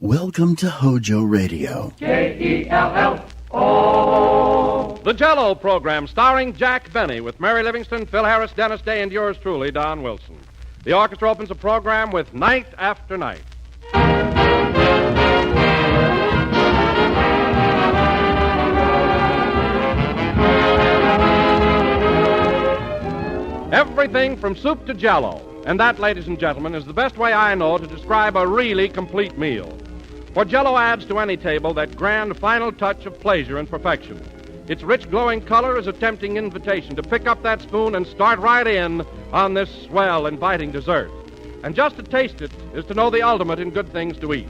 Welcome to Hojo Radio. K-E-L-L-O. The Jell-O program starring Jack Benny with Mary Livingston, Phil Harris, Dennis Day, and yours truly, Don Wilson. The orchestra opens the program with Night After Night. Everything from soup to Jell-O. And that, ladies and gentlemen, is the best way I know to describe a really complete meal. For Jell-O adds to any table that grand final touch of pleasure and perfection. Its rich, glowing color is a tempting invitation to pick up that spoon and start right in on this swell, inviting dessert. And just to taste it is to know the ultimate in good things to eat.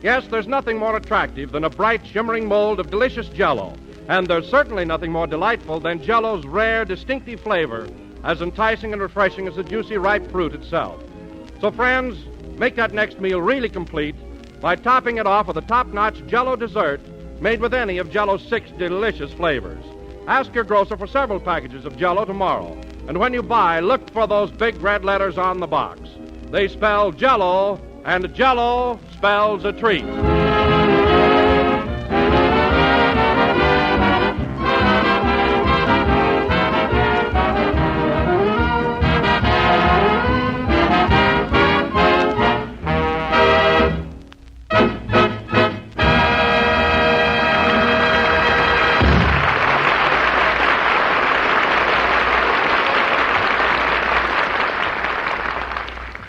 Yes, there's nothing more attractive than a bright, shimmering mold of delicious Jell-O. And there's certainly nothing more delightful than Jell-O's rare, distinctive flavor, as enticing and refreshing as the juicy, ripe fruit itself. So, friends, make that next meal really complete by topping it off with a top-notch Jell-O dessert made with any of Jell-O's 6 delicious flavors. Ask your grocer for several packages of Jell-O tomorrow. And when you buy, look for those big red letters on the box. They spell Jell-O, and Jell-O spells a treat.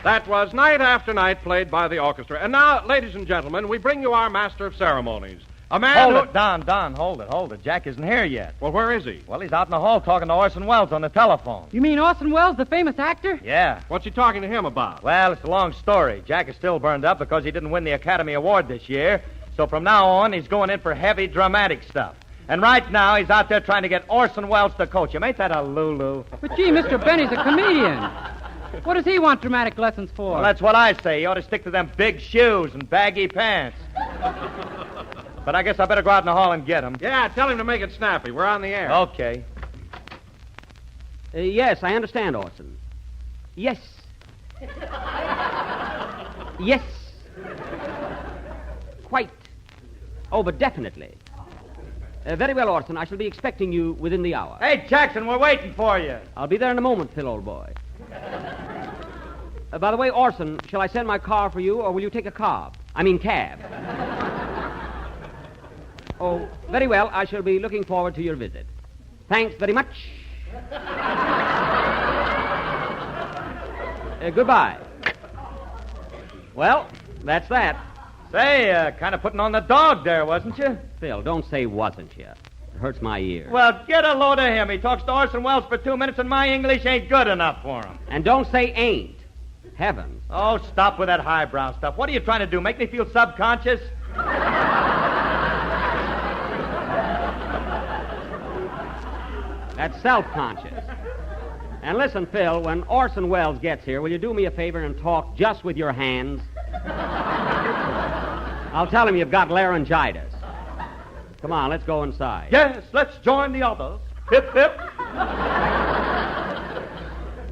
That was Night After Night, played by the orchestra. And now, ladies and gentlemen, we bring you our master of ceremonies. A man Hold it, Don, hold it. Jack isn't here yet. Well, where is he? Well, he's out in the hall talking to Orson Welles on the telephone. You mean Orson Welles, the famous actor? Yeah. What's he talking to him about? Well, it's a long story. Jack is still burned up because he didn't win the Academy Award this year. So from now on, he's going in for heavy, dramatic stuff. And right now, he's out there trying to get Orson Welles to coach him. Ain't that a Lulu? But, gee, Mr. Benny's a comedian. What does he want dramatic lessons for? Well, that's what I say. He ought to stick to them big shoes and baggy pants. But I guess I better go out in the hall and get him. Yeah, tell him to make it snappy. We're on the air. Okay. Yes, I understand, Orson. Yes. Yes. Quite. Oh, but definitely. Very well, Orson. I shall be expecting you within the hour. Hey, Jackson, we're waiting for you. I'll be there in a moment, Phil, old boy. By the way, Orson, shall I send my car for you, or will you take a cab? Oh, very well. I shall be looking forward to your visit. Thanks very much. Goodbye. Well, that's that. Say, kind of putting on the dog there, wasn't you? Phil, don't say wasn't you. It hurts my ear. Well, get a load of him. He talks to Orson Welles for 2 minutes, and my English ain't good enough for him. And don't say ain't. Heavens. Oh, stop with that highbrow stuff. What are you trying to do, make me feel subconscious? That's self-conscious. And listen, Phil, when Orson Welles gets here, will you do me a favor and talk just with your hands? I'll tell him you've got laryngitis. Come on, let's go inside. Yes, let's join the others. Hip, hip.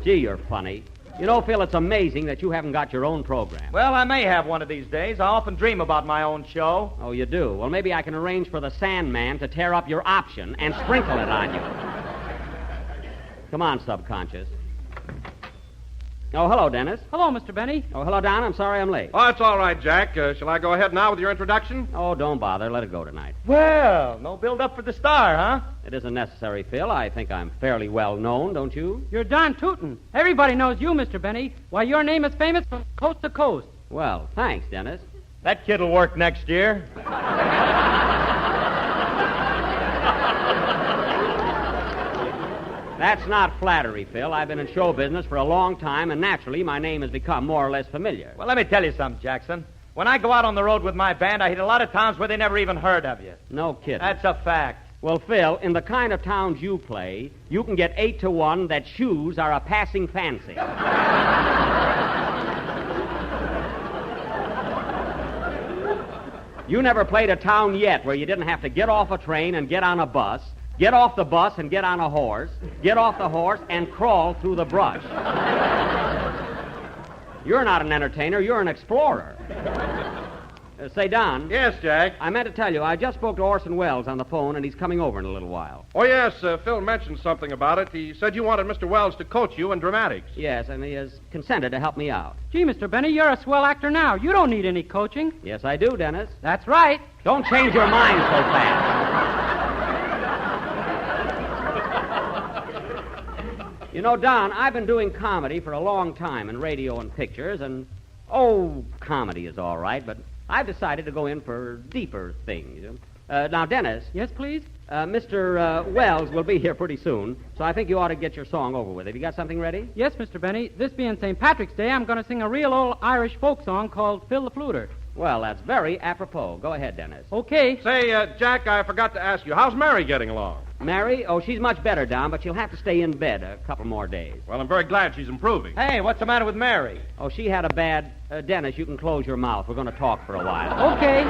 Gee, you're funny. You know, Phil, it's amazing that you haven't got your own program. Well, I may have one of these days. I often dream about my own show. Oh, you do? Well, maybe I can arrange for the Sandman to tear up your option and sprinkle it on you. Come on, subconscious. Oh, hello, Dennis. Hello, Mr. Benny. Oh, hello, Don. I'm sorry I'm late. Oh, that's all right, Jack. Shall I go ahead now with your introduction? Oh, don't bother. Let it go tonight. Well, no build-up for the star, huh? It isn't necessary, Phil. I think I'm fairly well known, don't you? You're Don Tootin. Everybody knows you, Mr. Benny. Why, your name is famous from coast to coast. Well, thanks, Dennis. That kid'll work next year. That's not flattery, Phil. I've been in show business for a long time, and naturally, my name has become more or less familiar. Well, let me tell you something, Jackson. When I go out on the road with my band, I hit a lot of towns where they never even heard of you. No kidding. That's a fact. Well, Phil, in the kind of towns you play, you can get 8 to 1 that shoes are a passing fancy. You never played a town yet where you didn't have to get off a train and get on a bus, get off the bus and get on a horse, get off the horse and crawl through the brush. You're not an entertainer, you're an explorer. Say, Don. Yes, Jack. I meant to tell you, I just spoke to Orson Welles on the phone, and he's coming over in a little while. Oh, yes, Phil mentioned something about it. He said you wanted Mr. Wells to coach you in dramatics. Yes, and he has consented to help me out. Gee, Mr. Benny, you're a swell actor now. You don't need any coaching. Yes, I do, Dennis. That's right. Don't change your mind so fast. You know, Don, I've been doing comedy for a long time in radio and pictures, and, comedy is all right, but I've decided to go in for deeper things. Now, Dennis. Yes, please? Mr. Wells will be here pretty soon, so I think you ought to get your song over with. Have you got something ready? Yes, Mr. Benny. This being St. Patrick's Day, I'm going to sing a real old Irish folk song called Phil the Fluter. Well, that's very apropos. Go ahead, Dennis. Okay. Say, Jack, I forgot to ask you, how's Mary getting along? Mary? Oh, she's much better, Don, but she'll have to stay in bed a couple more days. Well, I'm very glad she's improving. Hey, what's the matter with Mary? Oh, she had a bad... Dennis, you can close your mouth. We're going to talk for a while. Okay.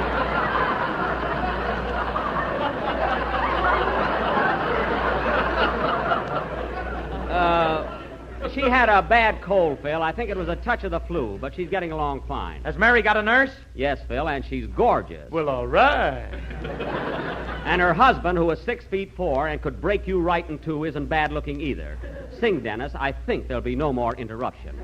She had a bad cold, Phil. I think it was a touch of the flu, but she's getting along fine. Has Mary got a nurse? Yes, Phil, and she's gorgeous. Well, all right. And her husband, who is 6'4" and could break you right in two, isn't bad looking either. Sing, Dennis. I think there'll be no more interruptions.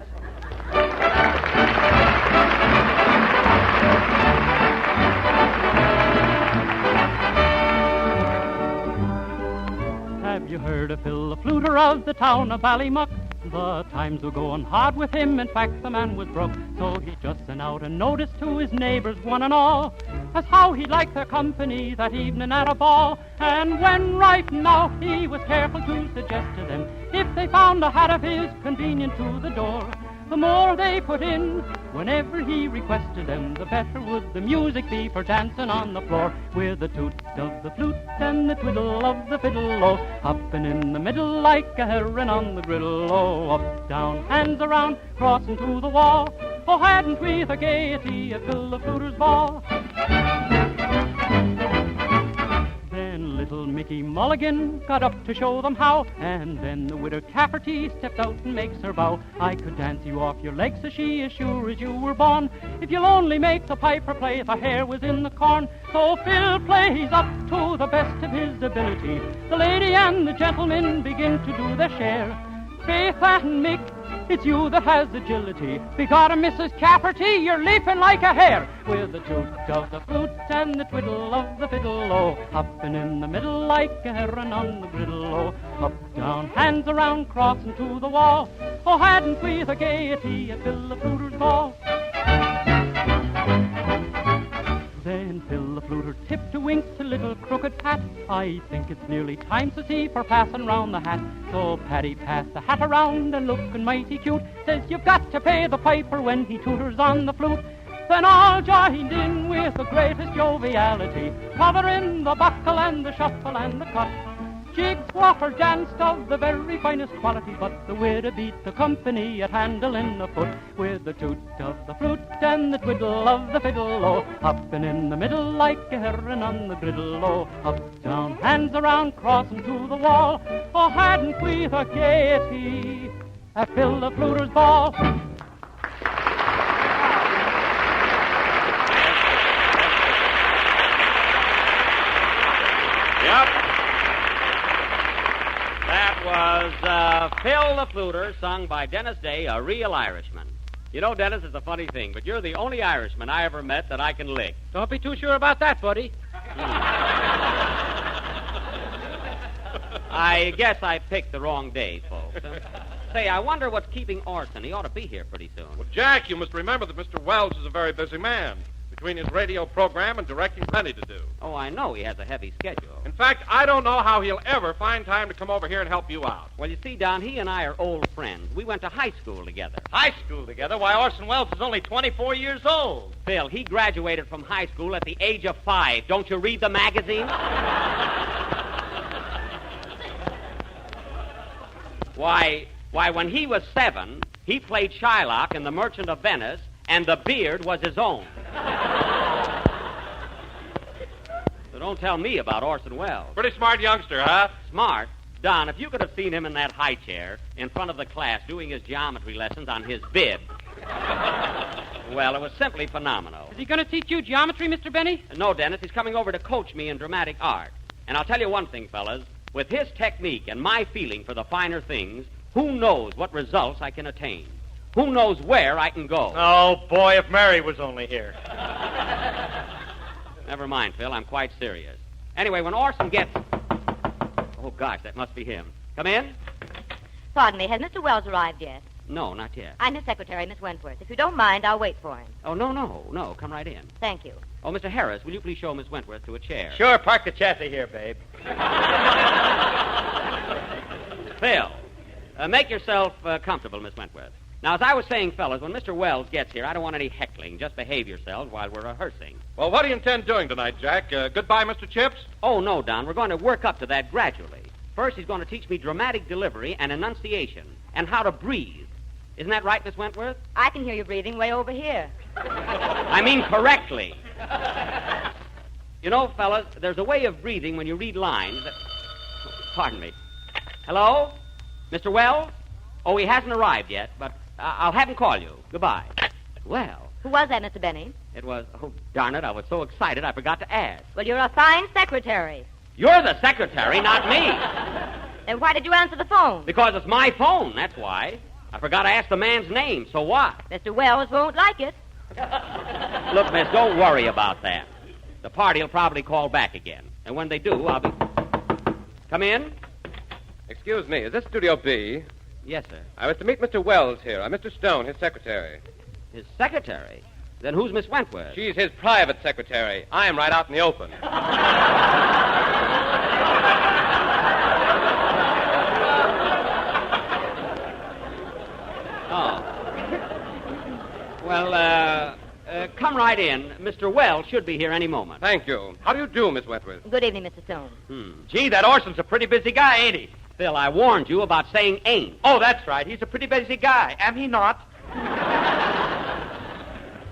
Have you heard of Phil the Fluter of the town of Ballymuck? The times were going hard with him. In fact, the man was broke. So he just sent out a notice to his neighbors, one and all, as how he'd like their company that evening at a ball. And when right now he was careful to suggest to them, if they found a hat of his convenient to the door, the more they put in, whenever he requested them, the better would the music be for dancing on the floor. With the toot of the flute and the twiddle of the fiddle, oh, hopping in the middle like a heron on the griddle, oh, up, down, hands around, crossing to the wall. Oh, hadn't we the gaiety of Phil the Fluter's ball? Then little Mickey Mulligan got up to show them how, and then the widow Cafferty stepped out and makes her bow. I could dance you off your legs, says she, as sure as you were born, if you'll only make the piper play the hare was in the corn. So Phil plays up to the best of his ability. The lady and the gentleman begin to do their share. Faith and Mick, it's you that has agility. Begorra, Mrs. Cafferty, you're leaping like a hare. With the toot of the flute and the twiddle of the fiddle, oh, hopping in the middle like a heron on the griddle, oh, up, down, hands around, crossing to the wall. Oh, hadn't we the gaiety at Phil the Fluter's ball? Then Phil the Fluter tipped a wink to little crooked Pat. I think it's nearly time, says he, for passing round the hat. So Paddy passed the hat around and looking mighty cute, says you've got to pay the piper when he tooters on the flute. Then all joined in with the greatest joviality, covering the buckle and the shuffle and the cut. Jig Swaffer danced of the very finest quality, but the widow beat the company at handling the foot. With the toot of the flute and the twiddle of the fiddle, oh, hopping in the middle like a heron on the griddle, oh, up, down, hands around, crossing to the wall. Oh, hadn't we the gaiety at Phil the Fluter's ball? Yep. That was Phil the Fluter, sung by Dennis Day, a real Irishman. You know, Dennis, it's a funny thing, but you're the only Irishman I ever met that I can lick. Don't be too sure about that, buddy. I guess I picked the wrong day, folks. Say, I wonder what's keeping Orson. He ought to be here pretty soon. Well, Jack, you must remember that Mr. Wells is a very busy man. Between his radio program and directing, plenty to do. Oh, I know he has a heavy schedule. In fact, I don't know how he'll ever find time to come over here and help you out. Well, you see, Don, he and I are old friends. We went to high school together. High school together? Why, Orson Welles is only 24 years old. Phil, he graduated from high school at the age of 5. Don't you read the magazine? Why, when he was 7, he played Shylock in The Merchant of Venice, and the beard was his own. So don't tell me about Orson Welles. Pretty smart youngster, huh? Smart? Don, if you could have seen him in that high chair in front of the class doing his geometry lessons on his bib. Well, it was simply phenomenal. Is he going to teach you geometry, Mr. Benny? No, Dennis, he's coming over to coach me in dramatic art. And I'll tell you one thing, fellas. With his technique and my feeling for the finer things, who knows what results I can attain? Who knows where I can go? Oh, boy, if Mary was only here. Never mind, Phil. I'm quite serious. Anyway, when Orson gets... Oh, gosh, that must be him. Come in? Pardon me, has Mr. Wells arrived yet? No, not yet. I'm his secretary, Miss Wentworth. If you don't mind, I'll wait for him. Oh, no. Come right in. Thank you. Oh, Mr. Harris, will you please show Miss Wentworth to a chair? Sure, park the chassis here, babe. Phil, make yourself comfortable, Miss Wentworth. Now, as I was saying, fellas, when Mr. Wells gets here, I don't want any heckling. Just behave yourselves while we're rehearsing. Well, what do you intend doing tonight, Jack? Goodbye, Mr. Chips? Oh, no, Don. We're going to work up to that gradually. First, he's going to teach me dramatic delivery and enunciation and how to breathe. Isn't that right, Miss Wentworth? I can hear you breathing way over here. I mean correctly. You know, fellas, there's a way of breathing when you read lines that... Pardon me. Hello? Mr. Wells? Oh, he hasn't arrived yet, but I'll have him call you. Goodbye. Well... Who was that, Mr. Benny? It was... Oh, darn it, I was so excited I forgot to ask. Well, you're a fine secretary. You're the secretary, not me. Then why did you answer the phone? Because it's my phone, that's why. I forgot to ask the man's name, so what? Mr. Wells won't like it. Look, miss, don't worry about that. The party will probably call back again. And when they do, I'll be... Come in? Excuse me, is this Studio B? Yes, sir. I was to meet Mr. Wells here. I'm Mr. Stone, his secretary. His secretary? Then who's Miss Wentworth? She's his private secretary. I'm right out in the open. Oh. Well, come right in. Mr. Wells should be here any moment. Thank you. How do you do, Miss Wentworth? Good evening, Mr. Stone. Gee, that Orson's a pretty busy guy, ain't he? Phil, I warned you about saying ain't. Oh, that's right. He's a pretty busy guy. Am he not?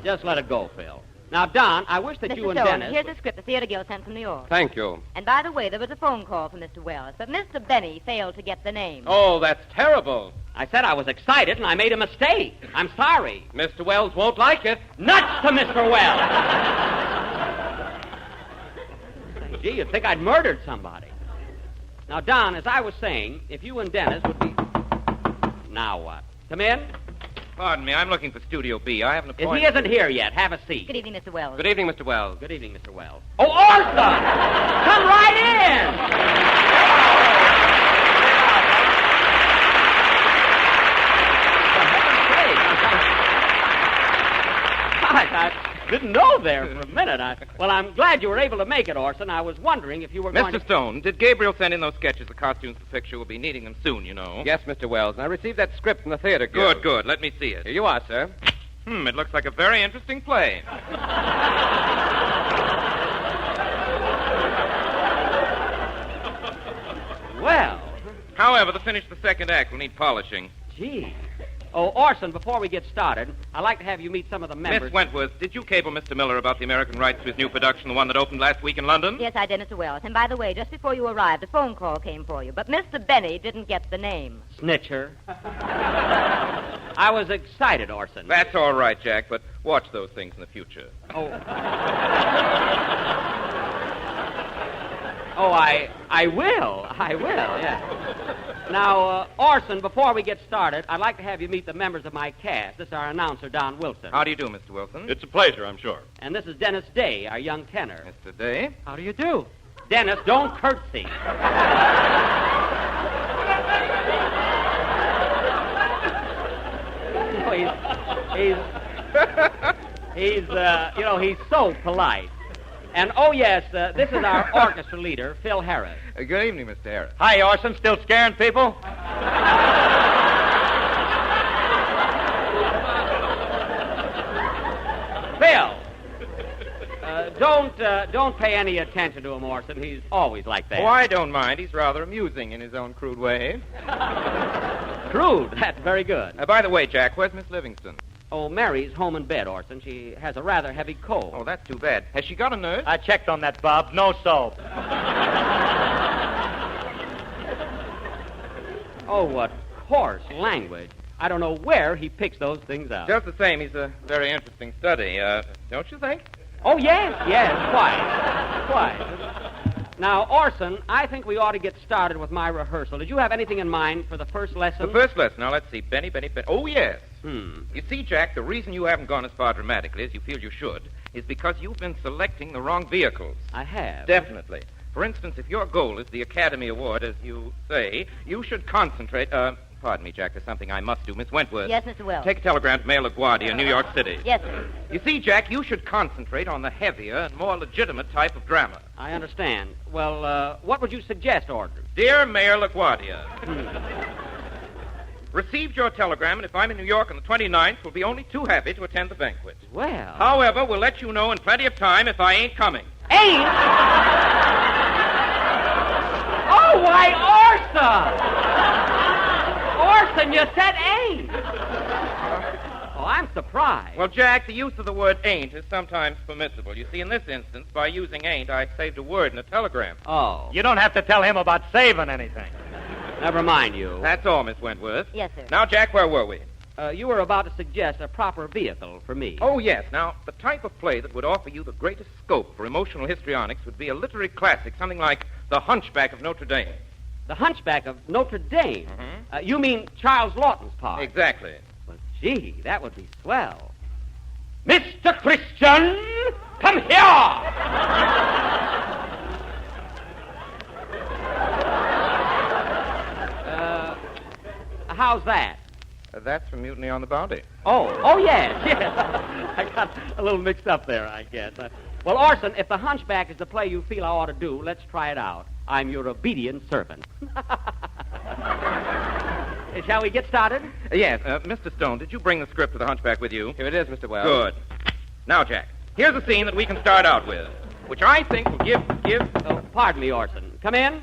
Just let it go, Phil. Now, Don, I wish that Mr. you and Stone, Dennis... here's a script the Theater Guild sent from New York. Thank you. And by the way, there was a phone call from Mr. Wells, but Mr. Benny failed to get the name. Oh, that's terrible. I said I was excited, and I made a mistake. I'm sorry. Mr. Wells won't like it. Nuts to Mr. Wells! Gee, you'd think I'd murdered somebody. Now, Don, as I was saying, if you and Dennis would be... Now what? Come in? Pardon me, I'm looking for Studio B. I have an appointment. He isn't here yet. Have a seat. Good evening, Mr. Wells. Good evening, Mr. Wells. Good evening, Mr. Wells. Oh, Orson! Come right in! Gosh, I didn't know there for a minute. Well, I'm glad you were able to make it, Orson. I was wondering if you were going Mr. Stone, did Gabriel send in those sketches? The costumes for the picture will be needing them soon, you know. Yes, Mr. Wells, and I received that script from the Theater Guild. Good. Let me see it. Here you are, sir. It looks like a very interesting play. Well, However, to finish the second act, we'll need polishing. gee. Oh, Orson, before we get started, I'd like to have you meet some of the members. Miss Wentworth, did you cable Mr. Miller about the American rights to his new production, the one that opened last week in London? Yes, I did, Mr. Wells. And by the way, just before you arrived, a phone call came for you. But Mr. Benny didn't get the name. Snitcher. I was excited, Orson. That's all right, Jack, but watch those things in the future. Oh, I will. I will, yeah. Now, Orson, before we get started, I'd like to have you meet the members of my cast. This is our announcer, Don Wilson. How do you do, Mr. Wilson? It's a pleasure, I'm sure. And this is Dennis Day, our young tenor. Mr. Day? How do you do? Dennis, don't curtsy. He's so polite. And, oh, yes, this is our orchestra leader, Phil Harris. Good evening, Mr. Harris. Hi, Orson. Still scaring people? Phil, don't pay any attention to him, Orson. He's always like that. Oh, I don't mind. He's rather amusing in his own crude way. Crude. That's very good. By the way, Jack, where's Miss Livingston? Oh, Mary's home in bed, Orson. She has a rather heavy cold. Oh, that's too bad. Has she got a nurse? I checked on that, Bob. No soap. Oh, what coarse language. I don't know where he picks those things out. Just the same, he's a very interesting study, don't you think? Oh, yes, quite. Now, Orson, I think we ought to get started with my rehearsal. Did you have anything in mind for the first lesson? The first lesson. Now, let's see. Benny. Oh, yes. Hmm. You see, Jack, the reason you haven't gone as far dramatically as you feel you should is because you've been selecting the wrong vehicles. I have. Definitely. For instance, if your goal is the Academy Award, as you say, you should concentrate... Pardon me, Jack, there's something I must do. Miss Wentworth. Yes, Mr. Wells. Take a telegram to Mayor LaGuardia, New York City. Yes, sir. You see, Jack, you should concentrate on the heavier and more legitimate type of drama. I understand. Well, what would you suggest, Audrey? Dear Mayor LaGuardia, received your telegram, and if I'm in New York on the 29th, we'll be only too happy to attend the banquet. Well... However, we'll let you know in plenty of time if I ain't coming. Ain't? Oh, why, Orson! Orson, you said ain't. Oh, I'm surprised. Well, Jack, the use of the word ain't is sometimes permissible. You see, in this instance, by using ain't, I saved a word in a telegram. Oh. You don't have to tell him about saving anything. Never mind you. That's all, Miss Wentworth. Yes, sir. Now, Jack, where were we? You were about to suggest a proper vehicle for me. Oh, yes. Now, the type of play that would offer you the greatest scope for emotional histrionics would be a literary classic, something like The Hunchback of Notre Dame. The Hunchback of Notre Dame? Mm-hmm. You mean Charles Lawton's part? Exactly. Well, gee, that would be swell. Mr. Christian, come here! How's that? That's from Mutiny on the Bounty. Oh, yes. I got a little mixed up there, I guess. Well, Orson, if The Hunchback is the play you feel I ought to do, let's try it out. I'm your obedient servant. Shall we get started? Yes. Mr. Stone, did you bring the script for The Hunchback with you? Here it is, Mr. Wells. Good. Now, Jack, here's a scene that we can start out with, which I think will give... Oh, pardon me, Orson. Come in.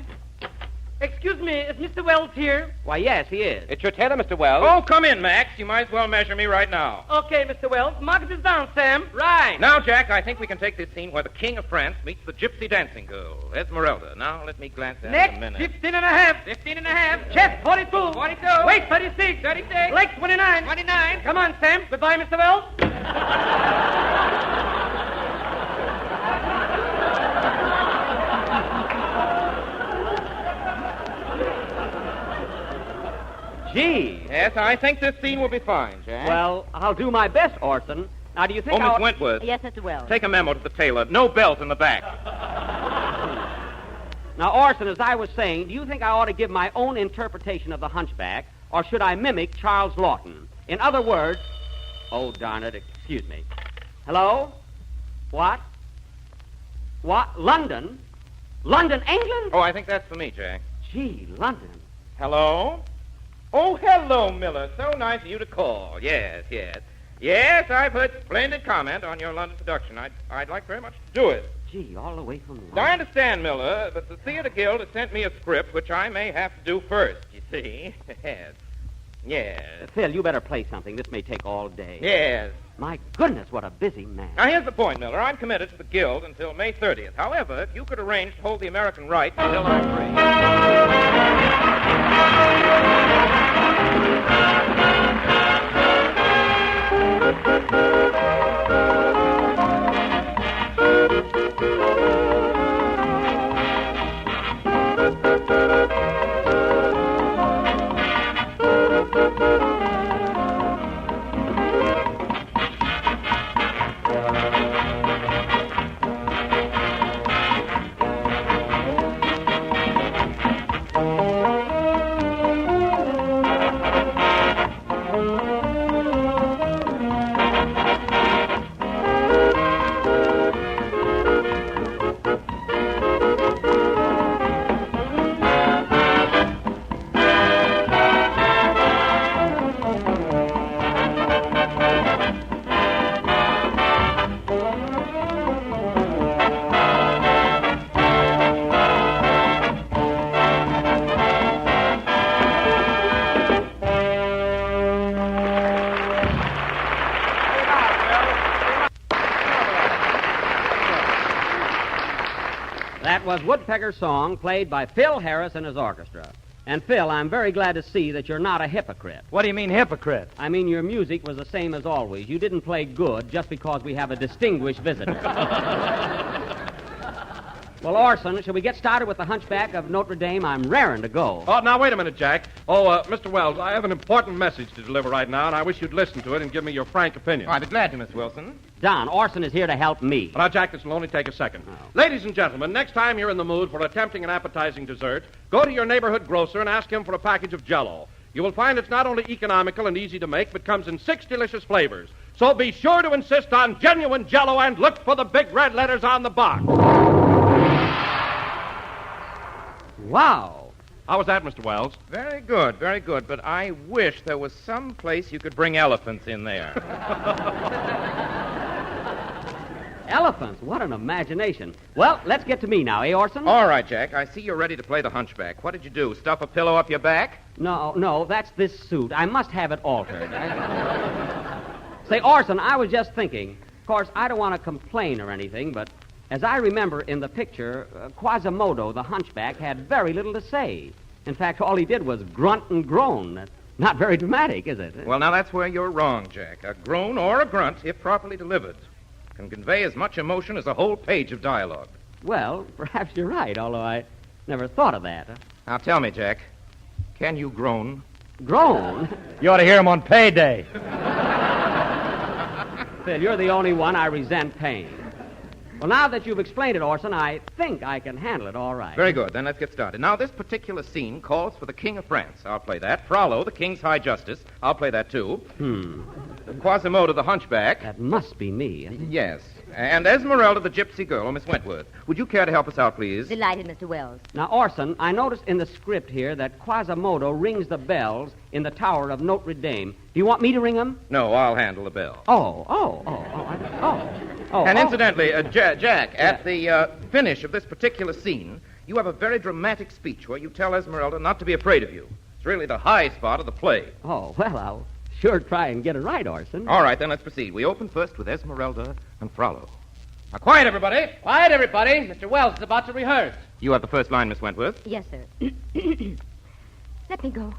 Excuse me, is Mr. Wells here? Why, yes, he is. It's your tailor, Mr. Wells. Oh, come in, Max. You might as well measure me right now. Okay, Mr. Wells. Mark this down, Sam. Right. Now, Jack, I think we can take this scene where the King of France meets the gypsy dancing girl, Esmeralda. Now, let me glance at it Next, a minute. 15 and a half. 15 and a half. Chest, 42. 42. Waist, 36. 36. Leg, 29. 29. Come on, Sam. Goodbye, Mr. Wells. Gee. Yes, I think this scene will be fine, Jack. Well, I'll do my best, Orson. Now, do you think Miss Wentworth. Yes, Mr. Wells. Take a memo to the tailor. No belt in the back. Now, Orson, as I was saying, do you think I ought to give my own interpretation of the Hunchback, or should I mimic Charles Lawton? In other words... Oh, darn it, excuse me. Hello? What? What? London? London, England? Oh, I think that's for me, Jack. Gee, London. Hello? Oh, hello, Miller. So nice of you to call. Yes. Yes, I've heard splendid comment on your London production. I'd like very much to do it. Gee, all the way from London. I understand, Miller, but the Theater Guild has sent me a script which I may have to do first, you see. Yes. Phil, you better play something. This may take all day. Yes. My goodness, what a busy man. Now, here's the point, Miller. I'm committed to the Guild until May 30th. However, if you could arrange to hold the American rights until I'm free... That was Woodpecker's song, played by Phil Harris and his orchestra. And, Phil, I'm very glad to see that you're not a hypocrite. What do you mean, hypocrite? I mean, your music was the same as always. You didn't play good just because we have a distinguished visitor. Well, Orson, shall we get started with the Hunchback of Notre Dame? I'm raring to go. Oh, now, wait a minute, Jack. Mr. Wells, I have an important message to deliver right now, and I wish you'd listen to it and give me your frank opinion. Oh, I'd be glad to, Miss Wilson. Don, Orson is here to help me. Now, Jack, this will only take a second. Oh. Ladies and gentlemen, next time you're in the mood for a tempting and appetizing dessert, go to your neighborhood grocer and ask him for a package of Jell-O. You will find it's not only economical and easy to make, but comes in 6 delicious flavors. So be sure to insist on genuine Jell-O and look for the big red letters on the box. Wow. How was that, Mr. Wells? Very good, very good. But I wish there was some place you could bring elephants in there. Elephants. What an imagination. Well, let's get to me now, eh, Orson? All right, Jack. I see you're ready to play the Hunchback. What did you do? Stuff a pillow up your back? No, that's this suit. I must have it altered. Say, Orson, I was just thinking. Of course, I don't want to complain or anything, but as I remember in the picture, Quasimodo, the Hunchback, had very little to say. In fact, all he did was grunt and groan. That's not very dramatic, is it? Well, now that's where you're wrong, Jack. A groan or a grunt, if properly delivered, can convey as much emotion as a whole page of dialogue. Well, perhaps you're right, although I never thought of that. Now tell me, Jack, can you groan? Groan? You ought to hear him on payday. Phil, you're the only one I resent pain. Well, now that you've explained it, Orson, I think I can handle it all right. Very good. Then let's get started. Now, this particular scene calls for the King of France. I'll play that. Frollo, the King's High Justice. I'll play that, too. Quasimodo, the Hunchback. That must be me, isn't it? Yes. And Esmeralda, the Gypsy Girl, Miss Wentworth. Would you care to help us out, please? Delighted, Mr. Wells. Now, Orson, I noticed in the script here that Quasimodo rings the bells in the Tower of Notre Dame. Do you want me to ring them? No, I'll handle the bell. And incidentally, Jack, at the finish of this particular scene, you have a very dramatic speech where you tell Esmeralda not to be afraid of you. It's really the high spot of the play. Oh, well, I'll sure try and get it right, Orson. All right, then let's proceed. We open first with Esmeralda and Frollo. Now, quiet, everybody. Quiet, everybody. Mr. Wells is about to rehearse. You have the first line, Miss Wentworth. Yes, sir. Let me go.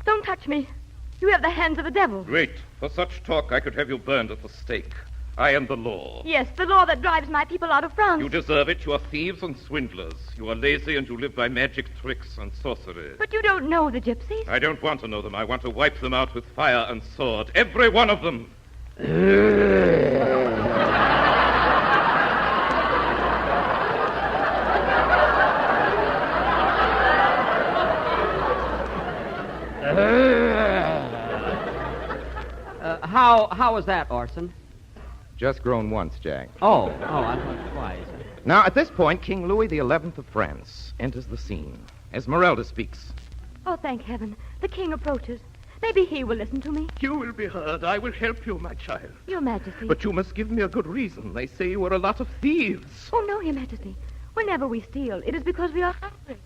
Don't touch me. You have the hands of the devil. Great. For such talk, I could have you burned at the stake. I am the law. Yes, the law that drives my people out of France. You deserve it. You are thieves and swindlers. You are lazy and you live by magic tricks and sorcery. But you don't know the gypsies. I don't want to know them. I want to wipe them out with fire and sword. Every one of them. How was that, Orson? Just groan once, Jack. Oh, I thought twice. Now, at this point, King Louis XI of France enters the scene. Esmeralda speaks. Oh, thank heaven. The king approaches. Maybe he will listen to me. You will be heard. I will help you, my child. Your Majesty. But you must give me a good reason. They say you are a lot of thieves. Oh, no, Your Majesty. Whenever we steal, it is because we are hungry.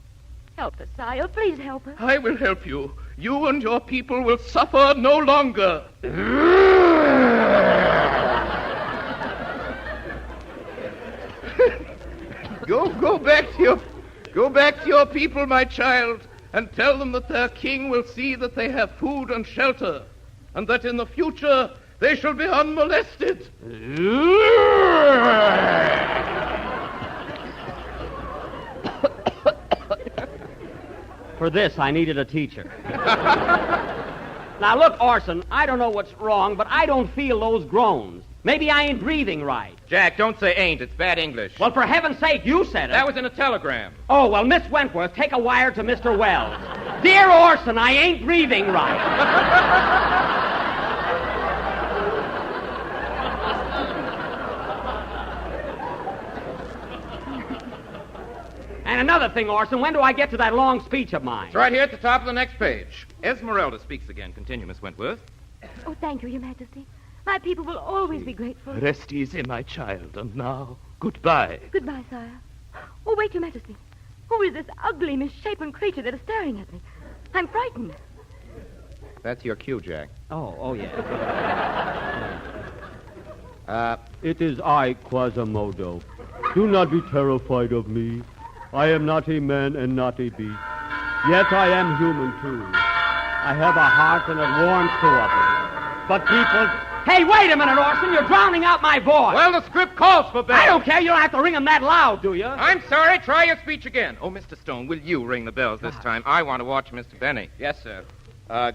Help us, sire. Please help us. I will help you. You and your people will suffer no longer. Go back to your people, my child, and tell them that their king will see that they have food and shelter, and that in the future they shall be unmolested. For this, I needed a teacher. Now, look, Orson, I don't know what's wrong, but I don't feel those groans. Maybe I ain't breathing right. Jack, don't say ain't. It's bad English. Well, for heaven's sake, you said it. That was in a telegram. Oh, well, Miss Wentworth, take a wire to Mr. Wells. Dear Orson, I ain't breathing right. And another thing, Orson, when do I get to that long speech of mine? It's right here at the top of the next page. Esmeralda speaks again. Continue, Miss Wentworth. Oh, thank you, Your Majesty. My people will always be grateful. Rest easy, my child, and now, goodbye. Goodbye, sire. Oh, wait, Your Majesty. Who is this ugly, misshapen creature that is staring at me? I'm frightened. That's your cue, Jack. Oh, yeah. It is I, Quasimodo. Do not be terrified of me. I am not a man and not a beast. Yes, I am human, too. I have a heart and it warms to others. But people... Hey, wait a minute, Orson. You're drowning out my voice. Well, the script calls for bells. I don't care. You don't have to ring them that loud, do you? I'm sorry. Try your speech again. Oh, Mr. Stone, will you ring the bells this time? I want to watch Mr. Benny. Yes, sir.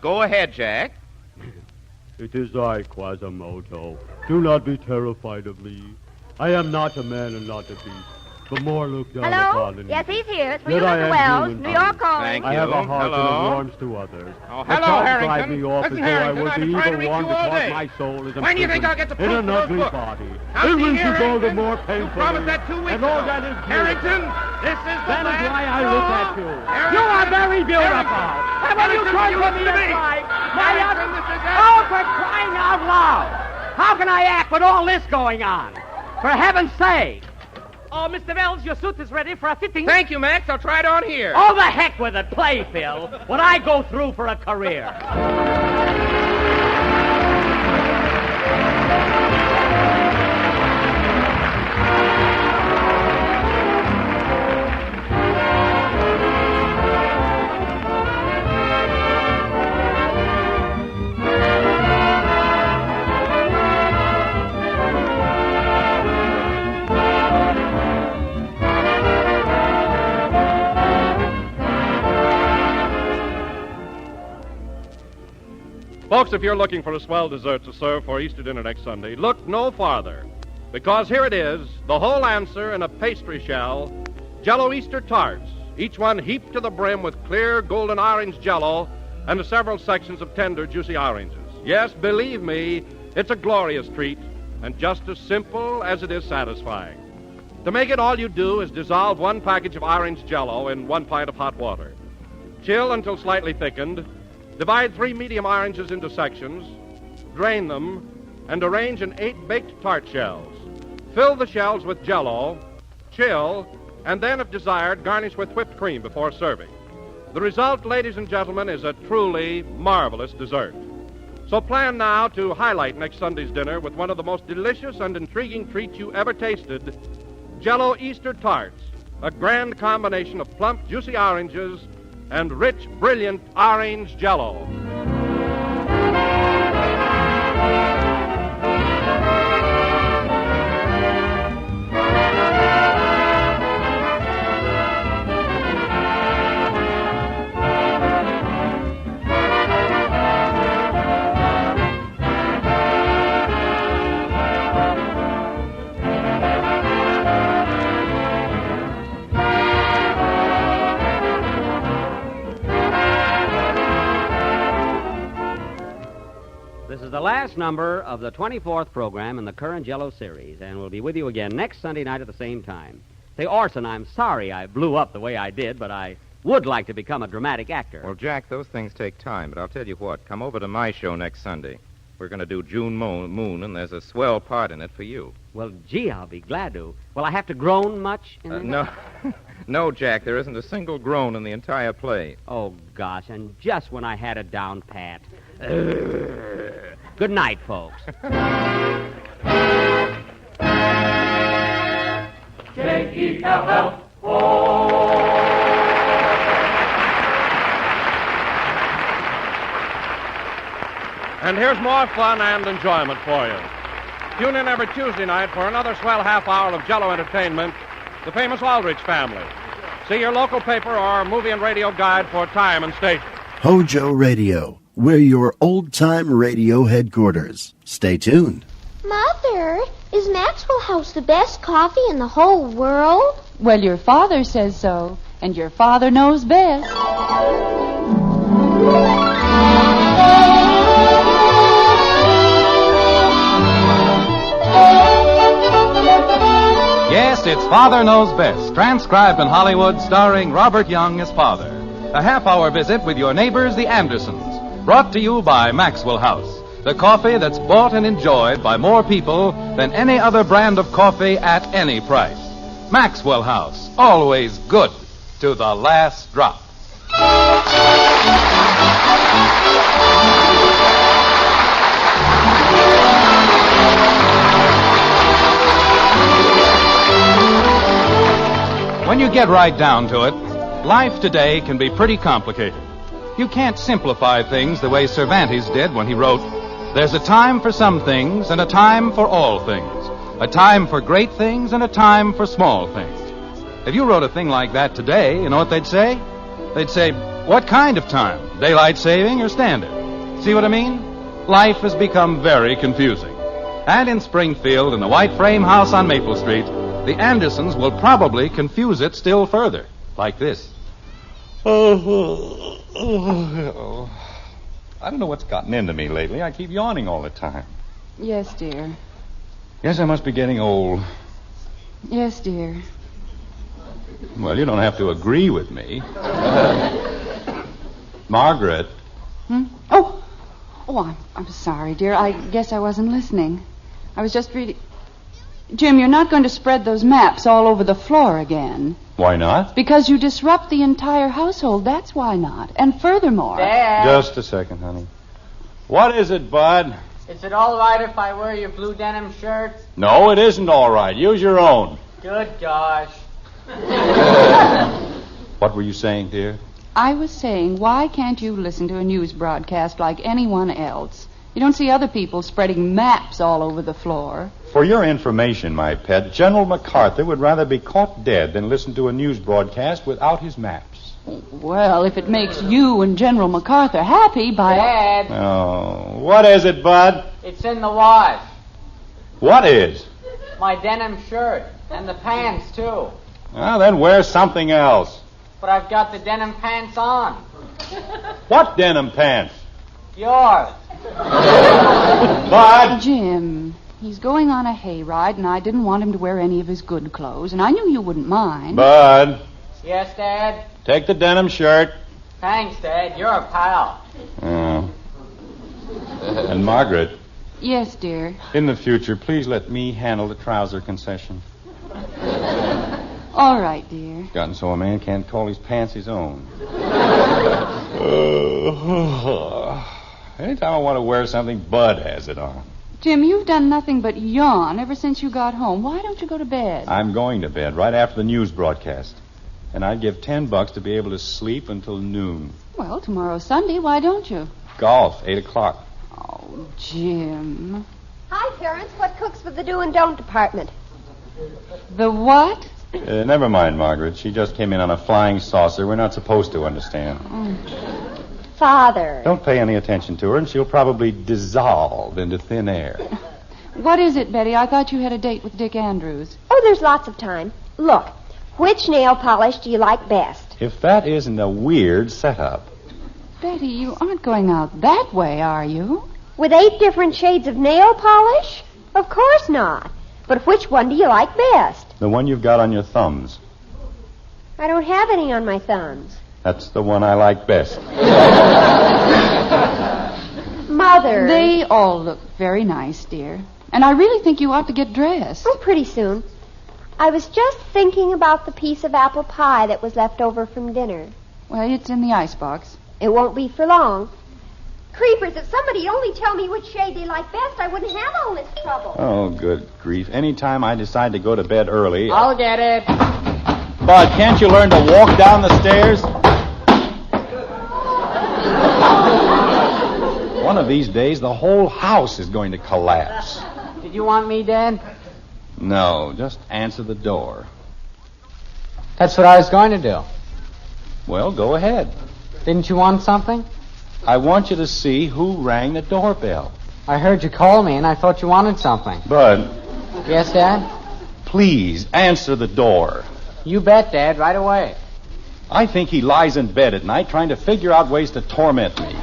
Go ahead, Jack. It is I, Quasimodo. Do not be terrified of me. I am not a man and not a beast. The more look down Hello? upon me. Yes, he's here. It's for Yet you, I Mr. am Wells. human. New York calling. Thank I have a heart Hello? and it warms to others. Oh, The hello, thought Harrington. drive me off Listen, as though I Harrington, was I've the been trying to evil reach one you all because day. my soul is When do you think I'll get the in proof an of those ugly books? body. Now, The see winds here, you go, the Harrington. more You painful. promised that 2 weeks And all ago. that is Harrington, this is the That is last why I straw. look at you. Harrington. You are very beautiful. Harrington. Hey, when you turn Harrington, from me listen to me. aside, Harrington, this is Oh, for crying out loud. How can I act with all this going on? For heaven's sake. Oh, Mr. Wells, your suit is ready for a fitting. Thank you, Max. I'll try it on here. Oh, the heck with it. Play, Phil. What I go through for a career. Folks, if you're looking for a swell dessert to serve for Easter dinner next Sunday, look no farther. Because here it is, the whole answer in a pastry shell, Jell-O Easter tarts, each one heaped to the brim with clear golden orange Jell-O and several sections of tender, juicy oranges. Yes, believe me, it's a glorious treat and just as simple as it is satisfying. To make it, all you do is dissolve 1 package of orange Jell-O in 1 pint of hot water. Chill until slightly thickened. Divide 3 medium oranges into sections, drain them, and arrange in 8 baked tart shells. Fill the shells with Jell-O, chill, and then, if desired, garnish with whipped cream before serving. The result, ladies and gentlemen, is a truly marvelous dessert. So plan now to highlight next Sunday's dinner with one of the most delicious and intriguing treats you ever tasted, Jell-O Easter tarts, a grand combination of plump, juicy oranges and rich, brilliant orange Jell-O. This is the last number of the 24th program in the current Jell-O series, and we'll be with you again next Sunday night at the same time. Say, Orson, I'm sorry I blew up the way I did, but I would like to become a dramatic actor. Well, Jack, those things take time, but I'll tell you what. Come over to my show next Sunday. We're going to do June Moon, and there's a swell part in it for you. Well, gee, I'll be glad to. Will I have to groan much in it? No, no, Jack, there isn't a single groan in the entire play. Oh, gosh, and just when I had it down pat. Good night, folks. And here's more fun and enjoyment for you. Tune in every Tuesday night for another swell half hour of Jell-O entertainment, The Famous Aldrich Family. See your local paper or movie and radio guide for time and station. Hojo Radio, we're your old-time radio headquarters. Stay tuned. Mother, is Maxwell House the best coffee in the whole world? Well, your father says so, and your father knows best. Yes, it's Father Knows Best, transcribed in Hollywood, starring Robert Young as Father. A half-hour visit with your neighbors, the Andersons. Brought to you by Maxwell House, the coffee that's bought and enjoyed by more people than any other brand of coffee at any price. Maxwell House, always good to the last drop. When you get right down to it, Life today can be pretty complicated. You can't simplify things the way Cervantes did when he wrote, "There's a time for some things and a time for all things. A time for great things and a time for small things." If you wrote a thing like that today, you know what they'd say? They'd say, "What kind of time? Daylight saving or standard?" See what I mean? Life has become very confusing. And in Springfield, in the white frame house on Maple Street, the Andersons will probably confuse it still further, like this. I don't know what's gotten into me lately. I keep yawning all the time. Yes, dear. Guess I must be getting old. Yes, dear. Well, you don't have to agree with me. Margaret. Oh, I'm sorry, dear. I guess I wasn't listening. I was just reading. Jim, you're not going to spread those maps all over the floor again. Why not? Because you disrupt the entire household. That's why not. And furthermore... Dad. Just a second, honey. What is it, Bud? Is it all right if I wear your blue denim shirt? No, it isn't all right. Use your own. Good gosh. What were you saying, dear? I was saying, why can't you listen to a news broadcast like anyone else? You don't see other people spreading maps all over the floor. For your information, my pet, General MacArthur would rather be caught dead than listen to a news broadcast without his maps. Well, if it makes you and General MacArthur happy by... Dad. Oh, what is it, Bud? It's in the wash. What is? My denim shirt. And the pants, too. Well, then wear something else. But I've got the denim pants on. What denim pants? Yours. Bud! Jim, he's going on a hayride, and I didn't want him to wear any of his good clothes, and I knew you wouldn't mind. Bud! Yes, Dad? Take the denim shirt. Thanks, Dad. You're a pal. Oh. And Margaret. Yes, dear. In the future, please let me handle the trouser concession. All right, dear. It's gotten so a man can't call his pants his own. Anytime I want to wear something, Bud has it on. Jim, you've done nothing but yawn ever since you got home. Why don't you go to bed? I'm going to bed right after the news broadcast. And I'd give $10 to be able to sleep until noon. Well, tomorrow's Sunday. Why don't you? Golf, 8 o'clock. Oh, Jim. Hi, parents. What cooks for the do and don't department? The what? Never mind, Margaret. She just came in on a flying saucer. We're not supposed to understand. Father. Don't pay any attention to her, and she'll probably dissolve into thin air. What is it, Betty? I thought you had a date with Dick Andrews. Oh, there's lots of time. Look, which nail polish do you like best? If that isn't a weird setup. Betty, you aren't going out that way, are you? With 8 different shades of nail polish? Of course not. But which one do you like best? The one you've got on your thumbs. I don't have any on my thumbs. That's the one I like best. Mother. They all look very nice, dear. And I really think you ought to get dressed. Oh, pretty soon. I was just thinking about the piece of apple pie that was left over from dinner. Well, it's in the icebox. It won't be for long. Creepers, if somebody'd only tell me which shade they like best, I wouldn't have all this trouble. Oh, good grief. Anytime I decide to go to bed early... I'll get it. Bud, can't you learn to walk down the stairs? One of these days, the whole house is going to collapse. Did you want me, Dad? No, just answer the door. That's what I was going to do. Well, go ahead. Didn't you want something? I want you to see who rang the doorbell. I heard you call me, and I thought you wanted something. Bud. Yes, Dad? Please, answer the door. You bet, Dad, right away. I think he lies in bed at night trying to figure out ways to torment me.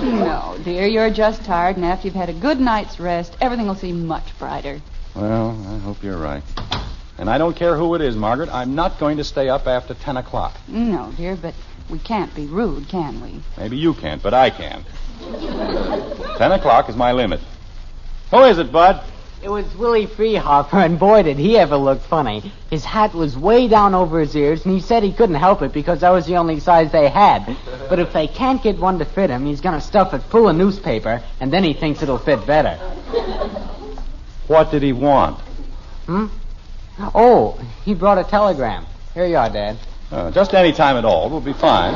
No, dear, you're just tired, and after you've had a good night's rest, everything will seem much brighter. Well, I hope you're right. And I don't care who it is, Margaret. I'm not going to stay up after 10 o'clock. No, dear, but we can't be rude, can we? Maybe you can't, but I can. 10 o'clock is my limit. Who is it, Bud? It was Willie Freehopper, and boy, did he ever look funny. His hat was way down over his ears, and he said he couldn't help it because that was the only size they had. But if they can't get one to fit him, he's going to stuff it full of newspaper, and then he thinks it'll fit better. What did he want? Oh, he brought a telegram. Here you are, Dad. Just any time at all. We'll be fine.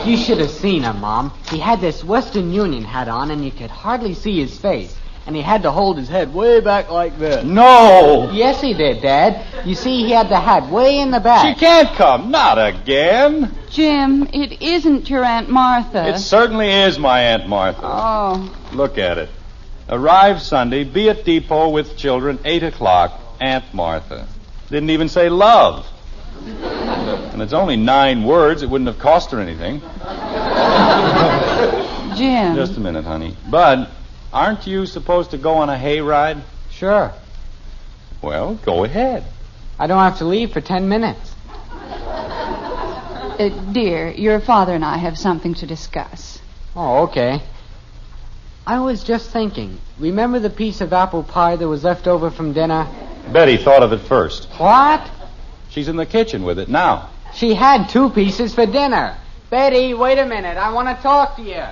You should have seen him, Mom. He had this Western Union hat on, and you could hardly see his face. And he had to hold his head way back like this. No! Yes, he did, Dad. You see, he had the hat way in the back. She can't come. Not again. Jim, it isn't your Aunt Martha. It certainly is my Aunt Martha. Oh. Look at it. Arrive Sunday, be at depot with children, 8 o'clock, Aunt Martha. Didn't even say love. And it's only 9 words. It wouldn't have cost her anything. Jim. Just a minute, honey. Bud, aren't you supposed to go on a hayride? Sure. Well, go ahead. I don't have to leave for 10 minutes. Dear, your father and I have something to discuss. Oh, okay. I was just thinking. Remember the piece of apple pie that was left over from dinner? Betty thought of it first. What? She's in the kitchen with it now. She had 2 pieces for dinner. Betty, wait a minute. I want to talk to you.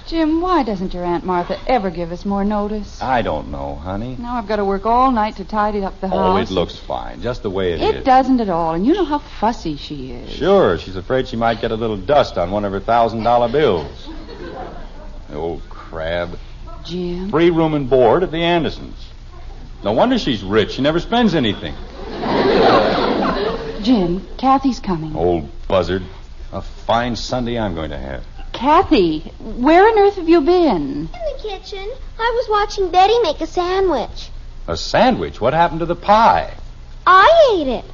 Jim, why doesn't your Aunt Martha ever give us more notice? I don't know, honey. Now I've got to work all night to tidy up the house. Oh, it looks fine, just the way it is. It doesn't at all, and you know how fussy she is. Sure, she's afraid she might get a little dust on one of her $1,000 bills. The old crab. Jim? Free room and board at the Andersons. No wonder she's rich. She never spends anything. Jim, Kathy's coming. Old buzzard. A fine Sunday I'm going to have. Kathy, where on earth have you been? In the kitchen. I was watching Betty make a sandwich. A sandwich? What happened to the pie? I ate it.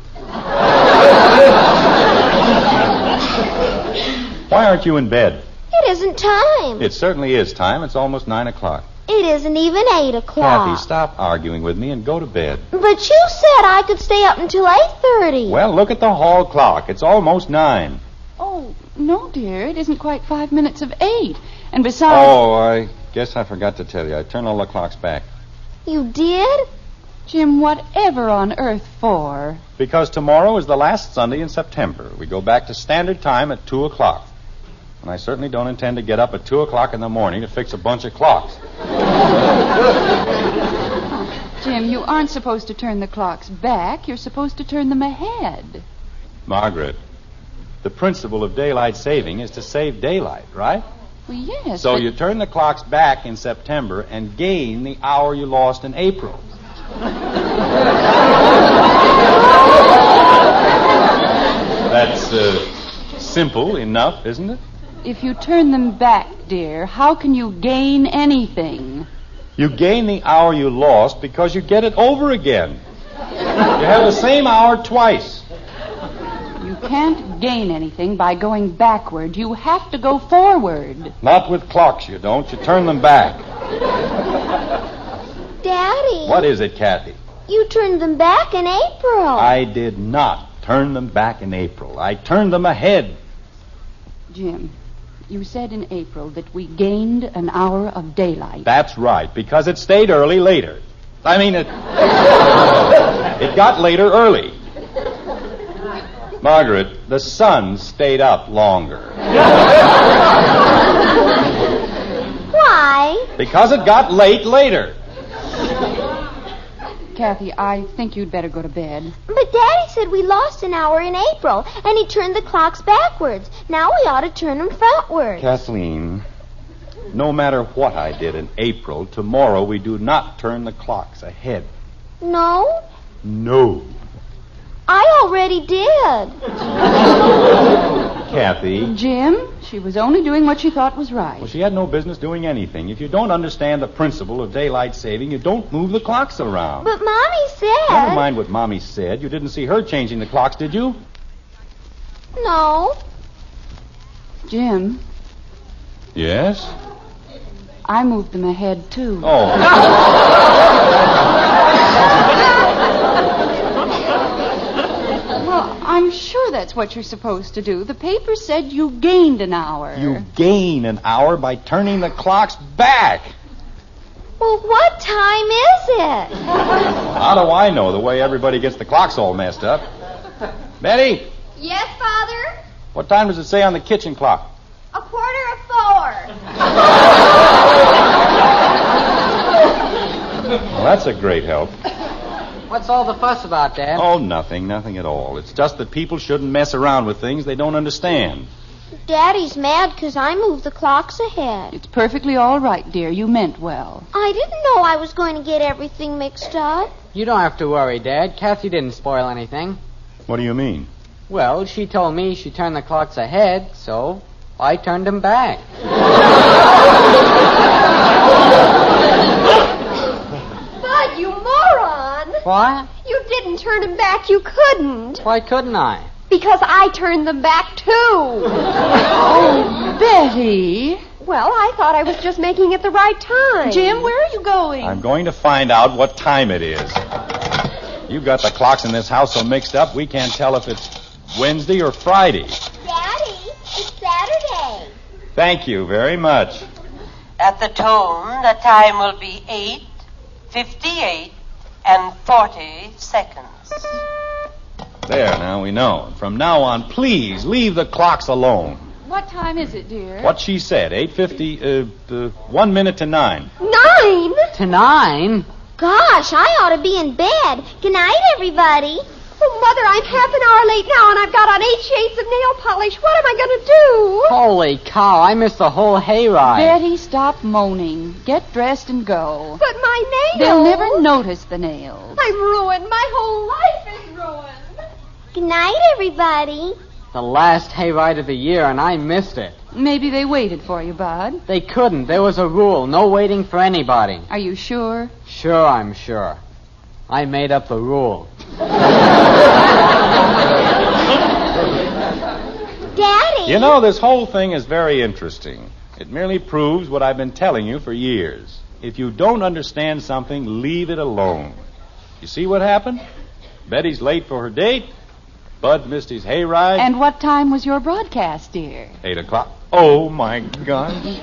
Why aren't you in bed? It isn't time. It certainly is time. It's almost 9 o'clock. It isn't even 8 o'clock. Kathy, stop arguing with me and go to bed. But you said I could stay up until 8:30. Well, look at the hall clock. It's almost 9. Oh, no, dear. It isn't quite 5 minutes of 8. And besides... Oh, I guess I forgot to tell you. I turned all the clocks back. You did? Jim, whatever on earth for? Because tomorrow is the last Sunday in September. We go back to standard time at 2 o'clock. And I certainly don't intend to get up at 2 o'clock in the morning to fix a bunch of clocks. Jim, you aren't supposed to turn the clocks back. You're supposed to turn them ahead. Margaret, the principle of daylight saving is to save daylight, right? Well, yes. So but... you turn the clocks back in September and gain the hour you lost in April. That's simple enough, isn't it? If you turn them back, dear, how can you gain anything? You gain the hour you lost because you get it over again. You have the same hour twice. You can't gain anything by going backward. You have to go forward. Not with clocks, you don't. You turn them back. Daddy. What is it, Kathy? You turned them back in April. I did not turn them back in April. I turned them ahead. Jim, you said in April that we gained an hour of daylight. That's right, because it stayed early later. I mean, it got later early. Margaret, the sun stayed up longer. Why? Because it got late later. Kathy, I think you'd better go to bed. But Daddy said we lost an hour in April, and he turned the clocks backwards. Now we ought to turn them frontwards. Kathleen, no matter what I did in April, tomorrow we do not turn the clocks ahead. No? No. I already did. Kathy. Jim, she was only doing what she thought was right. Well, she had no business doing anything. If you don't understand the principle of daylight saving, you don't move the clocks around. But Mommy said... Never mind what Mommy said. You didn't see her changing the clocks, did you? No. Jim. Yes? I moved them ahead, too. Oh. Well, I'm sure that's what you're supposed to do. The paper said you gained an hour. You gain an hour by turning the clocks back. Well, what time is it? How do I know the way everybody gets the clocks all messed up? Betty? Yes, Father? What time does it say on the kitchen clock? 4:45. Well, that's a great help. What's all the fuss about, Dad? Oh, nothing at all. It's just that people shouldn't mess around with things they don't understand. Daddy's mad because I moved the clocks ahead. It's perfectly all right, dear. You meant well. I didn't know I was going to get everything mixed up. You don't have to worry, Dad. Kathy didn't spoil anything. What do you mean? Well, she told me she turned the clocks ahead, so I turned them back. Bud, you moron! What? You didn't turn them back. You couldn't. Why couldn't I? Because I turned them back, too. Oh, Betty. Well, I thought I was just making it the right time. Jim, where are you going? I'm going to find out what time it is. You've got the clocks in this house so mixed up we can't tell if it's Wednesday or Friday. Daddy, it's Saturday. Thank you very much. At the tone, the time will be 8:58 and 40 seconds. There, now we know. From now on, please leave the clocks alone. What time is it, dear? What she said, 8:50, 1 minute to 9. 9? To 9? Gosh, I ought to be in bed. Good night, everybody. Oh, Mother, I'm half an hour late now, and I've got on 8 shades of nail polish. What am I going to do? Holy cow, I missed the whole hayride. Betty, stop moaning. Get dressed and go. But my nails. They'll never notice the nails. I'm ruined. My whole life is ruined. Good night, everybody. The last hayride of the year, and I missed it. Maybe they waited for you, Bud. They couldn't. There was a rule. No waiting for anybody. Are you sure? Sure, I'm sure. I made up the rule. Daddy! You know, this whole thing is very interesting. It merely proves what I've been telling you for years. If you don't understand something, leave it alone. You see what happened? Betty's late for her date. Bud missed his hayride. And what time was your broadcast, dear? 8 o'clock. Oh, my gosh.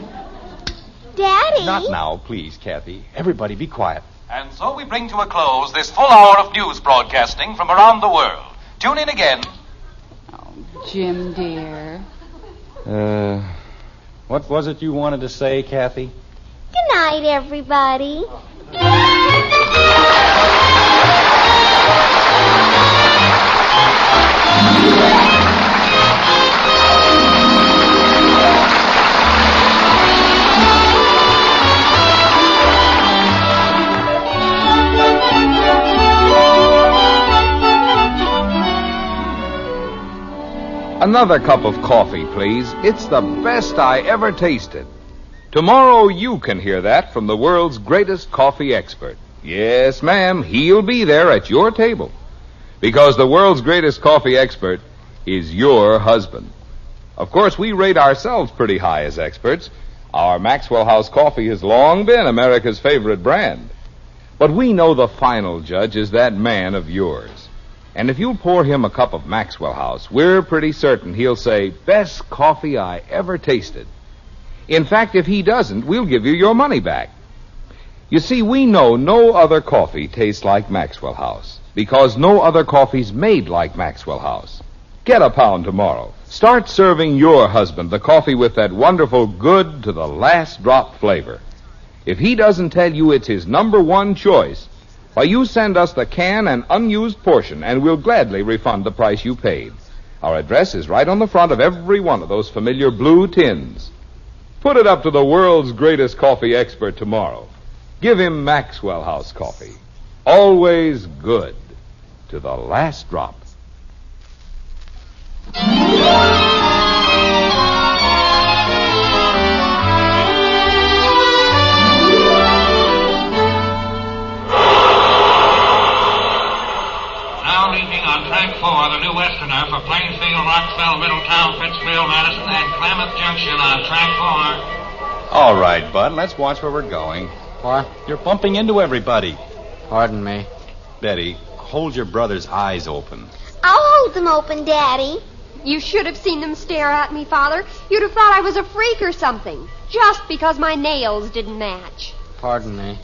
Daddy! Not now, please, Kathy. Everybody be quiet. And so we bring to a close this full hour of news broadcasting from around the world. Tune in again. Oh, Jim, dear. What was it you wanted to say, Kathy? Good night, everybody. Another cup of coffee, please. It's the best I ever tasted. Tomorrow you can hear that from the world's greatest coffee expert. Yes, ma'am, he'll be there at your table. Because the world's greatest coffee expert is your husband. Of course, we rate ourselves pretty high as experts. Our Maxwell House coffee has long been America's favorite brand. But we know the final judge is that man of yours. And if you'll pour him a cup of Maxwell House, we're pretty certain he'll say, best coffee I ever tasted. In fact, if he doesn't, we'll give you your money back. You see, we know no other coffee tastes like Maxwell House, because no other coffee's made like Maxwell House. Get a pound tomorrow. Start serving your husband the coffee with that wonderful good to the last drop flavor. If he doesn't tell you it's his number one choice, why, you send us the can and unused portion, and we'll gladly refund the price you paid. Our address is right on the front of every one of those familiar blue tins. Put it up to the world's greatest coffee expert tomorrow. Give him Maxwell House coffee. Always good to the last drop. Now leaving on track 4, the new Westerner for Plainfield, Rockville, Middletown, Pittsfield, Madison, and Klamath Junction on track 4. All right, Bud, let's watch where we're going. What? You're bumping into everybody. Pardon me. Betty, hold your brother's eyes open. I'll hold them open, Daddy. You should have seen them stare at me, Father. You'd have thought I was a freak or something, just because my nails didn't match. Pardon me.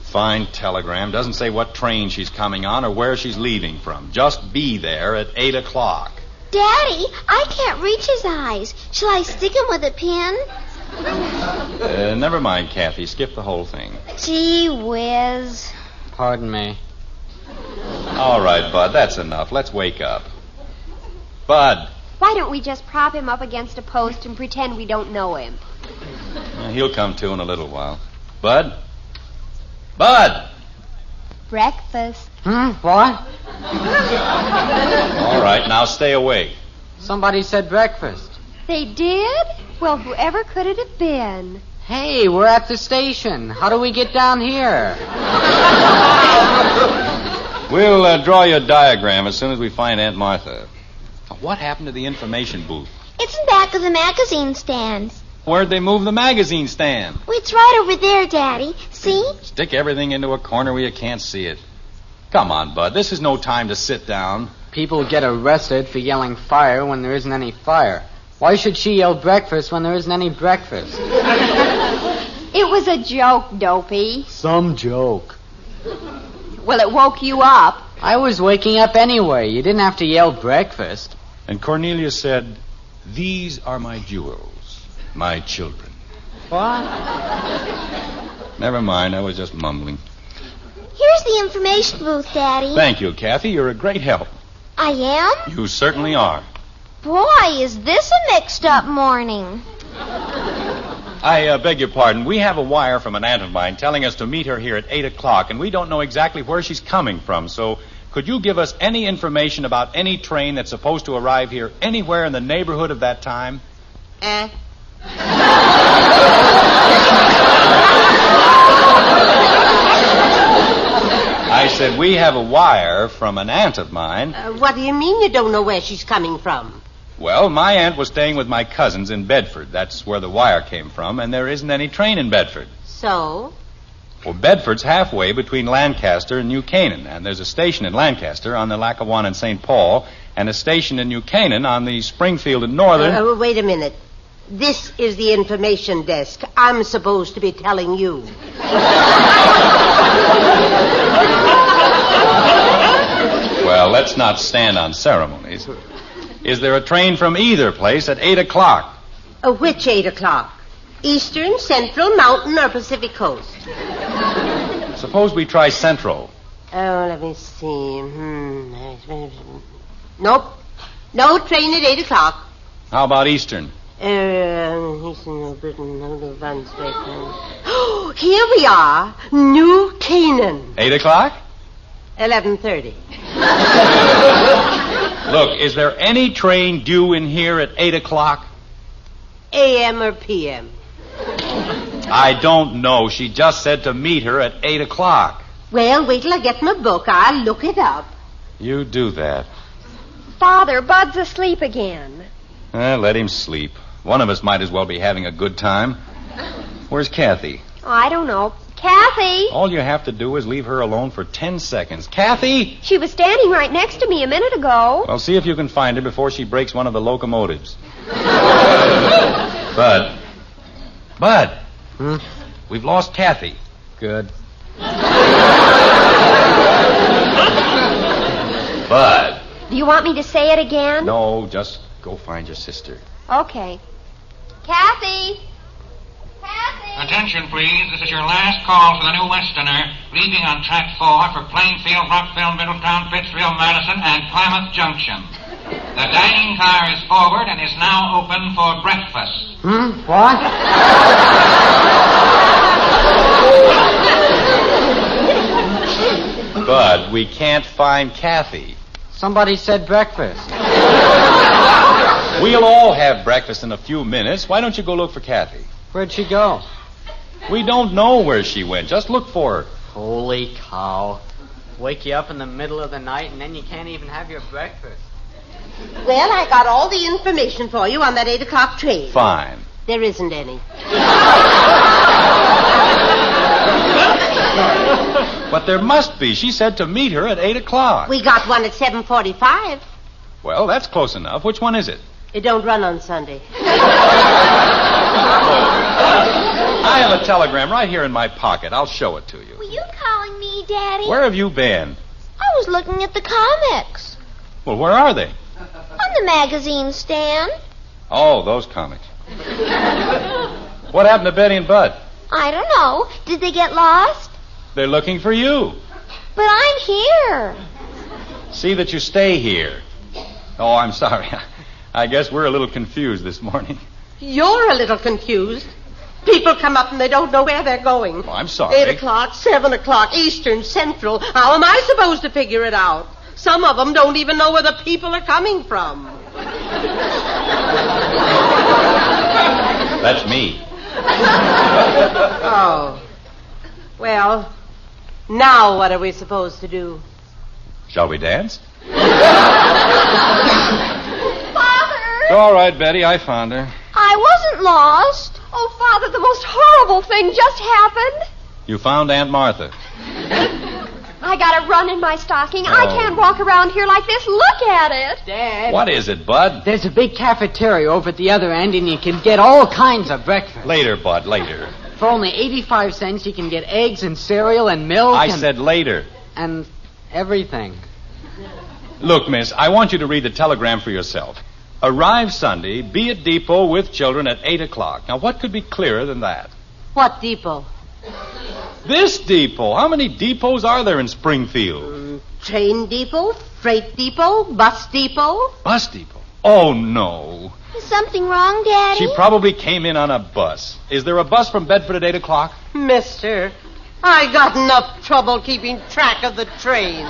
Fine telegram. Doesn't say what train she's coming on or where she's leaving from. Just be there at 8 o'clock. Daddy, I can't reach his eyes. Shall I stick him with a pin? Never mind, Kathy. Skip the whole thing. Gee whiz. Pardon me. All right, Bud, that's enough. Let's wake up. Bud. Why don't we just prop him up against a post and pretend we don't know him? He'll come to in a little while. Bud? Bud! Breakfast. What? All right, now stay awake. Somebody said breakfast. They did? Well, whoever could it have been? Hey, we're at the station. How do we get down here? We'll draw you a diagram as soon as we find Aunt Martha. What happened to the information booth? It's in back of the magazine stand. Where'd they move the magazine stand? Well, it's right over there, Daddy. See? Stick everything into a corner where you can't see it. Come on, Bud. This is no time to sit down. People get arrested for yelling fire when there isn't any fire. Why should she yell breakfast when there isn't any breakfast? It was a joke, Dopey. Some joke. Well, it woke you up. I was waking up anyway. You didn't have to yell breakfast. And Cornelia said, "These are my jewels, my children." What? Never mind, I was just mumbling. Here's the information booth, Daddy. Thank you, Kathy. You're a great help. I am? You certainly are. Boy, is this a mixed-up morning. I beg your pardon. We have a wire from an aunt of mine telling us to meet her here at 8 o'clock, and we don't know exactly where she's coming from, so could you give us any information about any train that's supposed to arrive here anywhere in the neighborhood of that time? I said we have a wire from an aunt of mine. What do you mean you don't know where she's coming from? Well, my aunt was staying with my cousins in Bedford. That's where the wire came from, and there isn't any train in Bedford. So? Well, Bedford's halfway between Lancaster and New Canaan, and there's a station in Lancaster on the Lackawanna and St. Paul, and a station in New Canaan on the Springfield and Northern... Wait a minute. This is the information desk. I'm supposed to be telling you. Well, let's not stand on ceremonies. Is there a train from either place at 8 o'clock? Which 8 o'clock? Eastern, Central, Mountain, or Pacific Coast? Suppose we try Central. Oh, let me see. Nope. No train at 8 o'clock. How about Eastern? Eastern, Britain, run straight. Oh, here we are. New Canaan. 8 o'clock? 11:30. Look, is there any train due in here at 8 o'clock? A.M. or P.M.? I don't know. She just said to meet her at 8 o'clock. Well, wait till I get my book. I'll look it up. You do that. Father, Bud's asleep again. Let him sleep. One of us might as well be having a good time. Where's Kathy? Oh, I don't know. Kathy! All you have to do is leave her alone for 10 seconds. Kathy! She was standing right next to me a minute ago. Well, see if you can find her before she breaks one of the locomotives. Bud. We've lost Kathy. Good. Bud. Do you want me to say it again? No, just go find your sister. Okay. Kathy! Attention, please. This is your last call for the New Westerner, leaving on track 4 for Plainfield, Rockville, Middletown, Pittsfield, Madison, and Klamath Junction. The dining car is forward and is now open for breakfast. What? Bud, we can't find Kathy. Somebody said breakfast. We'll all have breakfast in a few minutes. Why don't you go look for Kathy? Where'd she go? We don't know where she went. Just look for her. Holy cow. Wake you up in the middle of the night and then you can't even have your breakfast. Well, I got all the information for you on that 8 o'clock train. Fine. There isn't any. But there must be. She said to meet her at 8 o'clock. We got one at 7:45. Well, that's close enough. Which one is it? It don't run on Sunday. I have a telegram right here in my pocket. I'll show it to you. Were you calling me, Daddy? Where have you been? I was looking at the comics. Well, where are they? On the magazine stand. Oh, those comics. What happened to Betty and Bud? I don't know. Did they get lost? They're looking for you. But I'm here. See that you stay here. Oh, I'm sorry. I guess we're a little confused this morning. You're a little confused. People come up and they don't know where they're going. Oh, I'm sorry. 8 o'clock, 7 o'clock, Eastern, Central. How am I supposed to figure it out? Some of them don't even know where the people are coming from. That's me. Oh. Well, now what are we supposed to do? Shall we dance? Father! All right, Betty, I found her. I wasn't lost. Oh, Father, the most horrible thing just happened. You found Aunt Martha. I got a run in my stocking. I can't walk around here like this. Look at it. Dad. What is it, Bud? There's a big cafeteria over at the other end, and you can get all kinds of breakfast. Later, Bud, later. For only 85 cents, you can get eggs and cereal and milk. I said later. And everything. Look, miss, I want you to read the telegram for yourself. Arrive Sunday, be at depot with children at 8 o'clock. Now, what could be clearer than that? What depot? This depot. How many depots are there in Springfield? Train depot, freight depot, bus depot. Bus depot? Oh, no. Is something wrong, Daddy? She probably came in on a bus. Is there a bus from Bedford at 8 o'clock? Mister, I got enough trouble keeping track of the train.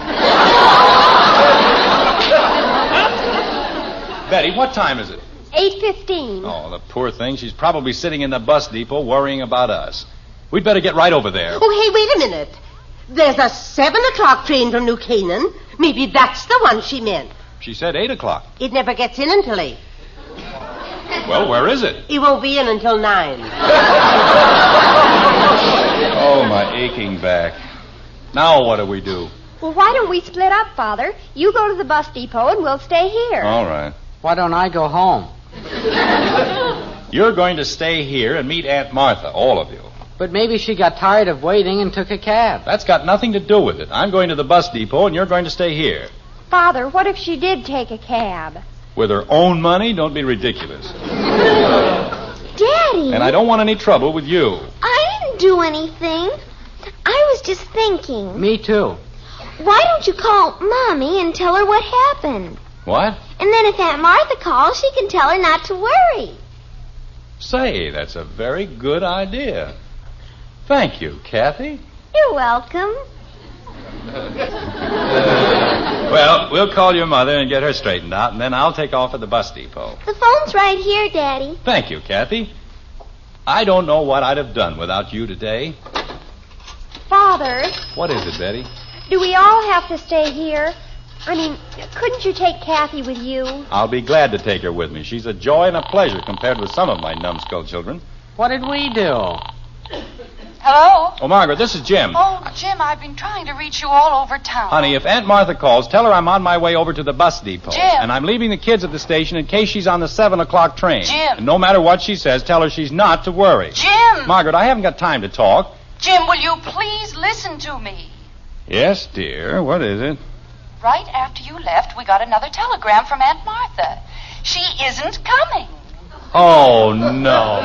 Betty, what time is it? 8:15. Oh, the poor thing. She's probably sitting in the bus depot worrying about us. We'd better get right over there. Oh, hey, wait a minute. There's a 7 o'clock train from New Canaan. Maybe that's the one she meant. She said 8 o'clock. It never gets in until 8. Well, where is it? It won't be in until 9. Oh, my aching back. Now what do we do? Well, why don't we split up, Father? You go to the bus depot and we'll stay here. All right. Why don't I go home? You're going to stay here and meet Aunt Martha, all of you. But maybe she got tired of waiting and took a cab. That's got nothing to do with it. I'm going to the bus depot and you're going to stay here. Father, what if she did take a cab? With her own money? Don't be ridiculous. Daddy! And I don't want any trouble with you. I didn't do anything. I was just thinking. Me too. Why don't you call Mommy and tell her what happened? What? And then if Aunt Martha calls, she can tell her not to worry. Say, that's a very good idea. Thank you, Kathy. You're welcome. Well, we'll call your mother and get her straightened out, and then I'll take off at the bus depot. The phone's right here, Daddy. Thank you, Kathy. I don't know what I'd have done without you today. Father, What is it, Betty? do we all have to stay here? I mean, couldn't you take Kathy with you? I'll be glad to take her with me. She's a joy and a pleasure compared with some of my numbskull children. What did we do? Hello? Oh, Margaret, this is Jim. Oh, Jim, I've been trying to reach you all over town. Honey, if Aunt Martha calls, tell her I'm on my way over to the bus depot. Jim. And I'm leaving the kids at the station in case she's on the 7 o'clock train. Jim. And no matter what she says, tell her she's not to worry. Jim! Margaret, I haven't got time to talk. Jim, will you please listen to me? Yes, dear. What is it? Right after you left, we got another telegram from Aunt Martha. She isn't coming. Oh, no.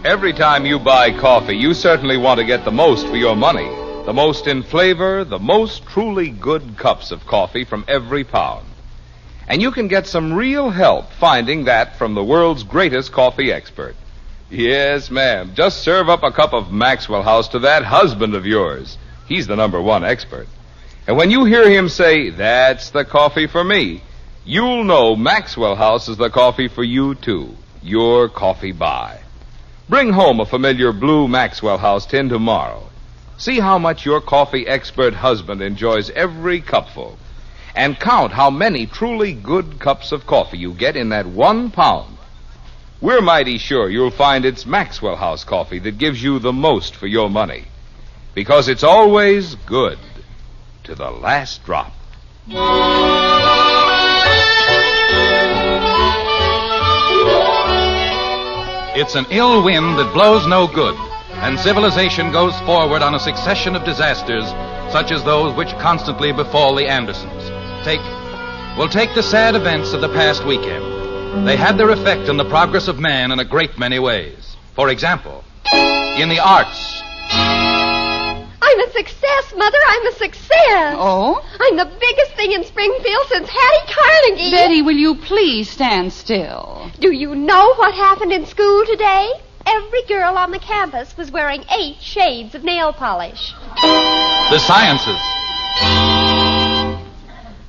Every time you buy coffee, you certainly want to get the most for your money. The most in flavor, the most truly good cups of coffee from every pound. And you can get some real help finding that from the world's greatest coffee expert. Yes, ma'am. Just serve up a cup of Maxwell House to that husband of yours. He's the #1 expert. And when you hear him say, "That's the coffee for me," you'll know Maxwell House is the coffee for you, too. Your coffee buy. Bring home a familiar blue Maxwell House tin tomorrow. See how much your coffee expert husband enjoys every cupful. And count how many truly good cups of coffee you get in that 1 pound. We're mighty sure you'll find it's Maxwell House coffee that gives you the most for your money. Because it's always good to the last drop. It's an ill wind that blows no good, and civilization goes forward on a succession of disasters such as those which constantly befall the Andersons. Take the sad events of the past weekend. They had their effect on the progress of man in a great many ways. For example, in the arts. I'm a success, Mother. I'm a success. Oh? I'm the biggest thing in Springfield since Hattie Carnegie. Betty, will you please stand still? Do you know what happened in school today? Every girl on the campus was wearing 8 shades of nail polish. The sciences.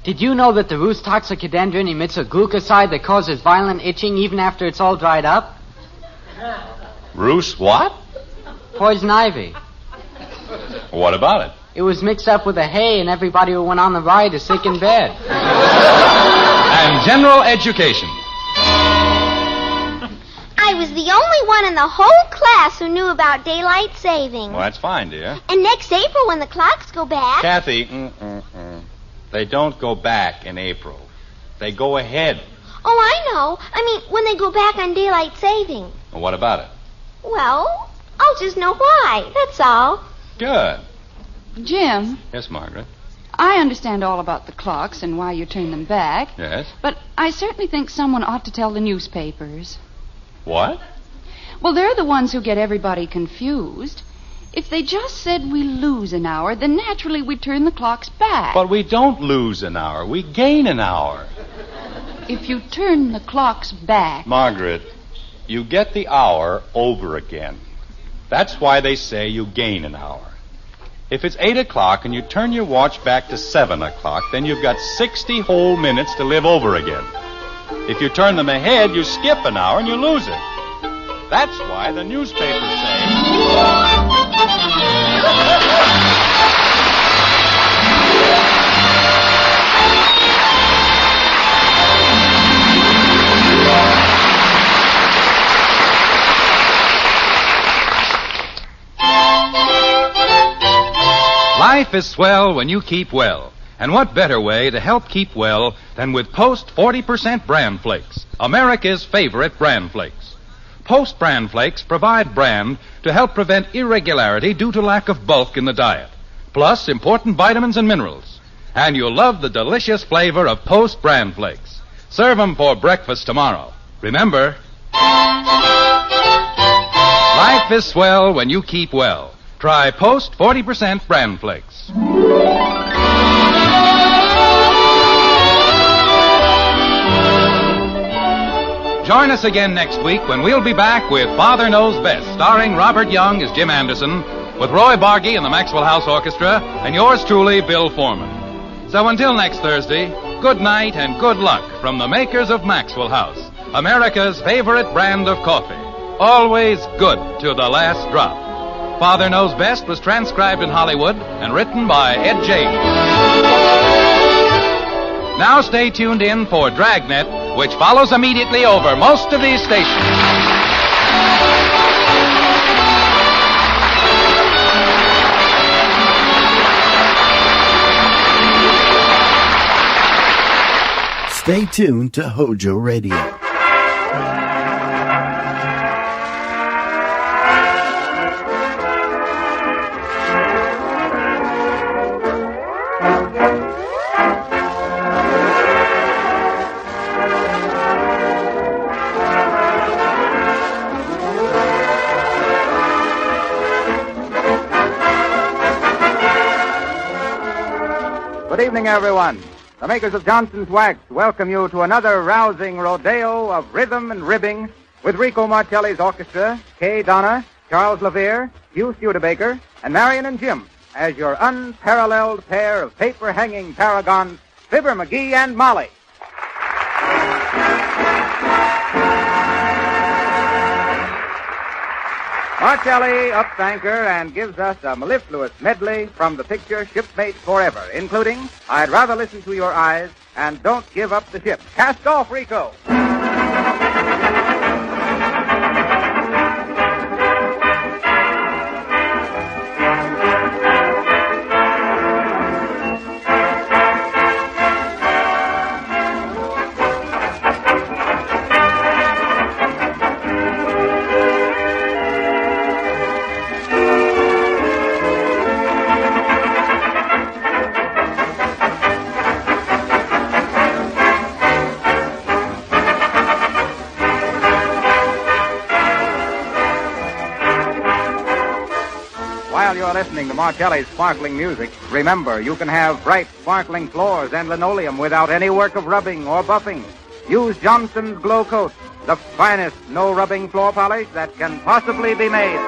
Did you know that the roost toxicodendron emits a glucoside that causes violent itching even after it's all dried up? Roost what? Poison ivy. What about it? It was mixed up with the hay, and everybody who went on the ride is sick in bed. And general education. I was the only one in the whole class who knew about daylight saving. Well, that's fine, dear. And next April, when the clocks go back... Kathy, they don't go back in April. They go ahead. Oh, I know. I mean, when they go back on daylight saving. Well, what about it? Well, I'll just know why. That's all. Good. Jim, Yes, Margaret. I understand all about the clocks and why you turn them back. Yes? But I certainly think someone ought to tell the newspapers. What? Well, they're the ones who get everybody confused. If they just said we lose an hour, then naturally we'd turn the clocks back. But we don't lose an hour. We gain an hour. If you turn the clocks back... Margaret, you get the hour over again. That's why they say you gain an hour. If it's 8 o'clock and you turn your watch back to 7 o'clock, then you've got 60 whole minutes to live over again. If you turn them ahead, you skip an hour and you lose it. That's why the newspapers say... Life is swell when you keep well. And what better way to help keep well than with Post 40% Bran Flakes, America's favorite bran flakes. Post Bran Flakes provide bran to help prevent irregularity due to lack of bulk in the diet, plus important vitamins and minerals. And you'll love the delicious flavor of Post Bran Flakes. Serve them for breakfast tomorrow. Remember, life is swell when you keep well. Try Post 40% Bran Flakes. Join us again next week when we'll be back with Father Knows Best, starring Robert Young as Jim Anderson, with Roy Bargy and the Maxwell House Orchestra, and yours truly, Bill Foreman. So until next Thursday, good night and good luck from the makers of Maxwell House, America's favorite brand of coffee. Always good to the last drop. Father Knows Best was transcribed in Hollywood and written by Ed James. Now stay tuned in for Dragnet, which follows immediately over most of these stations. Stay tuned to Hojo Radio. Good evening, everyone. The makers of Johnson's Wax welcome you to another rousing rodeo of rhythm and ribbing with Rico Martelli's orchestra, Kay Donna, Charles Levere, Hugh Studebaker, and Marion and Jim as your unparalleled pair of paper-hanging paragons, Fibber, McGee, and Molly. Martelli ups anchor and gives us a mellifluous medley from the picture Shipmates Forever, including I'd Rather Listen to Your Eyes and Don't Give Up the Ship. Cast off, Rico! listening to Martelli's sparkling music, remember you can have bright, sparkling floors and linoleum without any work of rubbing or buffing. Use Johnson's Glow Coat, the finest no-rubbing floor polish that can possibly be made.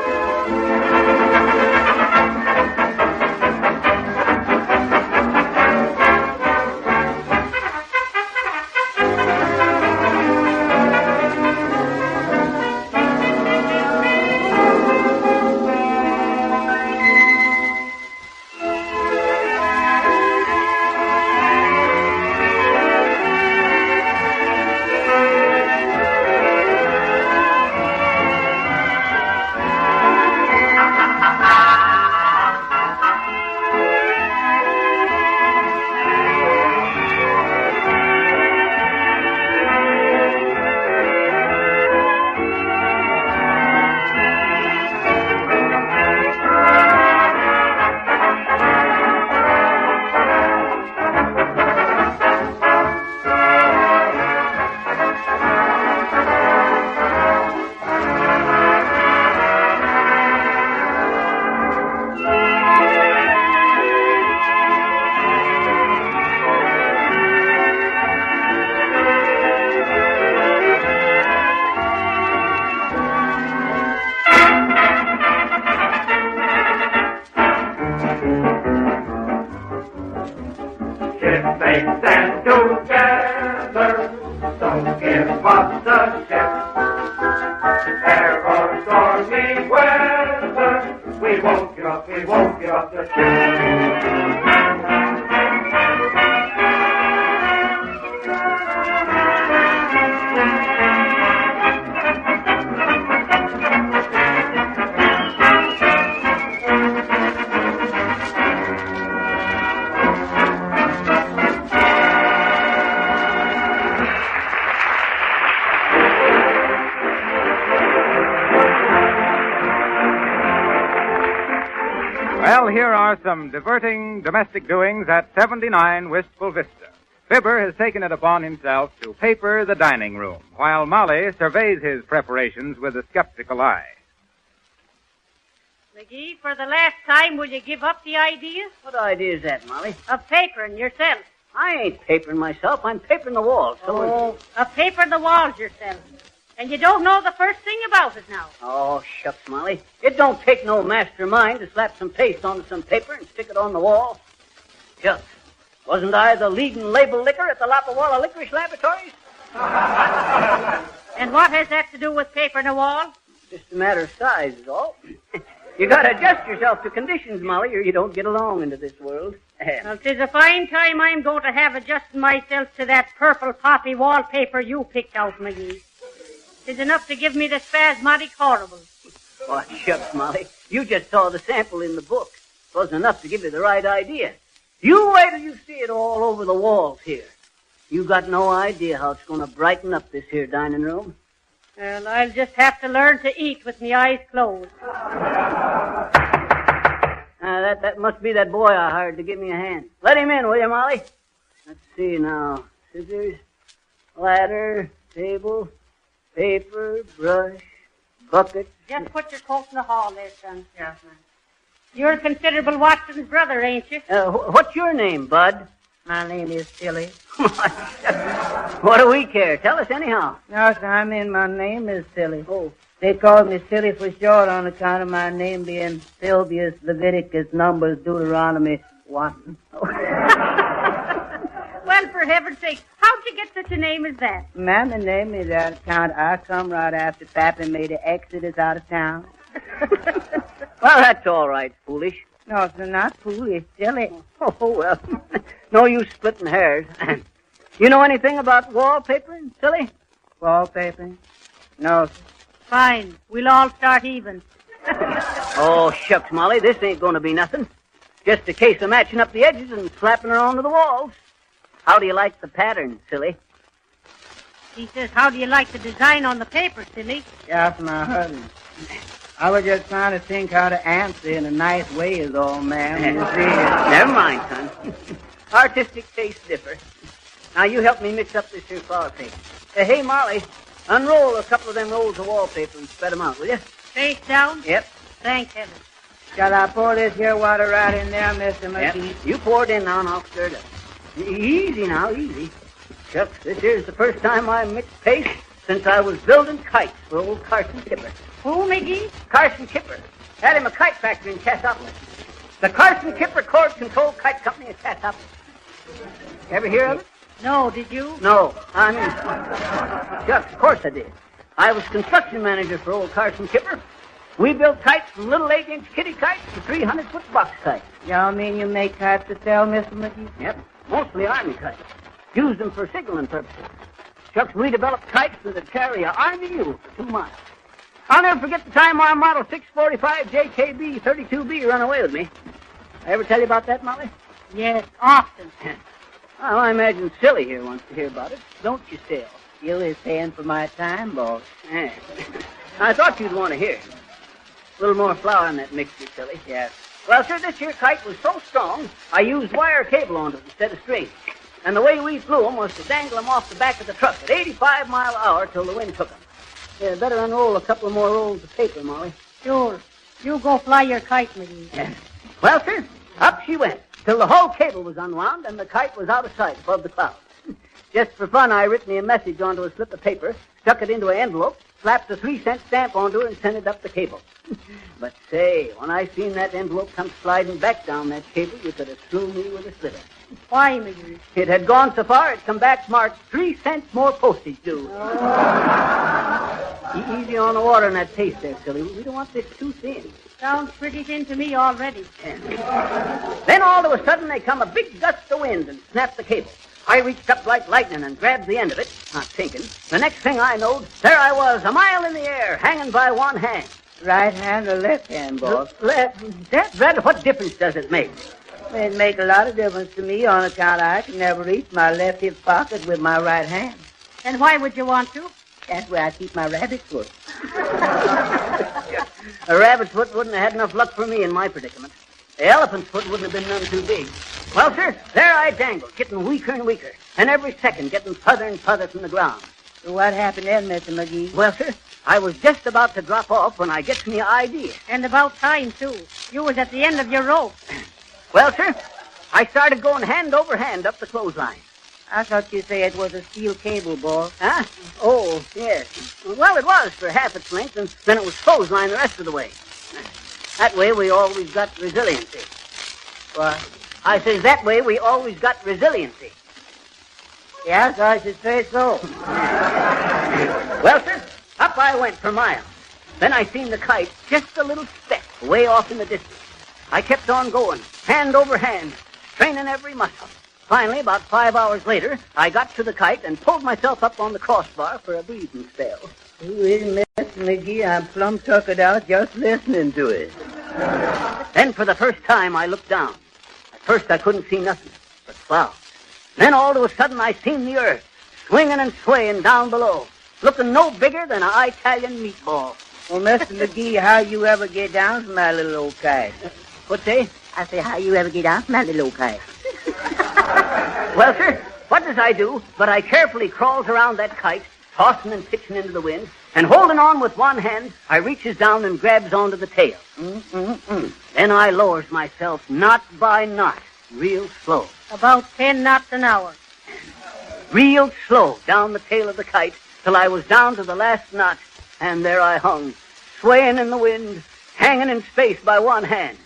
Well, here are some diverting domestic doings at 79 Wistful Vista. Fibber has taken it upon himself to paper the dining room, while Molly surveys his preparations with a skeptical eye. McGee, for the last time, will you give up the idea? What idea is that, Molly? Of papering yourself. I ain't papering myself. I'm papering the walls. Of papering the walls yourself. And you don't know the first thing about it now. Oh, shucks, Molly. It don't take no mastermind to slap some paste onto some paper and stick it on the wall. Shucks. Wasn't I the leading label licker at the Lapawalla Licorice Laboratories? And what has that to do with papering the wall? Just a matter of size is all. You gotta adjust yourself to conditions, Molly, or you don't get along into this world. Well, 'tis a fine time I'm going to have adjusting myself to that purple poppy wallpaper you picked out, McGee. 'Tis enough to give me the spasmodic horrible. Oh, shucks, Molly. You just saw the sample in the book. It wasn't enough to give you the right idea. You wait till you see it all over the walls here. You got no idea how it's going to brighten up this here dining room. Well, I'll just have to learn to eat with my eyes closed. That must be that boy I hired to give me a hand. Let him in, will you, Molly? Let's see now. Scissors, ladder, table, paper, brush, bucket. Just put your coat in the hall there, son. Yes, ma'am. You're Considerable Watson's brother, ain't you? What's your name, Bud? My name is Silly. What do we care? Tell us anyhow. No, sir, I mean my name is Silly. Oh. They called me Silly for short on account of my name being Sylvius, Leviticus, Numbers, Deuteronomy, Watson. Well, for heaven's sake, how'd you get such a name as that? Mammy named me that account. I come right after Pappy made an exodus out of town. Well, that's all right, foolish. No, sir, not foolish, silly. Oh, well, no use splitting hairs. You know anything about wallpapering, silly? Wallpapering? No, sir. Fine. We'll all start even. Oh, shucks, Molly, this ain't going to be nothing. Just a case of matching up the edges and slapping her onto the walls. How do you like the pattern, silly? He says, how do you like the design on the paper, silly? Yes, my husband. I was just trying to think how to answer in a nice way is all, ma'am. You see. Never mind, son. Artistic tastes differ. Now, you help me mix up this here flower paper. Hey, Molly, unroll a couple of them rolls of wallpaper and spread them out, will you? Face down? Yep. Thank heaven. Shall I pour this here water right in there, Mr. McGee? Yep. You pour it in now and I'll stir it up. Easy now, easy. Shucks, this here's the first time I mixed paste since I was building kites for old Carson Kipper. Who, McGee? Carson Kipper. Had him a kite factory in Cassopolis. The Carson Kipper Cord Control Kite Company in Cassopolis. Ever hear of it? No, did you? No. I mean, shucks, of course I did. I was construction manager for old Carson Kipper. We built kites from little 8-inch kitty kites to 300-foot box kites. Y'all mean you make kites to sell, Mr. McGee? Yep, mostly army kites. Used them for signaling purposes. Shucks, we developed kites that would carry an army mule for 2 miles. I'll never forget the time our Model 645 JKB 32B ran away with me. I ever tell you about that, Molly? Yes, often. Well, I imagine Silly here wants to hear about it. Don't you, Sil? You is paying for my time, boss. Yeah. I thought you'd want to hear. A little more flour in that mixture, Silly. Yes. Well, sir, this here kite was so strong, I used wire cable on it instead of string. And the way we flew them was to dangle them off the back of the truck at 85 mile an hour till the wind took them. Better unroll a couple more rolls of paper, Molly. Sure. You go fly your kite, McGee. Yeah. Well, sir, up she went till the whole cable was unwound and the kite was out of sight above the clouds. Just for fun, I written me a message onto a slip of paper, stuck it into an envelope, slapped a 3-cent stamp onto it, and sent it up the cable. But say, when I seen that envelope come sliding back down that cable, you could have slew me with a sliver. Why, McGee? It had gone so far, it come back marked 3 cents more postage due. Easy on the water in that paste there, Silly. We don't want this too thin. Sounds pretty thin to me already. Then all of a sudden, they come a big gust of wind and snapped the cable. I reached up like lightning and grabbed the end of it, not thinking. The next thing I knowed, there I was, a mile in the air, hanging by one hand. Right hand or left hand, boss? Left. That's right. What difference does it make? It make a lot of difference to me on account I can never reach my left hip pocket with my right hand. And why would you want to? That's where I keep my rabbit foot. A rabbit's foot wouldn't have had enough luck for me in my predicament. The elephant's foot wouldn't have been none too big. Well, sir, there I dangled, getting weaker and weaker, and every second getting further and further from the ground. So what happened then, Mr. McGee? Well, sir, I was just about to drop off when I gets me an idea. And about time, too. You was at the end of your rope. Well, sir, I started going hand over hand up the clothesline. I thought you said it was a steel cable, boss. Huh? Oh, yes. Well, it was for half its length, and then it was clothesline the rest of the way. That way we always got resiliency. What? I says that way we always got resiliency. Yes, I should say so. Well, sir, up I went for miles. Then I seen the kite just a little speck way off in the distance. I kept on going, hand over hand, straining every muscle. Finally, about 5 hours later, I got to the kite and pulled myself up on the crossbar for a breathing spell. Miss McGee, I'm plumb tuckered out just listening to it. Then for the first time, I looked down. At first, I couldn't see nothing but clouds. Then all of a sudden, I seen the earth swinging and swaying down below, looking no bigger than an Italian meatball. Well, Mr. McGee, how you ever get down from that little old kite? What's that? I say, how you ever get down from that little old kite? Well, sir, what does I do? But I carefully crawls around that kite, tossing and pitching into the wind, and holding on with one hand, I reaches down and grabs onto the tail. Then I lowers myself knot by knot, real slow. About 10 knots an hour. Real slow down the tail of the kite till I was down to the last knot, and there I hung, swaying in the wind, hanging in space by one hand.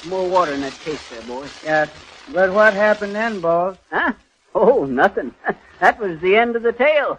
More water in that case there, boy. Yes. But what happened then, boss? Huh? Oh, nothing. That was the end of the tale.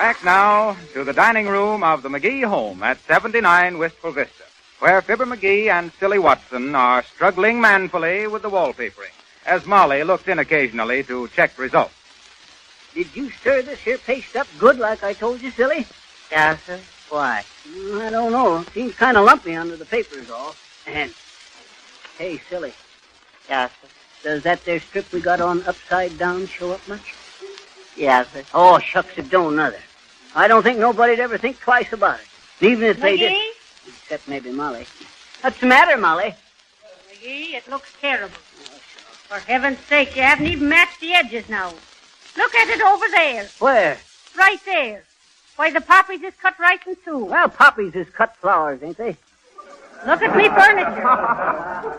Back now to the dining room of the McGee home at 79 Wistful Vista, where Fibber McGee and Silly Watson are struggling manfully with the wallpapering, as Molly looks in occasionally to check results. Did you stir this here paste up good like I told you, Silly? Yes, sir. Why? I don't know. Seems kind of lumpy under the papers all. And, hey, Silly. Yes, sir. Does that there strip we got on upside down show up much? Yes, sir. Oh, shucks, it don't nother. I don't think nobody'd ever think twice about it. Even if they did. Except maybe Molly. What's the matter, Molly? McGee, it looks terrible. For heaven's sake, you haven't even matched the edges now. Look at it over there. Where? Right there. Why, the poppies is cut right in two. Well, poppies is cut flowers, ain't they? Look at me furniture.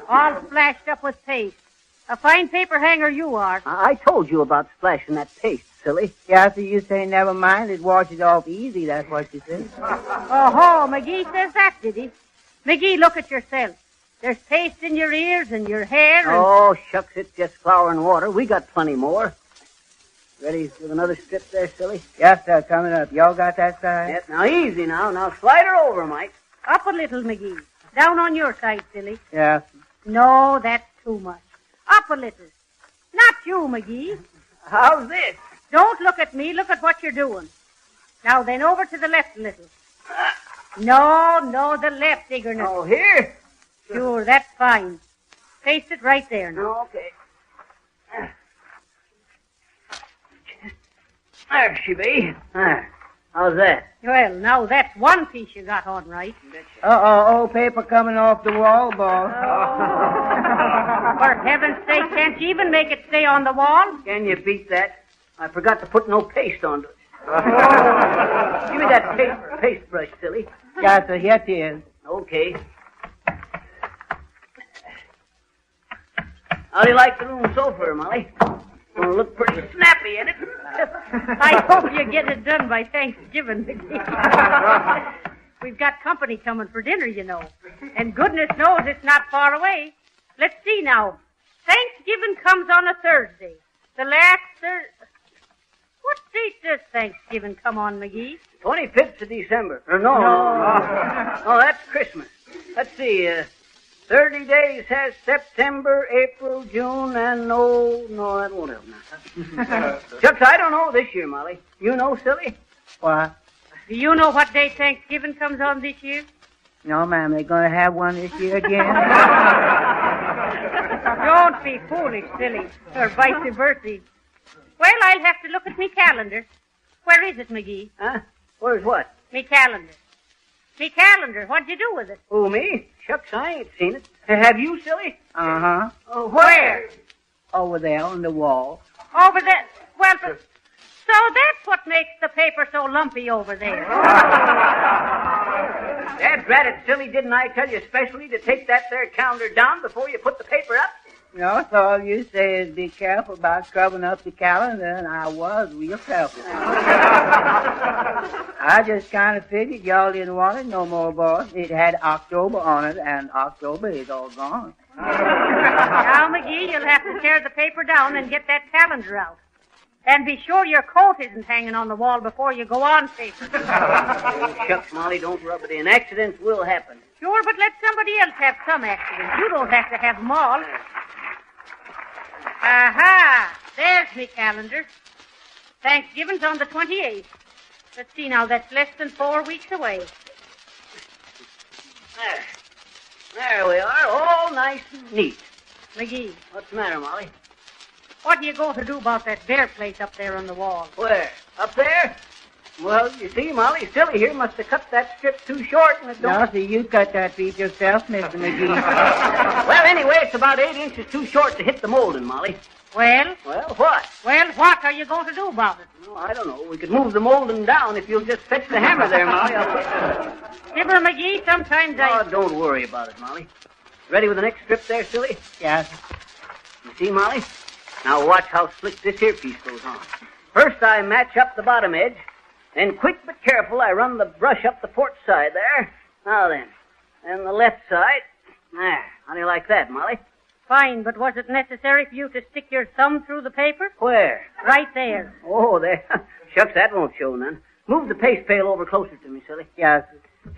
All splashed up with paste. A fine paper hanger you are. I told you about splashing that paste, Silly. Yes, sir, you say never mind, it washes off easy, that's what you say. Oh, McGee says that, did he? McGee, look at yourself. There's paste in your ears and your hair and... Oh, shucks, it's just flour and water. We got plenty more. Ready with another strip there, Silly? Yes, sir, coming up. Y'all got that side? Yes, now easy now. Now slide her over, Mike. Up a little, McGee. Down on your side, Silly. Yes. No, that's too much. Up a little. Not you, McGee. How's this? Don't look at me. Look at what you're doing. Now then, over to the left a little. No, the left, Iggerness. Oh, here? Sure, that's fine. Paste it right there now. Oh, okay. There she be. How's that? Well, now that's one piece you got on right. Old paper coming off the wall, boss. For heaven's sake, can't you even make it stay on the wall? Can you beat that? I forgot to put no paste on it. Give me that paste brush, Silly. Yes, sir, here it is. Okay. How do you like the room so far, Molly? Gonna look pretty snappy in it. I hope you get it done by Thanksgiving, McGee. We've got company coming for dinner, you know. And goodness knows it's not far away. Let's see now. Thanksgiving comes on a Thursday. The last Thursday... What date does Thanksgiving come on, McGee? 25th of December. No, that's Christmas. Let's see, 30 days has September, April, June, and no, that won't help now. Shucks, I don't know this year, Molly. You know, Silly? What? Do you know what day Thanksgiving comes on this year? No, ma'am, they're going to have one this year again. Don't be foolish, Silly, or vice versa. Well, I'll have to look at me calendar. Where is it, McGee? Huh? Where's what? Me calendar. Me calendar. What'd you do with it? Who, me? Shucks, I ain't seen it. Have you, Silly? Uh-huh. Oh, where? Over there on the wall. Over there? Well, so that's what makes the paper so lumpy over there. Dad, drat it, Silly, didn't I tell you especially to take that there calendar down before you put the paper up? No, so all you say is be careful about covering up the calendar, and I was real careful. I just kind of figured y'all didn't want it no more, boss. It had October on it, and October is all gone. Now, McGee, you'll have to tear the paper down and get that calendar out. And be sure your coat isn't hanging on the wall before you go on paper. Oh, shucks, Molly, don't rub it in. Accidents will happen. Sure, but let somebody else have some accidents. You don't have to have them all. Aha! There's me calendar. Thanksgiving's on the 28th. Let's see now, that's less than 4 weeks away. There we are, all nice and neat. McGee. What's the matter, Molly? What are you going to do about that bear plate up there on the wall? Where? Up there? Well, you see, Molly, Silly here must have cut that strip too short and it don't... No, see, you cut that piece yourself, Mr. McGee. Well, anyway, it's about 8 inches too short to hit the molding, Molly. Well? Well, what? Well, what are you going to do about it? Oh, I don't know. We could move the molding down if you'll just fetch the hammer there, Molly. Fibber McGee, sometimes Oh, don't worry about it, Molly. Ready with the next strip there, Silly? Yes. You see, Molly? Now watch how slick this here piece goes on. First, I match up the bottom edge. Then, quick but careful, I run the brush up the port side there. Now then. And the left side. There. How do you like that, Molly? Fine, but was it necessary for you to stick your thumb through the paper? Where? Right there. Oh, there. Shucks, that won't show none. Move the paste pail over closer to me, silly. Yes.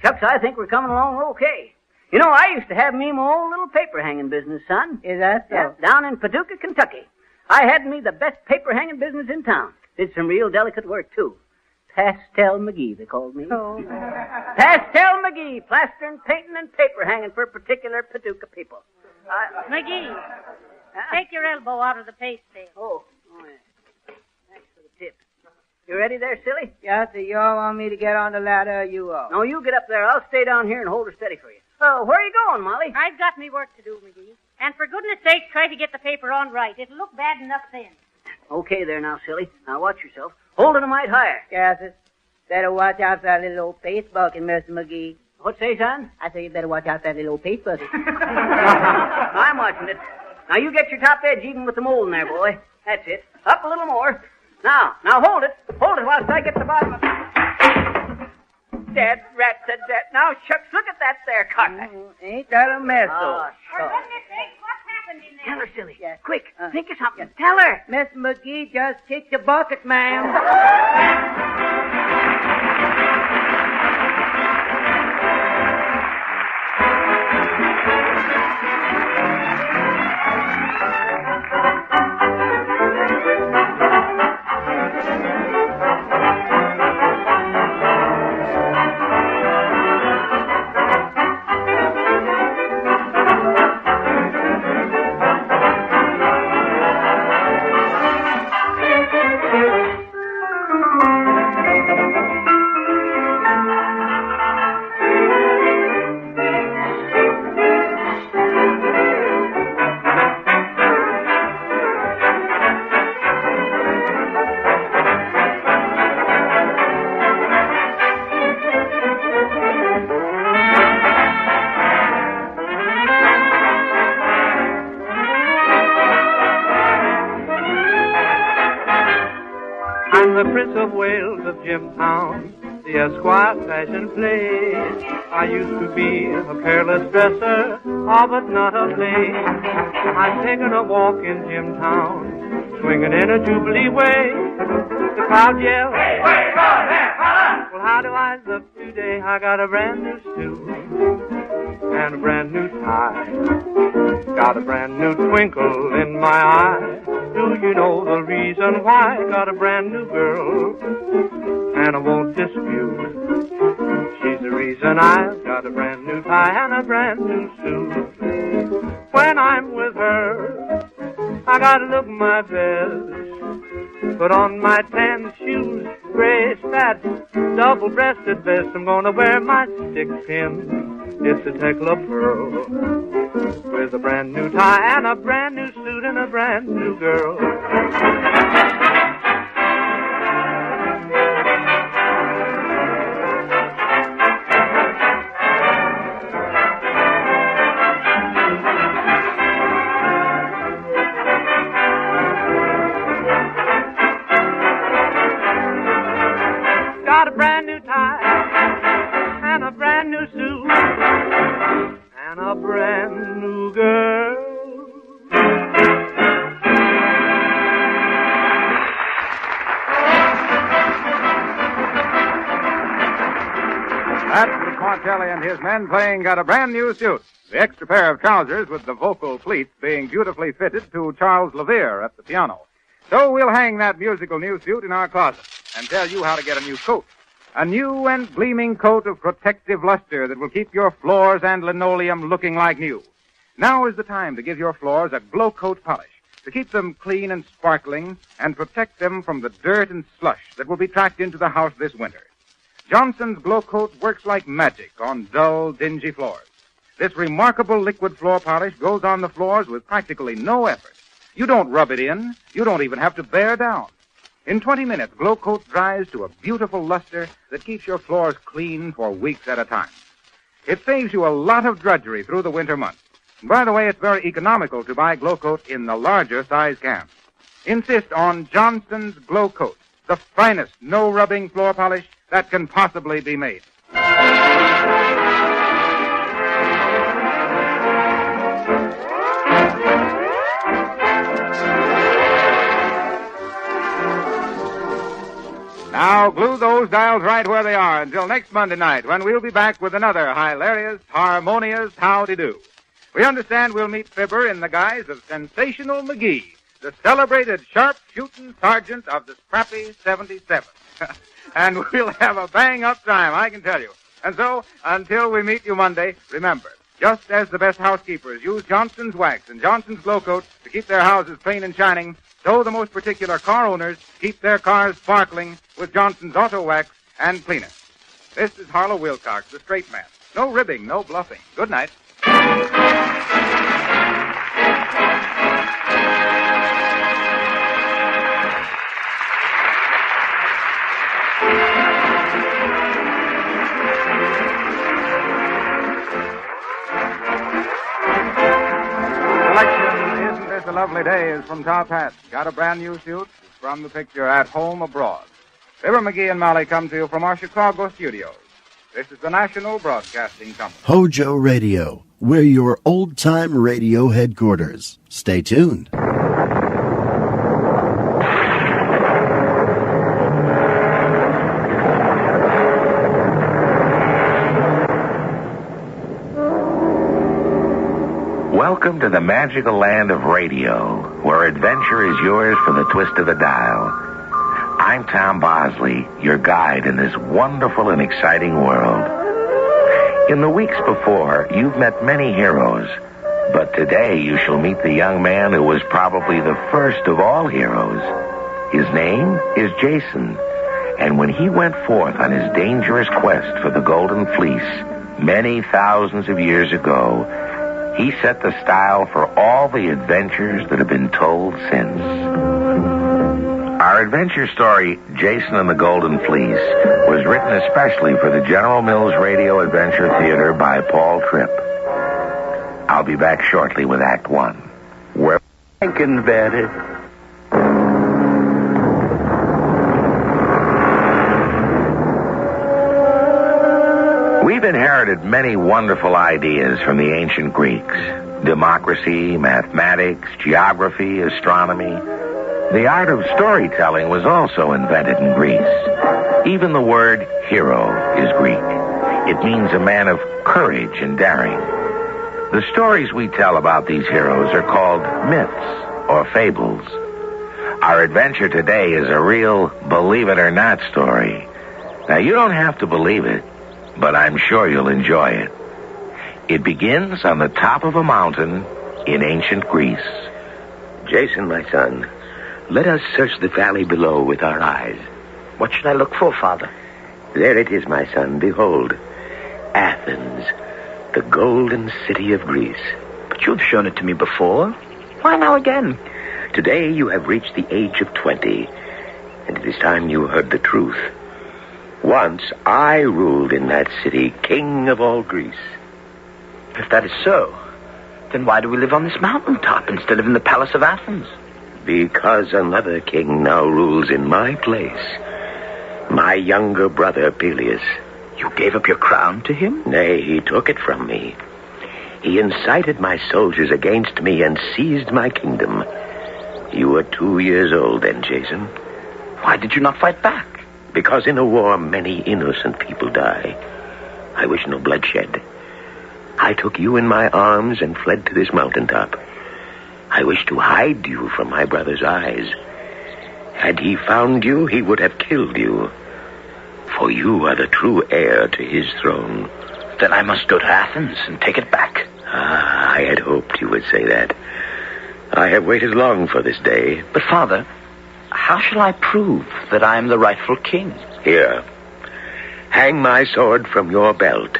Shucks, I think we're coming along okay. You know, I used to have me my own little paper hanging business, son. Is that so? Yeah, down in Paducah, Kentucky. I had me the best paper hanging business in town. Did some real delicate work, too. Pastel McGee, they called me. Oh. Pastel McGee, plastering, painting, and paper hanging for particular Paducah people. McGee, take your elbow out of the paste pail. Oh, yeah. Thanks for the tip. You ready there, silly? Yes, sir. You all want me to get on the ladder or you all? No, you get up there. I'll stay down here and hold her steady for you. Oh, where are you going, Molly? I've got me work to do, McGee. And for goodness sake, try to get the paper on right. It'll look bad enough then. Okay there now, silly. Now watch yourself. Hold it a mite higher. Yes, sir. Better watch out for that little old paste bucket, Mr. McGee. What say, son? I say you better watch out for that little old paste bucket. I'm watching it. Now you get your top edge even with the mold in there, boy. That's it. Up a little more. Now hold it. Hold it whilst I get the bottom of it. Dead rat said that. Now, shucks, look at that there cut. Ain't that a mess, though? For goodness sake, what's happened in there? Tell her, silly. Yeah. Quick, think of something. Tell her. Miss McGee just kicked the bucket, ma'am. I'm the Prince of Wales of Jimtown, the Esquire fashion play. I used to be a careless dresser, but not of late. I'm taking a walk in Jimtown, swinging in a Jubilee way. The crowd yells, "Hey, wait, go there, fella!" Well, how do I look today? I got a brand new suit and a brand new tie. Got a brand new twinkle in my eye. Do you know the reason why? Got a brand new girl, and I won't dispute. She's the reason I've got a brand new tie and a brand new suit. When I'm with her, I gotta look my best. Put on my tan shoes, gray spats, double-breasted vest. I'm gonna wear my stick pin. It's a Tekla pearl with a brand new tie and a brand new suit and a brand new girl. Got a brand new tie and a brand new suit and a brand new girl. That's Martelli and his men playing Got a Brand New Suit, the extra pair of trousers with the vocal pleats being beautifully fitted to Charles Levere at the piano. So we'll hang that musical new suit in our closet and tell you how to get a new coat. A new and gleaming coat of protective luster that will keep your floors and linoleum looking like new. Now is the time to give your floors a glow coat polish to keep them clean and sparkling and protect them from the dirt and slush that will be tracked into the house this winter. Johnson's Glow Coat works like magic on dull, dingy floors. This remarkable liquid floor polish goes on the floors with practically no effort. You don't rub it in. You don't even have to bear down. In 20 minutes, Glow Coat dries to a beautiful luster that keeps your floors clean for weeks at a time. It saves you a lot of drudgery through the winter months. By the way, it's very economical to buy Glow Coat in the larger size cans. Insist on Johnson's Glow Coat, the finest no-rubbing floor polish that can possibly be made. Now, glue those dials right where they are until next Monday night, when we'll be back with another hilarious, harmonious howdy-do. We understand we'll meet Fibber in the guise of Sensational McGee, the celebrated sharp-shooting sergeant of the scrappy 77. And we'll have a bang-up time, I can tell you. And so, until we meet you Monday, remember, just as the best housekeepers use Johnson's Wax and Johnson's Glow Coat to keep their houses clean and shining, so the most particular car owners keep their cars sparkling with Johnson's Auto Wax and Cleaner. This is Harlow Wilcox, the straight man. No ribbing, no bluffing. Good night. Isn't This a Lovely Day is from Top Hat. Got a brand new suit? It's from the picture At Home Abroad. Fibber, McGee and Molly come to you from our Chicago studios. This is the National Broadcasting Company. Hojo Radio, we're your old-time radio headquarters. Stay tuned. Welcome to the magical land of radio, where adventure is yours for the twist of the dial. I'm Tom Bosley, your guide in this wonderful and exciting world. In the weeks before, you've met many heroes, but today you shall meet the young man who was probably the first of all heroes. His name is Jason, and when he went forth on his dangerous quest for the Golden Fleece many thousands of years ago, he set the style for all the adventures that have been told since. Our adventure story, Jason and the Golden Fleece, was written especially for the General Mills Radio Adventure Theater by Paul Tripp. I'll be back shortly with Act One. We're thinking better. We've inherited many wonderful ideas from the ancient Greeks. Democracy, mathematics, geography, astronomy. The art of storytelling was also invented in Greece. Even the word hero is Greek. It means a man of courage and daring. The stories we tell about these heroes are called myths or fables. Our adventure today is a real believe-it-or-not story. Now, you don't have to believe it, but I'm sure you'll enjoy it. It begins on the top of a mountain in ancient Greece. Jason, my son, let us search the valley below with our eyes. What should I look for, Father? There it is, my son. Behold, Athens, the golden city of Greece. But you've shown it to me before. Why now again? Today you have reached the age of 20, and it is time you heard the truth. Once I ruled in that city, king of all Greece. If that is so, then why do we live on this mountaintop instead of in the palace of Athens? Because another king now rules in my place. My younger brother, Peleus. You gave up your crown to him? Nay, he took it from me. He incited my soldiers against me and seized my kingdom. You were 2 years old then, Jason. Why did you not fight back? Because in a war, many innocent people die. I wish no bloodshed. I took you in my arms and fled to this mountaintop. I wish to hide you from my brother's eyes. Had he found you, he would have killed you. For you are the true heir to his throne. Then I must go to Athens and take it back. Ah, I had hoped you would say that. I have waited long for this day. But, Father, how shall I prove that I am the rightful king? Here, hang my sword from your belt.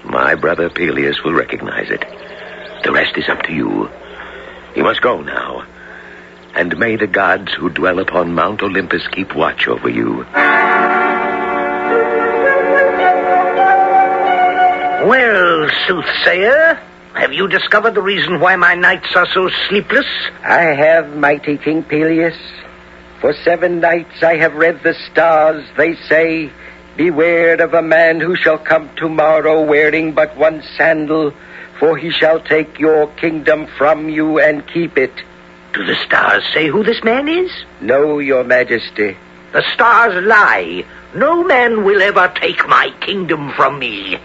My brother Peleus will recognize it. The rest is up to you. You must go now. And may the gods who dwell upon Mount Olympus keep watch over you. Well, soothsayer, have you discovered the reason why my nights are so sleepless? I have, mighty King Peleus. For 7 nights I have read the stars. They say, beware of a man who shall come tomorrow wearing but one sandal, for he shall take your kingdom from you and keep it. Do the stars say who this man is? No, your majesty. The stars lie. No man will ever take my kingdom from me.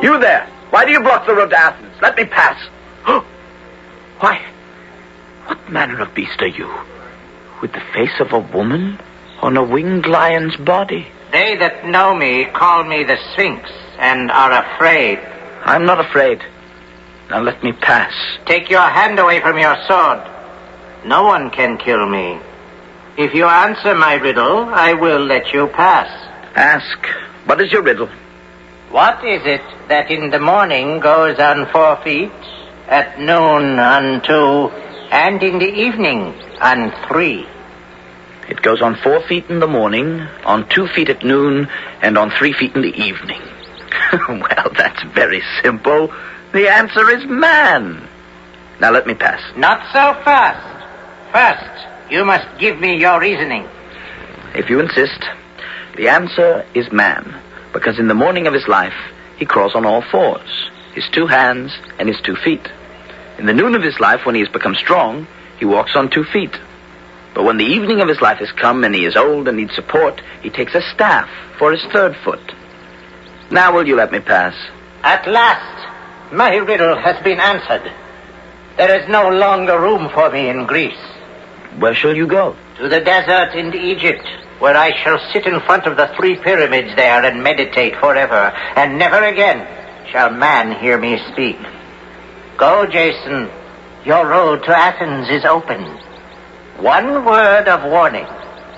You there! Why do you block the road to Athens? Let me pass. Why, what manner of beast are you? With the face of a woman on a winged lion's body? They that know me call me the Sphinx and are afraid. I'm not afraid. Now let me pass. Take your hand away from your sword. No one can kill me. If you answer my riddle, I will let you pass. Ask. What is your riddle? What is it that in the morning goes on 4 feet, at noon on 2, and in the evening on 3? It goes on 4 feet in the morning, on 2 feet at noon, and on 3 feet in the evening. Well, that's very simple. The answer is man. Now let me pass. Not so fast. First, you must give me your reasoning. If you insist, the answer is man. Because in the morning of his life, he crawls on all fours, his 2 hands and his 2 feet. In the noon of his life, when he has become strong, he walks on 2 feet. But when the evening of his life has come and he is old and needs support, he takes a staff for his 3rd foot. Now will you let me pass? At last, my riddle has been answered. There is no longer room for me in Greece. Where shall you go? To the desert in Egypt, where I shall sit in front of the 3 pyramids there and meditate forever, and never again shall man hear me speak. Go, Jason. Your road to Athens is open. One word of warning.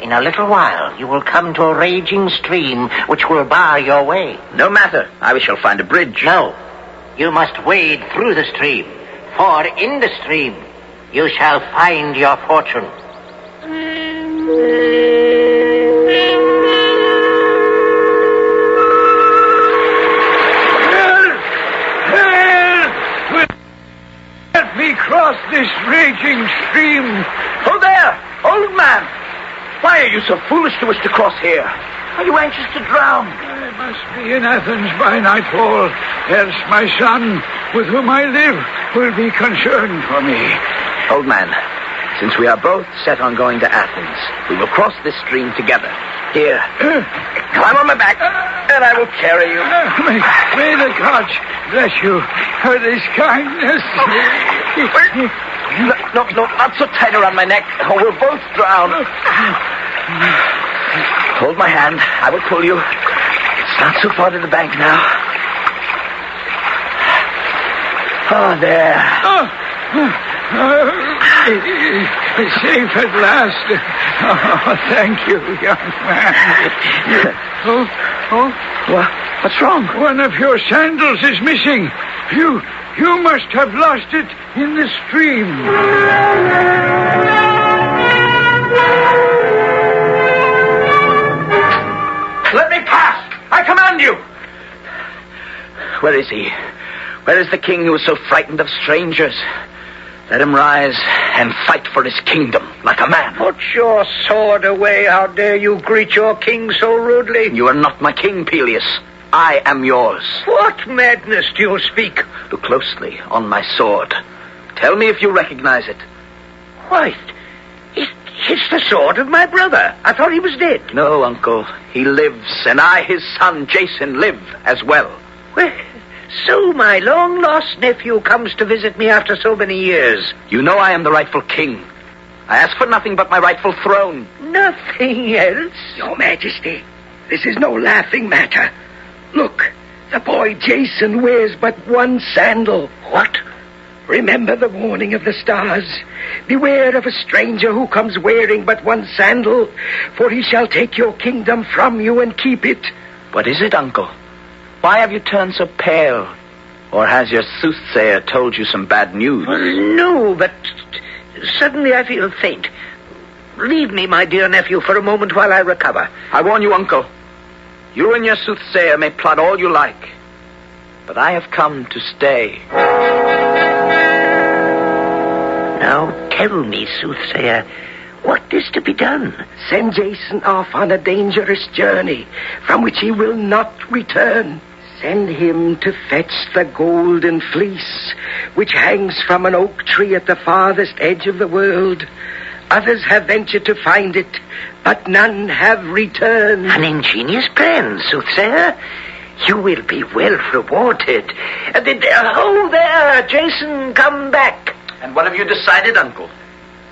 In a little while, you will come to a raging stream which will bar your way. No matter. I shall find a bridge. No. You must wade through the stream, for in the stream you shall find your fortune. Let me cross this raging stream. Oh, there! Old man! Why are you so foolish to wish to cross here? Are you anxious to drown? I must be in Athens by nightfall, else my son, with whom I live, will be concerned for me. Old man, since we are both set on going to Athens, we will cross this stream together. Here, climb on my back, and I will carry you. May the gods bless you for this kindness. No, not so tight around my neck, or we'll both drown. Hold my hand. I will pull you. It's not so far to the bank now. Oh, there. Safe at last. Oh, thank you, young man. What's wrong? One of your sandals is missing. You must have lost it in the stream. Let me pass! I command you! Where is he? Where is the king who is so frightened of strangers? Let him rise and fight for his kingdom like a man. Put your sword away. How dare you greet your king so rudely? You are not my king, Peleus. I am yours. What madness do you speak? Look closely on my sword. Tell me if you recognize it. Why, it's the sword of my brother. I thought he was dead. No, uncle. He lives, and I, his son, Jason, live as well. Well, so my long-lost nephew comes to visit me after so many years. You know I am the rightful king. I ask for nothing but my rightful throne. Nothing else? Your Majesty, this is no laughing matter. Look, the boy Jason wears but one sandal. What? Remember the warning of the stars. Beware of a stranger who comes wearing but one sandal, for he shall take your kingdom from you and keep it. What is it, uncle? Why have you turned so pale? Or has your soothsayer told you some bad news? No, but suddenly I feel faint. Leave me, my dear nephew, for a moment while I recover. I warn you, uncle. You and your soothsayer may plot all you like, but I have come to stay. Now tell me, soothsayer, what is to be done? Send Jason off on a dangerous journey from which he will not return. Send him to fetch the golden fleece, which hangs from an oak tree at the farthest edge of the world. Others have ventured to find it, but none have returned. An ingenious plan, soothsayer. You will be well rewarded. Oh, there, Jason, come back. And what have you decided, Uncle?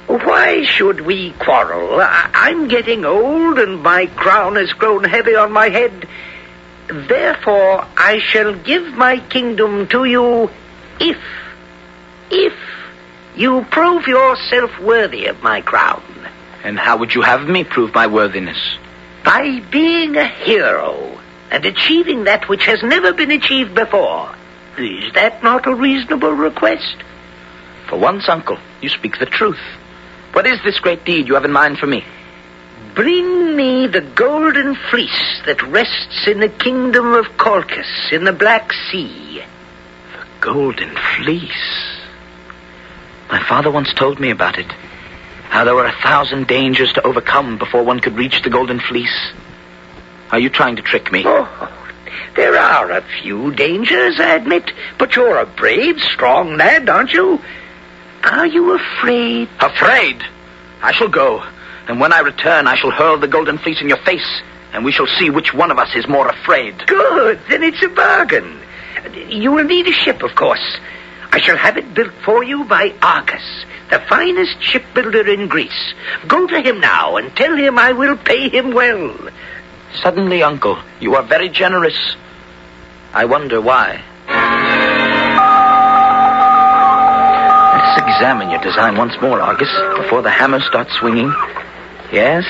Why should we quarrel? I'm getting old, and my crown has grown heavy on my head. Therefore, I shall give my kingdom to you if you prove yourself worthy of my crown. And how would you have me prove my worthiness? By being a hero and achieving that which has never been achieved before. Is that not a reasonable request? For once, Uncle, you speak the truth. What is this great deed you have in mind for me? Bring me the golden fleece that rests in the kingdom of Colchis in the Black Sea. The golden fleece. My father once told me about it. How there were 1,000 dangers to overcome before one could reach the golden fleece. Are you trying to trick me? Oh, there are a few dangers, I admit. But you're a brave, strong lad, aren't you? Are you afraid? Afraid? I shall go. And when I return, I shall hurl the golden fleece in your face, and we shall see which one of us is more afraid. Good, then it's a bargain. You will need a ship, of course. I shall have it built for you by Argus, the finest shipbuilder in Greece. Go to him now and tell him I will pay him well. Suddenly, Uncle, you are very generous. I wonder why. Let's examine your design once more, Argus, before the hammer starts swinging. Yes,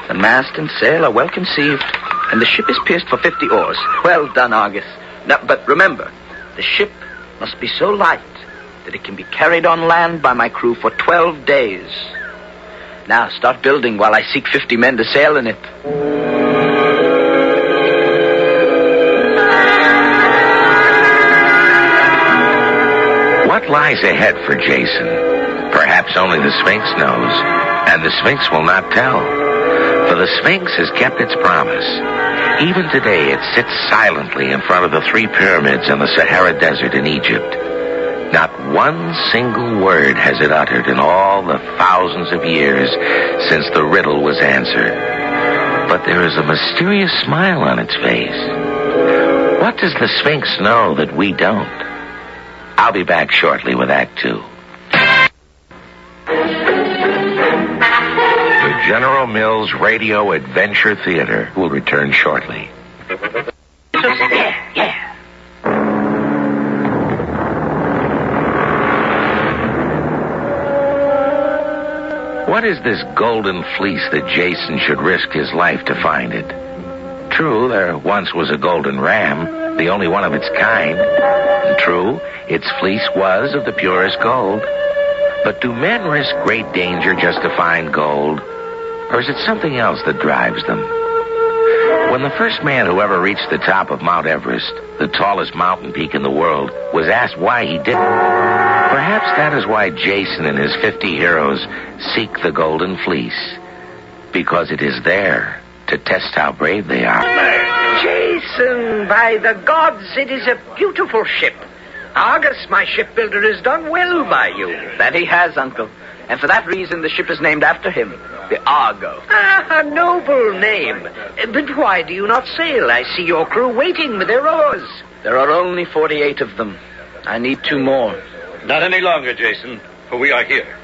the mast and sail are well conceived, and the ship is pierced for 50 oars. Well done, Argus. Now, but remember, the ship must be so light that it can be carried on land by my crew for 12 days. Now, start building while I seek 50 men to sail in it. What lies ahead for Jason? Perhaps only the Sphinx knows, and the Sphinx will not tell. For the Sphinx has kept its promise. Even today, it sits silently in front of the 3 pyramids in the Sahara Desert in Egypt. Not one single word has it uttered in all the thousands of years since the riddle was answered. But there is a mysterious smile on its face. What does the Sphinx know that we don't? I'll be back shortly with Act 2. The General Mills Radio Adventure Theater will return shortly. Yeah. What is this golden fleece that Jason should risk his life to find it? True, there once was a golden ram, the only one of its kind. And true, its fleece was of the purest gold. But do men risk great danger just to find gold? Or is it something else that drives them? When the first man who ever reached the top of Mount Everest, the tallest mountain peak in the world, was asked why he did it, perhaps that is why Jason and his 50 heroes seek the golden fleece. Because it is there to test how brave they are. Jason, by the gods, it is a beautiful ship. Argus, my shipbuilder, has done well by you. That he has, Uncle. And for that reason, the ship is named after him, the Argo. Ah, a noble name. But why do you not sail? I see your crew waiting with their oars. There are only 48 of them. I need 2 more. Not any longer, Jason, for we are here.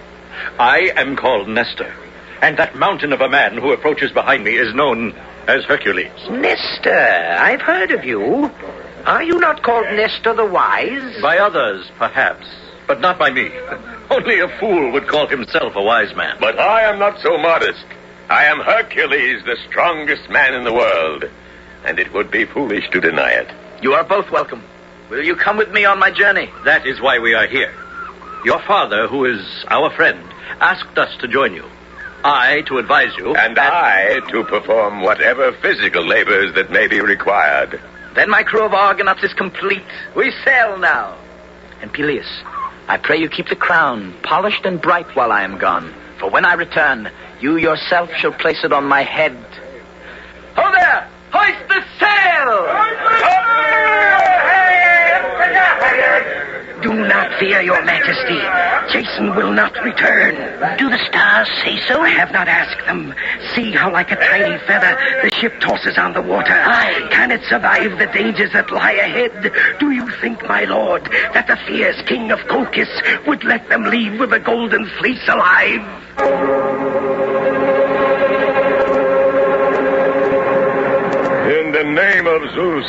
I am called Nestor, and that mountain of a man who approaches behind me is known as Hercules. Nestor, I've heard of you. Are you not called Nestor the Wise? By others, perhaps, but not by me. Only a fool would call himself a wise man. But I am not so modest. I am Hercules, the strongest man in the world, and it would be foolish to deny it. You are both welcome. Will you come with me on my journey? That is why we are here. Your father, who is our friend, asked us to join you. I to advise you. And I to perform whatever physical labors that may be required. Then my crew of Argonauts is complete. We sail now. And Peleus, I pray you keep the crown polished and bright while I am gone. For when I return, you yourself shall place it on my head. Ho there! Hoist the sail! fear, Your Majesty. Jason will not return. Do the stars say so? I have not asked them. See how like a tiny feather the ship tosses on the water. Aye. Can it survive the dangers that lie ahead? Do you think, my lord, that the fierce king of Colchis would let them leave with the golden fleece alive? In the name of Zeus,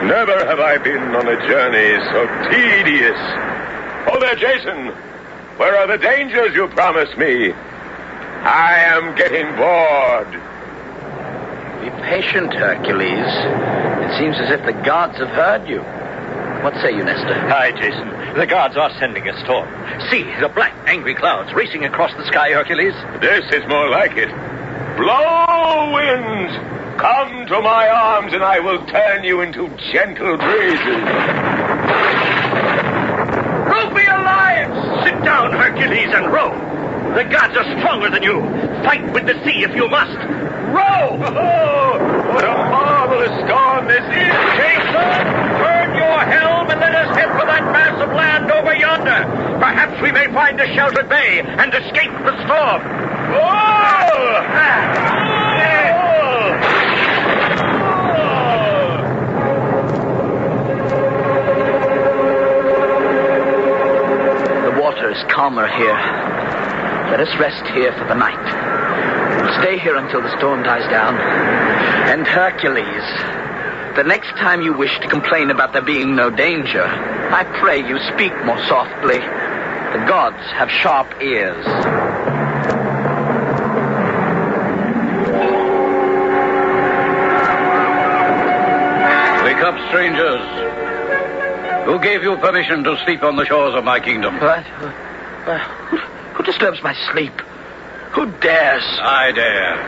never have I been on a journey so tedious. Oh, there, Jason. Where are the dangers you promised me? I am getting bored. Be patient, Hercules. It seems as if the gods have heard you. What say you, Nestor? Aye, Jason. The gods are sending a storm. See, the black, angry clouds racing across the sky, Hercules. This is more like it. Blow, winds! Come to my arms, and I will turn you into gentle breezes. Row for your lives! Sit down, Hercules, and row. The gods are stronger than you. Fight with the sea if you must. Row! Oh, what a marvelous storm this is! Jason, turn your helm and let us head for that mass of land over yonder. Perhaps we may find a sheltered bay and escape the storm. The water is calmer here. Let us rest here for the night. We'll stay here until the storm dies down. And Hercules, the next time you wish to complain about there being no danger, I pray you speak more softly. The gods have sharp ears. Wake up, strangers. Who gave you permission to sleep on the shores of my kingdom? What? Who disturbs my sleep? Who dares? I dare.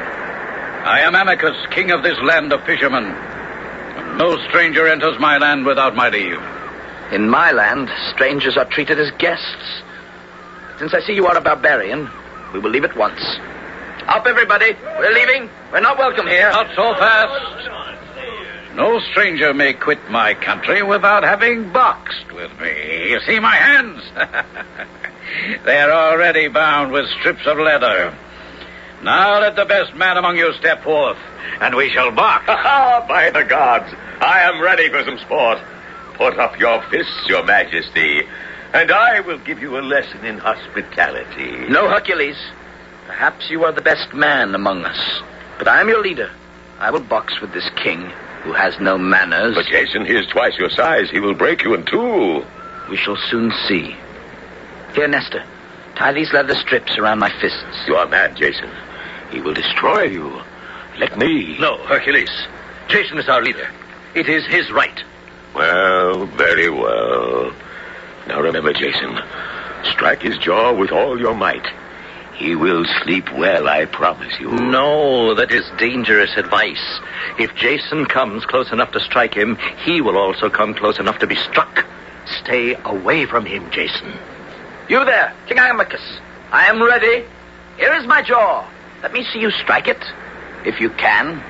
I am Amycus, king of this land of fishermen. And no stranger enters my land without my leave. In my land, strangers are treated as guests. Since I see you are a barbarian, we will leave at once. Up, everybody. We're leaving. We're not welcome here. Not so fast. No stranger may quit my country without having boxed with me. You see my hands? They are already bound with strips of leather. Now let the best man among you step forth, and we shall box. By the gods, I am ready for some sport. Put up your fists, Your Majesty, and I will give you a lesson in hospitality. No, Hercules. Perhaps you are the best man among us, but I am your leader. I will box with this king who has no manners. But Jason, he is twice your size. He will break you in two. We shall soon see. Here, Nestor, tie these leather strips around my fists. You are mad, Jason. He will destroy you. Let me. No, Hercules. Jason is our leader. It is his right. Well, very well. Now remember, Jason, strike his jaw with all your might. He will sleep well, I promise you. No, that is dangerous advice. If Jason comes close enough to strike him, he will also come close enough to be struck. Stay away from him, Jason. You there, King Amycus. I am ready. Here is my jaw. Let me see you strike it, if you can.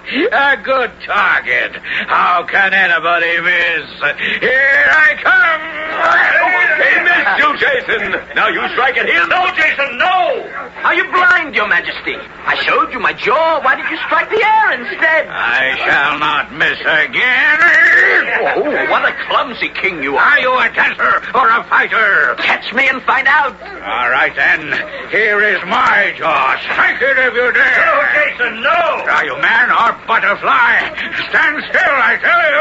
A good target. How can anybody miss? Here I come! He missed you, Jason. Now you strike at him. No, Jason, no! Are you blind, Your Majesty? I showed you my jaw. Why did you strike the air instead? I shall not miss again. Oh, what a clumsy king you are. Are you a dancer or a fighter? Catch me and find out. All right, then. Here is my jaw. Strike it if you dare. No, Jason, no! Are you man or butterfly? Stand still, I tell you.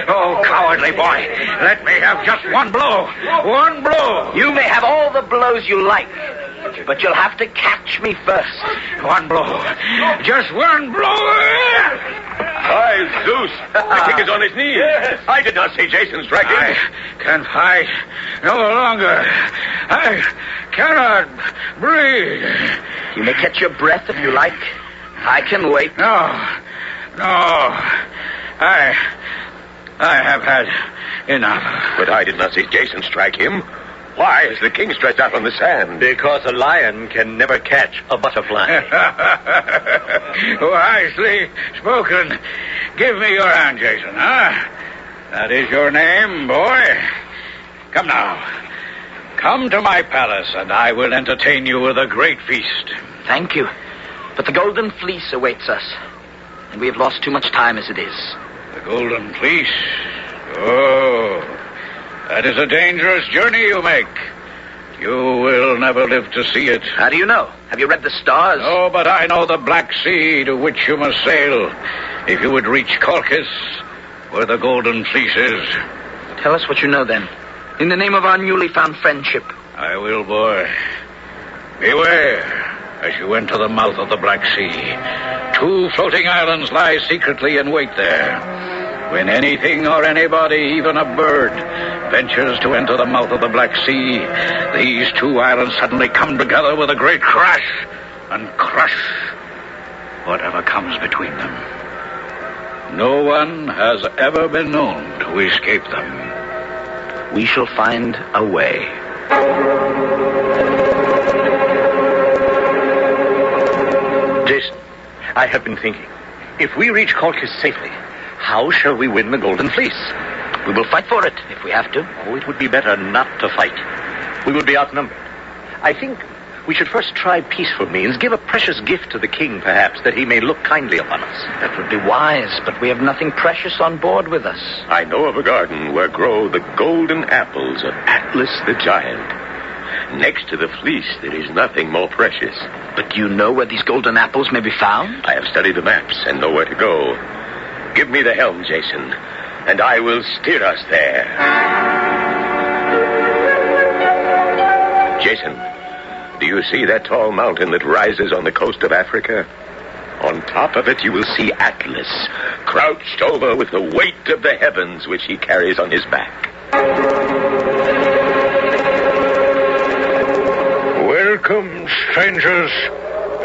Oh, cowardly boy. Let me have just one blow. One blow. You may have all the blows you like, but you'll have to catch me first. One blow. Just one blow. By Zeus, the king is on his knees. Yes. I did not see Jason strike him. I can fight no longer. I cannot breathe. You may catch your breath if you like. I can wait. No. I have had enough. But I did not see Jason strike him. Why is the king stretched out on the sand? Because a lion can never catch a butterfly. Wisely spoken. Give me your hand, Jason, huh? That is your name, boy? Come now. Come to my palace, and I will entertain you with a great feast. Thank you. But the Golden Fleece awaits us, and we have lost too much time as it is. The Golden Fleece? Oh, that is a dangerous journey you make. You will never live to see it. How do you know? Have you read the stars? Oh, but I know the Black Sea to which you must sail if you would reach Colchis, where the Golden Fleece is. Tell us what you know, then. In the name of our newly found friendship. I will, boy. Beware as you enter the mouth of the Black Sea. 2 floating islands lie secretly in wait there. When anything or anybody, even a bird, ventures to enter the mouth of the Black Sea, these 2 islands suddenly come together with a great crash and crush whatever comes between them. No one has ever been known to escape them. We shall find a way. Jason, I have been thinking. If we reach Colchis safely, how shall we win the Golden Fleece? We will fight for it, if we have to. Oh, it would be better not to fight. We would be outnumbered. I think we should first try peaceful means, give a precious gift to the king, perhaps, that he may look kindly upon us. That would be wise, but we have nothing precious on board with us. I know of a garden where grow the golden apples of Atlas the giant. Next to the fleece, there is nothing more precious. But do you know where these golden apples may be found? I have studied the maps and know where to go. Give me the helm, Jason, and I will steer us there. Jason, do you see that tall mountain that rises on the coast of Africa? On top of it, you will see Atlas, crouched over with the weight of the heavens which he carries on his back. Welcome, strangers.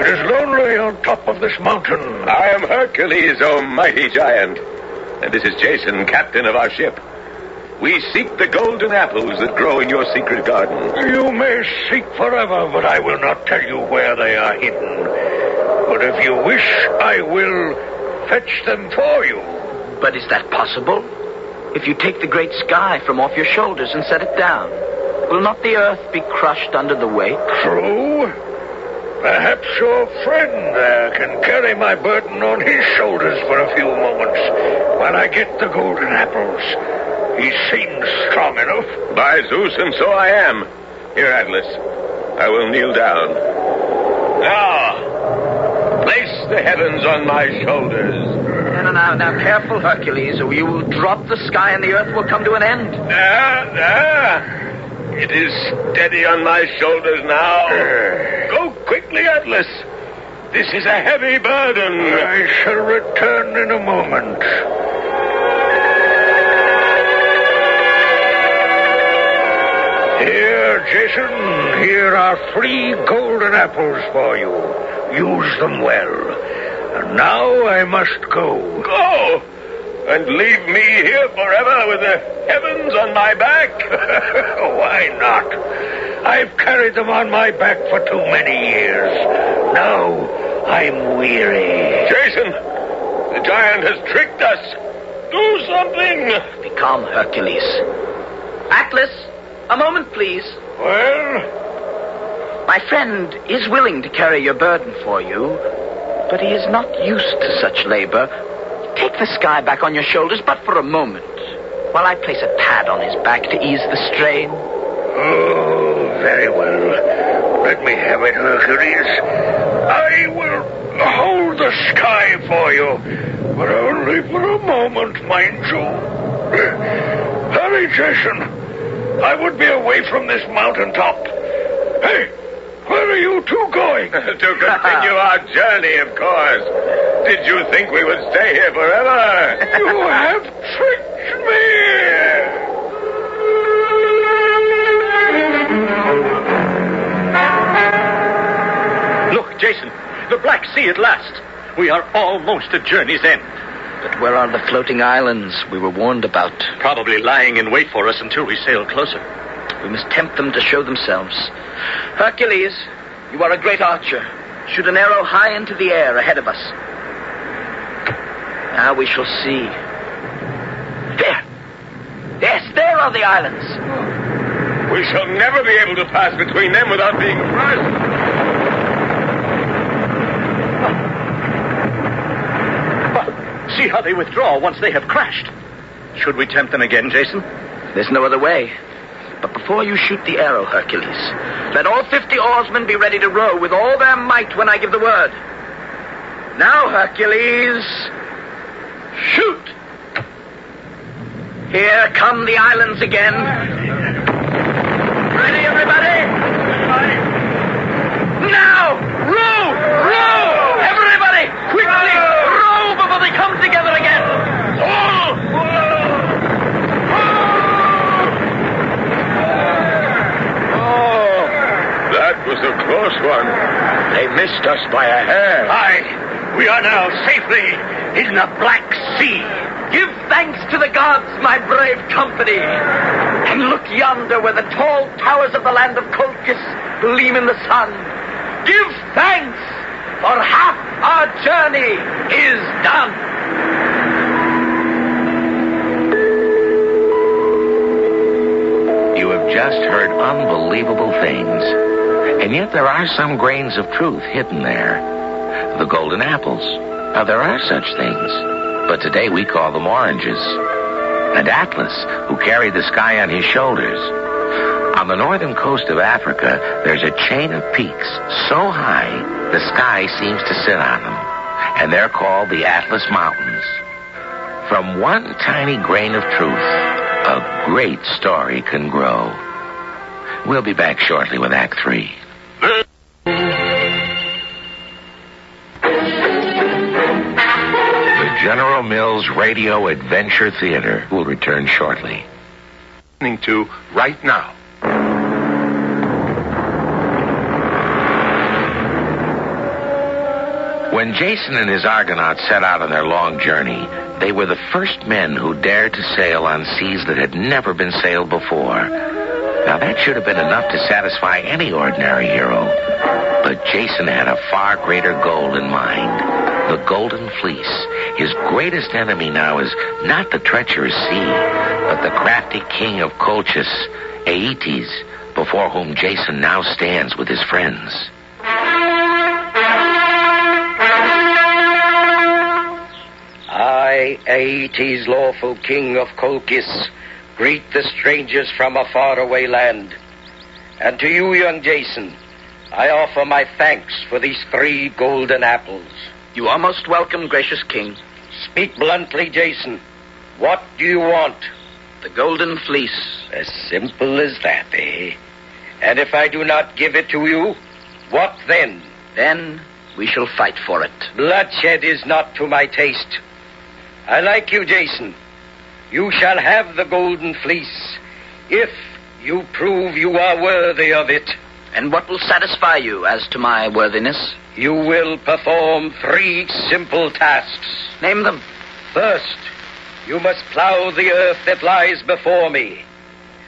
It is lonely on top of this mountain. I am Hercules, O mighty giant. And this is Jason, captain of our ship. We seek the golden apples that grow in your secret garden. You may seek forever, but I will not tell you where they are hidden. But if you wish, I will fetch them for you. But is that possible? If you take the great sky from off your shoulders and set it down, will not the earth be crushed under the weight? True. Perhaps your friend there can carry my burden on his shoulders for a few moments while I get the golden apples. He seems strong enough. By Zeus, and so I am. Here, Atlas, I will kneel down. Now, place the heavens on my shoulders. Now, careful, Hercules, or you will drop the sky and the earth will come to an end. It is steady on my shoulders now. Go quickly, Atlas. This is a heavy burden. I shall return in a moment. Here, Jason, here are 3 golden apples for you. Use them well. And now I must go. Go? And leave me here forever with the heavens on my back? Why not? I've carried them on my back for too many years. Now I'm weary. Jason, the giant has tricked us. Do something. Be calm, Hercules. Atlas, a moment, please. Well? My friend is willing to carry your burden for you, but he is not used to such labor. Take the sky back on your shoulders, but for a moment, while I place a pad on his back to ease the strain. Oh, very well. Let me have it, Hercules. I will hold the sky for you, but only for a moment, mind you. Hurry, Jason. I would be away from this mountaintop. Hey, where are you two going? To continue our journey, of course. Did you think we would stay here forever? You have tricked me! Look, Jason, the Black Sea at last. We are almost at journey's end. But where are the floating islands we were warned about? Probably lying in wait for us until we sail closer. We must tempt them to show themselves. Hercules, you are a great archer. Shoot an arrow high into the air ahead of us. Now we shall see. There! Yes, there are the islands. We shall never be able to pass between them without being crushed. See how they withdraw once they have crashed. Should we tempt them again, Jason? There's no other way. But before you shoot the arrow, Hercules, let all 50 oarsmen be ready to row with all their might when I give the word. Now, Hercules, shoot! Here come the islands again. Ready, everybody? Now! Row! Row! Everybody! Quickly! Row before they come together again! That was a close one. They missed us by a hair. Aye, we are now safely in the Black Sea. Give thanks to the gods, my brave company. And look yonder where the tall towers of the land of Colchis gleam in the sun. Give thanks, for half our journey is done. You have just heard unbelievable things. And yet there are some grains of truth hidden there. The golden apples. Now, there are such things. But today we call them oranges. And Atlas, who carried the sky on his shoulders. On the northern coast of Africa, there's a chain of peaks so high the sky seems to sit on them. And they're called the Atlas Mountains. From one tiny grain of truth, a great story can grow. We'll be back shortly with Act 3. The General Mills Radio Adventure Theater will return shortly. Listening to right now. When Jason and his Argonauts set out on their long journey, they were the first men who dared to sail on seas that had never been sailed before. Now, that should have been enough to satisfy any ordinary hero. But Jason had a far greater goal in mind. The Golden Fleece. His greatest enemy now is not the treacherous sea, but the crafty king of Colchis, Aeetes, before whom Jason now stands with his friends. I, Aeetes, lawful king of Colchis, greet the strangers from a faraway land. And to you, young Jason, I offer my thanks for these 3 golden apples. You are most welcome, gracious king. Speak bluntly, Jason. What do you want? The Golden Fleece. As simple as that, eh? And if I do not give it to you, what then? Then we shall fight for it. Bloodshed is not to my taste. I like you, Jason. You shall have the Golden Fleece if you prove you are worthy of it. And what will satisfy you as to my worthiness? You will perform 3 simple tasks. Name them. First, you must plow the earth that lies before me.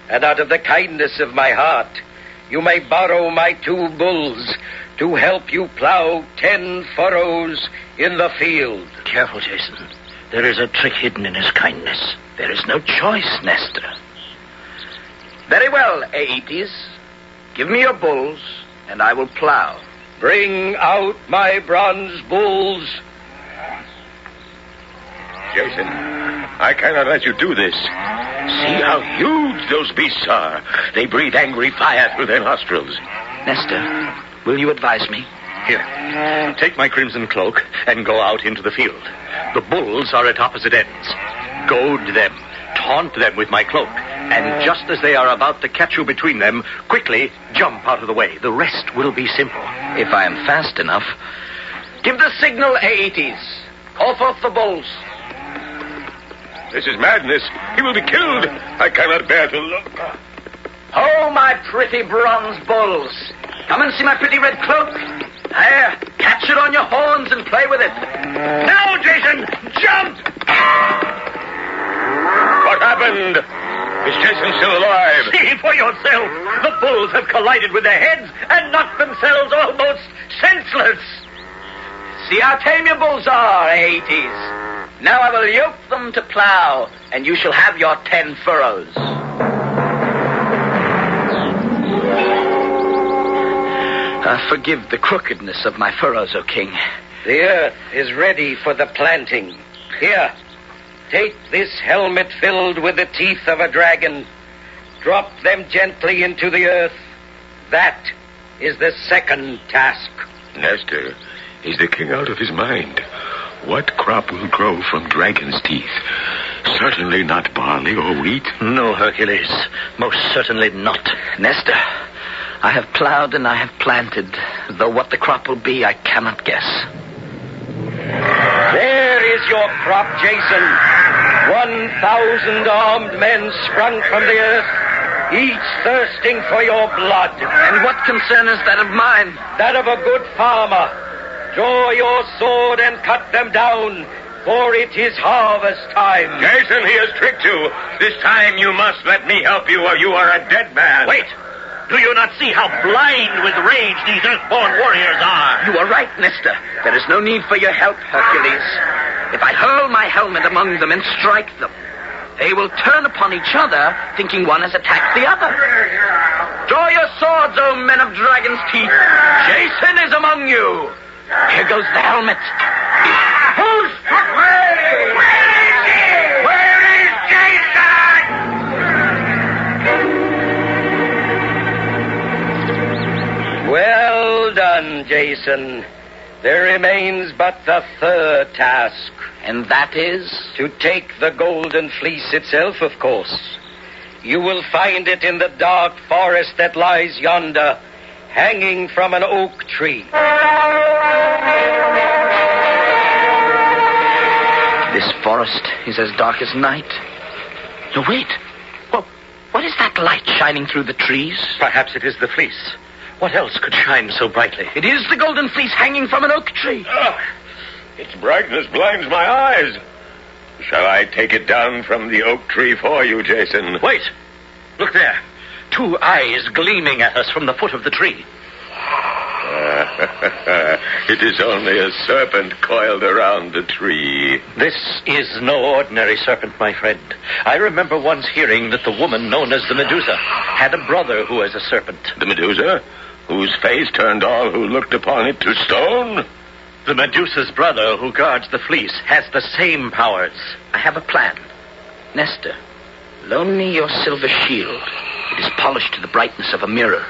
And out of the kindness of my heart, you may borrow my 2 bulls to help you plow 10 furrows in the field. Careful, Jason. There is a trick hidden in his kindness. There is no choice, Nestor. Very well, Aeetes. Give me your bulls, and I will plow. Bring out my bronze bulls. Jason, I cannot let you do this. See how huge those beasts are. They breathe angry fire through their nostrils. Nestor, will you advise me? Here, take my crimson cloak and go out into the field. The bulls are at opposite ends. Goad them, taunt them with my cloak, and just as they are about to catch you between them, quickly jump out of the way. The rest will be simple. If I am fast enough. Give the signal, Aeetes. Call forth the bulls. This is madness. He will be killed. I cannot bear to look. Oh, my pretty bronze bulls. Come and see my pretty red cloak. There, catch it on your horns and play with it. Now, Jason, jump! What happened? Is Jason still alive? See for yourself. The bulls have collided with their heads and knocked themselves almost senseless. See how tame your bulls are, Aeetes. Now I will yoke them to plow, and you shall have your 10 furrows. Forgive the crookedness of my furrows, O king. The earth is ready for the planting. Here, take this helmet filled with the teeth of a dragon. Drop them gently into the earth. That is the second task. Nestor, is the king out of his mind? What crop will grow from dragon's teeth? Certainly not barley or wheat. No, Hercules. Most certainly not. Nestor, I have plowed and I have planted, though what the crop will be, I cannot guess. There is your crop, Jason. 1,000 armed men sprung from the earth, each thirsting for your blood. And what concern is that of mine? That of a good farmer. Draw your sword and cut them down, for it is harvest time. Jason, he has tricked you. This time you must let me help you, or you are a dead man. Wait! Do you not see how blind with rage these earthborn warriors are? You are right, Nestor. There is no need for your help, Hercules. If I hurl my helmet among them and strike them, they will turn upon each other, thinking one has attacked the other. Draw your swords, O men of dragon's teeth. Jason is among you. Here goes the helmet. Who's Where is he? Where is Jason? Well done, Jason. There remains but the third task. And that is? To take the golden fleece itself, of course. You will find it in the dark forest that lies yonder, hanging from an oak tree. This forest is as dark as night. No, wait. Well, what is that light shining through the trees? Perhaps it is the fleece. What else could shine so brightly? It is the golden fleece hanging from an oak tree. Its brightness blinds my eyes. Shall I take it down from the oak tree for you, Jason? Wait. Look there. 2 eyes gleaming at us from the foot of the tree. It is only a serpent coiled around the tree. This is no ordinary serpent, my friend. I remember once hearing that the woman known as the Medusa had a brother who was a serpent. The Medusa? Whose face turned all who looked upon it to stone? The Medusa's brother who guards the fleece has the same powers. I have a plan. Nestor, loan me your silver shield. It is polished to the brightness of a mirror.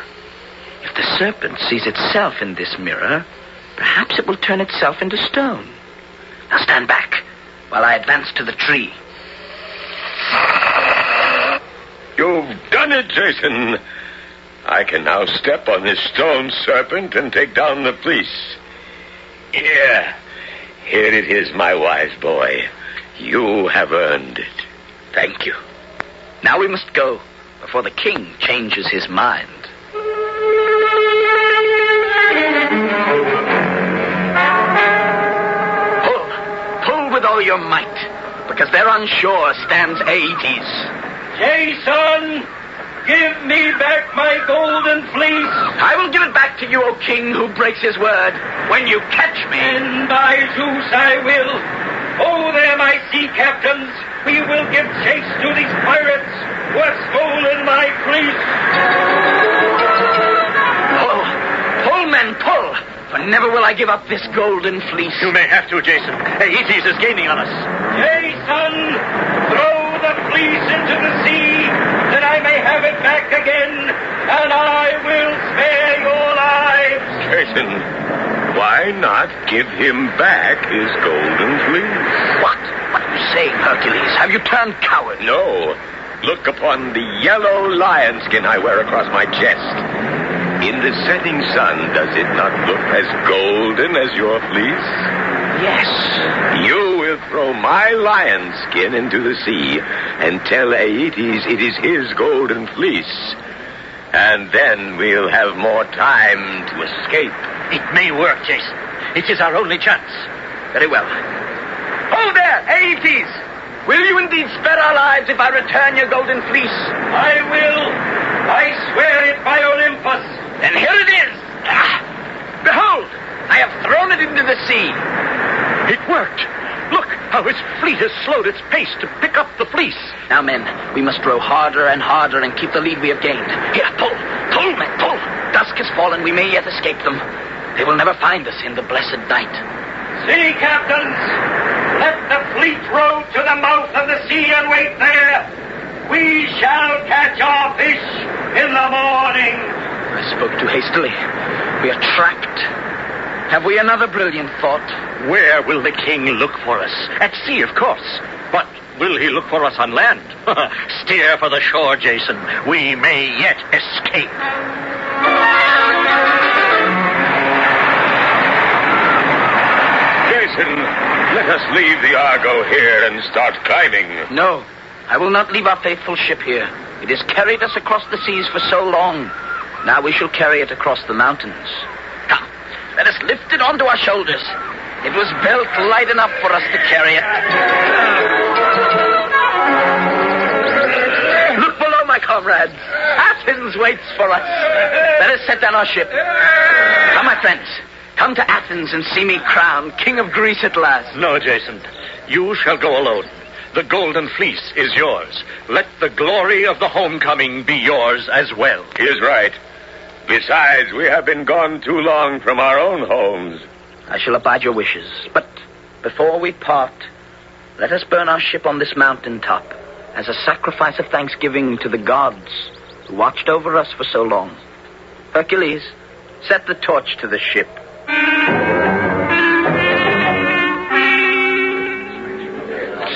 If the serpent sees itself in this mirror, perhaps it will turn itself into stone. Now stand back while I advance to the tree. You've done it, Jason. I can now step on this stone serpent and take down the fleece. Here it is, my wise boy. You have earned it. Thank you. Now we must go before the king changes his mind. Pull with all your might, because there on shore stands Aeetes. Jason, give me back my golden fleece. I will give it back to you, O king, who breaks his word, when you catch me. And by Zeus I will. Oh, there, my sea captains. We will give chase to these pirates who have stolen my fleece. Pull, men, pull, for never will I give up this golden fleece. You may have to, Jason. Aeetes is gaining on us. Jason, throw the fleece into the sea, that I may have it back again, and I will spare your lives. Jason, why not give him back his golden fleece? What are you saying, Hercules? Have you turned coward? No. Look upon the yellow lion skin I wear across my chest. In the setting sun, does it not look as golden as your fleece? Yes. You will throw my lion skin into the sea and tell Aeetes it is his golden fleece. And then we'll have more time to escape. It may work, Jason. It is our only chance. Very well. Hold there, Aeetes! Will you indeed spare our lives if I return your golden fleece? I will. I swear it by Olympus. Then here it is. Behold, I have thrown it into the sea. It worked. Look, How its fleet has slowed its pace to pick up the Fleece. Now, men, we must row harder and harder and keep the lead we have gained. Here, pull! Pull, men, pull! Dusk has fallen. We may yet escape them. They will never find us in the blessed night. Sea captains, let the fleet row to the mouth of the sea and wait there. We shall catch our fish in the morning. I spoke too hastily. We are trapped. Have we another brilliant thought? Where will the king look for us? At sea, of course. But will he look for us on land? Steer for the shore, Jason. We may yet escape. Jason, let us leave the Argo here and start climbing. No, I will not leave our faithful ship here. It has carried us across the seas for so long. Now we shall carry it across the mountains. Come, let us lift it onto our shoulders. It was built light enough for us to carry it. Look below, my comrades. Athens waits for us. Let us set down our ship. Come, my friends. Come to Athens and see me crowned King of Greece at last. No, Jason. You shall go alone. The golden fleece is yours. Let the glory of the homecoming be yours as well. He is right. Besides, we have been gone too long from our own homes. I shall abide your wishes. But before we part, let us burn our ship on this mountain top as a sacrifice of thanksgiving to the gods who watched over us for so long. Hercules, set the torch to the ship.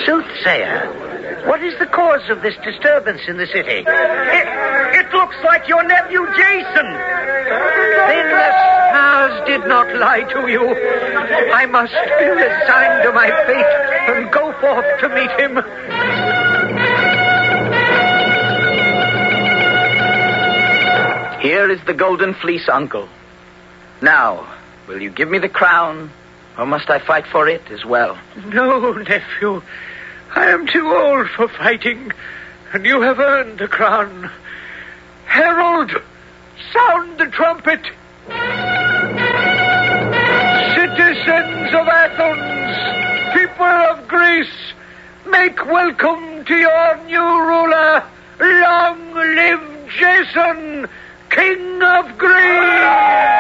Soothsayer, what is the cause of this disturbance in the city? It looks like your nephew Jason. Then the stars did not lie to you. I must be resigned to my fate and go forth to meet him. Here is the golden fleece, uncle. Now, will you give me the crown, or must I fight for it as well? No, nephew. I am too old for fighting, and you have earned the crown. Herald, sound the trumpet. Citizens of Athens, people of Greece, make welcome to your new ruler. Long live Jason, King of Greece!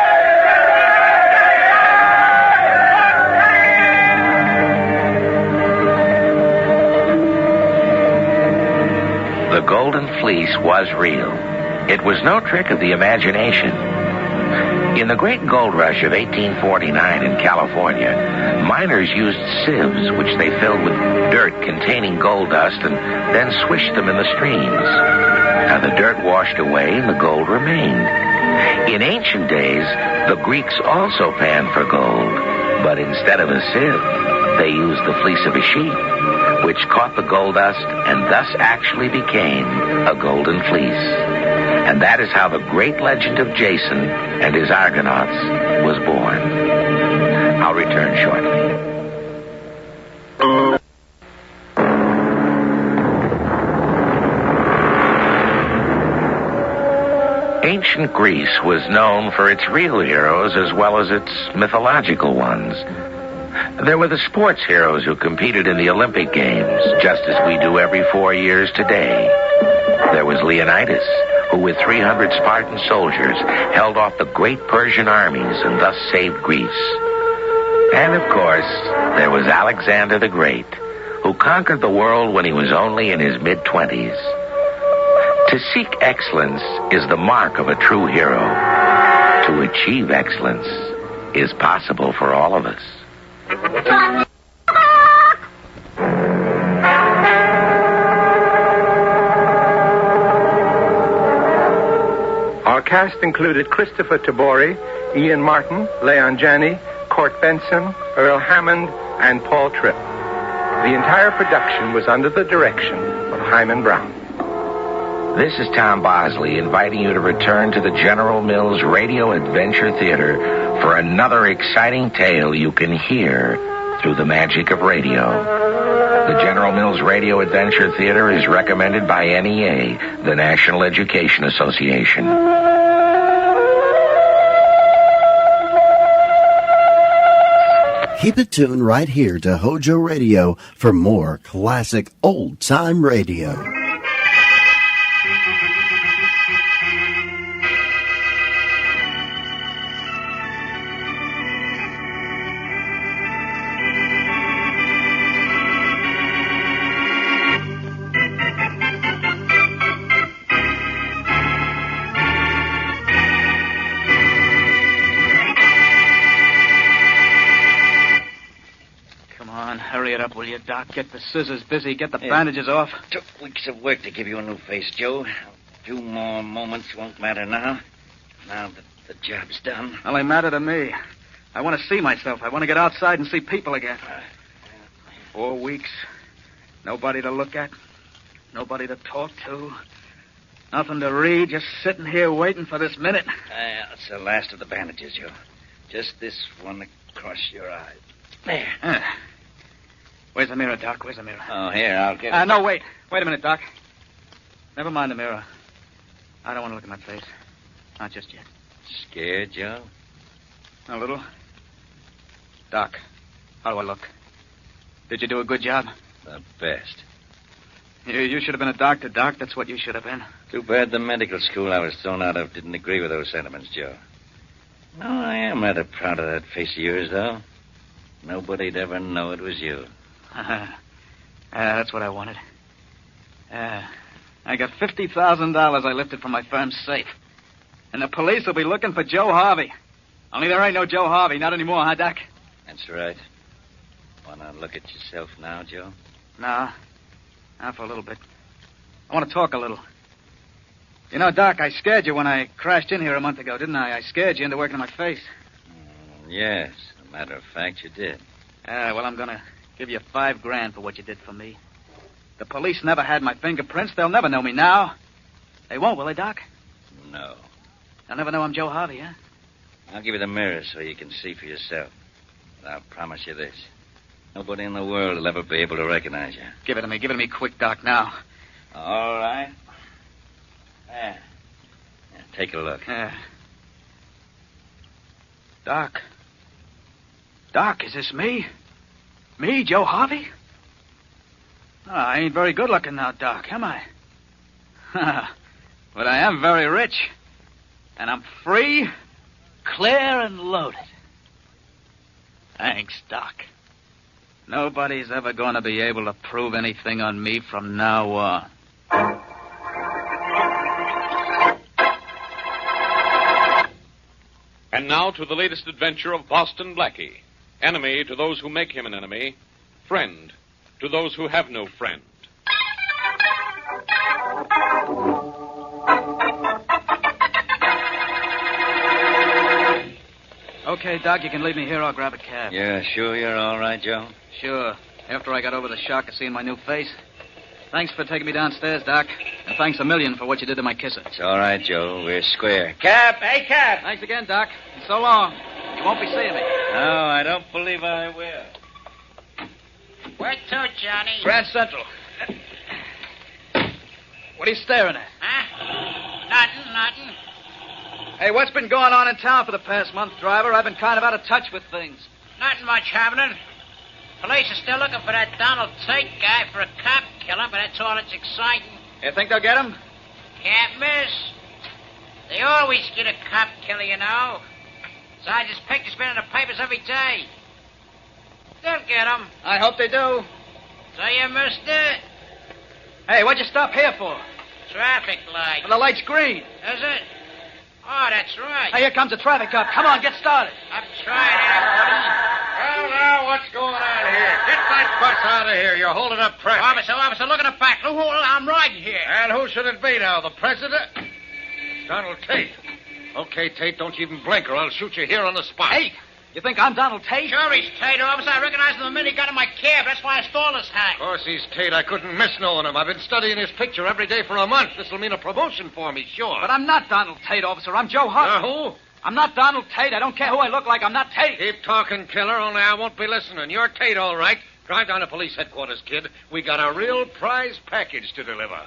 The golden fleece was real. It was no trick of the imagination. In the great gold rush of 1849 in California, miners used sieves, which they filled with dirt containing gold dust and then swished them in the streams. Now the dirt washed away and the gold remained. In ancient days, the Greeks also panned for gold, but instead of a sieve, they used the fleece of a sheep, which caught the gold dust and thus actually became a golden fleece. And that is how the great legend of Jason and his Argonauts was born. I'll return shortly. Ancient Greece was known for its real heroes as well as its mythological ones. There were the sports heroes who competed in the Olympic Games, just as we do every 4 years today. There was Leonidas, who with 300 Spartan soldiers held off the great Persian armies and thus saved Greece. And of course, there was Alexander the Great, who conquered the world when he was only in his mid-20s. To seek excellence is the mark of a true hero. To achieve excellence is possible for all of us. Our cast included Christopher Tabori, Ian Martin, Leon Janney, Court Benson, Earl Hammond, and Paul Tripp. The entire production was under the direction of Hyman Brown. This is Tom Bosley inviting you to return to the General Mills Radio Adventure Theater for another exciting tale you can hear through the magic of radio. The General Mills Radio Adventure Theater is recommended by NEA, the National Education Association. Keep it tuned right here to Hojo Radio for more classic old-time radio. Hurry it up, will you, Doc? Get the scissors busy. Get the bandages off. Took weeks of work to give you a new face, Joe. A few more moments won't matter now. Now that the job's done. Well, they matter to me. I want to see myself. I want to get outside and see people again. 4 weeks. Nobody to look at. Nobody to talk to. Nothing to read. Just sitting here waiting for this minute. That's the last of the bandages, Joe. Just this one across your eye. There. Where's the mirror, Doc? Where's the mirror? Oh, here, I'll get it. No, wait. Wait a minute, Doc. Never mind the mirror. I don't want to look at my face. Not just yet. Scared, Joe? A little. Doc, how do I look? Did you do a good job? The best. You should have been a doctor, Doc. That's what you should have been. Too bad the medical school I was thrown out of didn't agree with those sentiments, Joe. No, I am rather proud of that face of yours, though. Nobody'd ever know it was you. That's what I wanted. I got $50,000 I lifted from my firm's safe. And the police will be looking for Joe Harvey. Only there ain't no Joe Harvey, not anymore, huh, Doc? That's right. Want to look at yourself now, Joe? No. Not for a little bit. I want to talk a little. You know, Doc, I scared you when I crashed in here a month ago, didn't I? I scared you into working on my face. Yes. As a matter of fact, you did. Well, I'm going to give you $5,000 for what you did for me. The police never had my fingerprints. They'll never know me now. They won't, will they, Doc? No. They'll never know I'm Joe Harvey, huh? I'll give you the mirror so you can see for yourself. But I'll promise you this. Nobody in the world will ever be able to recognize you. Give it to me. Give it to me quick, Doc, now. All right. There. Yeah, take a look. Doc. Doc, is this me? Me, Joe Harvey? Oh, I ain't very good looking now, Doc, am I? But I am very rich. And I'm free, clear, and loaded. Thanks, Doc. Nobody's ever going to be able to prove anything on me from now on. And now to the latest adventure of Boston Blackie. Enemy to those who make him an enemy. Friend to those who have no friend. Okay, Doc, you can leave me here. I'll grab a cab. Yeah, sure you're all right, Joe? Sure. After I got over the shock of seeing my new face. Thanks for taking me downstairs, Doc. And thanks a million for what you did to my kisser. It's all right, Joe. We're square. Cap! Hey, Cap! Thanks again, Doc. And so long. You won't be seeing me. No, I don't believe I will. Where to, Johnny? Grand Central. What are you staring at? Huh? Nothing. Hey, what's been going on in town for the past month, driver? I've been kind of out of touch with things. Nothing much happening. Police are still looking for that Donald Tate guy for a cop killer, but that's all that's exciting. You think they'll get him? Can't miss. They always get a cop killer, you know. Besides, his picture's been in the papers every day. They'll get him. I hope they do. So you missed it. Hey, what'd you stop here for? Traffic light. Well, the light's green. Is it? Oh, that's right. Hey, here comes a traffic cop. Come on, get started. I'm trying, everybody. Well, now, what's going on here? Get that bus out of here. You're holding up traffic. Officer, look at the back. Look who I'm riding here. And who should it be now? The president? It's Donald Tate. Okay, Tate, don't you even blink or I'll shoot you here on the spot. Tate? You think I'm Donald Tate? Sure he's Tate, officer. I recognized him the minute he got in my cab. That's why I stole his hack. Of course he's Tate. I couldn't miss knowing him. I've been studying his picture every day for a month. This'll mean a promotion for me, sure. But I'm not Donald Tate, officer. I'm Joe Harvey. Who? I'm not Donald Tate. I don't care who I look like. I'm not Tate. Keep talking, killer, only I won't be listening. You're Tate, all right. Drive down to police headquarters, kid. We got a real prize package to deliver.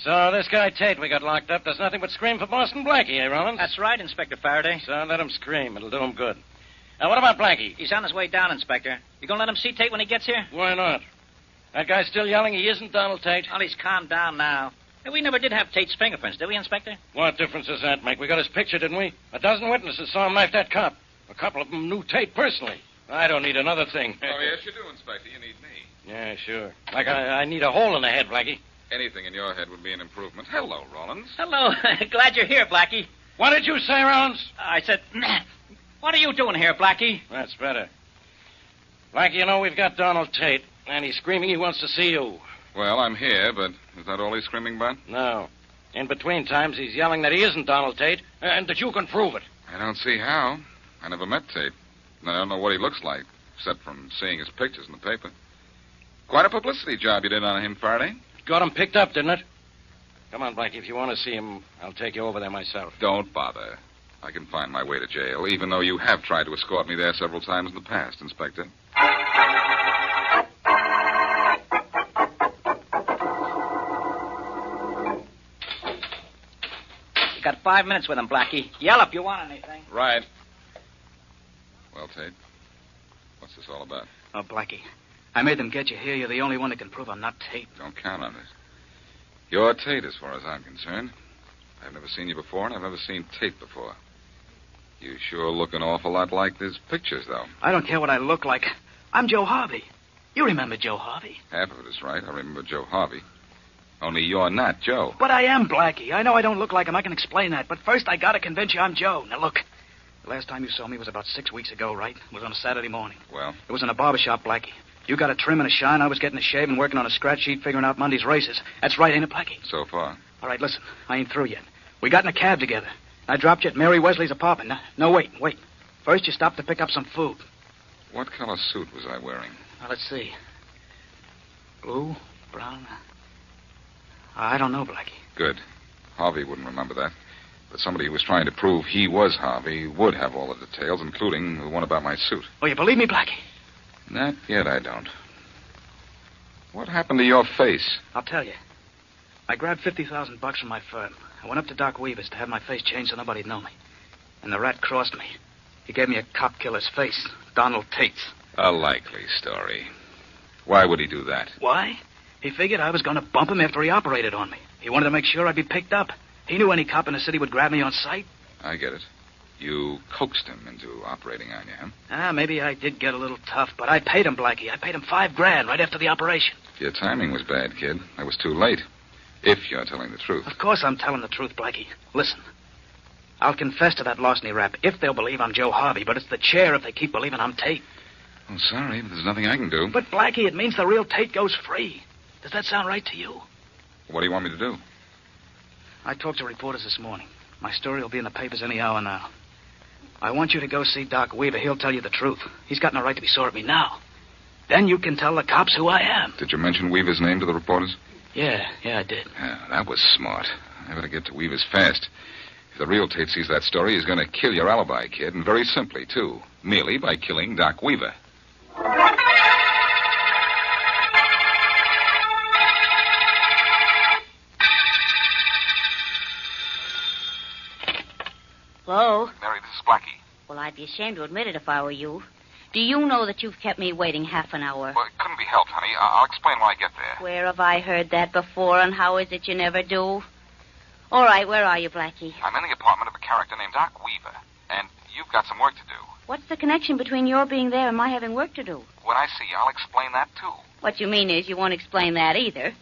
So this guy Tate we got locked up does nothing but scream for Boston Blackie, eh, Rollins? That's right, Inspector Faraday. So let him scream. It'll do him good. Now, what about Blackie? He's on his way down, Inspector. You gonna let him see Tate when he gets here? Why not? That guy's still yelling he isn't Donald Tate. Well, he's calmed down now. Hey, we never did have Tate's fingerprints, did we, Inspector? What difference does that make? We got his picture, didn't we? A dozen witnesses saw him knife that cop. A couple of them knew Tate personally. I don't need another thing. Oh, yes, you do, Inspector. You need me. Yeah, sure. Like I need a hole in the head, Blackie. Anything in your head would be an improvement. Hello, Rollins. Hello. Glad you're here, Blackie. What did you say, Rollins? I said, what are you doing here, Blackie? That's better. Blackie, you know, we've got Donald Tate, and he's screaming he wants to see you. Well, I'm here, but is that all he's screaming about? No. In between times, he's yelling that he isn't Donald Tate, and that you can prove it. I don't see how. I never met Tate. And I don't know what he looks like, except from seeing his pictures in the paper. Quite a publicity job you did on him, Faraday. Got him picked up, didn't it? Come on, Blackie, if you want to see him, I'll take you over there myself. Don't bother. I can find my way to jail, even though you have tried to escort me there several times in the past, Inspector. You got 5 minutes with him, Blackie. Yell if you want anything. Right. Well, Tate, what's this all about? Oh, Blackie, I made them get you here. You're the only one that can prove I'm not Tate. Don't count on it. You're Tate, as far as I'm concerned. I've never seen you before, and I've never seen Tate before. You sure look an awful lot like his pictures, though. I don't care what I look like. I'm Joe Harvey. You remember Joe Harvey. Half of it is right. I remember Joe Harvey. Only you're not Joe. But I am Blackie. I know I don't look like him. I can explain that. But first, I gotta convince you I'm Joe. Now, look. The last time you saw me was about 6 weeks ago, right? It was on a Saturday morning. Well? It was in a barber shop, Blackie. You got a trim and a shine. I was getting a shave and working on a scratch sheet figuring out Monday's races. That's right, ain't it, Blackie? So far. All right, listen. I ain't through yet. We got in a cab together. I dropped you at Mary Wesley's apartment. No, wait. First, you stopped to pick up some food. What color suit was I wearing? Now, let's see. Blue? Brown? I don't know, Blackie. Good. Harvey wouldn't remember that. But somebody who was trying to prove he was Harvey would have all the details, including the one about my suit. Oh, you believe me, Blackie? Not yet, I don't. What happened to your face? I'll tell you. I grabbed $50,000 from my firm. I went up to Doc Weaver's to have my face changed so nobody'd know me. And the rat crossed me. He gave me a cop killer's face, Donald Tate's. A likely story. Why would he do that? Why? He figured I was going to bump him after he operated on me. He wanted to make sure I'd be picked up. He knew any cop in the city would grab me on sight. I get it. You coaxed him into operating on you, huh? Maybe I did get a little tough, but I paid him, Blackie. I paid him $5,000 right after the operation. Your timing was bad, kid. I was too late. If you're telling the truth. Of course I'm telling the truth, Blackie. Listen. I'll confess to that larceny rap if they'll believe I'm Joe Harvey, but it's the chair if they keep believing I'm Tate. Oh, sorry, but there's nothing I can do. But, Blackie, it means the real Tate goes free. Does that sound right to you? What do you want me to do? I talked to reporters this morning. My story will be in the papers any hour now. I want you to go see Doc Weaver. He'll tell you the truth. He's got no right to be sore at me now. Then you can tell the cops who I am. Did you mention Weaver's name to the reporters? Yeah, I did. Yeah, that was smart. I better get to Weaver's fast. If the real Tate sees that story, he's going to kill your alibi, kid, and very simply, too. Merely by killing Doc Weaver. Hello? Mary, this is Blackie. Well, I'd be ashamed to admit it if I were you. Do you know that you've kept me waiting half an hour? Well, it couldn't be helped, honey. I'll explain when I get there. Where have I heard that before, and how is it you never do? All right, where are you, Blackie? I'm in the apartment of a character named Doc Weaver, and you've got some work to do. What's the connection between your being there and my having work to do? When I see you, I'll explain that, too. What you mean is you won't explain that either.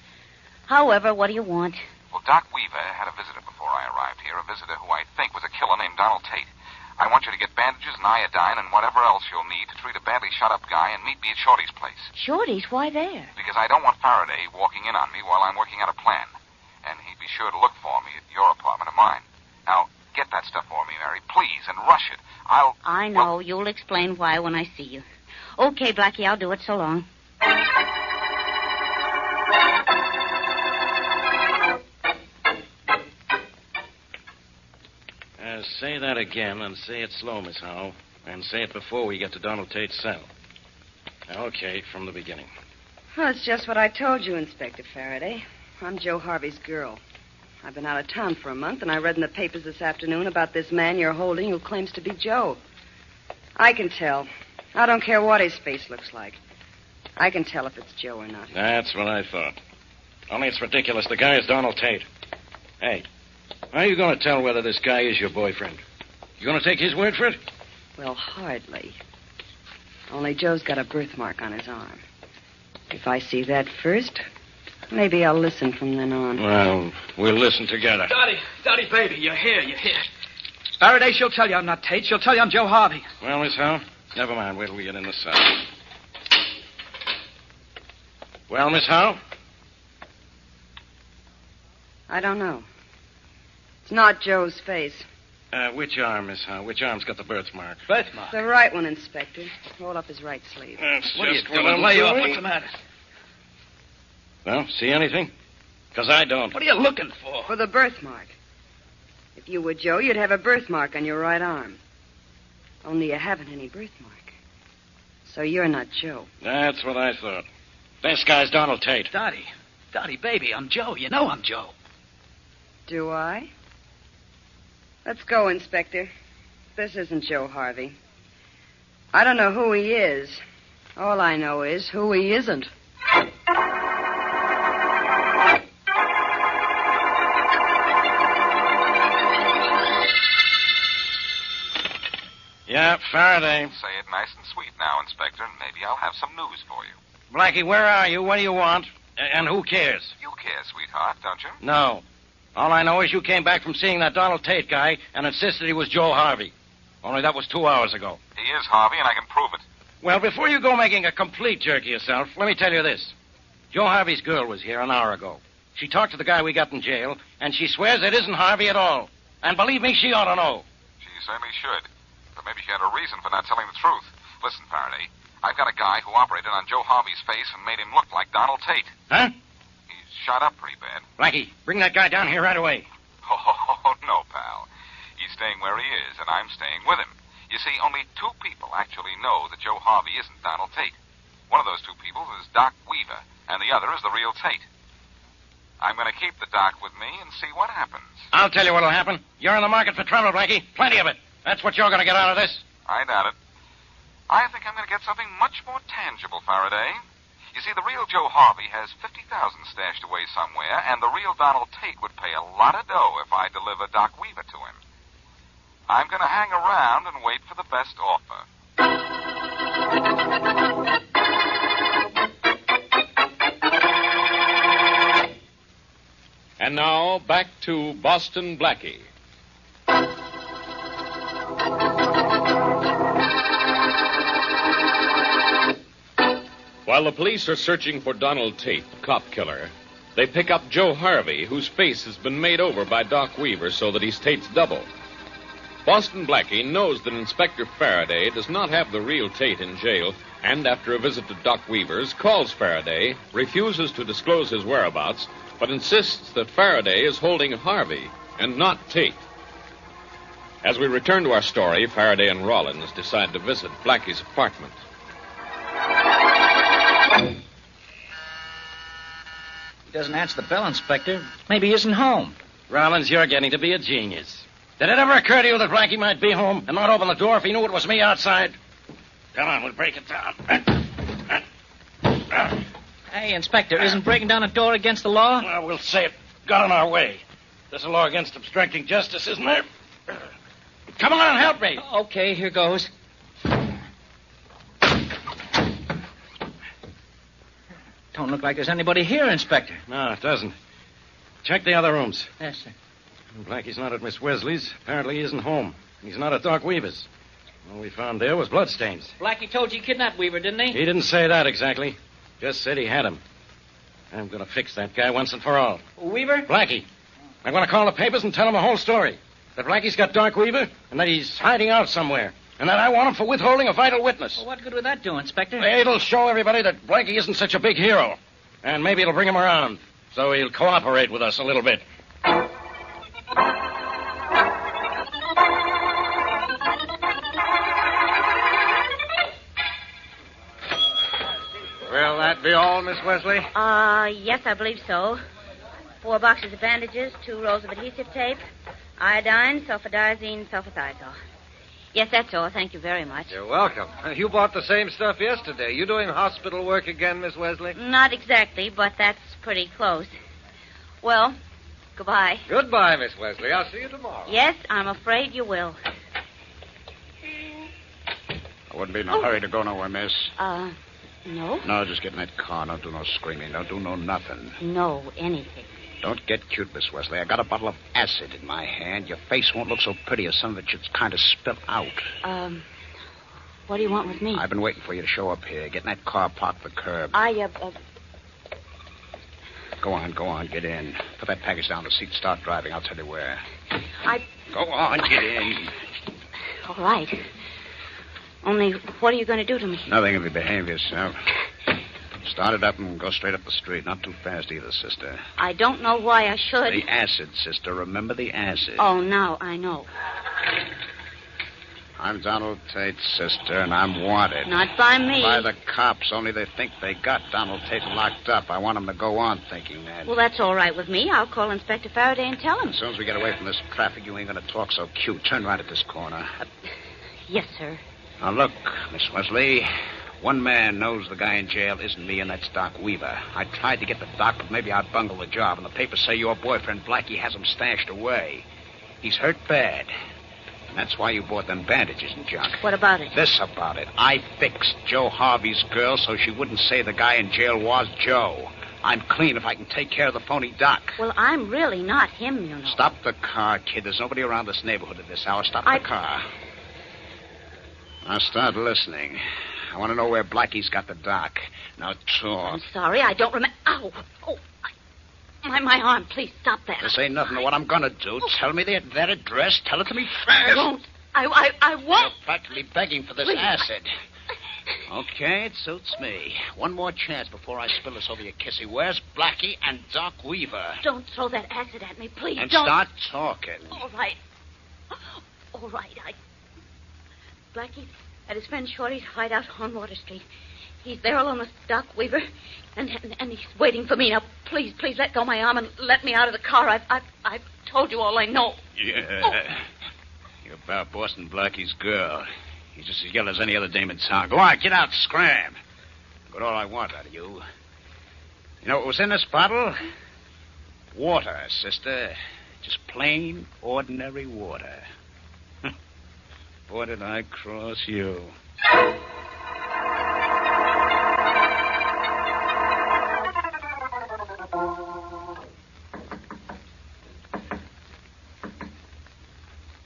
However, what do you want? Well, Doc Weaver had a visitor before I arrived here, a visitor who I think was a killer named Donald Tate. I want you to get bandages and iodine and whatever else you'll need to treat a badly shot-up guy and meet me at Shorty's place. Shorty's? Why there? Because I don't want Faraday walking in on me while I'm working out a plan. And he'd be sure to look for me at your apartment or mine. Now, get that stuff for me, Mary, please, and rush it. I know. You'll explain why when I see you. Okay, Blackie, I'll do it. So long. Say that again, and say it slow, Miss Howe. And say it before we get to Donald Tate's cell. Okay, from the beginning. Well, it's just what I told you, Inspector Faraday. I'm Joe Harvey's girl. I've been out of town for a month, and I read in the papers this afternoon about this man you're holding who claims to be Joe. I can tell. I don't care what his face looks like. I can tell if it's Joe or not. That's what I thought. Only it's ridiculous. The guy is Donald Tate. Hey, how are you going to tell whether this guy is your boyfriend? You going to take his word for it? Well, hardly. Only Joe's got a birthmark on his arm. If I see that first, maybe I'll listen from then on. Well, we'll listen together. Dottie, baby, you're here. Faraday, she'll tell you I'm not Tate. She'll tell you I'm Joe Harvey. Well, Miss Howe, never mind. Wait till we get in the cell. Well, Miss Howe? I don't know. It's not Joe's face. Which arm, Miss Howe? Which arm's got the birthmark? Birthmark? The right one, Inspector. Roll up his right sleeve. That's What are you just doing? I'm Lay you up. doing. What's the matter? Well, see anything? Because I don't. What are you looking for? For the birthmark. If you were Joe, you'd have a birthmark on your right arm. Only you haven't any birthmark. So you're not Joe. That's what I thought. This guy's Donald Tate. Dottie, baby, I'm Joe. You know I'm Joe. Do I? Let's go, Inspector. This isn't Joe Harvey. I don't know who he is. All I know is who he isn't. Yeah, Faraday. Say it nice and sweet now, Inspector, and maybe I'll have some news for you. Blackie, where are you? What do you want? And who cares? You care, sweetheart, don't you? No. All I know is you came back from seeing that Donald Tate guy and insisted he was Joe Harvey. Only that was 2 hours ago. He is Harvey, and I can prove it. Well, before you go making a complete jerk of yourself, let me tell you this. Joe Harvey's girl was here an hour ago. She talked to the guy we got in jail, and she swears it isn't Harvey at all. And believe me, she ought to know. She certainly should. But maybe she had a reason for not telling the truth. Listen, Faraday, I've got a guy who operated on Joe Harvey's face and made him look like Donald Tate. Huh? He's shot up pretty bad. Blackie, bring that guy down here right away. Oh, no, pal. He's staying where he is, and I'm staying with him. You see, only 2 people actually know that Joe Harvey isn't Donald Tate. One of those 2 people is Doc Weaver, and the other is the real Tate. I'm going to keep the Doc with me and see what happens. I'll tell you what'll happen. You're in the market for trouble, Blackie. Plenty of it. That's what you're going to get out of this. I doubt it. I think I'm going to get something much more tangible, Faraday. You see, the real Joe Harvey has $50,000 stashed away somewhere, and the real Donald Tate would pay a lot of dough if I deliver Doc Weaver to him. I'm going to hang around and wait for the best offer. And now, back to Boston Blackie. While the police are searching for Donald Tate, cop killer, they pick up Joe Harvey, whose face has been made over by Doc Weaver so that he's Tate's double. Boston Blackie knows that Inspector Faraday does not have the real Tate in jail, and after a visit to Doc Weaver's, calls Faraday, refuses to disclose his whereabouts, but insists that Faraday is holding Harvey and not Tate. As we return to our story, Faraday and Rollins decide to visit Blackie's apartment. He doesn't answer the bell, Inspector. Maybe he isn't home. Rollins, you're getting to be a genius. Did it ever occur to you that Blackie might be home and not open the door if he knew it was me outside? Come on, we'll break it down. Hey, Inspector, isn't breaking down a door against the law? Well, we'll say it got in our way. There's a law against obstructing justice, isn't there? Come on, help me. Okay, here goes. Don't look like there's anybody here, Inspector. No, it doesn't. Check the other rooms. Yes, sir. Blackie's not at Miss Wesley's. Apparently he isn't home. He's not at Doc Weaver's. All we found there was bloodstains. Blackie told you he kidnapped Weaver, didn't he? He didn't say that exactly. Just said he had him. I'm going to fix that guy once and for all. Weaver? Blackie. I'm going to call the papers and tell them the whole story. That Blackie's got Doc Weaver and that he's hiding out somewhere. And that I want him for withholding a vital witness. Well, what good would that do, Inspector? It'll show everybody that Blackie isn't such a big hero. And maybe it'll bring him around. So he'll cooperate with us a little bit. Will that be all, Miss Wesley? Yes, I believe so. 4 boxes of bandages, 2 rolls of adhesive tape, iodine, sulfadiazine, sulfathiazole. Yes, that's all. Thank you very much. You're welcome. You bought the same stuff yesterday. You doing hospital work again, Miss Wesley? Not exactly, but that's pretty close. Well, goodbye. Goodbye, Miss Wesley. I'll see you tomorrow. Yes, I'm afraid you will. I wouldn't be in a hurry to go nowhere, miss. No? No, just get in that car. Don't do no screaming. Don't do no nothing. No, anything. Don't get cute, Miss Wesley. I got a bottle of acid in my hand. Your face won't look so pretty as some of it should kind of spill out. What do you want with me? I've been waiting for you to show up here. Get in that car parked at the curb. Go on, get in. Put that package down the seat, start driving. I'll tell you where. Go on, get in. All right. Only, what are you going to do to me? Nothing if you behave yourself. Start it up and go straight up the street. Not too fast either, sister. I don't know why I should. The acid, sister. Remember the acid. Oh, now I know. I'm Donald Tate's sister, and I'm wanted. Not by me. By the cops, only they think they got Donald Tate locked up. I want them to go on thinking that. Well, that's all right with me. I'll call Inspector Faraday and tell him. As soon as we get away from this traffic, you ain't going to talk so cute. Turn right at this corner. Yes, sir. Now, look, Miss Wesley. One man knows the guy in jail isn't me, and that's Doc Weaver. I tried to get the doc, but maybe I'd bungle the job, and the papers say your boyfriend, Blackie, has him stashed away. He's hurt bad. And that's why you bought them bandages and junk. What about it? This about it. I fixed Joe Harvey's girl so she wouldn't say the guy in jail was Joe. I'm clean if I can take care of the phony doc. Well, I'm really not him, you know. Stop the car, kid. There's nobody around this neighborhood at this hour. Stop the car. Now start listening. I want to know where Blackie's got the doc. Now talk. I'm sorry, I don't remember. Ow! Oh, my arm. Please stop that. This ain't nothing to what I'm going to do. Tell me their address. Tell it to me fast. I won't. I won't. You're practically begging for this acid. Okay, it suits me. One more chance before I spill this over your kissy. Where's Blackie and Doc Weaver? Don't throw that acid at me, please. And don't. Start talking. All right. Blackie at his friend Shorty's hideout on Water Street. He's there alone with Doc Weaver, and he's waiting for me. Now, please let go my arm and let me out of the car. I've told you all I know. Yeah. You're about Boston Blackie's girl. He's just as yellow as any other dame in town. Go on, get out, scram. Got all I want out of you. You know what was in this bottle? Water, sister. Just plain, ordinary water. Boy, did I cross you.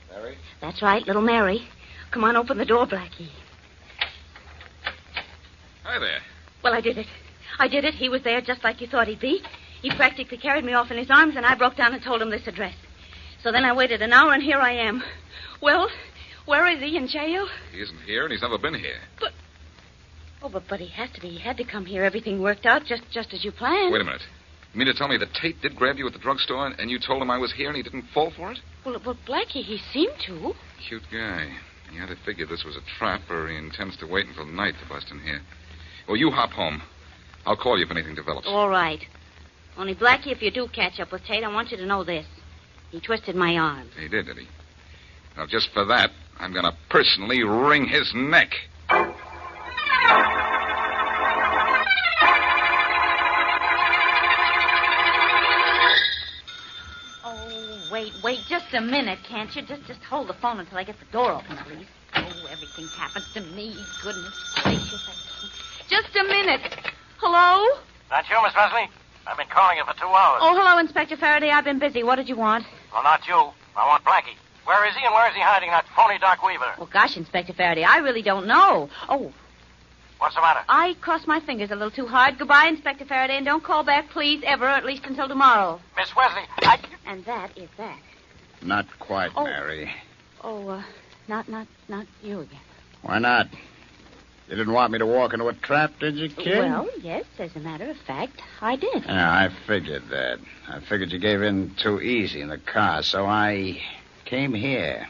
Mary? That's right, little Mary. Come on, open the door, Blackie. Hi there. Well, I did it. He was there just like you thought he'd be. He practically carried me off in his arms, and I broke down and told him this address. So then I waited an hour, and here I am. Well, where is he, in jail? He isn't here, and he's never been here. But he has to be. He had to come here. Everything worked out just as you planned. Wait a minute. You mean to tell me that Tate did grab you at the drugstore, and you told him I was here, and he didn't fall for it? Well, Blackie, he seemed to. Cute guy. He had to figure this was a trap, or he intends to wait until night to bust in here. Well, you hop home. I'll call you if anything develops. All right. Only, Blackie, if you do catch up with Tate, I want you to know this. He twisted my arm. He did he? Now, just for that, I'm going to personally wring his neck. Wait just a minute, can't you? Just hold the phone until I get the door open, please. Oh, everything happens to me. Goodness gracious. Just a minute. Hello? Not you, Miss Wesley. I've been calling you for 2 hours. Oh, hello, Inspector Faraday. I've been busy. What did you want? Well, not you. I want Blackie. Where is he, and where is he hiding that phony Doc Weaver? Well, gosh, Inspector Faraday, I really don't know. Oh. What's the matter? I crossed my fingers a little too hard. Goodbye, Inspector Faraday, and don't call back, please, ever, at least until tomorrow. Miss Wesley, And that is that. Not quite, Mary. Oh, not you again. Why not? You didn't want me to walk into a trap, did you, kid? Well, yes, as a matter of fact, I did. Yeah, I figured that. I figured you gave in too easy in the car, so I came here.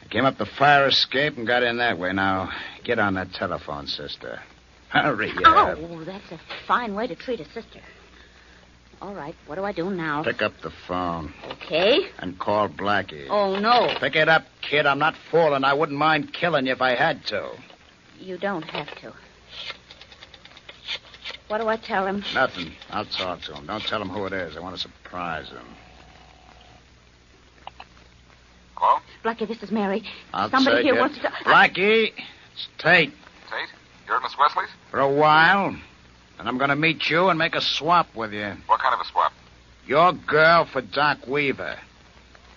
I came up the fire escape and got in that way. Now, get on that telephone, sister. Hurry up. Oh, that's a fine way to treat a sister. All right, what do I do now? Pick up the phone. Okay. And call Blackie. Oh, no. Pick it up, kid. I'm not fooling. I wouldn't mind killing you if I had to. You don't have to. What do I tell him? Nothing. I'll talk to him. Don't tell him who it is. I want to surprise him. Hello? Blackie, this is Mary. I'll Somebody take here it. wants to... Blackie, it's Tate. Tate, you're at Miss Wesley's? For a while. And I'm going to meet you and make a swap with you. What kind of a swap? Your girl for Doc Weaver.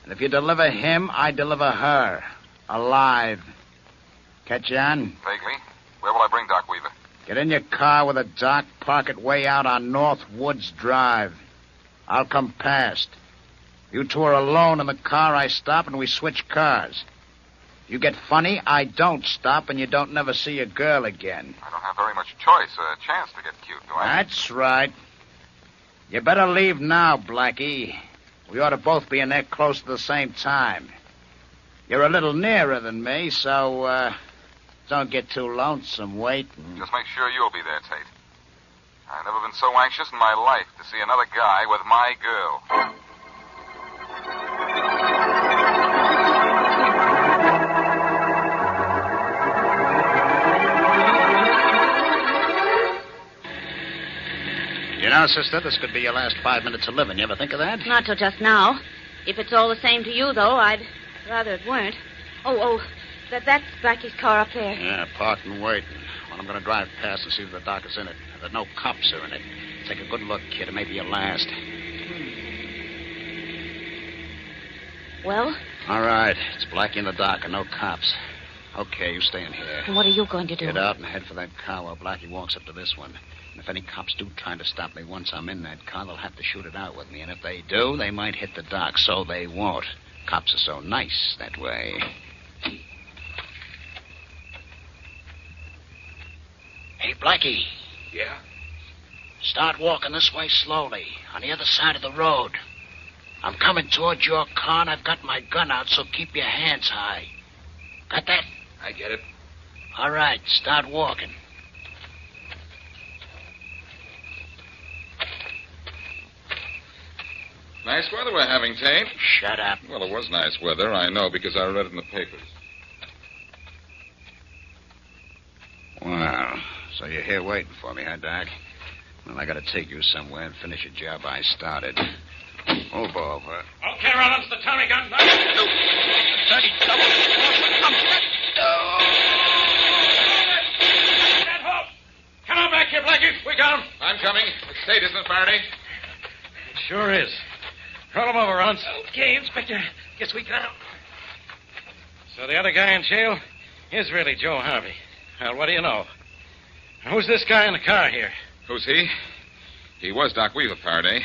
And if you deliver him, I deliver her. Alive. Catch on? Vaguely. Where will I bring Doc Weaver? Get in your car with a Doc, park it way out on North Woods Drive. I'll come past. You two are alone in the car, I stop, and we switch cars. You get funny, I don't stop, and you don't never see your girl again. I don't have very much choice, a chance to get cute, do I? That's right. You better leave now, Blackie. We ought to both be in there close to the same time. You're a little nearer than me, so, don't get too lonesome waiting. Just make sure you'll be there, Tate. I've never been so anxious in my life to see another guy with my girl. You know, sister, this could be your last 5 minutes of living. You ever think of that? Not till just now. If it's all the same to you, though, I'd rather it weren't. That's Blackie's car up there. Yeah, parked and waiting. Well, I'm going to drive past and see if the Doc is in it. That no cops are in it. Take a good look, kid. It may be your last. Well? All right. It's Blackie and the Doc and no cops. Okay, you stay in here. And what are you going to do? Get out and head for that car while Blackie walks up to this one. And if any cops do try to stop me once I'm in that car, they'll have to shoot it out with me. And if they do, they might hit the Doc, so they won't. Cops are so nice that way. Hey, Blackie. Yeah? Start walking this way slowly, on the other side of the road. I'm coming towards your car, and I've got my gun out, so keep your hands high. Got that? I get it. All right, start walking. Nice weather we're having, Tate. Shut up. Well, it was nice weather, I know, because I read it in the papers. Wow. So you're here waiting for me, huh, Doc? Well, I gotta take you somewhere and finish a job I started. Move over. Okay, Rollins, the Tommy gun. Dirty double. Come on back here, Blackie. We got him. I'm coming. The state, isn't it, Faraday? It sure is. Roll him over, Rollins. Okay, Inspector. Guess we got him. So the other guy in jail is really Joe Harvey. Well, what do you know? Who's this guy in the car here? Who's he? He was Doc Weaver, Faraday.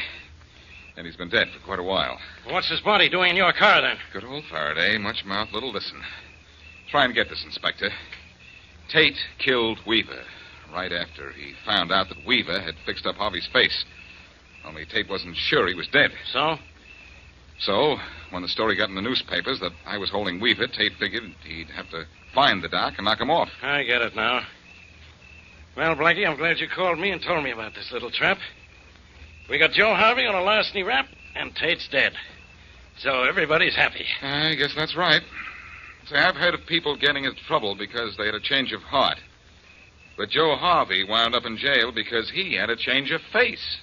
And he's been dead for quite a while. What's his body doing in your car, then? Good old Faraday. Much mouth, little listen. Try and get this, Inspector. Tate killed Weaver right after he found out that Weaver had fixed up Harvey's face. Only Tate wasn't sure he was dead. So? So, when the story got in the newspapers that I was holding Weaver, Tate figured he'd have to find the Doc and knock him off. I get it now. Well, Blackie, I'm glad you called me and told me about this little trap. We got Joe Harvey on a larceny rap, and Tate's dead. So everybody's happy. I guess that's right. Say, I've heard of people getting into trouble because they had a change of heart. But Joe Harvey wound up in jail because he had a change of face.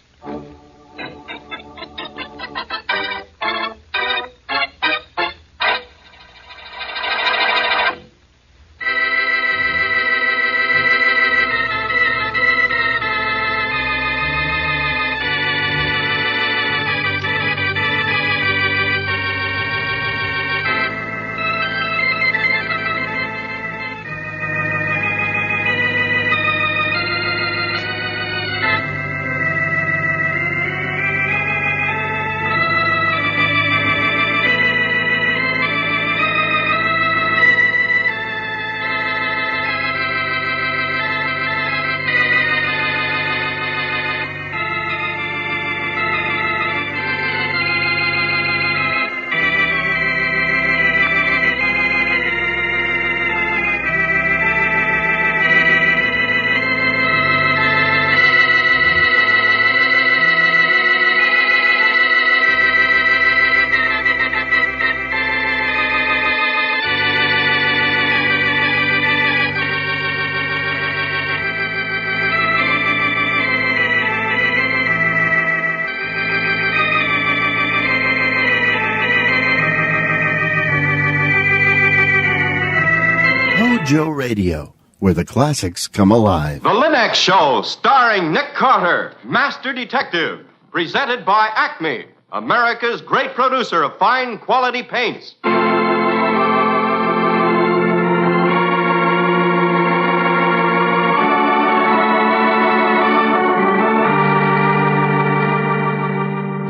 Mojo Radio, where the classics come alive. The Linux Show, starring Nick Carter, Master Detective, presented by Acme, America's great producer of fine quality paints.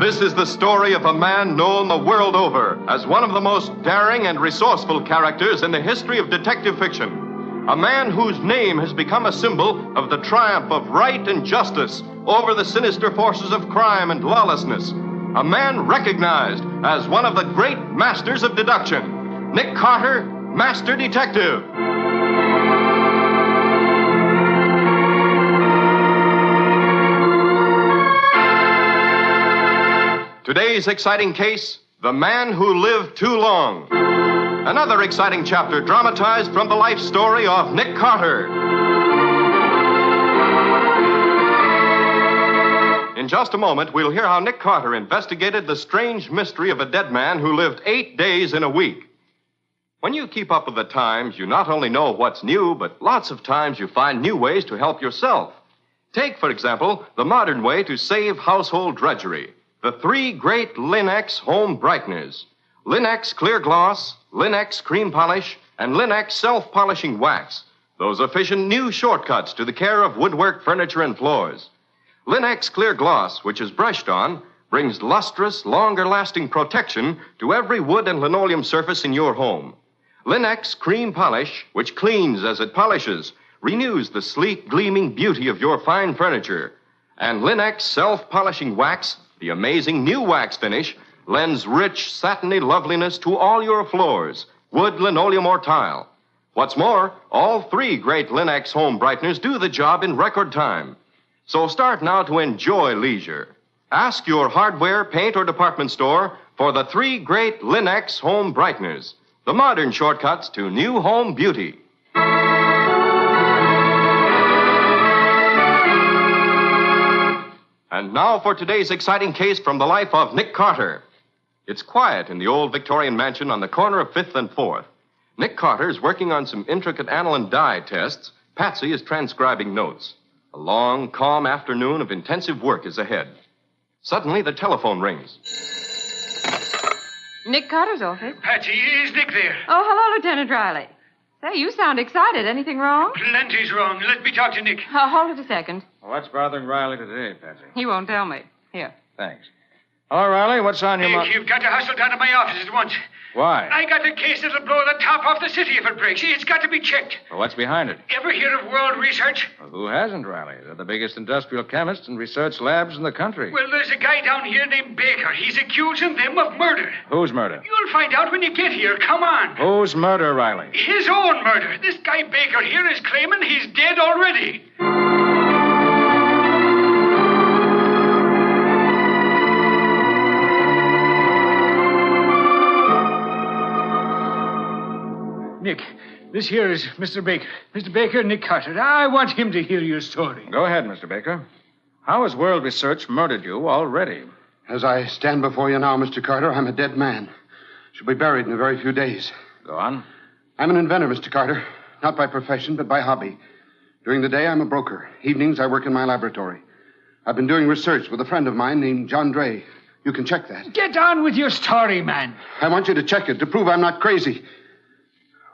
This is the story of a man known the world over as one of the most daring and resourceful characters in the history of detective fiction. A man whose name has become a symbol of the triumph of right and justice over the sinister forces of crime and lawlessness. A man recognized as one of the great masters of deduction. Nick Carter, Master Detective. Today's exciting case, The Man Who Lived Too Long. Another exciting chapter dramatized from the life story of Nick Carter. In just a moment, we'll hear how Nick Carter investigated the strange mystery of a dead man who lived 8 days in a week. When you keep up with the times, you not only know what's new, but lots of times you find new ways to help yourself. Take, for example, the modern way to save household drudgery. The 3 great Linux home brighteners. Linux Clear Gloss, Linux Cream Polish, and Linux Self-Polishing Wax. Those efficient new shortcuts to the care of woodwork, furniture, and floors. Linux Clear Gloss, which is brushed on, brings lustrous, longer-lasting protection to every wood and linoleum surface in your home. Linux Cream Polish, which cleans as it polishes, renews the sleek, gleaming beauty of your fine furniture. And Linux Self-Polishing Wax, the amazing new wax finish, lends rich, satiny loveliness to all your floors, wood, linoleum, or tile. What's more, all 3 great Linux home brighteners do the job in record time. So start now to enjoy leisure. Ask your hardware, paint, or department store for the 3 great Linux home brighteners, the modern shortcuts to new home beauty. And now for today's exciting case from the life of Nick Carter. It's quiet in the old Victorian mansion on the corner of 5th and 4th. Nick Carter is working on some intricate aniline dye tests. Patsy is transcribing notes. A long, calm afternoon of intensive work is ahead. Suddenly, the telephone rings. Nick Carter's office. Patsy, is Nick there? Oh, hello, Lieutenant Riley. Say, you sound excited. Anything wrong? Plenty's wrong. Let me talk to Nick. Hold it a second. What's bothering Riley today, Patsy? He won't tell me. Here. Thanks. Hello, Riley. What's on your mind? Nick, you've got to hustle down to my office at once. Why? I got a case that'll blow the top off the city if it breaks. It's got to be checked. Well, what's behind it? Ever hear of World Research? Well, who hasn't, Riley? They're the biggest industrial chemists and research labs in the country. Well, there's a guy down here named Baker. He's accusing them of murder. Whose murder? You'll find out when you get here. Come on. Whose murder, Riley? His own murder. This guy Baker here is claiming he's dead already. Nick, this here is Mr. Baker. Mr. Baker, Nick Carter. I want him to hear your story. Go ahead, Mr. Baker. How has World Research murdered you already? As I stand before you now, Mr. Carter, I'm a dead man. Shall be buried in a very few days. Go on. I'm an inventor, Mr. Carter. Not by profession, but by hobby. During the day, I'm a broker. Evenings, I work in my laboratory. I've been doing research with a friend of mine named John Dray. You can check that. Get on with your story, man. I want you to check it to prove I'm not crazy.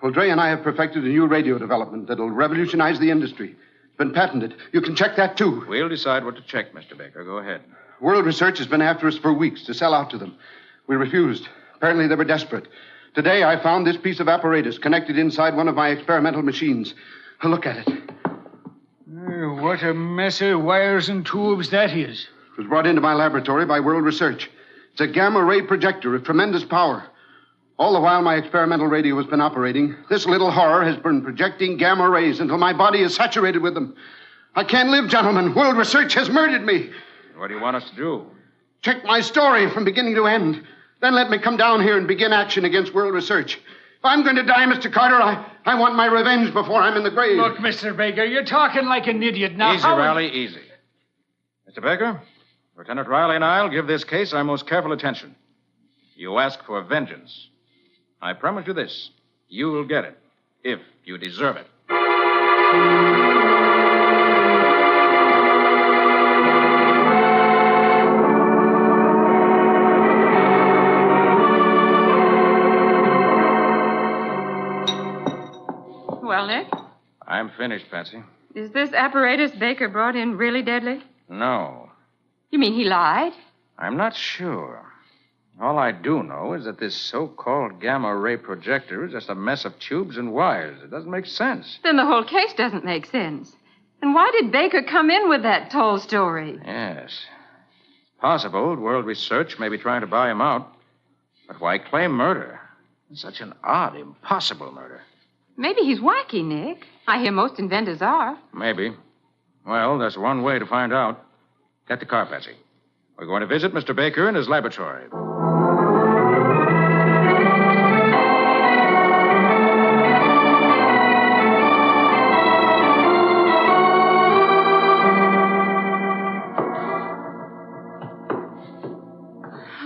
Well, Dre and I have perfected a new radio development that'll revolutionize the industry. It's been patented. You can check that, too. We'll decide what to check, Mr. Baker. Go ahead. World Research has been after us for weeks to sell out to them. We refused. Apparently, they were desperate. Today, I found this piece of apparatus connected inside one of my experimental machines. Look at it. What a mess of wires and tubes that is. It was brought into my laboratory by World Research. It's a gamma-ray projector of tremendous power. All the while my experimental radio has been operating, this little horror has been projecting gamma rays until my body is saturated with them. I can't live, gentlemen. World Research has murdered me. What do you want us to do? Check my story from beginning to end. Then let me come down here and begin action against World Research. If I'm going to die, Mr. Carter, I want my revenge before I'm in the grave. Look, Mr. Baker, you're talking like an idiot now. Easy, Riley, easy. Mr. Baker, Lieutenant Riley and I'll give this case our most careful attention. You ask for vengeance. I promise you this. You'll get it. if you deserve it. Well, Nick, I'm finished, Patsy. is this apparatus Baker brought in really deadly? No, You mean he lied? I'm not sure. All I do know is that this so-called gamma ray projector is just a mess of tubes and wires. It doesn't make sense. Then the whole case doesn't make sense. And why did Baker come in with that toll story? Yes. It's possible World Research may be trying to buy him out. But why claim murder? It's such an odd, impossible murder. Maybe he's wacky, Nick. I hear most inventors are. Maybe. Well, there's one way to find out. Get the car, Patsy. We're going to visit Mr. Baker in his laboratory.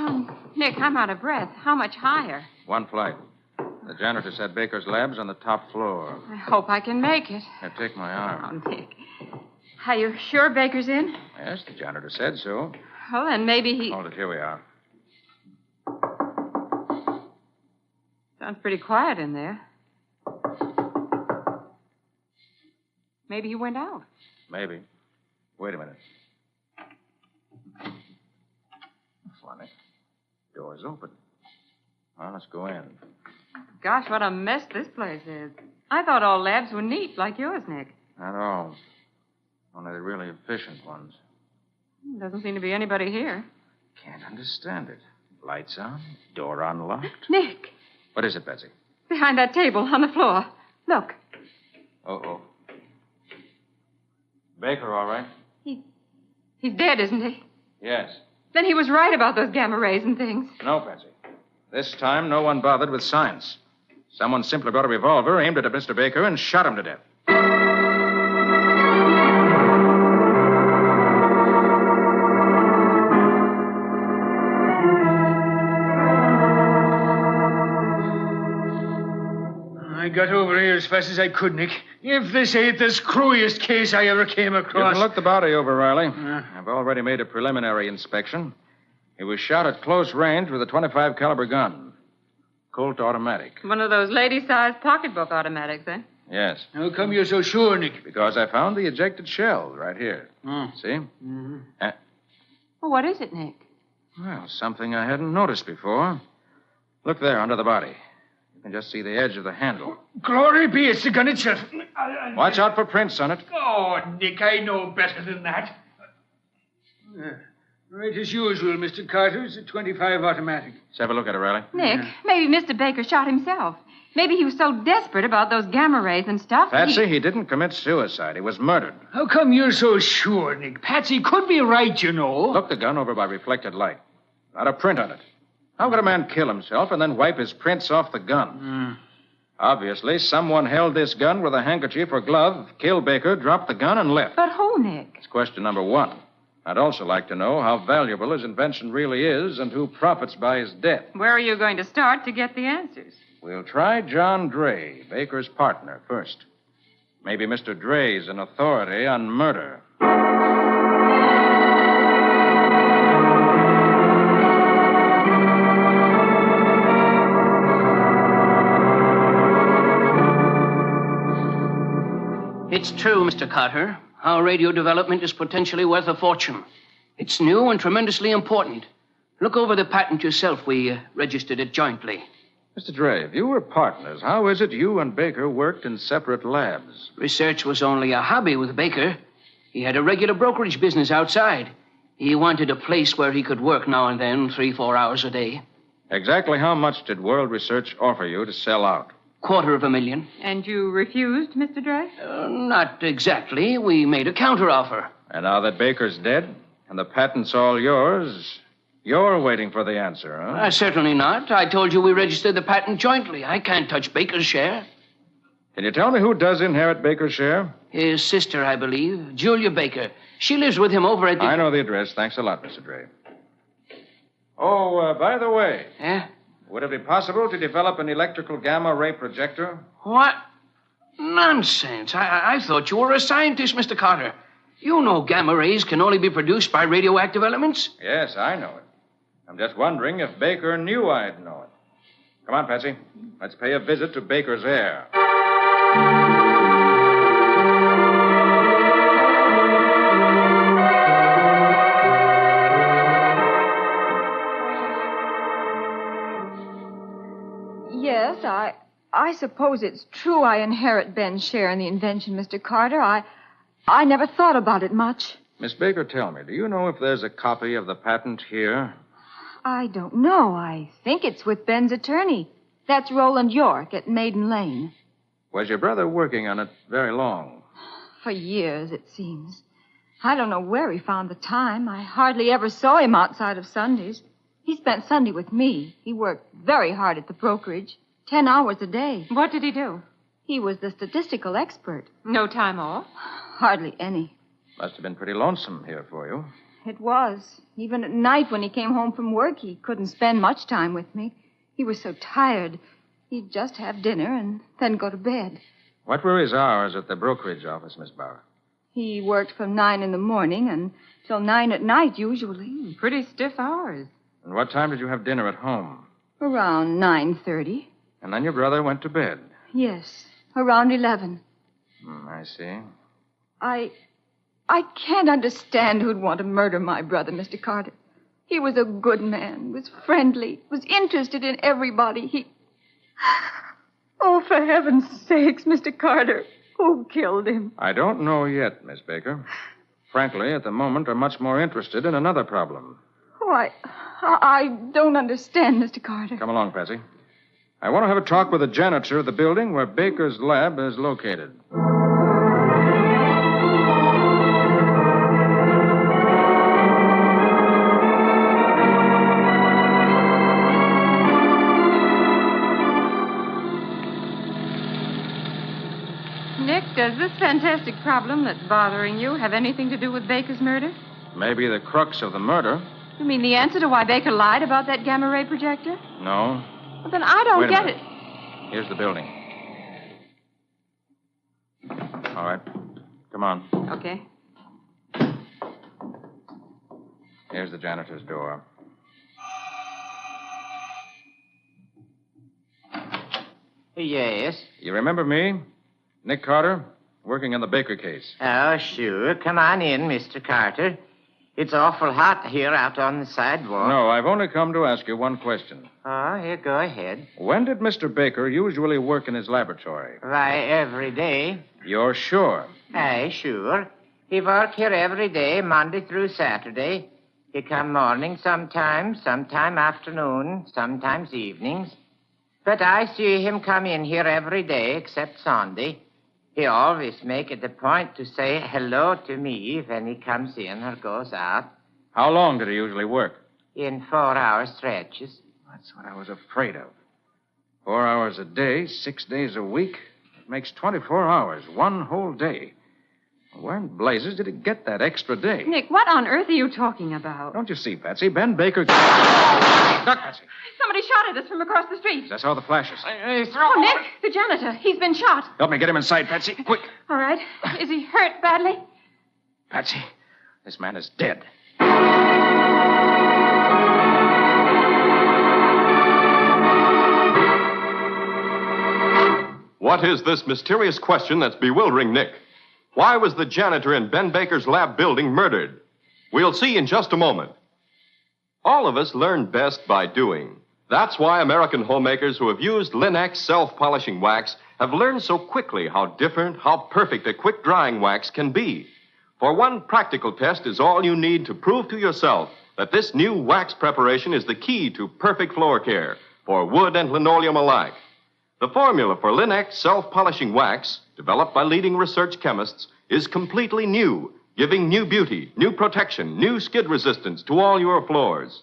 Oh, Nick, I'm out of breath. How much higher? One flight. The janitor said Baker's lab's on the top floor. I hope I can make it. Here, take my arm. Oh, Nick. Are you sure Baker's in? Yes, the janitor said so. Well, then maybe he... Hold it. Here we are. Sounds pretty quiet in there. Maybe he went out. Maybe. Wait a minute. Funny. Door's open. Well, let's go in. Gosh, what a mess this place is. I thought all labs were neat, like yours, Nick. Not all. Only the really efficient ones. Doesn't seem to be anybody here. Can't understand it. Lights on, door unlocked. Nick, What is it, Betsy? behind that table on the floor. Look, Uh-oh. Baker, all right? he's dead, isn't he? Yes. Then he was right about those gamma rays and things. No, Betsy. This time, no one bothered with science. Someone simply brought a revolver, aimed it at Mr. Baker, and shot him to death. I got over here as fast as I could, Nick. If this ain't the screwiest case I ever came You across. can look the body over, Riley. I've already made a preliminary inspection. He was shot at close range with a .25 caliber gun. Colt automatic. One of those lady-sized pocketbook automatics, eh? Yes. How come you're so sure, Nick? Because I found the ejected shell right here. See? Mm-hmm. Well, what is it, Nick? Well, something I hadn't noticed before. Look there, under the body. You can just see the edge of the handle. Glory be, it's the gun itself. Watch out for prints on it. Oh, Nick, I know better than that. Right as usual, Mr. Carter. It's a .25 automatic. Let's have a look at it, Riley. Nick, maybe Mr. Baker shot himself. Maybe he was so desperate about those gamma rays and stuff. Patsy, he didn't commit suicide. He was murdered. How come you're so sure, Nick? Patsy could be right, you know. Look the gun over by reflected light. Not a print on it. How could a man kill himself and then wipe his prints off the gun? Obviously, someone held this gun with a handkerchief or glove, killed Baker, dropped the gun, and left. But who, Nick? That's question number one. I'd also like to know how valuable his invention really is and who profits by his death. Where are you going to start to get the answers? We'll try John Dray, Baker's partner, first. Maybe Mr. Dray's an authority on murder. It's true, Mr. Carter. Our radio development is potentially worth a fortune. It's new and tremendously important. Look over the patent yourself. We registered it jointly. Mr. Dray, if you were partners, how is it you and Baker worked in separate labs? Research was only a hobby with Baker. He had a regular brokerage business outside. He wanted a place where he could work now and then, 3-4 hours a day. Exactly how much did World Research offer you to sell out? $250,000. And you refused, Mr. Dray? Not exactly. We made a counteroffer. And now that Baker's dead and the patent's all yours, you're waiting for the answer, huh? Certainly not. I told you we registered the patent jointly. I can't touch Baker's share. Can you tell me who does inherit Baker's share? His sister, I believe, Julia Baker. She lives with him over at the... I know the address. Thanks a lot, Mr. Dray. Oh, by the way... Yeah? Would it be possible to develop an electrical gamma ray projector? What? Nonsense. I thought you were a scientist, Mr. Carter. You know gamma rays can only be produced by radioactive elements. Yes, I know it. I'm just wondering if Baker knew I'd know it. Come on, Patsy. Let's pay a visit to Baker's heir. Yes, I suppose it's true I inherit Ben's share in the invention, Mr. Carter. I never thought about it much. Miss Baker, tell me, do you know if there's a copy of the patent here? I don't know. I think it's with Ben's attorney. That's Roland York at Maiden Lane. Was your brother working on it very long? For years, it seems. I don't know where he found the time. I hardly ever saw him outside of Sundays. He spent Sunday with me. He worked very hard at the brokerage, 10 hours a day. What did he do? He was the statistical expert. No time off? Hardly any. Must have been pretty lonesome here for you. It was. Even at night when he came home from work, he couldn't spend much time with me. He was so tired. He'd just have dinner and then go to bed. What were his hours at the brokerage office, Miss Bauer? He worked from 9 in the morning until 9 at night, usually. Pretty stiff hours. And what time did you have dinner at home? Around 9:30. And then your brother went to bed? Yes, around 11. I see. I can't understand who'd want to murder my brother, Mr. Carter. He was a good man, was friendly, was interested in everybody. Oh, for heaven's sakes, Mr. Carter, who killed him? I don't know yet, Miss Baker. Frankly, at the moment, I'm much more interested in another problem. Oh, I don't understand, Mr. Carter. Come along, Patsy. I want to have a talk with the janitor of the building where Baker's lab is located. Nick, does this fantastic problem that's bothering you have anything to do with Baker's murder? Maybe the crux of the murder. You mean the answer to why Baker lied about that gamma ray projector? No. Well, then I don't get it. Here's the building. All right. Come on. Okay. Here's the janitor's door. Yes? You remember me? Nick Carter, working on the Baker case. Oh, sure. Come on in, Mr. Carter. It's awful hot here out on the sidewalk. No, I've only come to ask you one question. Oh, here, go ahead. When did Mr. Baker usually work in his laboratory? Why, every day. You're sure? Aye, sure. He work here every day, Monday through Saturday. He come morning sometimes, sometime afternoon, sometimes evenings. But I see him come in here every day except Sunday. He always make it a point to say hello to me when he comes in or goes out. How long did he usually work? In 4-hour stretches. That's what I was afraid of. 4 hours a day, 6 days a week. It makes 24 hours, one whole day. Where in blazes did he get that extra day? Nick, what on earth are you talking about? Don't you see, Patsy? Ben Baker... Duck, Patsy. Somebody shot at us from across the street. I saw the flashes. Oh, Nick, the janitor. He's been shot. Help me get him inside, Patsy. Quick. All right. Is he hurt badly? Patsy, this man is dead. What is this mysterious question that's bewildering Nick? Why was the janitor in Ben Baker's lab building murdered? We'll see in just a moment. All of us learn best by doing. That's why American homemakers who have used Linex self-polishing wax have learned so quickly how different, how perfect a quick-drying wax can be. For one practical test is all you need to prove to yourself that this new wax preparation is the key to perfect floor care for wood and linoleum alike. The formula for Linex self-polishing wax, developed by leading research chemists, is completely new, giving new beauty, new protection, new skid resistance to all your floors.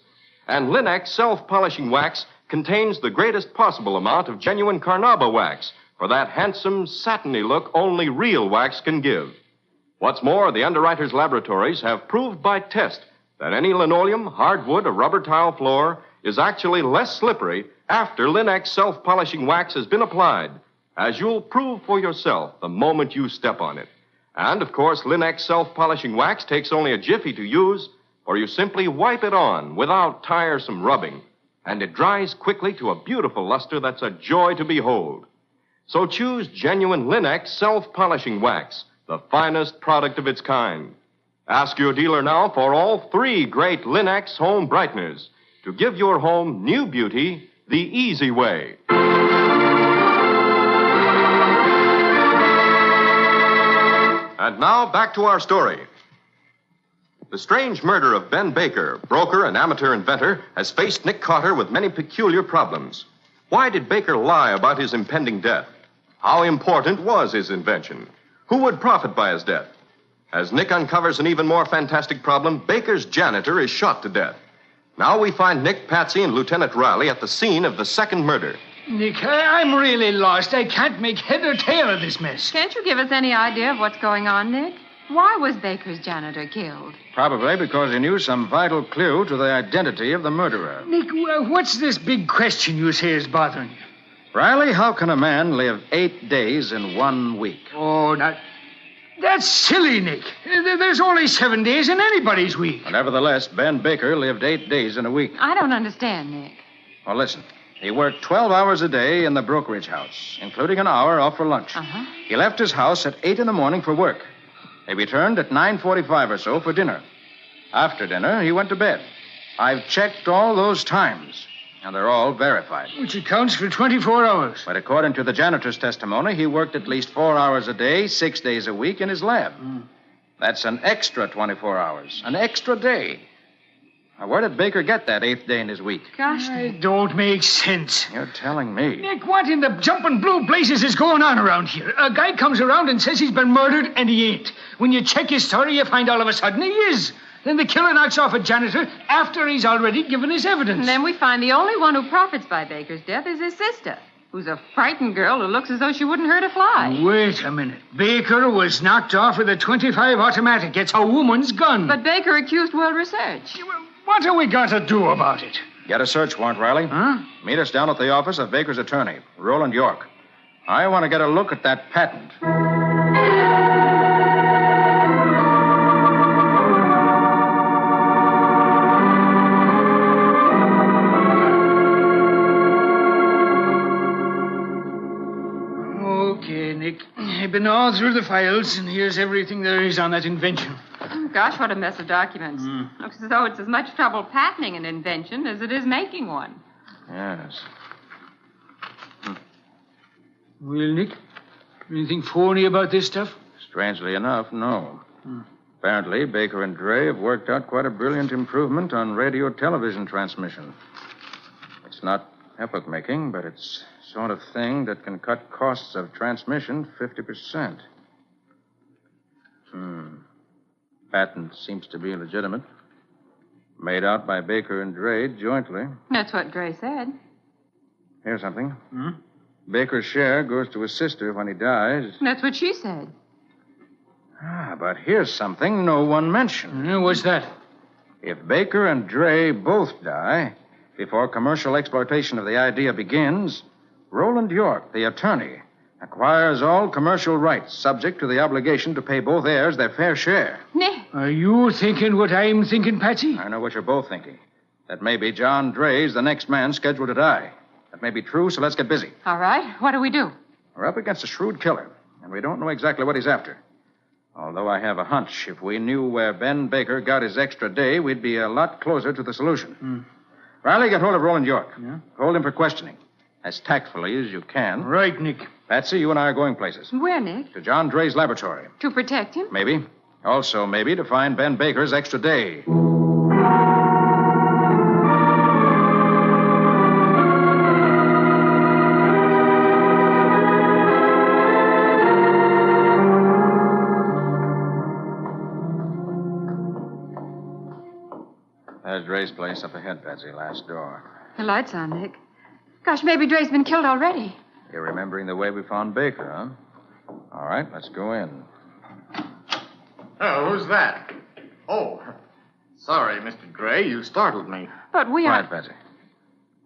And Linex self-polishing wax contains the greatest possible amount of genuine carnauba wax for that handsome, satiny look only real wax can give. What's more, the underwriters' laboratories have proved by test that any linoleum, hardwood, or rubber tile floor is actually less slippery after Linex self-polishing wax has been applied, as you'll prove for yourself the moment you step on it. And, of course, Linex self-polishing wax takes only a jiffy to use, or you simply wipe it on without tiresome rubbing, and it dries quickly to a beautiful luster that's a joy to behold. So choose genuine Linex self-polishing wax, the finest product of its kind. Ask your dealer now for all 3 great Linex home brighteners to give your home new beauty the easy way. And now, back to our story. The strange murder of Ben Baker, broker and amateur inventor, has faced Nick Carter with many peculiar problems. Why did Baker lie about his impending death? How important was his invention? Who would profit by his death? As Nick uncovers an even more fantastic problem, Baker's janitor is shot to death. Now we find Nick, Patsy, and Lieutenant Riley at the scene of the second murder. Nick, I'm really lost. I can't make head or tail of this mess. Can't you give us any idea of what's going on, Nick? Why was Baker's janitor killed? Probably because he knew some vital clue to the identity of the murderer. Nick, what's this big question you say is bothering you? Riley, how can a man live 8 days in 1 week? Oh, that's silly, Nick. There's only 7 days in anybody's week. Nevertheless, Ben Baker lived 8 days in a week. I don't understand, Nick. Well, listen. He worked 12 hours a day in the brokerage house, including an hour off for lunch. Uh-huh. He left his house at 8 in the morning for work. He returned at 9:45 or so for dinner. After dinner, he went to bed. I've checked all those times, and they're all verified. Which accounts for 24 hours. But according to the janitor's testimony, he worked at least 4 hours a day, 6 days a week in his lab. That's an extra 24 hours, an extra day. Now, where did Baker get that 8th day in his week? Gosh, it don't make sense. You're telling me. Nick, what in the jumping blue blazes is going on around here? A guy comes around and says he's been murdered, and he ain't. When you check his story, you find all of a sudden he is. Then the killer knocks off a janitor after he's already given his evidence. And then we find the only one who profits by Baker's death is his sister, who's a frightened girl who looks as though she wouldn't hurt a fly. Wait a minute. Baker was knocked off with a .25 automatic. It's a woman's gun. But Baker accused World Research. What have we got to do about it? Get a search warrant, Riley. Huh? Meet us down at the office of Baker's attorney, Roland York. I want to get a look at that patent. Okay, Nick. I've been all through the files, and here's everything there is on that invention. Oh, gosh, what a mess of documents. Looks as though it's as much trouble patenting an invention as it is making one. Yes. Well, Nick, anything phony about this stuff? Strangely enough, no. Apparently, Baker and Dre have worked out quite a brilliant improvement on radio-television transmission. It's not epoch-making, but it's the sort of thing that can cut costs of transmission 50%. Patent seems to be legitimate. Made out by Baker and Dre jointly. That's what Dre said. Here's something. Baker's share goes to his sister when he dies. That's what she said. But here's something no one mentioned. What's that? If Baker and Dre both die before commercial exploitation of the idea begins, Roland York, the attorney, acquires all commercial rights subject to the obligation to pay both heirs their fair share. Nick. Are you thinking what I'm thinking, Patsy? I know what you're both thinking. That maybe John Dre's the next man scheduled to die. That may be true, so let's get busy. All right. What do we do? We're up against a shrewd killer, and we don't know exactly what he's after. Although I have a hunch, if we knew where Ben Baker got his extra day, we'd be a lot closer to the solution. Riley, get hold of Roland York. Yeah? Hold him for questioning, as tactfully as you can. Right, Nick. Patsy, you and I are going places. Where, Nick? To John Dre's laboratory. To protect him? Maybe. Also, maybe to find Ben Baker's extra day. There's Dre's place up ahead, Patsy. Last door. The light's on, Nick. Gosh, maybe Dre's been killed already. You're remembering the way we found Baker, huh? All right, let's go in. Oh, who's that? Oh, sorry, Mr. Gray. You startled me. But we are... Quiet, Patsy.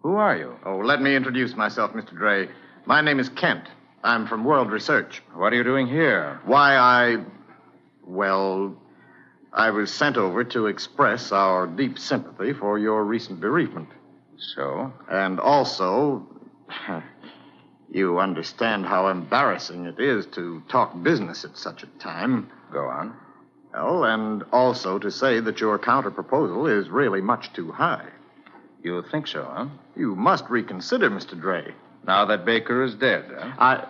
Who are you? Oh, let me introduce myself, Mr. Gray. My name is Kent. I'm from World Research. What are you doing here? Why, I was sent over to express our deep sympathy for your recent bereavement. So? And also, you understand how embarrassing it is to talk business at such a time. Go on. Well, and also to say that your counter-proposal is really much too high. You think so, huh? You must reconsider, Mr. Dre. Now that Baker is dead, huh?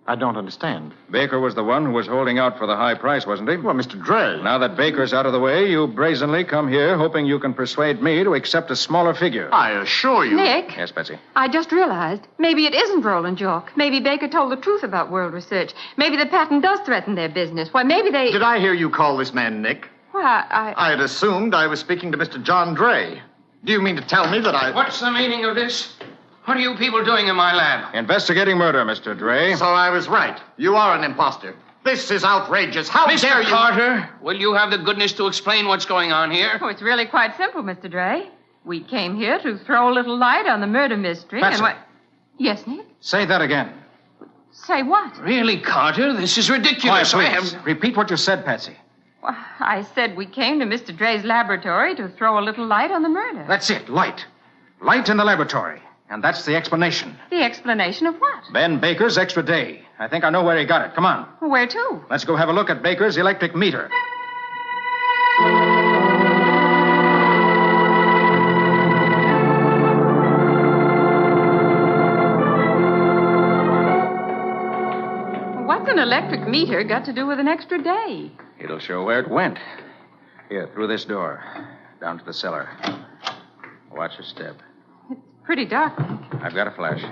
I don't understand. Baker was the one who was holding out for the high price, wasn't he? Well, Mr. Dre. Now that Baker's out of the way, you brazenly come here hoping you can persuade me to accept a smaller figure. I assure you. Nick? Yes, Betsy? I just realized maybe it isn't Roland York. Maybe Baker told the truth about World Research. Maybe the patent does threaten their business. Why, maybe they... Did I hear you call this man Nick? Well, I had assumed I was speaking to Mr. John Dre. Do you mean to tell me that I... What's the meaning of this? What are you people doing in my lab? Investigating murder, Mr. Dre. So I was right. You are an imposter. This is outrageous. How dare you... Mr. Carter, will you have the goodness to explain what's going on here? Oh, it's really quite simple, Mr. Dre. We came here to throw a little light on the murder mystery. That's and what... Yes, Nick? Say that again. Say what? Really, Carter? This is ridiculous. Quiet, please. Repeat what you said, Patsy. Well, I said we came to Mr. Dre's laboratory to throw a little light on the murder. That's it, light. Light in the laboratory. And that's the explanation. The explanation of what? Ben Baker's extra day. I think I know where he got it. Come on. Where to? Let's go have a look at Baker's electric meter. What's an electric meter got to do with an extra day? It'll show where it went. Here, through this door. Down to the cellar. Watch your step. Pretty dark. I've got a flash.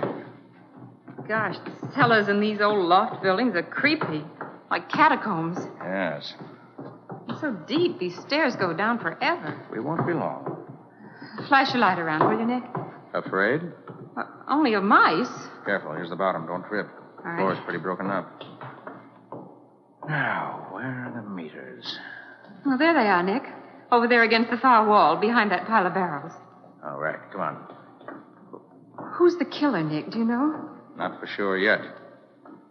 Gosh, the cellars in these old loft buildings are creepy. Like catacombs. Yes. It's so deep, these stairs go down forever. We won't be long. Flash your light around, will you, Nick? Afraid? Only of mice. Careful, here's the bottom. Don't trip. All right. The floor's pretty broken up. Now, where are the meters? Well, there they are, Nick. Over there against the far wall, behind that pile of barrels. All right, come on. Who's the killer, Nick? Do you know? Not for sure yet.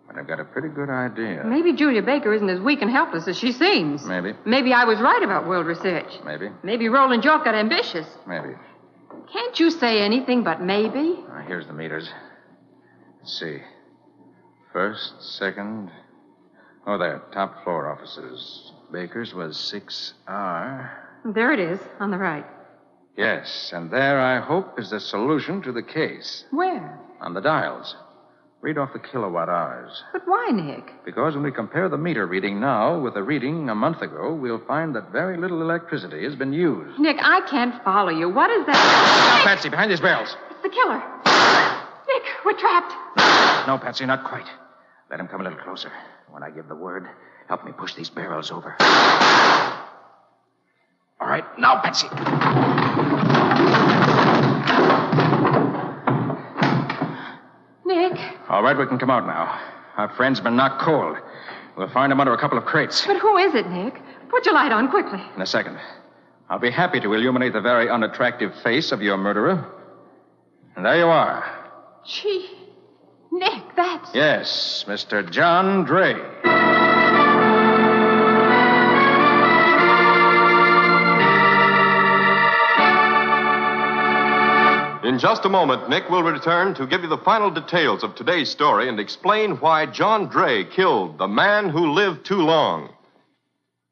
But I've got a pretty good idea. Maybe Julia Baker isn't as weak and helpless as she seems. Maybe. Maybe I was right about World Research. Maybe. Maybe Roland York got ambitious. Maybe. Can't you say anything but maybe? Here's the meters. Let's see. First, second. Oh, there. Top floor offices. Baker's was 6R. There it is, on the right. Yes, and there, I hope, is the solution to the case. Where? On the dials. Read off the kilowatt hours. But why, Nick? Because when we compare the meter reading now with the reading a month ago, we'll find that very little electricity has been used. Nick, I can't follow you. What is that? Now, Patsy, behind these barrels. It's the killer. Nick, we're trapped. No, Patsy, not quite. Let him come a little closer. When I give the word, help me push these barrels over. All right, now, Patsy. Nick. All right, we can come out now. Our friend's been knocked cold. We'll find him under a couple of crates. But who is it, Nick? Put your light on quickly. In a second. I'll be happy to illuminate the very unattractive face of your murderer. And there you are. Gee, Nick, that's... Yes, Mr. John Dre. In just a moment, Nick will return to give you the final details of today's story and explain why John Dre killed the man who lived too long.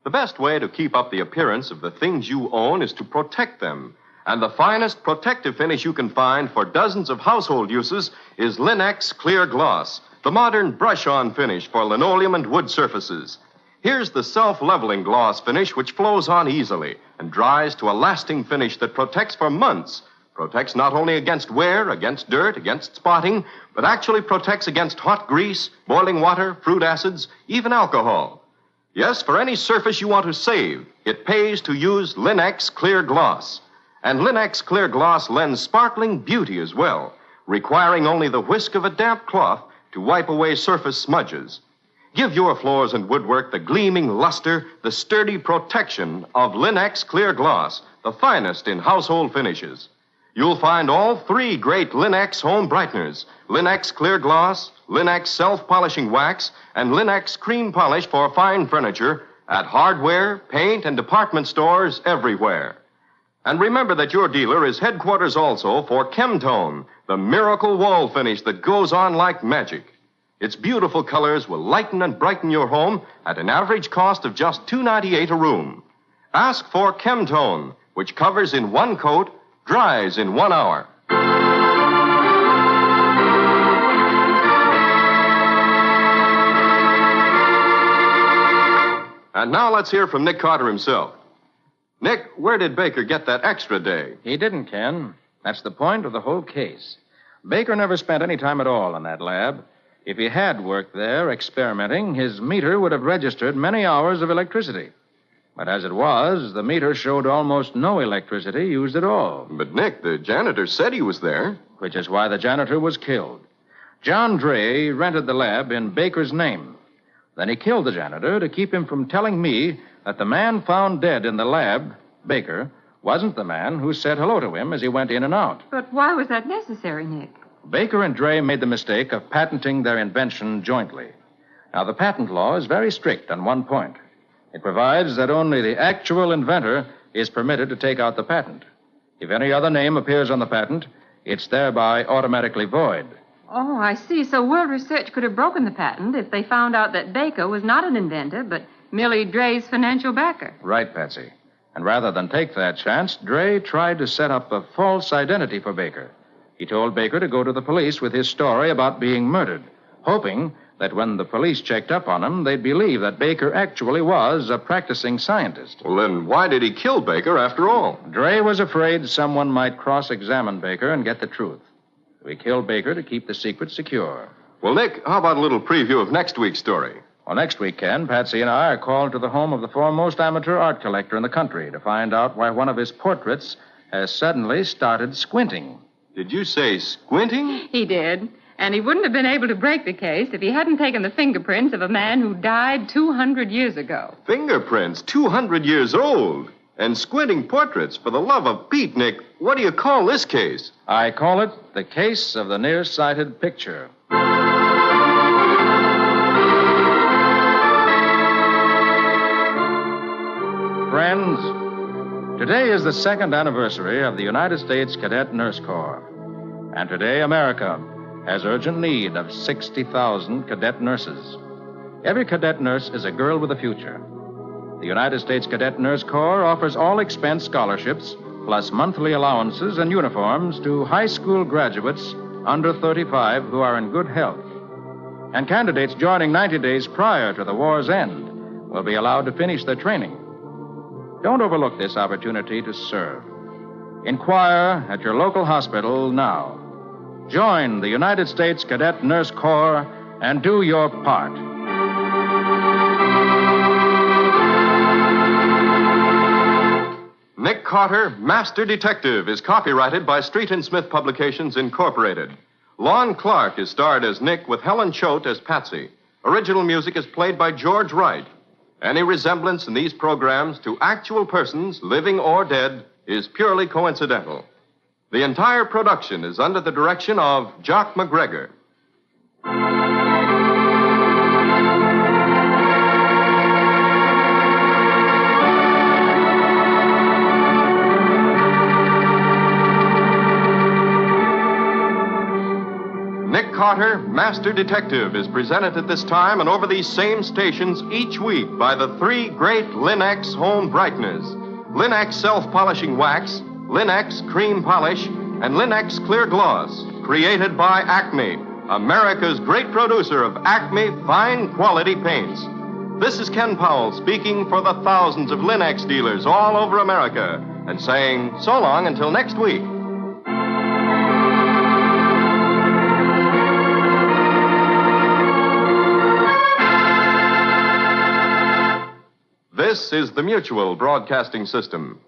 The best way to keep up the appearance of the things you own is to protect them. And the finest protective finish you can find for dozens of household uses is Linex Clear Gloss, the modern brush-on finish for linoleum and wood surfaces. Here's the self-leveling gloss finish which flows on easily and dries to a lasting finish that protects for months. Protects not only against wear, against dirt, against spotting, but actually protects against hot grease, boiling water, fruit acids, even alcohol. Yes, for any surface you want to save, it pays to use Linex Clear Gloss. And Linex Clear Gloss lends sparkling beauty as well, requiring only the whisk of a damp cloth to wipe away surface smudges. Give your floors and woodwork the gleaming luster, the sturdy protection of Linex Clear Gloss, the finest in household finishes. You'll find all three great Linex home brighteners, Linex Clear Gloss, Linex self-polishing wax, and Linex cream polish for fine furniture at hardware, paint, and department stores everywhere. And remember that your dealer is headquarters also for Chemtone, the miracle wall finish that goes on like magic. Its beautiful colors will lighten and brighten your home at an average cost of just $2.98 a room. Ask for Chemtone, which covers in one coat, dries in 1 hour. And now let's hear from Nick Carter himself. Nick, where did Baker get that extra day? He didn't, Ken. That's the point of the whole case. Baker never spent any time at all in that lab. If he had worked there experimenting, his meter would have registered many hours of electricity. But as it was, the meter showed almost no electricity used at all. But, Nick, the janitor said he was there. Which is why the janitor was killed. John Dray rented the lab in Baker's name. Then he killed the janitor to keep him from telling me that the man found dead in the lab, Baker, wasn't the man who said hello to him as he went in and out. But why was that necessary, Nick? Baker and Dray made the mistake of patenting their invention jointly. Now, the patent law is very strict on one point. It provides that only the actual inventor is permitted to take out the patent. If any other name appears on the patent, it's thereby automatically void. Oh, I see. So World Research could have broken the patent if they found out that Baker was not an inventor, but merely Dray's financial backer. Right, Patsy. And rather than take that chance, Dray tried to set up a false identity for Baker. He told Baker to go to the police with his story about being murdered, hoping that when the police checked up on him, they'd believe that Baker actually was a practicing scientist. Well, then why did he kill Baker after all? Dray was afraid someone might cross-examine Baker and get the truth. We killed Baker to keep the secret secure. Well, Nick, how about a little preview of next week's story? Well, next week, Ken, Patsy and I are called to the home of the foremost amateur art collector in the country to find out why one of his portraits has suddenly started squinting. Did you say squinting? He did. And he wouldn't have been able to break the case if he hadn't taken the fingerprints of a man who died 200 years ago. Fingerprints? 200 years old? And squinting portraits? For the love of Pete, Nick, what do you call this case? I call it the case of the nearsighted picture. Friends, today is the second anniversary of the United States Cadet Nurse Corps. And today, America has urgent need of 60,000 cadet nurses. Every cadet nurse is a girl with a future. The United States Cadet Nurse Corps offers all-expense scholarships, plus monthly allowances and uniforms to high school graduates under 35 who are in good health. And candidates joining 90 days prior to the war's end will be allowed to finish their training. Don't overlook this opportunity to serve. Inquire at your local hospital now. Join the United States Cadet Nurse Corps and do your part. Nick Carter, Master Detective, is copyrighted by Street and Smith Publications, Incorporated. Lon Clark is starred as Nick with Helen Choate as Patsy. Original music is played by George Wright. Any resemblance in these programs to actual persons, living or dead, is purely coincidental. The entire production is under the direction of Jock McGregor. Nick Carter, Master Detective, is presented at this time and over these same stations each week by the three great Linex home brighteners: Linex self-polishing wax, Linex cream polish, and Linex clear gloss, created by Acme, America's great producer of Acme fine quality paints. This is Ken Powell speaking for the thousands of Linex dealers all over America and saying so long until next week. This is the Mutual Broadcasting System.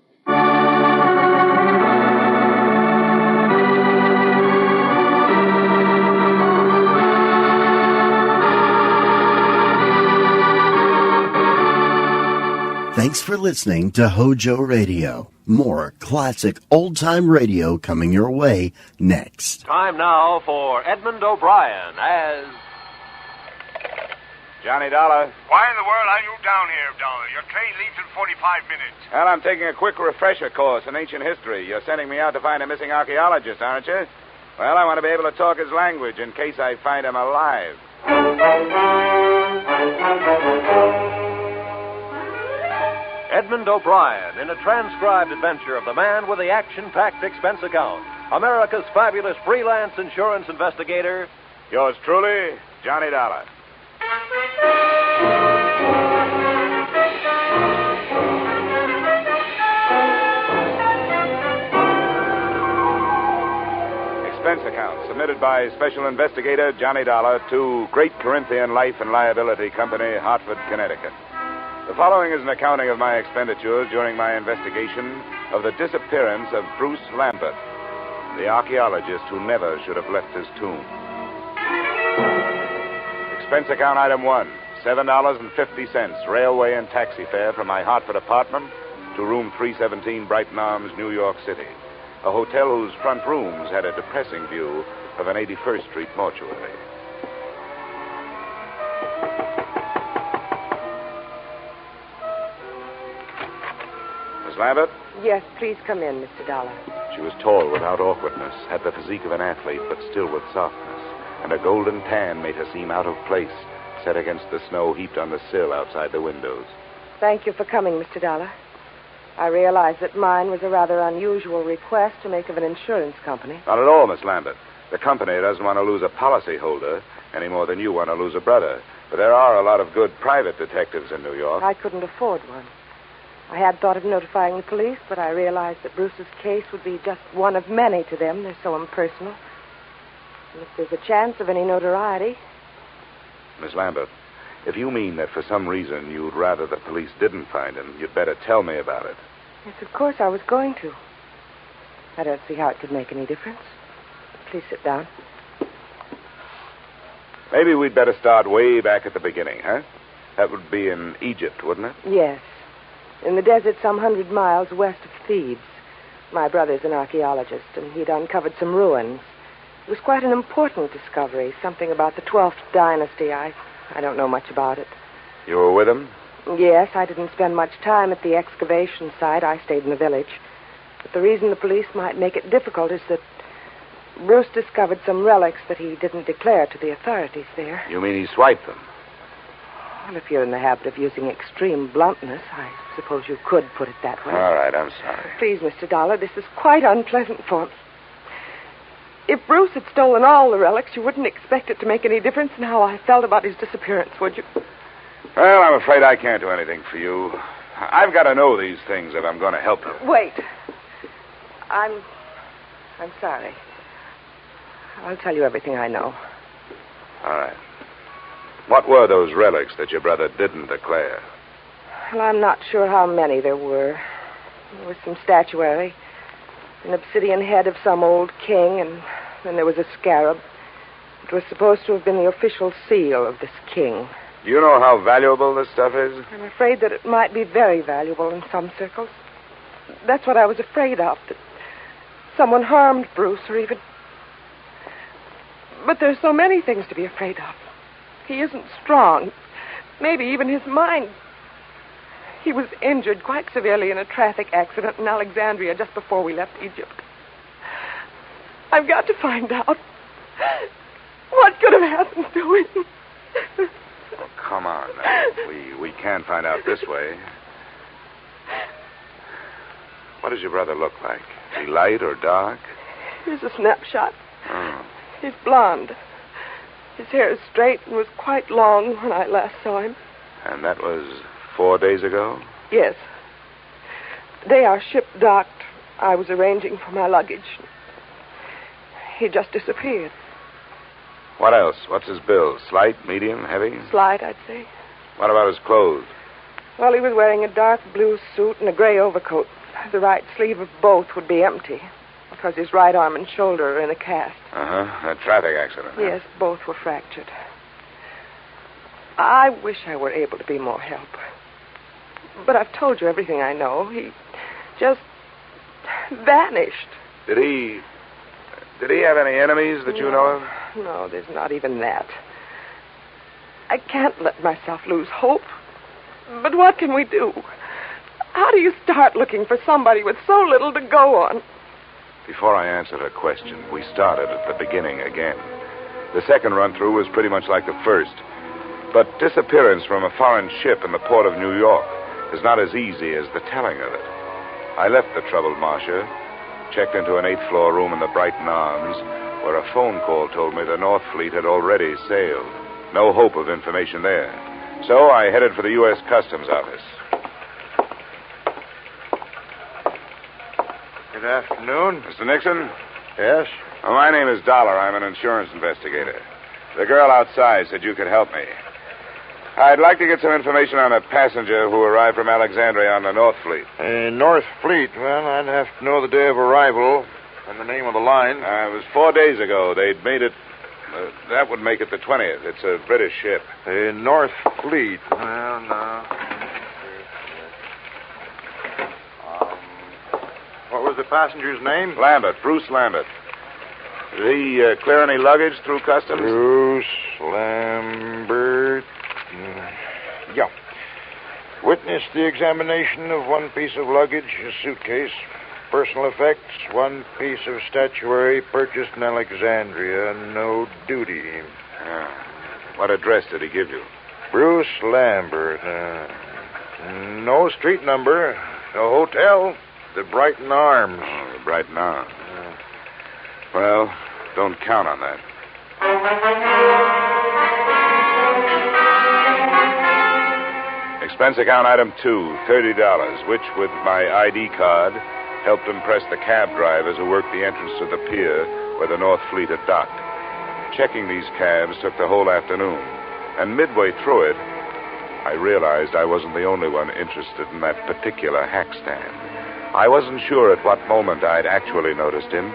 Thanks for listening to Hojo Radio. More classic old-time radio coming your way next. Time now for Edmund O'Brien as Johnny Dollar. Why in the world are you down here, Dollar? Your train leaves in 45 minutes. Well, I'm taking a quick refresher course in ancient history. You're sending me out to find a missing archaeologist, aren't you? Well, I want to be able to talk his language in case I find him alive. Edmund O'Brien in a transcribed adventure of the man with the action-packed expense account. America's fabulous freelance insurance investigator. Yours truly, Johnny Dollar. Expense account submitted by Special Investigator Johnny Dollar to Great Corinthian Life and Liability Company, Hartford, Connecticut. The following is an accounting of my expenditures during my investigation of the disappearance of Bruce Lambert, the archaeologist who never should have left his tomb. Expense account item 1, $7.50, railway and taxi fare from my Hartford apartment to room 317, Brighton Arms, New York City, a hotel whose front rooms had a depressing view of an 81st Street mortuary. Miss Lambert? Yes, please come in, Mr. Dollar. She was tall without awkwardness, had the physique of an athlete, but still with softness, and a golden tan made her seem out of place, set against the snow heaped on the sill outside the windows. Thank you for coming, Mr. Dollar. I realize that mine was a rather unusual request to make of an insurance company. Not at all, Miss Lambert. The company doesn't want to lose a policyholder any more than you want to lose a brother. But there are a lot of good private detectives in New York. I couldn't afford one. I had thought of notifying the police, but I realized that Bruce's case would be just one of many to them. They're so impersonal. And if there's a chance of any notoriety... Miss Lambert, if you mean that for some reason you'd rather the police didn't find him, you'd better tell me about it. Yes, of course I was going to. I don't see how it could make any difference. Please sit down. Maybe we'd better start way back at the beginning, huh? That would be in Egypt, wouldn't it? Yes. In the desert some 100 miles west of Thebes. My brother's an archaeologist, and he'd uncovered some ruins. It was quite an important discovery, something about the 12th dynasty. I don't know much about it. You were with him? Yes, I didn't spend much time at the excavation site. I stayed in the village. But the reason the police might make it difficult is that Bruce discovered some relics that he didn't declare to the authorities there. You mean he swiped them? Well, if you're in the habit of using extreme bluntness, I suppose you could put it that way. All right, I'm sorry. Please, Mr. Dollar, this is quite unpleasant for me. If Bruce had stolen all the relics, you wouldn't expect it to make any difference in how I felt about his disappearance, would you? Well, I'm afraid I can't do anything for you. I've got to know these things if I'm going to help you. Wait. I'm sorry. I'll tell you everything I know. All right. What were those relics that your brother didn't declare? Well, I'm not sure how many there were. There was some statuary, an obsidian head of some old king, and then there was a scarab. It was supposed to have been the official seal of this king. Do you know how valuable this stuff is? I'm afraid that it might be very valuable in some circles. That's what I was afraid of, that someone harmed Bruce or even... But there's so many things to be afraid of. He isn't strong. Maybe even his mind. He was injured quite severely in a traffic accident in Alexandria just before we left Egypt. I've got to find out what could have happened to him. Oh, come on. Now. We can't find out this way. What does your brother look like? Is he light or dark? Here's a snapshot. Oh. He's blonde. His hair is straight and was quite long when I last saw him. And that was 4 days ago? Yes. The day our ship docked, I was arranging for my luggage. He just disappeared. What else? What's his build? Slight, medium, heavy? Slight, I'd say. What about his clothes? Well, he was wearing a dark blue suit and a gray overcoat. The right sleeve of both would be empty, because his right arm and shoulder are in a cast. Uh-huh. A traffic accident. Huh? Yes, both were fractured. I wish I were able to be more help. But I've told you everything I know. He just vanished. Did he have any enemies that you know of? No, there's not even that. I can't let myself lose hope. But what can we do? How do you start looking for somebody with so little to go on? Before I answered her question, we started at the beginning again. The second run-through was pretty much like the first. But disappearance from a foreign ship in the port of New York is not as easy as the telling of it. I left the troubled Marcia, checked into an 8th-floor room in the Brighton Arms, where a phone call told me the North Fleet had already sailed. No hope of information there. So I headed for the U.S. Customs Office. Good afternoon. Mr. Nixon? Yes? Well, my name is Dollar. I'm an insurance investigator. The girl outside said you could help me. I'd like to get some information on a passenger who arrived from Alexandria on the North Fleet. North Fleet? Well, I'd have to know the day of arrival and the name of the line. It was 4 days ago. They'd made it... that would make it the 20th. It's a British ship. North Fleet. Well, no. What was the passenger's name? Lambert, Bruce Lambert. Did he clear any luggage through customs? Bruce Lambert. Yeah. Witnessed the examination of one piece of luggage, a suitcase, personal effects, one piece of statuary purchased in Alexandria, no duty. What address did he give you? Bruce Lambert. No street number, no hotel. The Brighton Arms. Oh, the Brighton Arms. Well, don't count on that. Expense account item 2, $30, which, with my ID card, helped impress the cab drivers who worked the entrance to the pier where the North Fleet had docked. Checking these cabs took the whole afternoon, and midway through it, I realized I wasn't the only one interested in that particular hack stand. I wasn't sure at what moment I'd actually noticed him.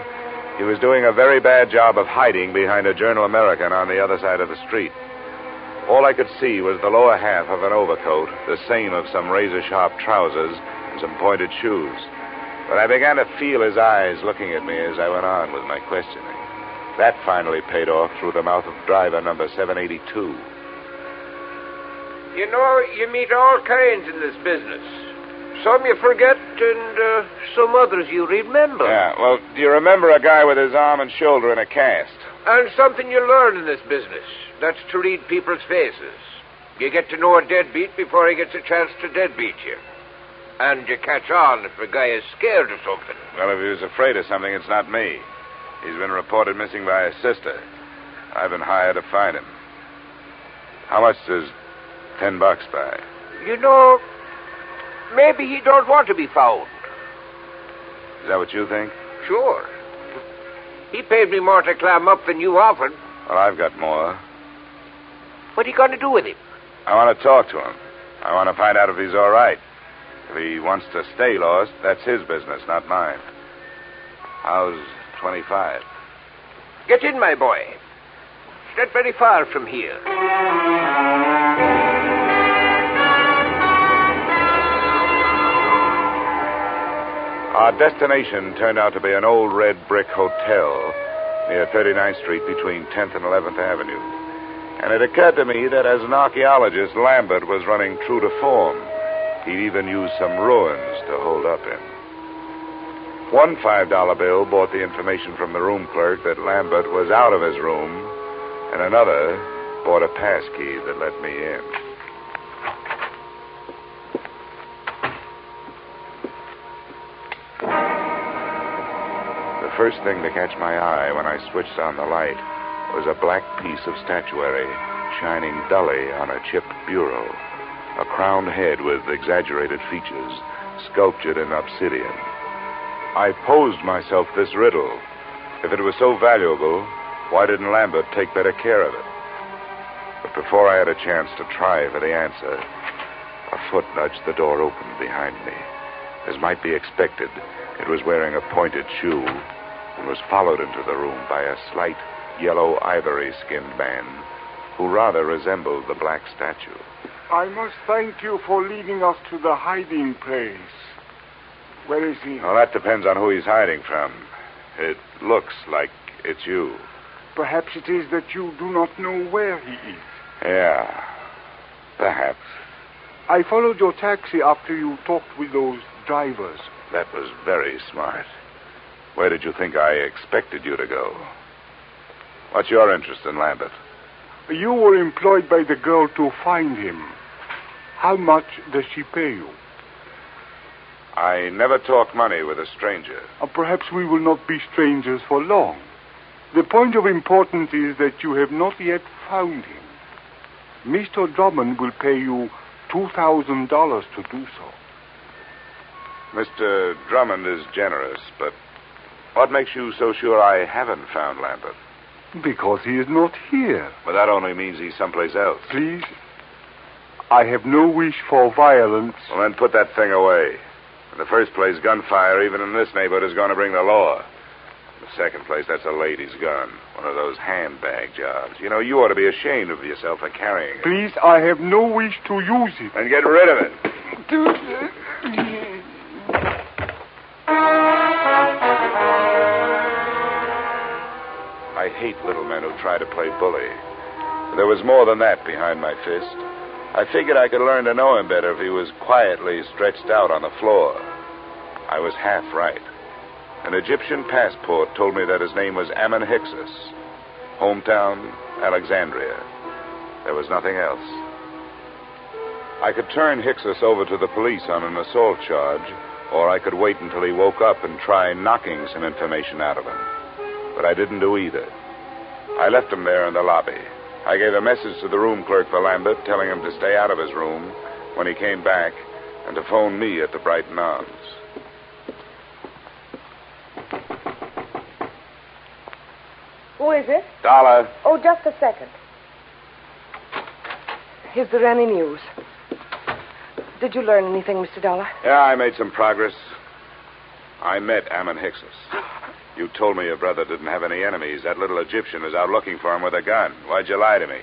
He was doing a very bad job of hiding behind a Journal American on the other side of the street. All I could see was the lower half of an overcoat, the seam of some razor-sharp trousers, and some pointed shoes. But I began to feel his eyes looking at me as I went on with my questioning. That finally paid off through the mouth of driver number 782. You know, you meet all kinds in this business. Some you forget, and some others you remember. Yeah, well, do you remember a guy with his arm and shoulder in a cast? And something you learn in this business. That's to read people's faces. You get to know a deadbeat before he gets a chance to deadbeat you. And you catch on if a guy is scared of something. Well, if he was afraid of something, it's not me. He's been reported missing by his sister. I've been hired to find him. How much does $10 buy? You know, maybe he don't want to be found. Is that what you think? Sure. He paid me more to climb up than you offered. Well, I've got more. What are you going to do with him? I want to talk to him. I want to find out if he's all right. If he wants to stay lost, that's his business, not mine. How's 25? Get in, my boy. It's not very far from here. Our destination turned out to be an old red brick hotel near 39th Street between 10th and 11th Avenue. And it occurred to me that as an archaeologist, Lambert was running true to form. He'd even used some ruins to hold up in. One $5 bill brought the information from the room clerk that Lambert was out of his room, and another brought a pass key that let me in. The first thing to catch my eye when I switched on the light was a black piece of statuary shining dully on a chipped bureau, a crowned head with exaggerated features sculptured in obsidian. I posed myself this riddle. If it was so valuable, why didn't Lambert take better care of it? But before I had a chance to try for the answer, a foot nudged the door open behind me. As might be expected, it was wearing a pointed shoe and was followed into the room by a slight yellow ivory-skinned man who rather resembled the black statue. I must thank you for leading us to the hiding place. Where is he? Well, that depends on who he's hiding from. It looks like it's you. Perhaps it is that you do not know where he is. Yeah, perhaps. I followed your taxi after you talked with those drivers. That was very smart. Where did you think I expected you to go? What's your interest in Lambert? You were employed by the girl to find him. How much does she pay you? I never talk money with a stranger. Perhaps we will not be strangers for long. The point of importance is that you have not yet found him. Mr. Drummond will pay you $2,000 to do so. Mr. Drummond is generous, but what makes you so sure I haven't found Lambert? Because he is not here. But that only means he's someplace else. Please, I have no wish for violence. Well, then put that thing away. In the first place, gunfire, even in this neighborhood, is going to bring the law. In the second place, that's a lady's gun. One of those handbag jobs. You know, you ought to be ashamed of yourself for carrying it. Please, I have no wish to use it. Then get rid of it. I hate little men who try to play bully. There was more than that behind my fist. I figured I could learn to know him better if he was quietly stretched out on the floor. I was half right. An Egyptian passport told me that his name was Ammon Hyksos. Hometown, Alexandria. There was nothing else. I could turn Hyksos over to the police on an assault charge, or I could wait until he woke up and try knocking some information out of him. But I didn't do either. I left him there in the lobby. I gave a message to the room clerk for Lambert, telling him to stay out of his room when he came back and to phone me at the Brighton Arms. Who is it? Dollar. Oh, just a second. Is there any news? Did you learn anything, Mr. Dollar? Yeah, I made some progress. I met Ammon Hyksos. You told me your brother didn't have any enemies. That little Egyptian is out looking for him with a gun. Why'd you lie to me?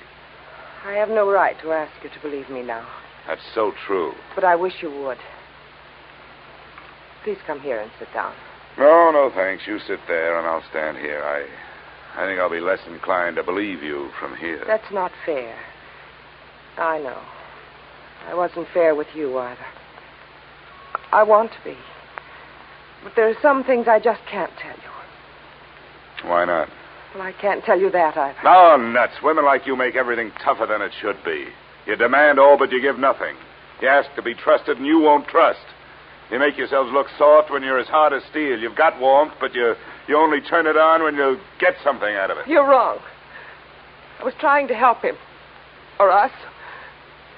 I have no right to ask you to believe me now. That's so true. But I wish you would. Please come here and sit down. No, thanks. You sit there and I'll stand here. I think I'll be less inclined to believe you from here. That's not fair. I know. I wasn't fair with you either. I want to be. But there are some things I just can't tell you. Why not? Well, I can't tell you that either. No, nuts. Women like you make everything tougher than it should be. You demand all, but you give nothing. You ask to be trusted, and you won't trust. You make yourselves look soft when you're as hard as steel. You've got warmth, but you only turn it on when you get something out of it. You're wrong. I was trying to help him. Or us.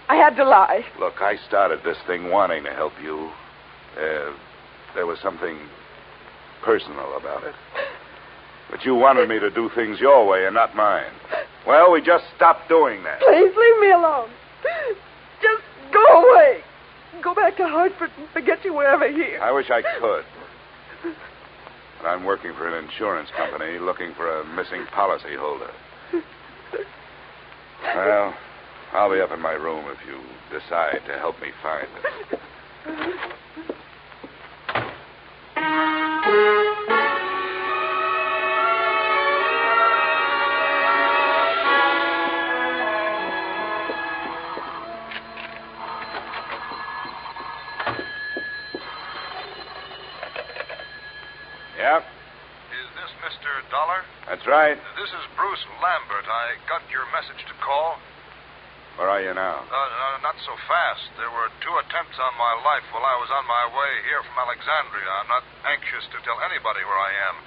I had to lie. Look, I started this thing wanting to help you. There was something personal about it. But you wanted me to do things your way and not mine. Well, we just stopped doing that. Please, leave me alone. Just go away. Go back to Hartford and forget you were ever here. I wish I could. But I'm working for an insurance company looking for a missing policyholder. Well, I'll be up in my room if you decide to help me find it. Yep. Is this Mr. Dollar? That's right. This is Bruce Lambert. I got your message to call. Where are you now? Not so fast. There were 2 attempts on my life while I was on my way here from Alexandria. I'm not anxious to tell anybody where I am.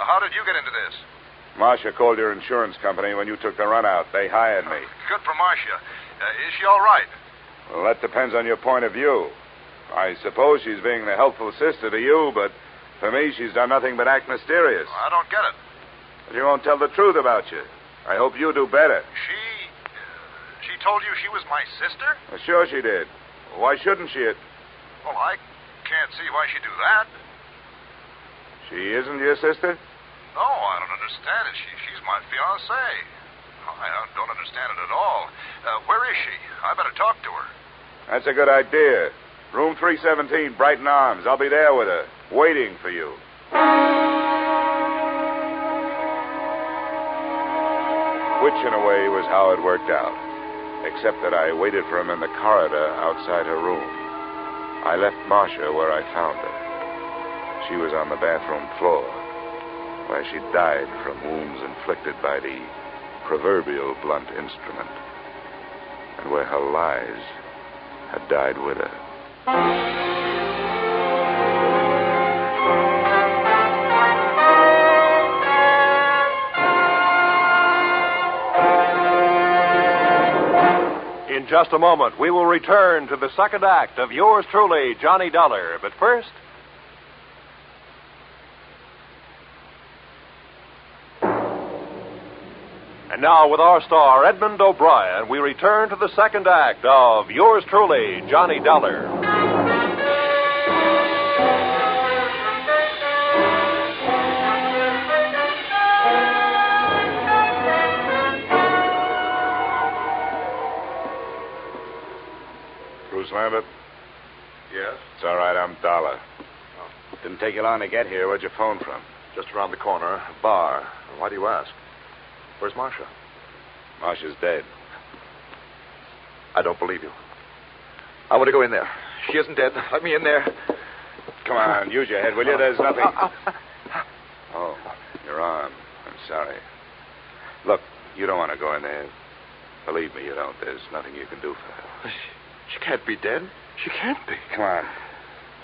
How did you get into this? Marcia called your insurance company when you took the run out. They hired me. Good for Marcia. Is she all right? Well, that depends on your point of view. I suppose she's being the helpful sister to you, but for me, she's done nothing but act mysterious. I don't get it. She won't tell the truth about you. I hope you do better. She told you she was my sister? Well, sure she did. Why shouldn't she? Well, I can't see why she'd do that. She isn't your sister? No, I don't understand it. She's my fiancée. I don't understand it at all. Where is she? I better talk to her. That's a good idea. Room 317, Brighton Arms. I'll be there with her, waiting for you. Which, in a way, was how it worked out. except that I waited for him in the corridor outside her room. I left Marcia where I found her. She was on the bathroom floor, where she died from wounds inflicted by the proverbial blunt instrument, and where her lies had died with her. In just a moment, we will return to the second act of yours truly, Johnny Dollar. But first... And now, with our star, Edmund O'Brien, we return to the second act of yours truly, Johnny Dollar. Bruce Lambert? Yes? It's all right, I'm Dollar. Didn't take you long to get here. Where'd you phone from? Just around the corner, a bar. Why do you ask? Where's Marcia? Marcia's dead. I don't believe you. I want to go in there. She isn't dead. Let me in there. Come on, use your head, will you? There's nothing. Oh, your arm. I'm sorry. Look, you don't want to go in there. Believe me, you don't. There's nothing you can do for her. She can't be dead. She can't be. Come on.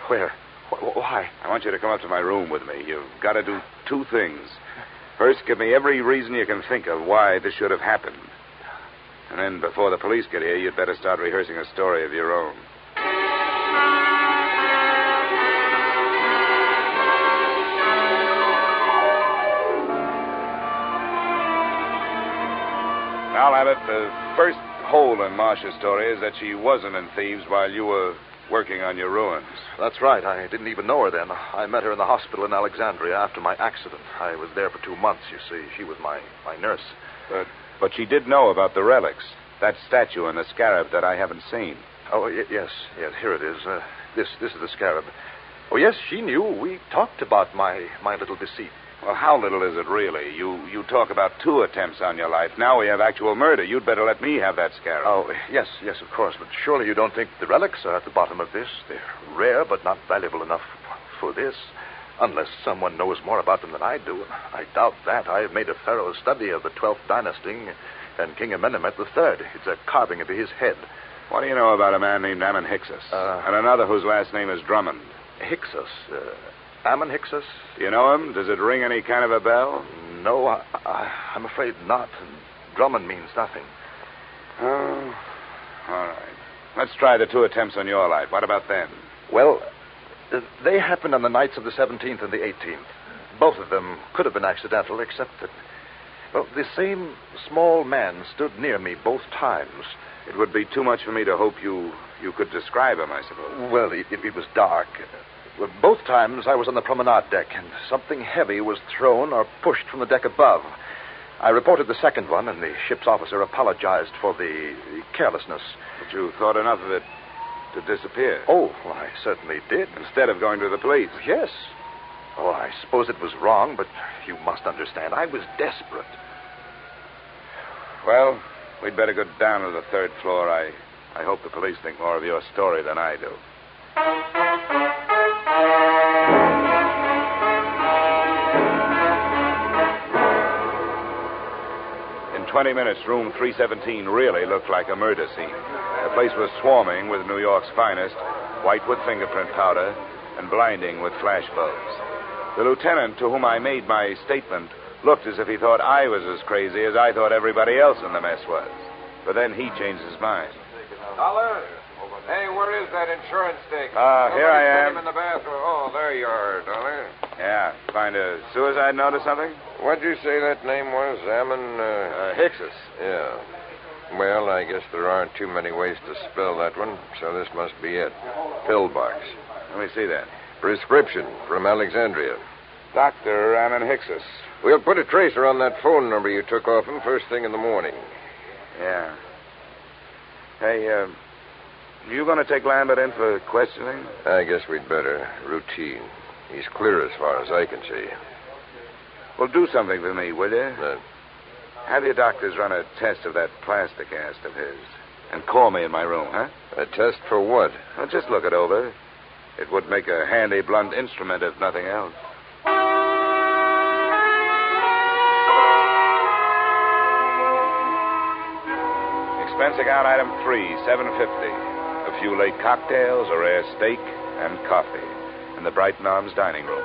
Where? Why? I want you to come up to my room with me. You've got to do two things. First, give me every reason you can think of why this should have happened. And then, before the police get here, you'd better start rehearsing a story of your own. Now, Abbott, the first hole in Marcia's story is that she wasn't in Thieves while you were working on your ruins. That's right. I didn't even know her then. I met her in the hospital in Alexandria after my accident. I was there for 2 months, you see. She was my nurse. But she did know about the relics. That statue and the scarab that I haven't seen. Oh, yes. Here it is. This is the scarab. Oh, yes, she knew. We talked about my little deceit. Well, how little is it really? You talk about 2 attempts on your life. Now we have actual murder. You'd better let me have that scarab. Oh, yes, of course. But surely you don't think the relics are at the bottom of this? They're rare, but not valuable enough for this. Unless someone knows more about them than I do. I doubt that. I have made a thorough study of the 12th dynasty and King Amenemhet III. It's a carving of his head. What do you know about a man named Ammon Hyksos? And another whose last name is Drummond? Hyksos? Ammon Hyksos? Do you know him? Does it ring any kind of a bell? No, I'm afraid not. Drummond means nothing. Oh, all right. Let's try the 2 attempts on your life. What about them? Well, they happened on the nights of the 17th and the 18th. Both of them could have been accidental, except that, well, the same small man stood near me both times. It would be too much for me to hope you could describe him, I suppose. Well, it was dark. Well, both times I was on the promenade deck, and something heavy was thrown or pushed from the deck above. I reported the second one, and the ship's officer apologized for the carelessness. But you thought enough of it to disappear? Oh, well, I certainly did. Instead of going to the police? Yes. Oh, I suppose it was wrong, but you must understand, I was desperate. Well, we'd better go down to the 3rd floor. I hope the police think more of your story than I do. In 20 minutes, room 317 really looked like a murder scene. The place was swarming with New York's finest, white with fingerprint powder and blinding with flash bulbs. The lieutenant to whom I made my statement looked as if he thought I was as crazy as I thought everybody else in the mess was. But then he changed his mind. Dollar? Hey, where is that insurance stick? Here I am. Him in the bathroom. Oh, there you are, Dollar. Yeah, find a suicide note or something? What'd you say that name was? Ammon, Hyksos. Yeah. Well, I guess there aren't too many ways to spell that one, so this must be it. Pillbox. Let me see that. Prescription from Alexandria. Dr. Ammon Hyksos. We'll put a tracer on that phone number you took off him first thing in the morning. Yeah. Hey, you going to take Lambert in for questioning? I guess we'd better. Routine. He's clear as far as I can see. Well, do something for me, will you? Have your doctors run a test of that plaster cast of his. And call me in my room, huh? A test for what? Well, just look it over. It would make a handy blunt instrument if nothing else. Expense account item 3, $7.50. A few late cocktails, a rare steak, and coffee in the Brighton Arms dining room.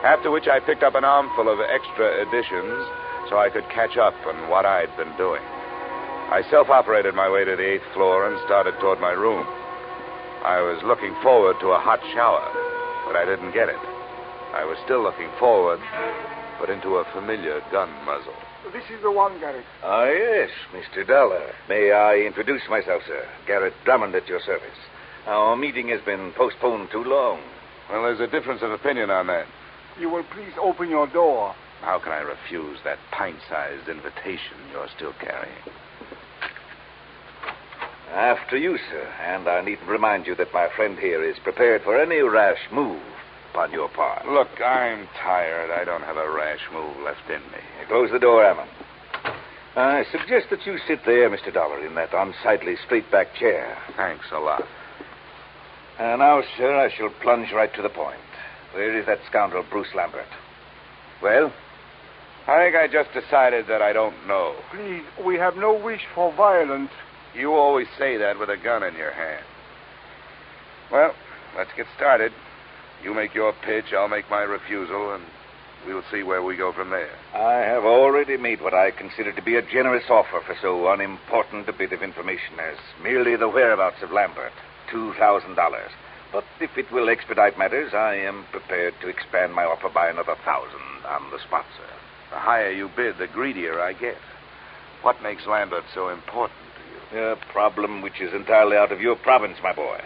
After which I picked up an armful of extra editions so I could catch up on what I'd been doing. I self-operated my way to the 8th floor and started toward my room. I was looking forward to a hot shower, but I didn't get it. I was still looking forward, but into a familiar gun muzzle. This is the one, Garrett. Ah, yes, Mr. Dollar. May I introduce myself, sir? Garrett Drummond at your service. Our meeting has been postponed too long. Well, there's a difference of opinion on that. You will please open your door. How can I refuse that pint-sized invitation you're still carrying? After you, sir. And I needn't remind you that my friend here is prepared for any rash move upon your part. Look, I'm tired. I don't have a rash move left in me. Close the door, Ammon. I suggest that you sit there, Mr. Dollar, in that unsightly straight-back chair. Thanks a lot. And now, sir, I shall plunge right to the point. Where is that scoundrel, Bruce Lambert? Well? I think I just decided that I don't know. Please, we have no wish for violence. You always say that with a gun in your hand. Well, let's get started. You make your pitch, I'll make my refusal, and we'll see where we go from there. I have already made what I consider to be a generous offer for so unimportant a bit of information as merely the whereabouts of Lambert. $2,000. But if it will expedite matters, I am prepared to expand my offer by another 1,000 on the spot, sir. The higher you bid, the greedier I get. What makes Lambert so important to you? A problem which is entirely out of your province, my boy.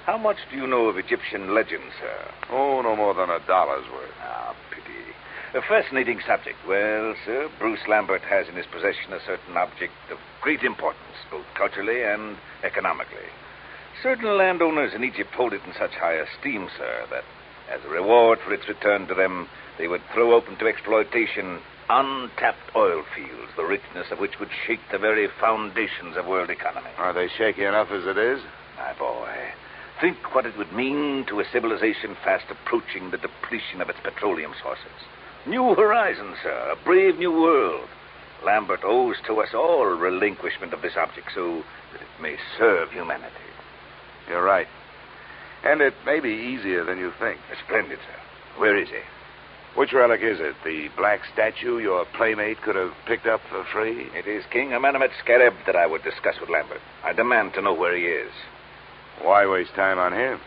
How much do you know of Egyptian legends, sir? Oh, no more than $1 worth. Ah, pity. A fascinating subject. Well, sir, Bruce Lambert has in his possession a certain object of great importance, both culturally and economically. Certain landowners in Egypt hold it in such high esteem, sir, that as a reward for its return to them, they would throw open to exploitation untapped oil fields, the richness of which would shake the very foundations of world economy. Are they shaky enough as it is? My boy, think what it would mean to a civilization fast approaching the depletion of its petroleum sources. New horizons, sir, a brave new world. Lambert owes to us all relinquishment of this object so that it may serve humanity. You're right. And it may be easier than you think. Splendid, sir. Where is he? Which relic is it? The black statue your playmate could have picked up for free? It is King Amenemhet's scarab that I would discuss with Lambert. I demand to know where he is. Why waste time on him?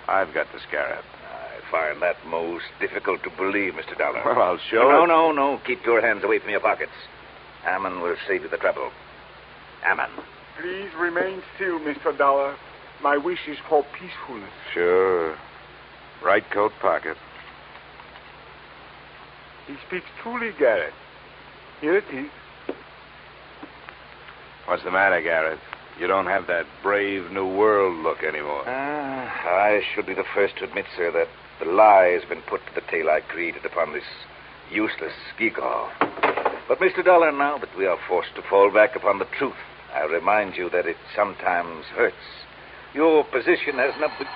I've got the scarab. I find that most difficult to believe, Mr. Dollar. Well, I'll show it. No. Keep your hands away from your pockets. Ammon will save you the trouble. Ammon. Please remain still, Mr. Dollar. My wish is for peacefulness. Sure. Right coat pocket. He speaks truly, Garrett. Here it is. What's the matter, Garrett? You don't have that brave new world look anymore. I should be the first to admit, sir, that the lie has been put to the tale I created upon this useless gewgaw. But, Mr. Dollar, now that we are forced to fall back upon the truth, I remind you that it sometimes hurts. Your position has nothing...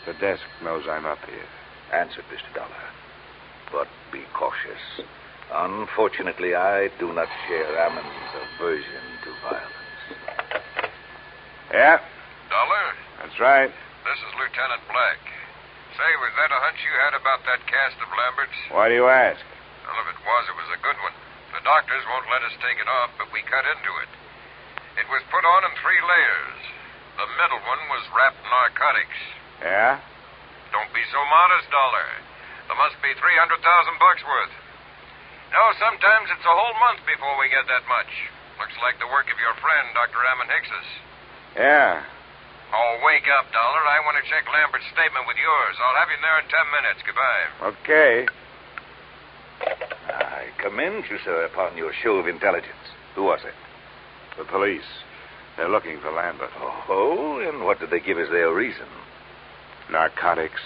The desk knows I'm up here. Answered, Mr. Dollar. But be cautious. Unfortunately, I do not share Ammon's aversion to violence. Yeah? Dollar? That's right. This is Lieutenant Black. Say, was that a hunch you had about that cast of Lambert's? Why do you ask? Well, if it was a good one. The doctors won't let us take it off, but we cut into it. It was put on in 3 layers. The middle one was wrapped in narcotics. Yeah? Don't be so modest, Dollar. There must be $300,000 worth. No, sometimes it's a whole month before we get that much. Looks like the work of your friend, Dr. Ammon Hicks's. Yeah. Oh, wake up, Dollar. I want to check Lambert's statement with yours. I'll have you there in 10 minutes. Goodbye. Okay. I commend you, sir, upon your show of intelligence. Who was it? The police. They're looking for Lambert. Oh, and what did they give as their reason? Narcotics.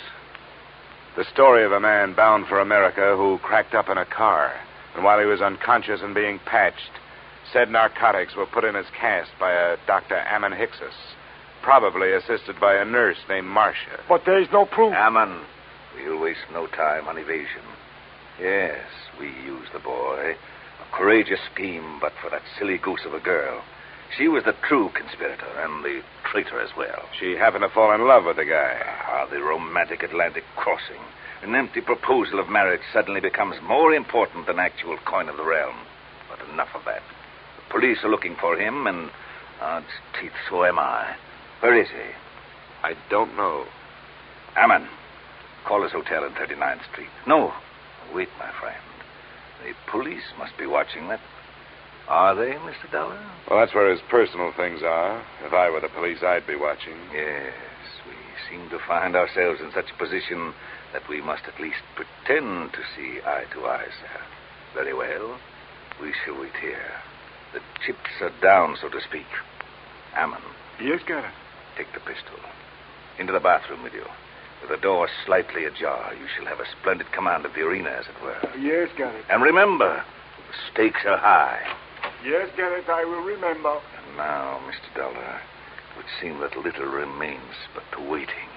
The story of a man bound for America who cracked up in a car, and while he was unconscious and being patched, Said narcotics were put in his cast by a Dr. Ammon Hickses, probably assisted by a nurse named Marcia. But there's no proof. Ammon, we'll waste no time on evasion. Yes, we used the boy. A courageous scheme, but for that silly goose of a girl. She was the true conspirator and the traitor as well. She happened to fall in love with the guy. Ah, the romantic Atlantic crossing. An empty proposal of marriage suddenly becomes more important than actual coin of the realm. But enough of that. The police are looking for him, and odds teeth, so am I. Where is he? I don't know. Ammon, call his hotel in 39th Street. No, wait, my friend. The police must be watching that. Are they, Mr. Dollar? Well, that's where his personal things are. If I were the police, I'd be watching. Yes, we seem to find ourselves in such a position that we must at least pretend to see eye to eye, sir. Very well. We shall wait here. The chips are down, so to speak. Ammon. Yes, Garrett. Take the pistol. Into the bathroom with you. With the door slightly ajar, you shall have a splendid command of the arena, as it were. Yes, Garrett. And remember, the stakes are high. Yes, Garrett, I will remember. And now, Mr. Dollar, it would seem that little remains but the waiting.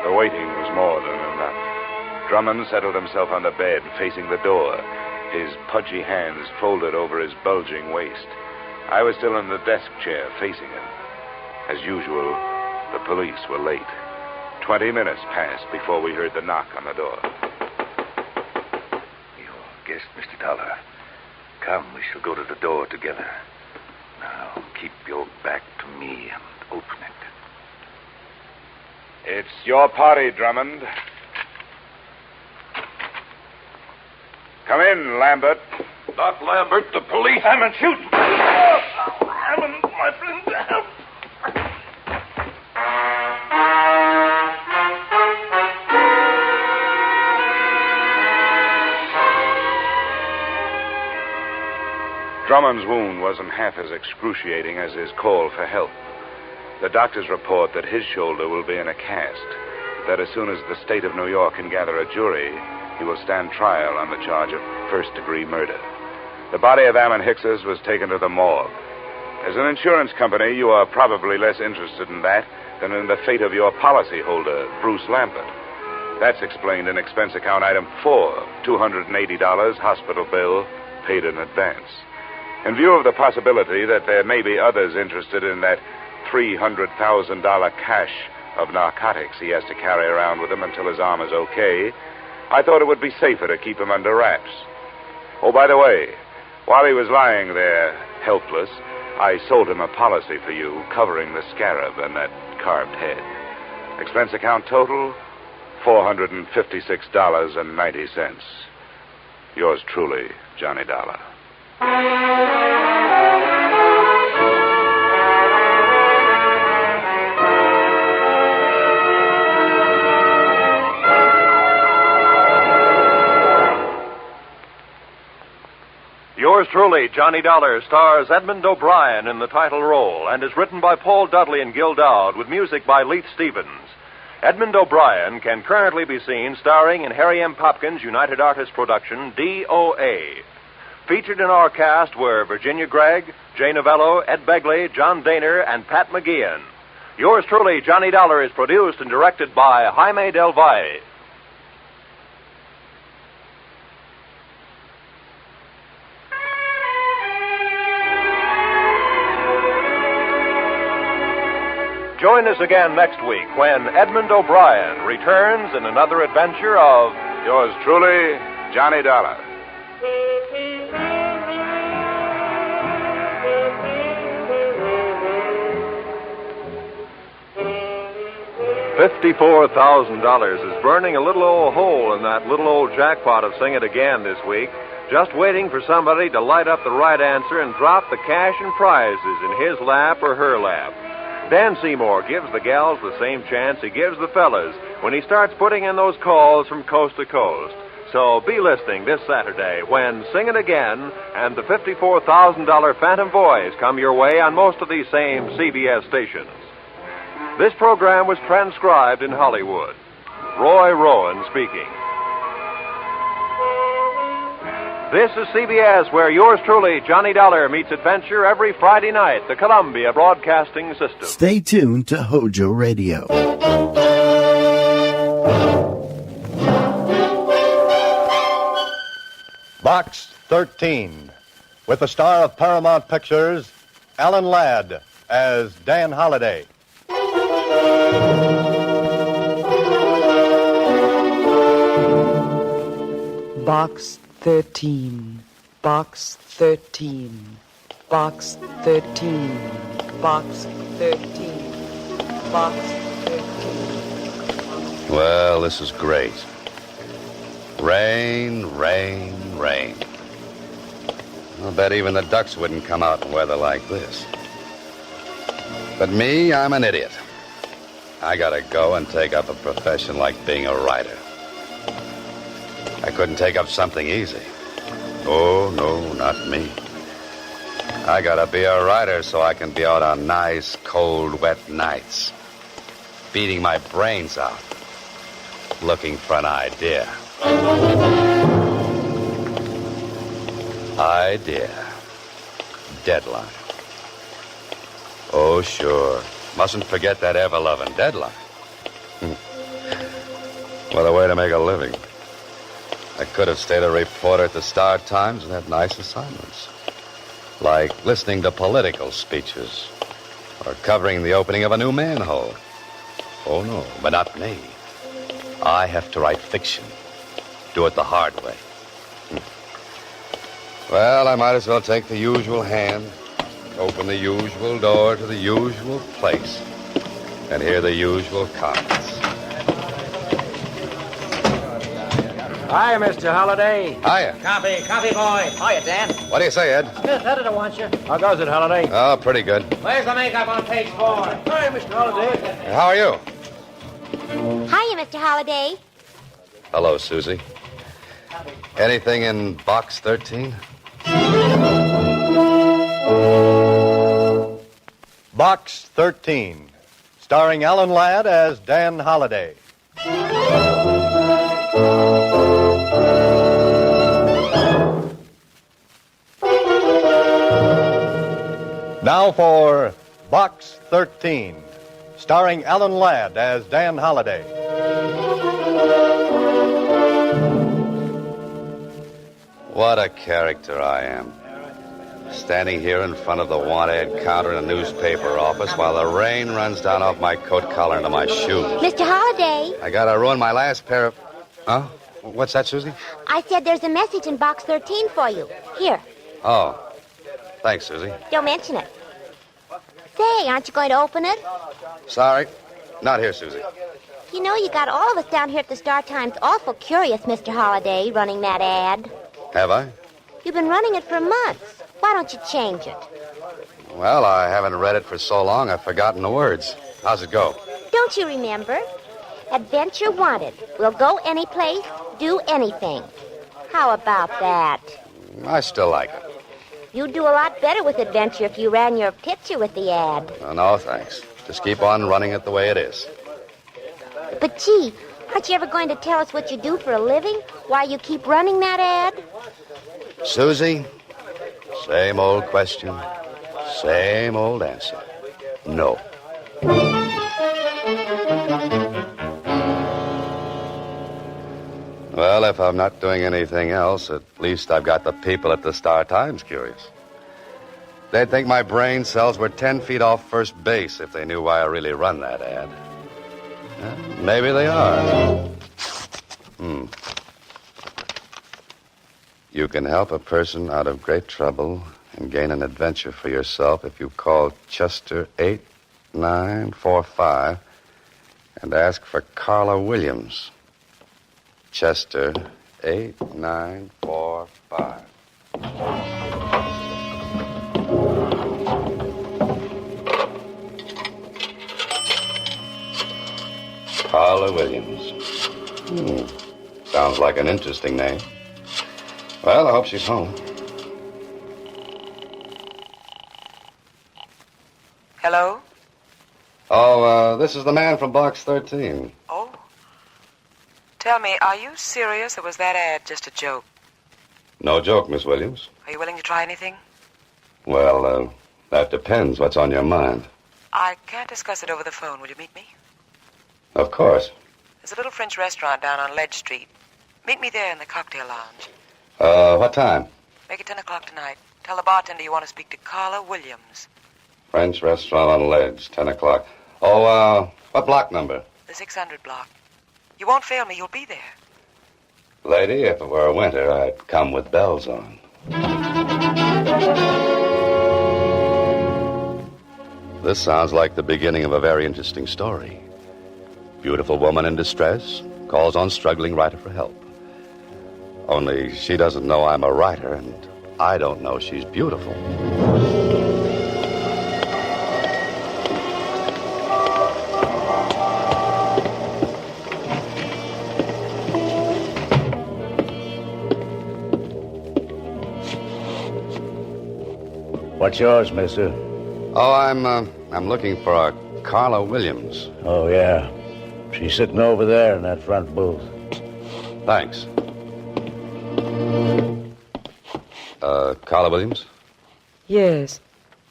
The waiting was more than enough. Drummond settled himself on the bed, facing the door, his pudgy hands folded over his bulging waist. I was still in the desk chair, facing him. As usual, the police were late. 20 minutes passed before we heard the knock on the door. Your guest, Mr. Dollar. Come, we shall go to the door together. Now, keep your back to me and open it. It's your party, Drummond. Come in, Lambert. Not Lambert, the police. Hammond, shoot! Hammond, my friend, help! Drummond's wound wasn't half as excruciating as his call for help. The doctors report that his shoulder will be in a cast, that as soon as the state of New York can gather a jury, he will stand trial on the charge of first-degree murder. The body of Ammon Hickses was taken to the morgue. As an insurance company, you are probably less interested in that than in the fate of your policyholder, Bruce Lambert. That's explained in expense account item 4, $280 hospital bill paid in advance. In view of the possibility that there may be others interested in that $300,000 cache of narcotics he has to carry around with him until his arm is okay, I thought it would be safer to keep him under wraps. Oh, by the way, while he was lying there, helpless, I sold him a policy for you covering the scarab and that carved head. Expense account total, $456.90. Yours truly, Johnny Dollar. Yours truly, Johnny Dollar, stars Edmund O'Brien in the title role and is written by Paul Dudley and Gil Dowd with music by Leith Stevens. Edmund O'Brien can currently be seen starring in Harry M. Popkins' United Artists production, DOA. Featured in our cast were Virginia Gregg, Jay Novello, Ed Begley, John Daner, and Pat McGeehan. Yours truly, Johnny Dollar, is produced and directed by Jaime Del Valle. Join us again next week when Edmund O'Brien returns in another adventure of Yours truly, Johnny Dollar. $54,000 is burning a little old hole in that little old jackpot of Sing It Again this week, just waiting for somebody to light up the right answer and drop the cash and prizes in his lap or her lap. Dan Seymour gives the gals the same chance he gives the fellas when he starts putting in those calls from coast to coast. So be listening this Saturday when Sing It Again and the $54,000 Phantom Voice come your way on most of these same CBS stations. This program was transcribed in Hollywood. Roy Rowan speaking. This is CBS, where yours truly, Johnny Dollar, meets adventure every Friday night, the Columbia Broadcasting System. Stay tuned to Hojo Radio. Box 13, with the star of Paramount Pictures, Alan Ladd, as Dan Holliday. Box 13, Box 13, Box 13, Box 13, Box 13. Well, this is great. Rain, rain, rain. I'll bet even the ducks wouldn't come out in weather like this. But me, I'm an idiot. I gotta go and take up a profession like being a writer. I couldn't take up something easy. Oh, no, not me. I gotta be a writer so I can be out on nice, cold, wet nights, beating my brains out, looking for an idea. Idea. Deadline. Oh, sure. Mustn't forget that ever-loving deadline. What a way to make a living. I could have stayed a reporter at the Star-Times and had nice assignments, like listening to political speeches or covering the opening of a new manhole. Oh, no, but not me. I have to write fiction. Do it the hard way. Well, I might as well take the usual hand, open the usual door to the usual place, and hear the usual comments. Hi, Mr. Holliday. Hiya. Copy, boy. Hiya, Dan. What do you say, Ed? Smith, editor wants you. How goes it, Holliday? Oh, pretty good. Where's the makeup on page 4? Hi, Mr. Holliday. How are you? Hiya, Mr. Holliday. Hello, Susie. Anything in Box 13? Box 13, starring Alan Ladd as Dan Holliday. Now for Box 13, starring Alan Ladd as Dan Holliday. What a character I am. Standing here in front of the want-ad counter in a newspaper office while the rain runs down off my coat collar into my shoes. Mr. Holliday. I gotta ruin my last pair of... Huh? What's that, Susie? I said there's a message in box 13 for you. Here. Oh. Thanks, Susie. Don't mention it. Say, aren't you going to open it? Sorry. Not here, Susie. You know, you got all of us down here at the Star-Times awful curious, Mr. Holliday, running that ad. Have I? You've been running it for months. Why don't you change it? Well, I haven't read it for so long I've forgotten the words. How's it go? Don't you remember? Adventure wanted. We'll go any place, do anything. How about that? I still like it. You'd do a lot better with adventure if you ran your picture with the ad. Oh, no, thanks. Just keep on running it the way it is. But, gee, aren't you ever going to tell us what you do for a living? Why you keep running that ad? Susie, same old question, same old answer. No. Well, if I'm not doing anything else, at least I've got the people at the Star-Times curious. They'd think my brain cells were 10 feet off first base if they knew why I really run that ad. Maybe they are. You can help a person out of great trouble and gain an adventure for yourself if you call Chester 8945 and ask for Carla Williams. Chester 8945. Carla Williams. Sounds like an interesting name. Well, I hope she's home. Hello? Oh, this is the man from Box 13. Oh. Tell me, are you serious or was that ad just a joke? No joke, Miss Williams. Are you willing to try anything? Well, that depends. What's on your mind? I can't discuss it over the phone. Will you meet me? Of course. There's a little French restaurant down on Ledge Street. Meet me there in the cocktail lounge. What time? Make it 10 o'clock tonight. Tell the bartender you want to speak to Carla Williams. French restaurant on Ledge, 10 o'clock. Oh, what block number? The 600 block. You won't fail me. You'll be there. Lady, if it were winter, I'd come with bells on. This sounds like the beginning of a very interesting story. Beautiful woman in distress calls on struggling writer for help. Only she doesn't know I'm a writer, and I don't know she's beautiful. What's yours, mister? Oh, I'm looking for a Carla Williams. Oh, yeah. She's sitting over there in that front booth. Thanks. Carla Williams? Yes.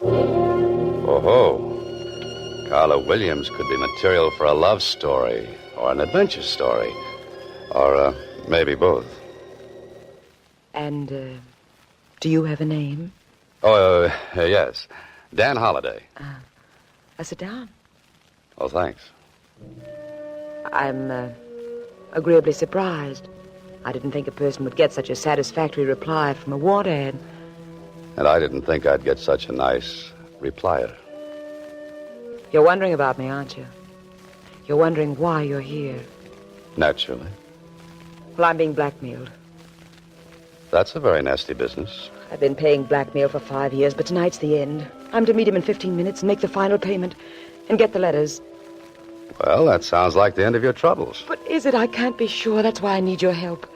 Oh-ho. Carla Williams could be material for a love story or an adventure story. Or maybe both. And, do you have a name? Oh, yes. Dan Holliday. Sit down. Oh, thanks. I'm, agreeably surprised. I didn't think a person would get such a satisfactory reply from a want ad. And I didn't think I'd get such a nice replier. You're wondering about me, aren't you? You're wondering why you're here. Naturally. Well, I'm being blackmailed. That's a very nasty business. I've been paying blackmail for 5 years, but tonight's the end. I'm to meet him in 15 minutes and make the final payment and get the letters. Well, that sounds like the end of your troubles. But is it? I can't be sure. That's why I need your help.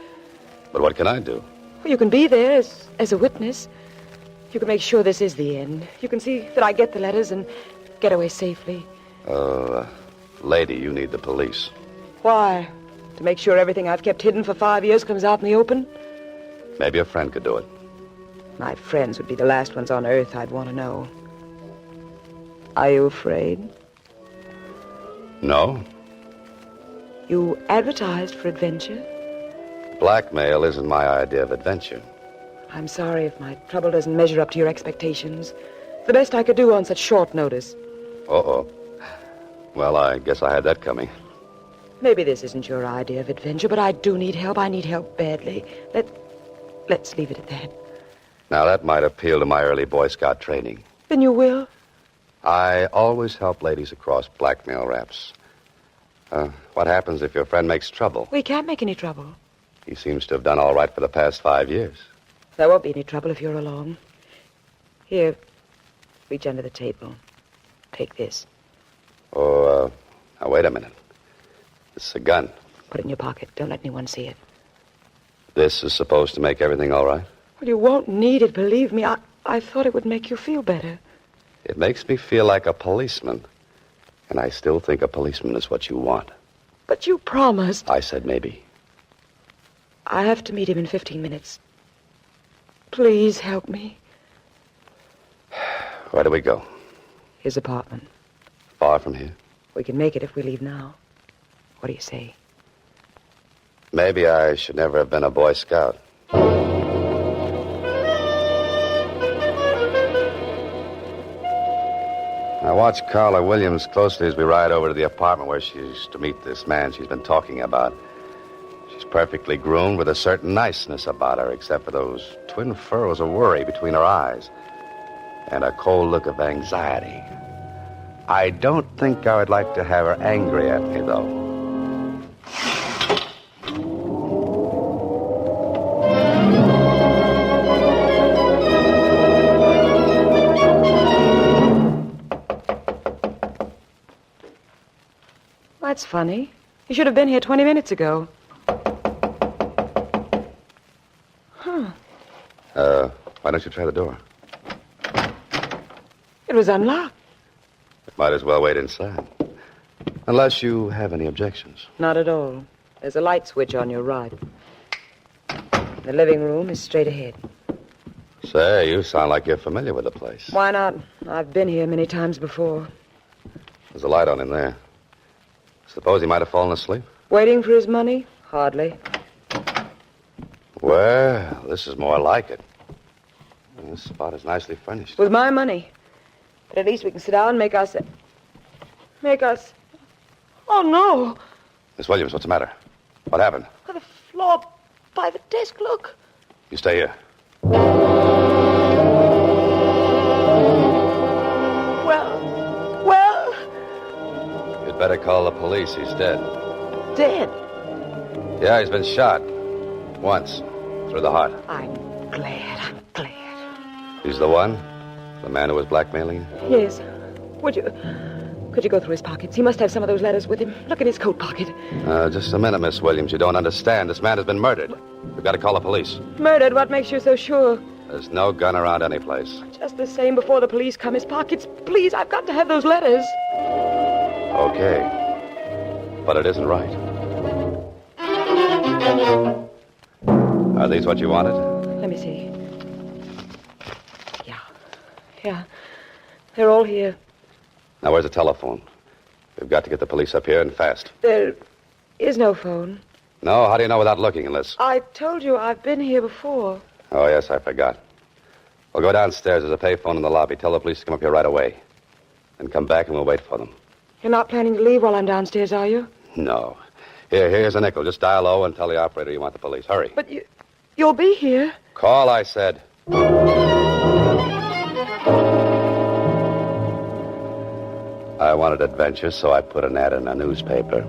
But what can I do? Well, you can be there as a witness. You can make sure this is the end. You can see that I get the letters and get away safely. Lady, you need the police. Why? To make sure everything I've kept hidden for 5 years comes out in the open? Maybe a friend could do it. My friends would be the last ones on earth I'd want to know. Are you afraid? No. You advertised for adventure? Blackmail isn't my idea of adventure. I'm sorry if my trouble doesn't measure up to your expectations. It's the best I could do on such short notice. Uh-oh. Well, I guess I had that coming. Maybe this isn't your idea of adventure, but I do need help. I need help badly. Let's leave it at that. Now, that might appeal to my early Boy Scout training. Then you will? I always help ladies across blackmail raps. What happens if your friend makes trouble? We can't make any trouble. He seems to have done all right for the past 5 years. There won't be any trouble if you're along. Here, reach under the table. Take this. Oh, now, wait a minute. This is a gun. Put it in your pocket. Don't let anyone see it. This is supposed to make everything all right? Well, you won't need it, believe me. I thought it would make you feel better. It makes me feel like a policeman. And I still think a policeman is what you want. But you promised. I said maybe. I have to meet him in 15 minutes. Please help me. Where do we go? His apartment. Far from here? We can make it if we leave now. What do you say? Maybe I should never have been a Boy Scout. I watch Carla Williams closely as we ride over to the apartment where she's to meet this man she's been talking about. She's perfectly groomed with a certain niceness about her, except for those twin furrows of worry between her eyes and a cold look of anxiety. I don't think I would like to have her angry at me, though. That's funny. You should have been here 20 minutes ago. Huh. Why don't you try the door? It was unlocked. Might as well wait inside. Unless you have any objections. Not at all. There's a light switch on your right. The living room is straight ahead. Say, you sound like you're familiar with the place. Why not? I've been here many times before. There's a light on in there. Suppose he might have fallen asleep? Waiting for his money? Hardly. Well, this is more like it. This spot is nicely furnished. With my money. But at least we can sit down and make us... Oh, no. Miss Williams, what's the matter? What happened? On the floor by the desk, look. You stay here. Well... You'd better call the police. He's dead. Dead? Yeah, he's been shot. Once. Through the heart. I'm glad. He's the one? The man who was blackmailing you? Yes. Could you go through his pockets? He must have some of those letters with him. Look in his coat pocket. Just a minute, Miss Williams. You don't understand. This man has been murdered. We've got to call the police. Murdered? What makes you so sure? There's no gun around any place. Just the same before the police come. His pockets. Please, I've got to have those letters. Okay. But it isn't right. Are these what you wanted? Let me see. Yeah. They're all here. Now, where's the telephone? We've got to get the police up here and fast. There is no phone. No? How do you know without looking unless... I told you I've been here before. Oh, yes, I forgot. We'll go downstairs. There's a payphone in the lobby. Tell the police to come up here right away. Then come back and we'll wait for them. You're not planning to leave while I'm downstairs, are you? No. Here's a nickel. Just dial 0 and tell the operator you want the police. Hurry. But you'll be here. Call, I said. I wanted adventure, so I put an ad in a newspaper.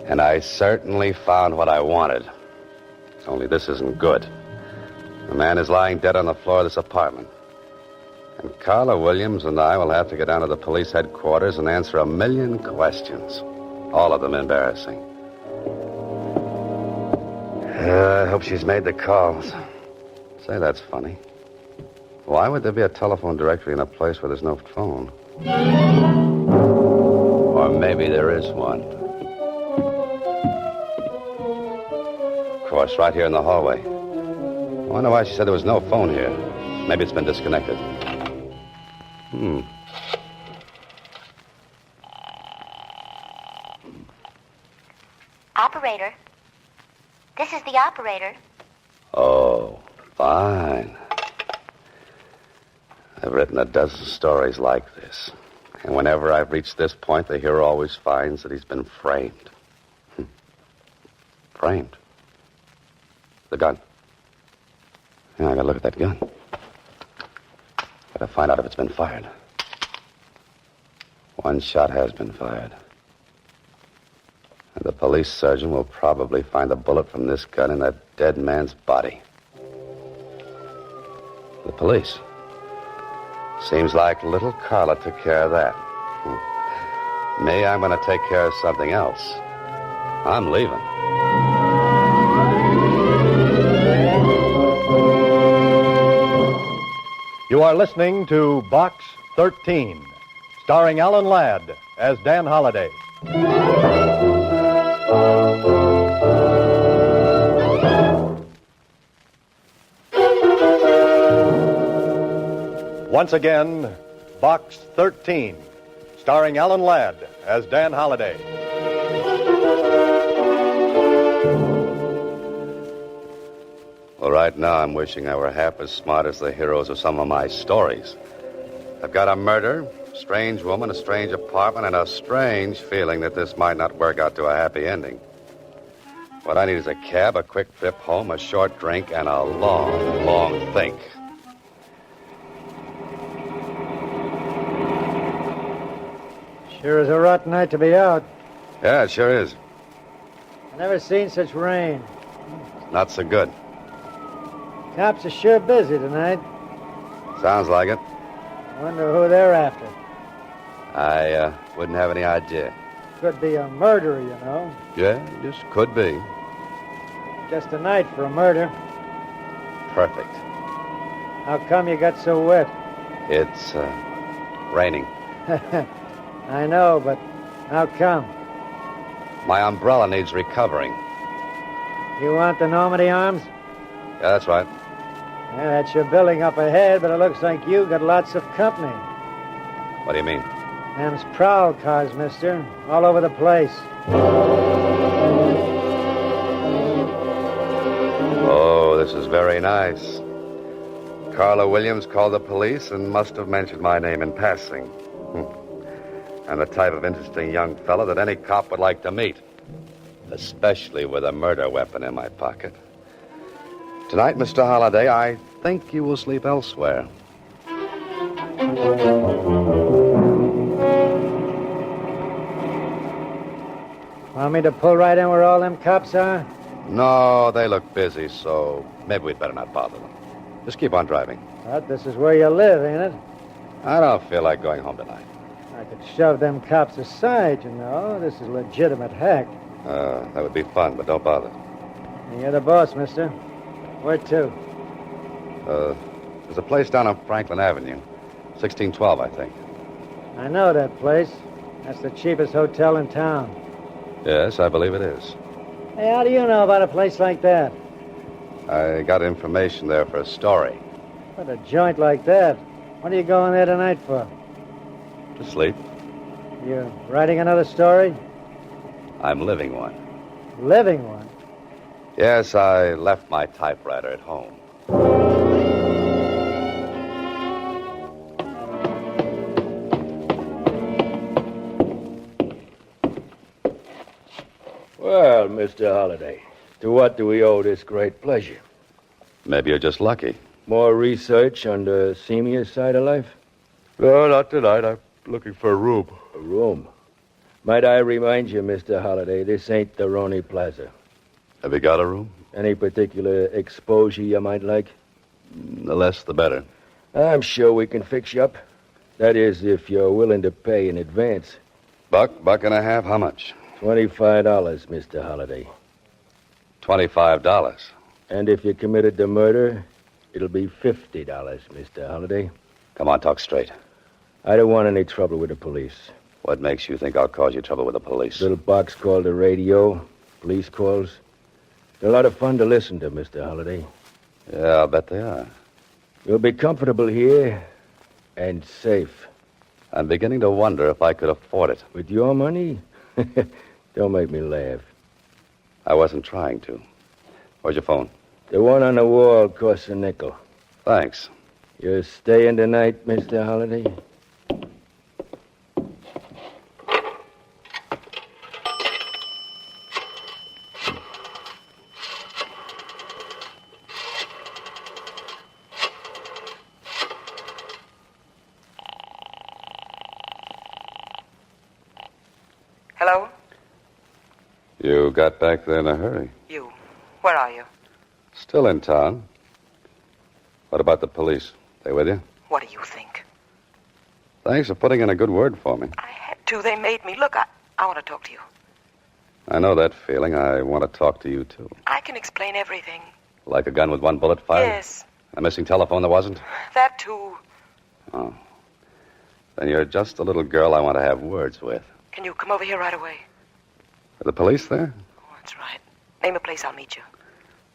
And I certainly found what I wanted. Only this isn't good. The man is lying dead on the floor of this apartment. And Carla Williams and I will have to get down to the police headquarters and answer 1,000,000 questions. All of them embarrassing. I hope she's made the calls. Say, that's funny. Why would there be a telephone directory in a place where there's no phone? Or maybe there is one. Of course, right here in the hallway. I wonder why she said there was no phone here. Maybe it's been disconnected. Operator. This is the operator. Oh, fine. I've written a dozen stories like this. And whenever I've reached this point, the hero always finds that he's been framed. Framed? The gun. Yeah, I gotta look at that gun. Gotta find out if it's been fired. One shot has been fired. And the police surgeon will probably find the bullet from this gun in that dead man's body. The police. Seems like little Carla took care of that. Me, I'm going to take care of something else. I'm leaving. You are listening to Box 13, starring Alan Ladd as Dan Holliday. Once again, Box 13, starring Alan Ladd as Dan Holliday. Well, right now I'm wishing I were half as smart as the heroes of some of my stories. I've got a murder, a strange woman, a strange apartment, and a strange feeling that this might not work out to a happy ending. What I need is a cab, a quick trip home, a short drink, and a long, long think. Sure is a rotten night to be out. Yeah, it sure is. I never seen such rain. Not so good. Cops are sure busy tonight. Sounds like it. Wonder who they're after. I wouldn't have any idea. Could be a murderer, you know. Yeah, just could be. Just a night for a murder. Perfect. How come you got so wet? It's raining. I know, but how come? My umbrella needs recovering. You want the Normandy arms? Yeah, that's right. Yeah, that's your building up ahead, but it looks like you got lots of company. What do you mean? Them's prowl cars, mister. All over the place. Oh, this is very nice. Carla Williams called the police and must have mentioned my name in passing. I'm the type of interesting young fellow that any cop would like to meet, especially with a murder weapon in my pocket. Tonight, Mr. Holliday, I think you will sleep elsewhere. Want me to pull right in where all them cops are? No, they look busy, so maybe we'd better not bother them. Just keep on driving. But this is where you live, ain't it? I don't feel like going home tonight. I could shove them cops aside, you know. This is legitimate hack. That would be fun, but don't bother. You're the boss, mister. Where to? There's a place down on Franklin Avenue. 1612, I think. I know that place. That's the cheapest hotel in town. Yes, I believe it is. Hey, how do you know about a place like that? I got information there for a story. But a joint like that? What are you going there tonight for? To sleep. You writing another story? I'm living one. Living one? Yes, I left my typewriter at home. Well, Mr. Holliday, to what do we owe this great pleasure? Maybe you're just lucky. More research on the seamier side of life? No, not tonight. I'm looking for a room. A room? Might I remind you, Mr. Holliday, this ain't the Roney Plaza. Have you got a room? Any particular exposure you might like? The less, the better. I'm sure we can fix you up. That is, if you're willing to pay in advance. Buck and a half? How much? $25, Mr. Holliday. $25. And if you committed the murder, it'll be $50, Mr. Holliday. Come on, talk straight. I don't want any trouble with the police. What makes you think I'll cause you trouble with the police? Little box called the radio, police calls. They're a lot of fun to listen to, Mr. Holliday. Yeah, I'll bet they are. You'll be comfortable here and safe. I'm beginning to wonder if I could afford it. With your money? Don't make me laugh. I wasn't trying to. Where's your phone? The one on the wall costs a nickel. Thanks. You're staying tonight, Mr. Holliday? Hello? You got back there in a hurry. You. Where are you? Still in town. What about the police? They with you? What do you think? Thanks for putting in a good word for me. I had to. They made me. Look, I want to talk to you. I know that feeling. I want to talk to you, too. I can explain everything. Like a gun with one bullet fired? Yes. A missing telephone that wasn't? That, too. Oh. Then you're just the little girl I want to have words with. Can you come over here right away? Are the police there? Oh, that's right. Name a place, I'll meet you.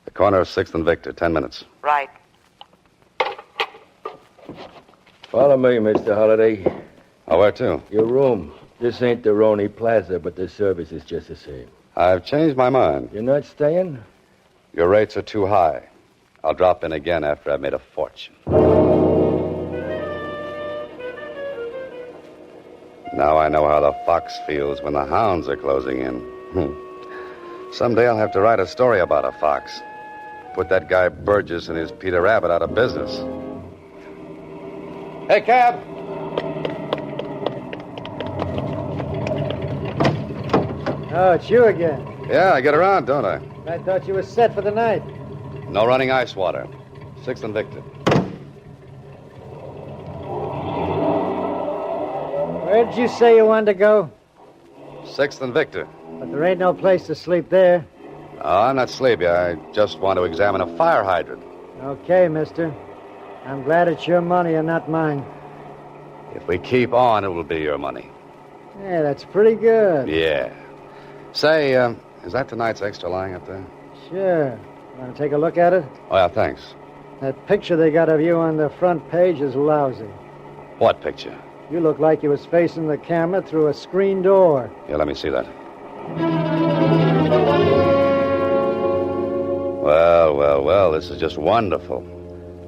The corner of 6th and Victor, 10 minutes. Right. Follow me, Mr. Holliday. Oh, where to? Your room. This ain't the Roney Plaza, but the service is just the same. I've changed my mind. You're not staying? Your rates are too high. I'll drop in again after I've made a fortune. Now I know how the fox feels when the hounds are closing in. Someday I'll have to write a story about a fox. Put that guy Burgess and his Peter Rabbit out of business. Hey, cab! Oh, it's you again. Yeah, I get around, don't I? I thought you were set for the night. No running ice water. 6th and Victor. Where did you say you wanted to go? 6th and Victor. But there ain't no place to sleep there. Oh, I'm not sleepy. I just want to examine a fire hydrant. Okay, mister. I'm glad it's your money and not mine. If we keep on, it will be your money. Yeah, that's pretty good. Yeah. Say, is that tonight's extra lying up there? Sure. Want to take a look at it? Oh, yeah, thanks. That picture they got of you on the front page is lousy. What picture? You look like you was facing the camera through a screen door. Yeah, let me see that. Well, this is just wonderful.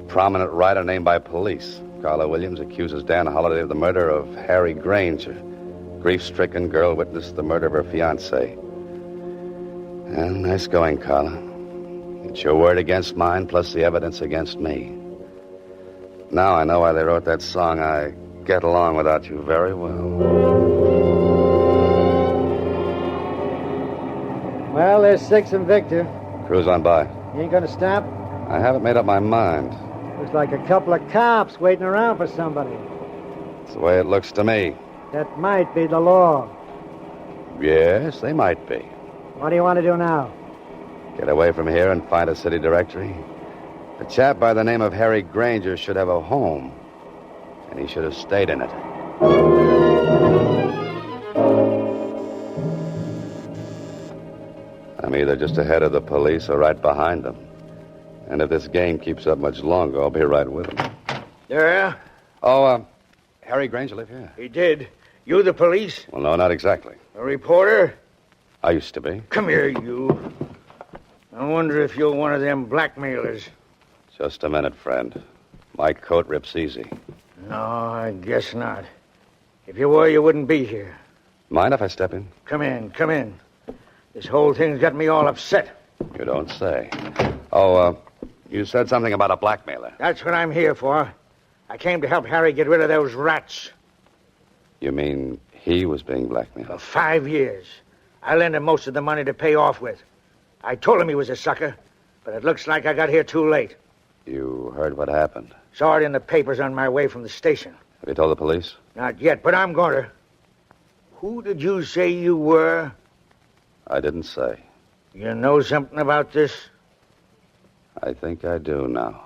Prominent writer named by police. Carla Williams accuses Dan Holliday of the murder of Harry Granger. Grief-stricken girl witnessed the murder of her fiancé. Well, nice going, Carla. It's your word against mine, plus the evidence against me. Now I know why they wrote that song, I Get Along Without You Very Well. Well, there's Six and Victor. Cruise on by. You ain't gonna stop? I haven't made up my mind. Looks like a couple of cops waiting around for somebody. It's the way it looks to me. That might be the law. Yes, they might be. What do you want to do now? Get away from here and find a city directory. A chap by the name of Harry Granger should have a home, and he should have stayed in it. I'm either just ahead of the police or right behind them. And if this game keeps up much longer, I'll be right with them. Yeah? Oh, Harry Granger live here? He did. You the police? Well, no, not exactly. A reporter? I used to be. Come here, you. I wonder if you're one of them blackmailers. Just a minute, friend. My coat rips easy. No, I guess not. If you were, you wouldn't be here. Mind if I step in? Come in, come in. This whole thing's got me all upset. You don't say. Oh, you said something about a blackmailer. That's what I'm here for. I came to help Harry get rid of those rats. You mean he was being blackmailed? For 5 years. I lent him most of the money to pay off with. I told him he was a sucker, but it looks like I got here too late. You heard what happened? Saw it in the papers on my way from the station. Have you told the police? Not yet, but I'm going to. Who did you say you were? I didn't say. You know something about this? I think I do now.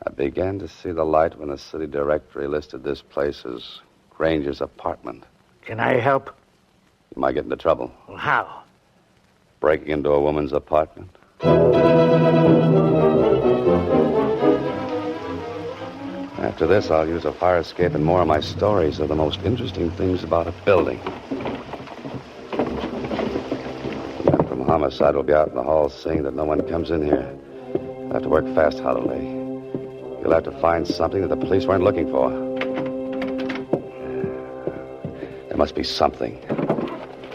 I began to see the light when the city directory listed this place as Granger's apartment. Can I help? You might get into trouble. Well, how? Breaking into a woman's apartment. After this, I'll use a fire escape and more of my stories are the most interesting things about a building. The men from homicide will be out in the hall seeing that no one comes in here. You'll have to work fast, Holloway. You'll have to find something that the police weren't looking for. There must be something.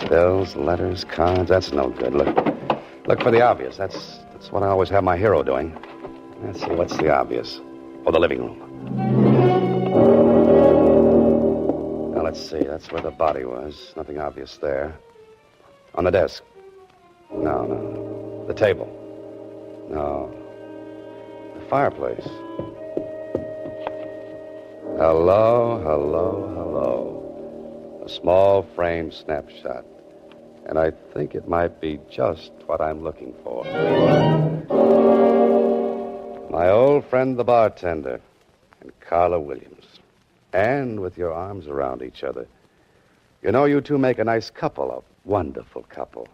Bills, letters, cards, that's no good. Look for the obvious. That's what I always have my hero doing. Let's see, what's the obvious? Oh, the living room. Now, let's see. That's where the body was. Nothing obvious there. On the desk. No. The table. No. The fireplace. Hello. A small frame snapshot. And I think it might be just what I'm looking for. My old friend, the bartender, and Carla Williams. And with your arms around each other. You know, you two make a nice couple, a wonderful couple.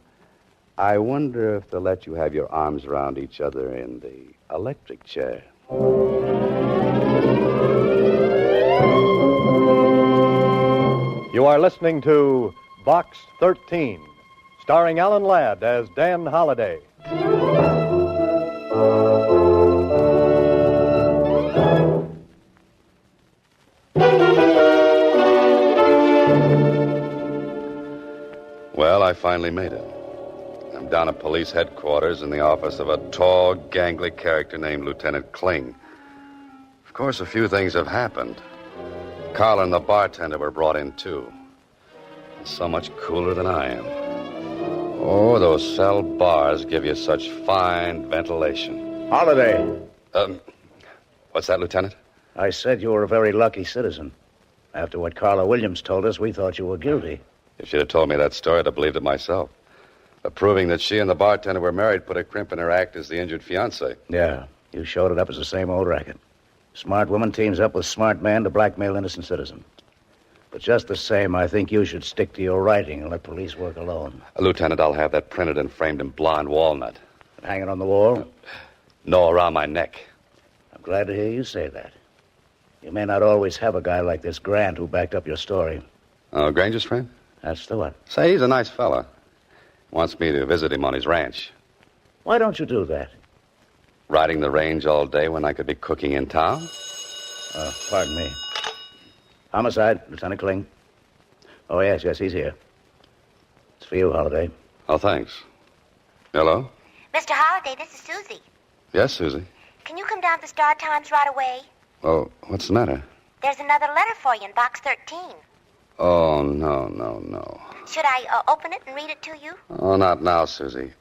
I wonder if they'll let you have your arms around each other in the electric chair. You are listening to Box 13, starring Alan Ladd as Dan Holliday. Well, I finally made it. I'm down at police headquarters in the office of a tall, gangly character named Lieutenant Kling. Of course, a few things have happened. Carla and the bartender were brought in, too. And so much cooler than I am. Oh, those cell bars give you such fine ventilation. Holiday. What's that, Lieutenant? I said you were a very lucky citizen. After what Carla Williams told us, we thought you were guilty. If she'd have told me that story, I'd have believed it myself. But proving that she and the bartender were married put a crimp in her act as the injured fiancé. Yeah, you showed it up as the same old racket. Smart woman teams up with smart man to blackmail innocent citizen. But just the same, I think you should stick to your writing and let police work alone. Lieutenant, I'll have that printed and framed in blonde walnut. And hang it on the wall? No, around my neck. I'm glad to hear you say that. You may not always have a guy like this Grant who backed up your story. Oh, Granger's friend? That's the one. Say, he's a nice fella. Wants me to visit him on his ranch. Why don't you do that? Riding the range all day when I could be cooking in town? Pardon me. Homicide, Lieutenant Kling. Oh, yes, he's here. It's for you, Holliday. Oh, thanks. Hello? Mr. Holliday, this is Susie. Yes, Susie. Can you come down to the Star Times right away? Oh, what's the matter? There's another letter for you in box 13. Oh, no. Should I open it and read it to you? Oh, not now, Susie.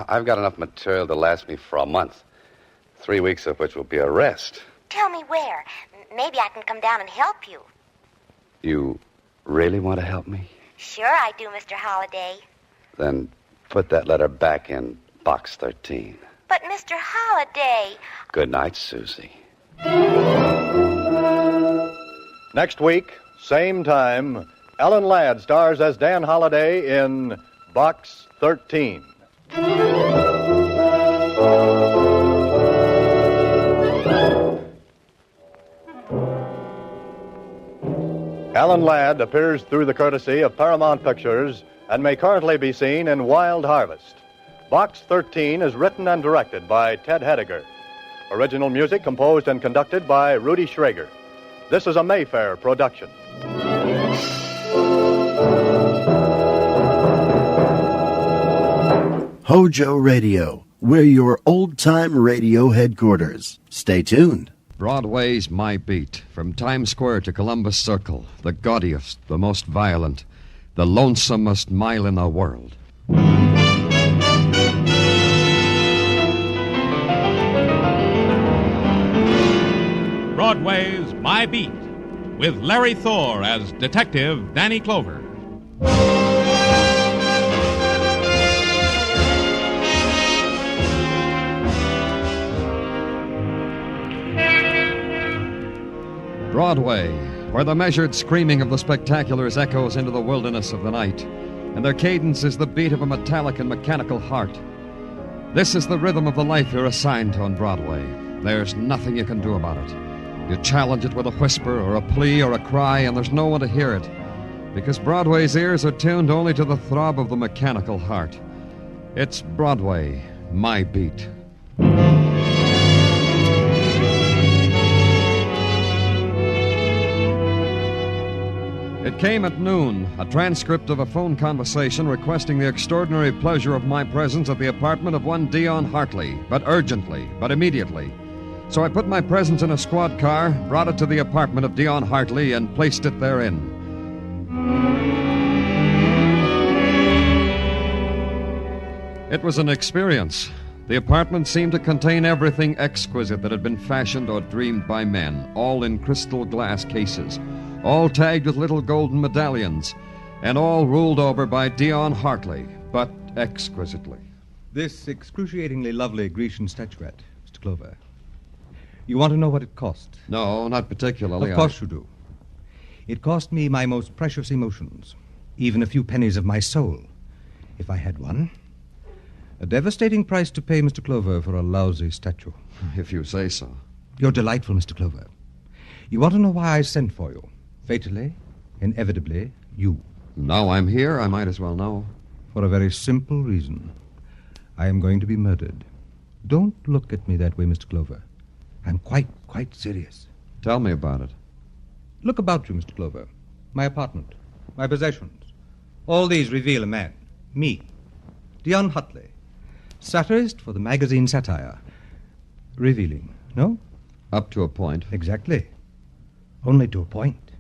I've got enough material to last me for a month. 3 weeks of which will be a rest. Tell me where. Maybe I can come down and help you. You really want to help me? Sure I do, Mr. Holliday. Then put that letter back in box 13. But, Mr. Holliday... Good night, Susie. Next week, same time, Alan Ladd stars as Dan Holliday in Box 13. Alan Ladd appears through the courtesy of Paramount Pictures and may currently be seen in Wild Harvest. Box 13 is written and directed by Ted Hediger. Original music composed and conducted by Rudy Schrager. This is a Mayfair production. Hojo Radio, we're your old-time radio headquarters. Stay tuned. Broadway's my beat. From Times Square to Columbus Circle. The gaudiest, the most violent, the lonesomest mile in the world. Broadway's My Beat, with Larry Thor as Detective Danny Clover. Broadway, where the measured screaming of the spectaculars echoes into the wilderness of the night, and their cadence is the beat of a metallic and mechanical heart. This is the rhythm of the life you're assigned to on Broadway. There's nothing you can do about it. You challenge it with a whisper or a plea or a cry, and there's no one to hear it, because Broadway's ears are tuned only to the throb of the mechanical heart. It's Broadway, my beat. It came at noon, a transcript of a phone conversation requesting the extraordinary pleasure of my presence at the apartment of one Dion Hartley, but urgently, but immediately. So I put my presence in a squad car, brought it to the apartment of Dion Hartley, and placed it therein. It was an experience. The apartment seemed to contain everything exquisite that had been fashioned or dreamed by men, all in crystal glass cases, all tagged with little golden medallions, and all ruled over by Dion Hartley, but exquisitely. This excruciatingly lovely Grecian statuette, Mr. Clover. You want to know what it cost? No, not particularly. Of course you do. It cost me my most precious emotions, even a few pennies of my soul, if I had one. A devastating price to pay, Mr. Clover, for a lousy statue. If you say so. You're delightful, Mr. Clover. You want to know why I sent for you? Fatally, inevitably, you. Now I'm here, I might as well know. For a very simple reason. I am going to be murdered. Don't look at me that way, Mr. Clover. I'm quite serious. Tell me about it. Look about you, Mr. Clover. My apartment, my possessions. All these reveal a man. Me. Dion Hartley. Satirist for the magazine Satire. Revealing, no? Up to a point. Exactly. Only to a point.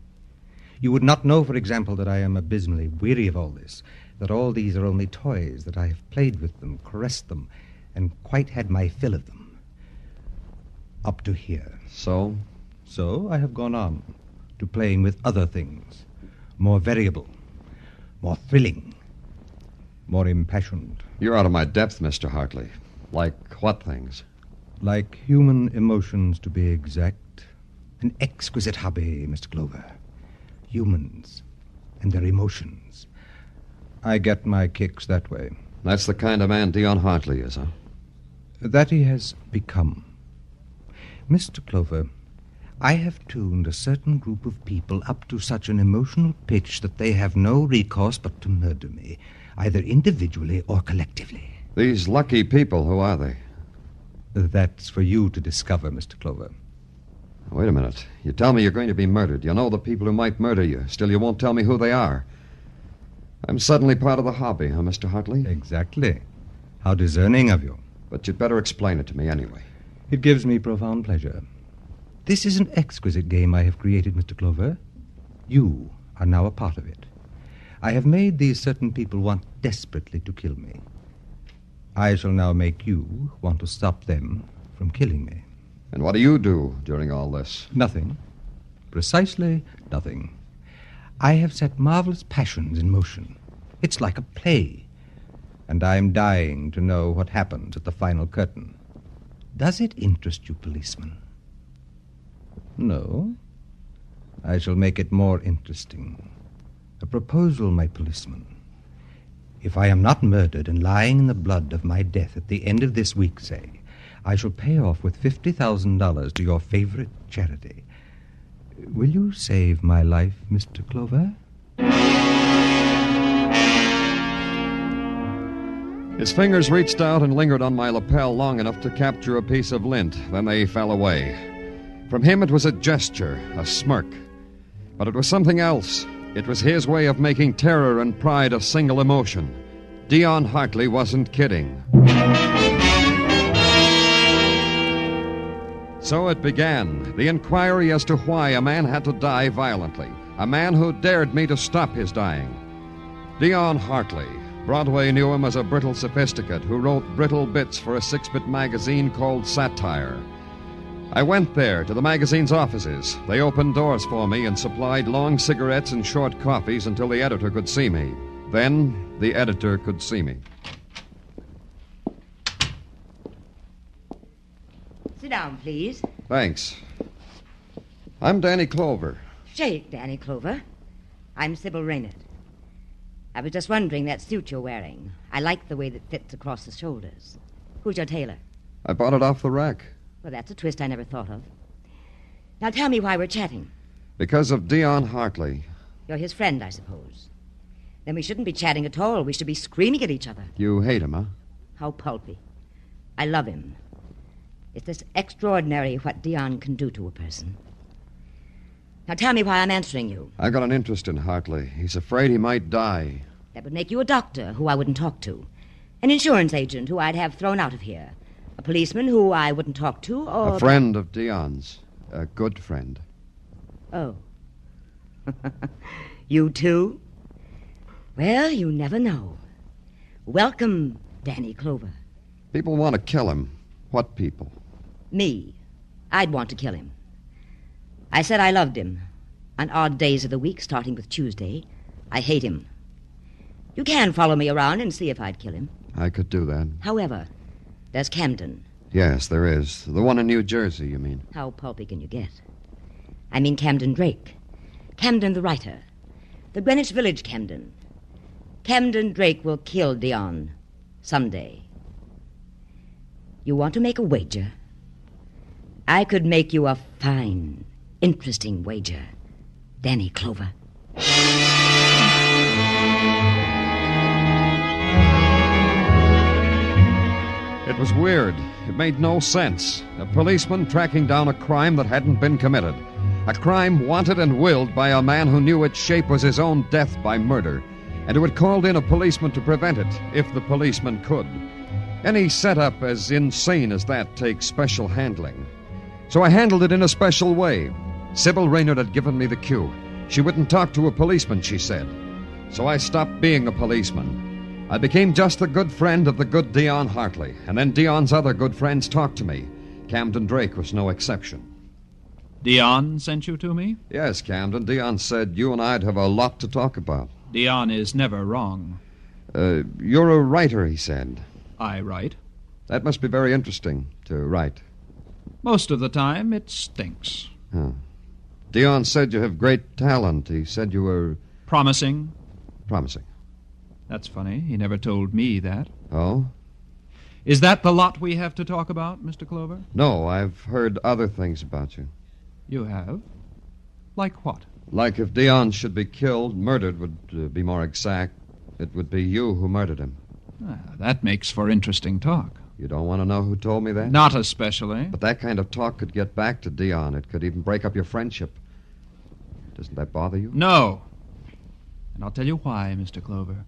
You would not know, for example, that I am abysmally weary of all this, that all these are only toys, that I have played with them, caressed them, and quite had my fill of them. Up to here. So? So I have gone on to playing with other things, more variable, more thrilling, more impassioned. You're out of my depth, Mr. Hartley. Like what things? Like human emotions, to be exact. An exquisite hobby, Mr. Clover. humans and their emotions. I get my kicks that way. That's the kind of man Dion Hartley is, huh? That he has become. Mr. Clover, I have tuned a certain group of people up to such an emotional pitch that they have no recourse but to murder me, either individually or collectively. These lucky people, who are they? That's for you to discover, Mr. Clover. Wait a minute. You tell me you're going to be murdered. You know the people who might murder you. Still, you won't tell me who they are. I'm suddenly part of the hobby, huh, Mr. Hartley? Exactly. How discerning of you. But you'd better explain it to me anyway. It gives me profound pleasure. This is an exquisite game I have created, Mr. Clover. You are now a part of it. I have made these certain people want desperately to kill me. I shall now make you want to stop them from killing me. And what do you do during all this? Nothing. Precisely nothing. I have set marvelous passions in motion. It's like a play. And I'm dying to know what happens at the final curtain. Does it interest you, policeman? No. I shall make it more interesting. A proposal, my policeman. If I am not murdered and lying in the blood of my death at the end of this week, say, I shall pay off with $50,000 to your favorite charity. Will you save my life, Mr. Clover? His fingers reached out and lingered on my lapel long enough to capture a piece of lint. Then they fell away. From him it was a gesture, a smirk. But it was something else. It was his way of making terror and pride a single emotion. Dion Hartley wasn't kidding. So it began, the inquiry as to why a man had to die violently, a man who dared me to stop his dying. Dion Hartley. Broadway knew him as a brittle sophisticate who wrote brittle bits for a 6-bit magazine called Satire. I went there to the magazine's offices. They opened doors for me and supplied long cigarettes and short coffees until the editor could see me. Then the editor could see me. Sit down, please. Thanks. I'm Danny Clover. Shake, Danny Clover. I'm Sybil Raynard. I was just wondering that suit you're wearing. I like the way that fits across the shoulders. Who's your tailor? I bought it off the rack. Well, that's a twist I never thought of. Now tell me why we're chatting. Because of Dion Hartley. You're his friend, I suppose. Then we shouldn't be chatting at all. We should be screaming at each other. You hate him, huh? How pulpy. I love him. It's just extraordinary what Dion can do to a person. Now tell me why I'm answering you. I got an interest in Hartley. He's afraid he might die. That would make you a doctor who I wouldn't talk to. An insurance agent who I'd have thrown out of here. A policeman who I wouldn't talk to, or... A friend of Dion's. A good friend. Oh. You too? Well, you never know. Welcome, Danny Clover. People want to kill him. What people? Me. I'd want to kill him. I said I loved him. On odd days of the week, starting with Tuesday, I hate him. You can follow me around and see if I'd kill him. I could do that. However, there's Camden. Yes, there is. The one in New Jersey, you mean? How pulpy can you get? I mean Camden Drake. Camden the writer. The Greenwich Village Camden. Camden Drake will kill Dion someday. You want to make a wager? I could make you a fine, interesting wager, Danny Clover. It was weird. It made no sense. A policeman tracking down a crime that hadn't been committed. A crime wanted and willed by a man who knew its shape was his own death by murder, and who had called in a policeman to prevent it, if the policeman could. Any setup as insane as that takes special handling. So I handled it in a special way. Sybil Raynard had given me the cue. She wouldn't talk to a policeman, she said. So I stopped being a policeman. I became just the good friend of the good Dion Hartley, and then Dion's other good friends talked to me. Camden Drake was no exception. Dion sent you to me? Yes, Camden. Dion said you and I'd have a lot to talk about. Dion is never wrong. You're a writer, he said. I write. That must be very interesting, to write. Most of the time, it stinks. Huh. Dion said you have great talent. He said you were... Promising? Promising. That's funny. He never told me that. Oh? Is that the lot we have to talk about, Mr. Clover? No, I've heard other things about you. You have? Like what? Like if Dion should be killed, murdered would be more exact, it would be you who murdered him. That makes for interesting talk. You don't want to know who told me that? Not especially. But that kind of talk could get back to Dion. It could even break up your friendship. Doesn't that bother you? No. And I'll tell you why, Mr. Clover.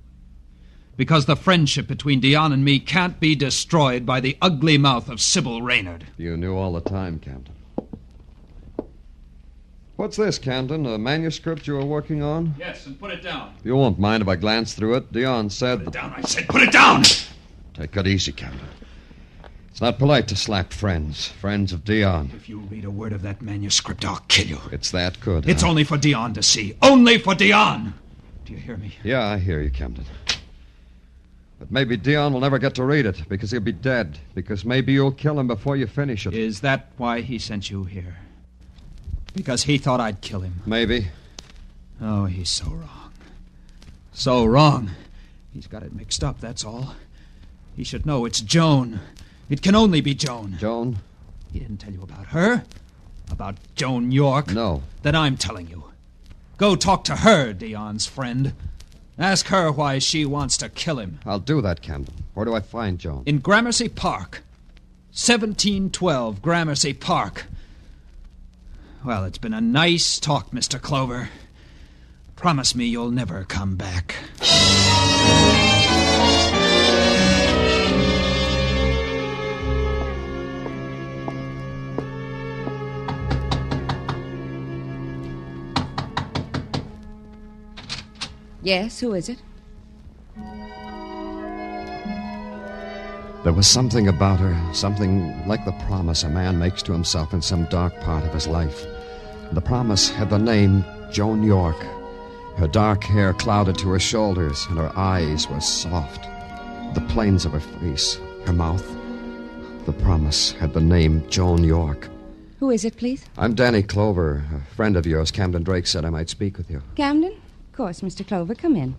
Because the friendship between Dion and me can't be destroyed by the ugly mouth of Sybil Raynard. You knew all the time, Camden. What's this, Camden? A manuscript you were working on? Yes, and put it down. You won't mind if I glance through it. Dion said... Put it down, I said. Put it down! Take it easy, Camden. It's not polite to slap friends of Dion. If you read a word of that manuscript, I'll kill you. It's that good. It's only for Dion to see. Only for Dion! Do you hear me? Yeah, I hear you, Camden. But maybe Dion will never get to read it, because he'll be dead. Because maybe you'll kill him before you finish it. Is that why he sent you here? Because he thought I'd kill him? Maybe. Oh, he's so wrong. So wrong. He's got it mixed up, that's all. He should know it's Joan. It can only be Joan. Joan? He didn't tell you about her? About Joan York? No. Then I'm telling you. Go talk to her, Dion's friend. Ask her why she wants to kill him. I'll do that, Camden. Where do I find Joan? In Gramercy Park. 1712 Gramercy Park. Well, it's been a nice talk, Mr. Clover. Promise me you'll never come back. Yes, who is it? There was something about her, something like the promise a man makes to himself in some dark part of his life. The promise had the name Joan York. Her dark hair clouded to her shoulders, and her eyes were soft. The planes of her face, her mouth. The promise had the name Joan York. Who is it, please? I'm Danny Clover, a friend of yours. Camden Drake said I might speak with you. Camden? Of course, Mr. Clover. Come in.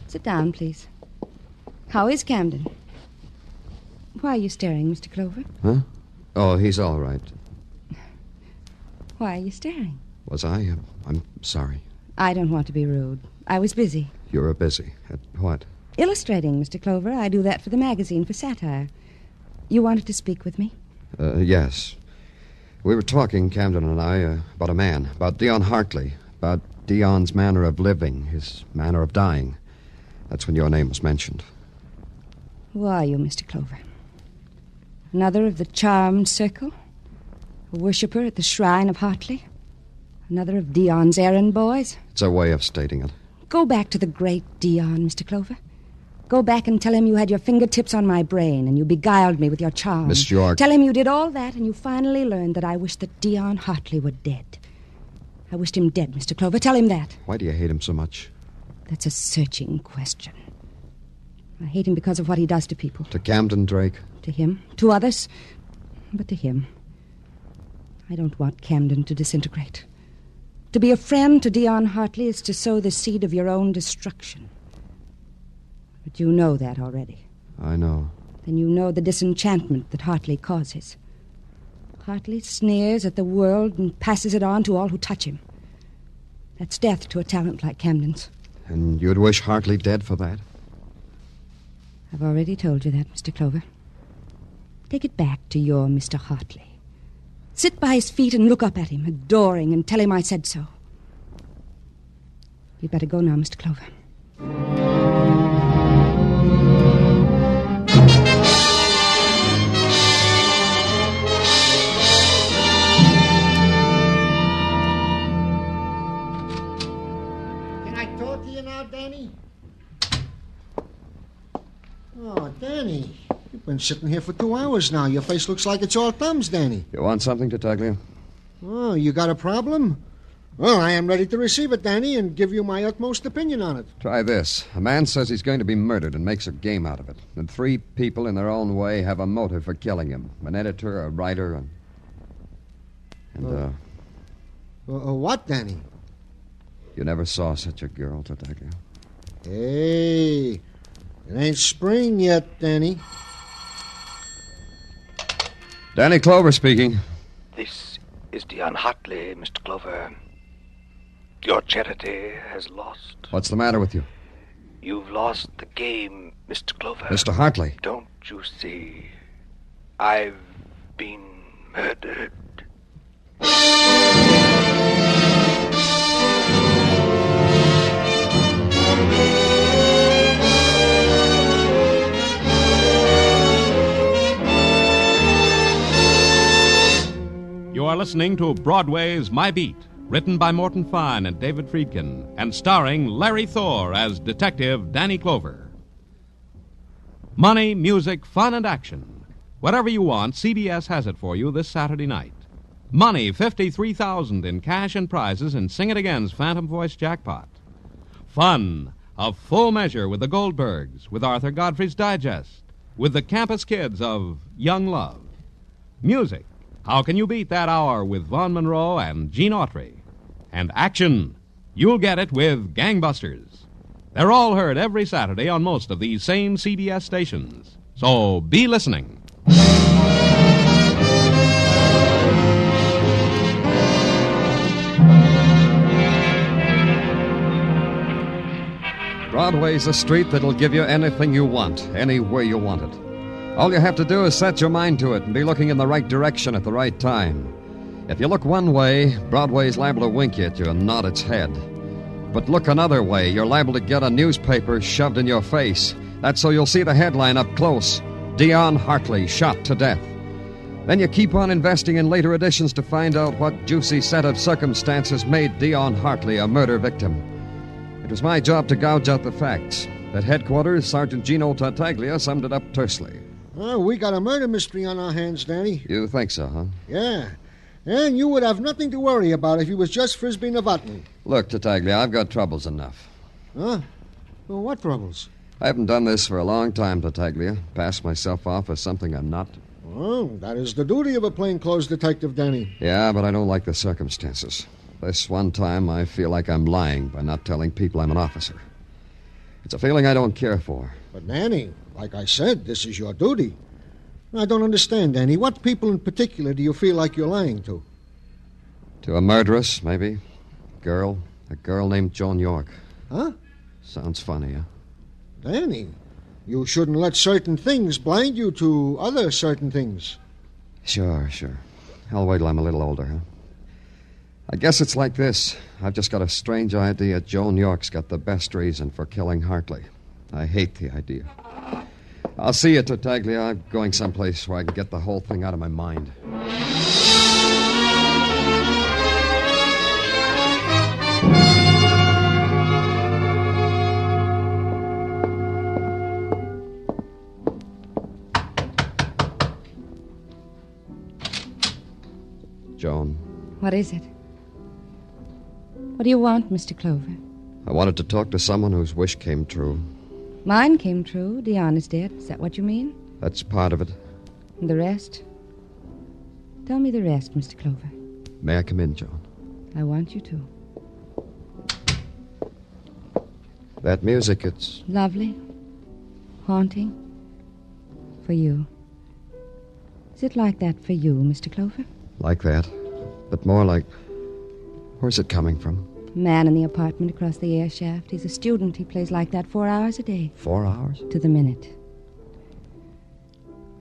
Sit down, please. How is Camden? Why are you staring, Mr. Clover? Huh? Oh, he's all right. Why are you staring? Was I? I'm sorry. I don't want to be rude. I was busy. You were busy. At what? Illustrating, Mr. Clover. I do that for the magazine, for satire. You wanted to speak with me? Yes. We were talking, Camden and I, about a man, about Dion Hartley, about Dion's manner of living, his manner of dying. That's when your name was mentioned. Who are you, Mr. Clover? Another of the charmed circle? A worshipper at the shrine of Hartley? Another of Dion's errand boys? It's a way of stating it. Go back to the great Dion, Mr. Clover. Go back and tell him you had your fingertips on my brain and you beguiled me with your charm. Miss York. Tell him you did all that and you finally learned that I wished that Dion Hartley were dead. I wished him dead, Mr. Clover. Tell him that. Why do you hate him so much? That's a searching question. I hate him because of what he does to people. To Camden Drake? To him. To others. But to him. I don't want Camden to disintegrate. To be a friend to Dion Hartley is to sow the seed of your own destruction. But you know that already. I know. Then you know the disenchantment that Hartley causes. Hartley sneers at the world and passes it on to all who touch him. That's death to a talent like Camden's. And you'd wish Hartley dead for that? I've already told you that, Mr. Clover. Take it back to your Mr. Hartley. Sit by his feet and look up at him, adoring, and tell him I said so. You'd better go now, Mr. Clover. Can I talk to you now, Danny? Oh, Danny. You've been sitting here for 2 hours now. Your face looks like it's all thumbs, Danny. You want something, Tartaglia? Oh, you got a problem? Well, I am ready to receive it, Danny, and give you my utmost opinion on it. Try this. A man says he's going to be murdered and makes a game out of it. And 3 people in their own way have a motive for killing him. An editor, a writer, What, Danny? You never saw such a girl, Tartaglia. Hey, it ain't spring yet, Danny. Danny Clover speaking. This is Dion Hartley, Mr. Clover. Your charity has lost. What's the matter with you? You've lost the game, Mr. Clover. Mr. Hartley. Don't you see? I've been murdered. You are listening to Broadway's My Beat, written by Morton Fine and David Friedkin, and starring Larry Thor as Detective Danny Clover. Money, music, fun, and action. Whatever you want, CBS has it for you this Saturday night. Money, $53,000 in cash and prizes in Sing It Again's Phantom Voice Jackpot. Fun, a full measure with the Goldbergs, with Arthur Godfrey's Digest, with the campus kids of Young Love. Music, how can you beat that hour with Vaughn Monroe and Gene Autry? And action, you'll get it with Gangbusters. They're all heard every Saturday on most of these same CBS stations. So be listening. Broadway's a street that'll give you anything you want, any way you want it. All you have to do is set your mind to it and be looking in the right direction at the right time. If you look one way, Broadway's liable to wink at you and nod its head. But look another way, you're liable to get a newspaper shoved in your face. That's so you'll see the headline up close. Dion Hartley shot to death. Then you keep on investing in later editions to find out what juicy set of circumstances made Dion Hartley a murder victim. It was my job to gouge out the facts. At headquarters, Sergeant Gino Tartaglia summed it up tersely. Oh, we got a murder mystery on our hands, Danny. You think so, huh? Yeah. And you would have nothing to worry about if you was just frisbeeing a button. Look, Tartaglia, I've got troubles enough. Huh? Well, what troubles? I haven't done this for a long time, Tartaglia. Passed myself off as something I'm not. Well, that is the duty of a plainclothes detective, Danny. Yeah, but I don't like the circumstances. This one time, I feel like I'm lying by not telling people I'm an officer. It's a feeling I don't care for. But, Danny, like I said, this is your duty. I don't understand, Danny. What people in particular do you feel like you're lying to? To a murderess, maybe. A girl named Joan York. Huh? Sounds funny, huh? Danny, you shouldn't let certain things blind you to other certain things. Sure. I'll wait till I'm a little older, huh? I guess it's like this. I've just got a strange idea Joan York's got the best reason for killing Hartley. I hate the idea. I'll see you, Tartaglia. I'm going someplace where I can get the whole thing out of my mind. Joan. What is it? What do you want, Mr. Clover? I wanted to talk to someone whose wish came true. Mine came true. Dion is dead. Is that what you mean? That's part of it. And the rest? Tell me the rest, Mr. Clover. May I come in, Joan? I want you to. That music, it's... Lovely. Haunting. For you. Is it like that for you, Mr. Clover? Like that. But more like... Where's it coming from? Man in the apartment across the air shaft. He's a student. He plays like that 4 hours a day. 4 hours? To the minute.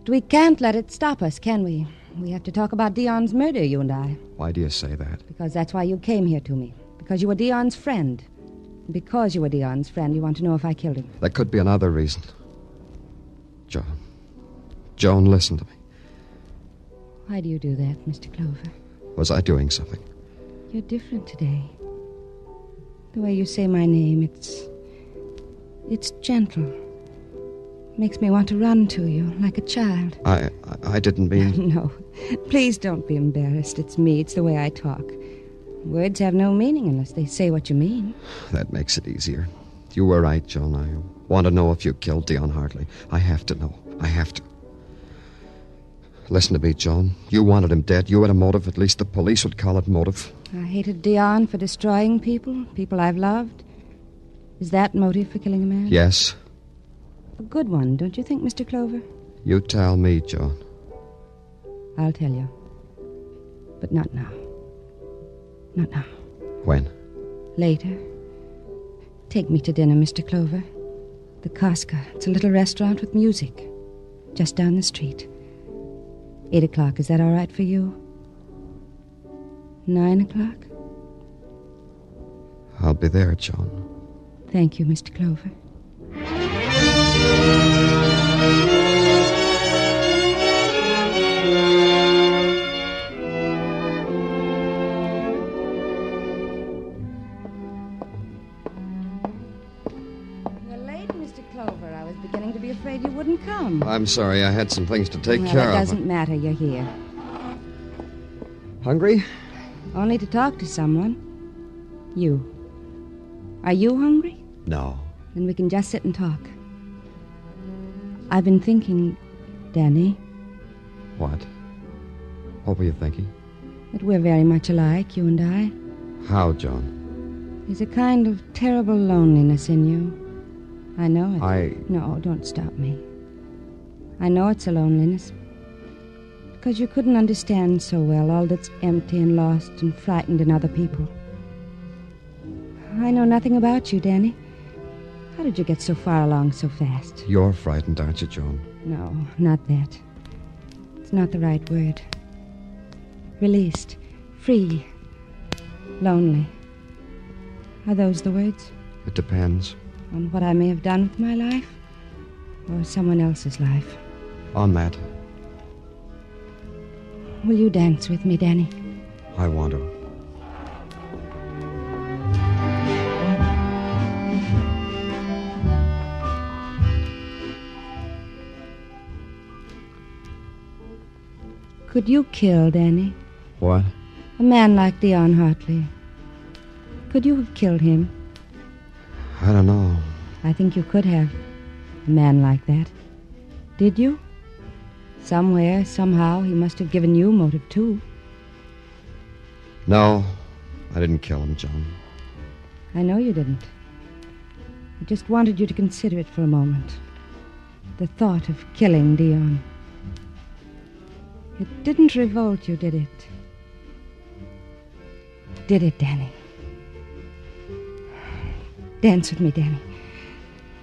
But we can't let it stop us, can we? We have to talk about Dion's murder, you and I. Why do you say that? Because that's why you came here to me. Because you were Dion's friend. Because you were Dion's friend, you want to know if I killed him. There could be another reason. Joan, listen to me. Why do you do that, Mr. Clover? Was I doing something? You're different today. The way you say my name, it's gentle. Makes me want to run to you like a child. I didn't mean... No. Please don't be embarrassed. It's me. It's the way I talk. Words have no meaning unless they say what you mean. That makes it easier. You were right, Joan. I want to know if you killed Dion Hartley. I have to know. I have to. Listen to me, Joan. You wanted him dead. You had a motive. At least the police would call it motive. I hated Dion for destroying people I've loved. Is that motive for killing a man? Yes. A good one, don't you think, Mr. Clover? You tell me, Joan. I'll tell you. But not now. Not now. When? Later. Take me to dinner, Mr. Clover. The Casca. It's a little restaurant with music. Just down the street. 8 o'clock. Is that all right for you? 9 o'clock? I'll be there, Joan. Thank you, Mr. Clover. You're late, Mr. Clover. I was beginning to be afraid you wouldn't come. I'm sorry. I had some things to take Well, care it of. doesn't matter. You're here. Hungry? Only to talk to someone. You. Are you hungry? No. Then we can just sit and talk. I've been thinking, Danny, What? What were you thinking? that we're very much alike, you and I. How, Joan? There's a kind of terrible loneliness in you. I know it. No, don't stop me. I know it's a loneliness. Because you couldn't understand so well all that's empty and lost and frightened in other people. I know nothing about you, Danny. How did you get so far along so fast? You're frightened, aren't you, Joan? No, not that. It's not the right word. Released. Free. Lonely. Are those the words? It depends. On what I may have done with my life? Or someone else's life? On that, Will you dance with me, Danny? I want to. Could you kill Danny? What? A man like Dion Hartley. Could you have killed him? I don't know. I think you could have. A man like that. Did you? Somewhere, somehow, he must have given you motive, too. No, I didn't kill him, Joan. I know you didn't. I just wanted you to consider it for a moment. The thought of killing Dion. It didn't revolt you, did it? Did it, Danny? Dance with me, Danny.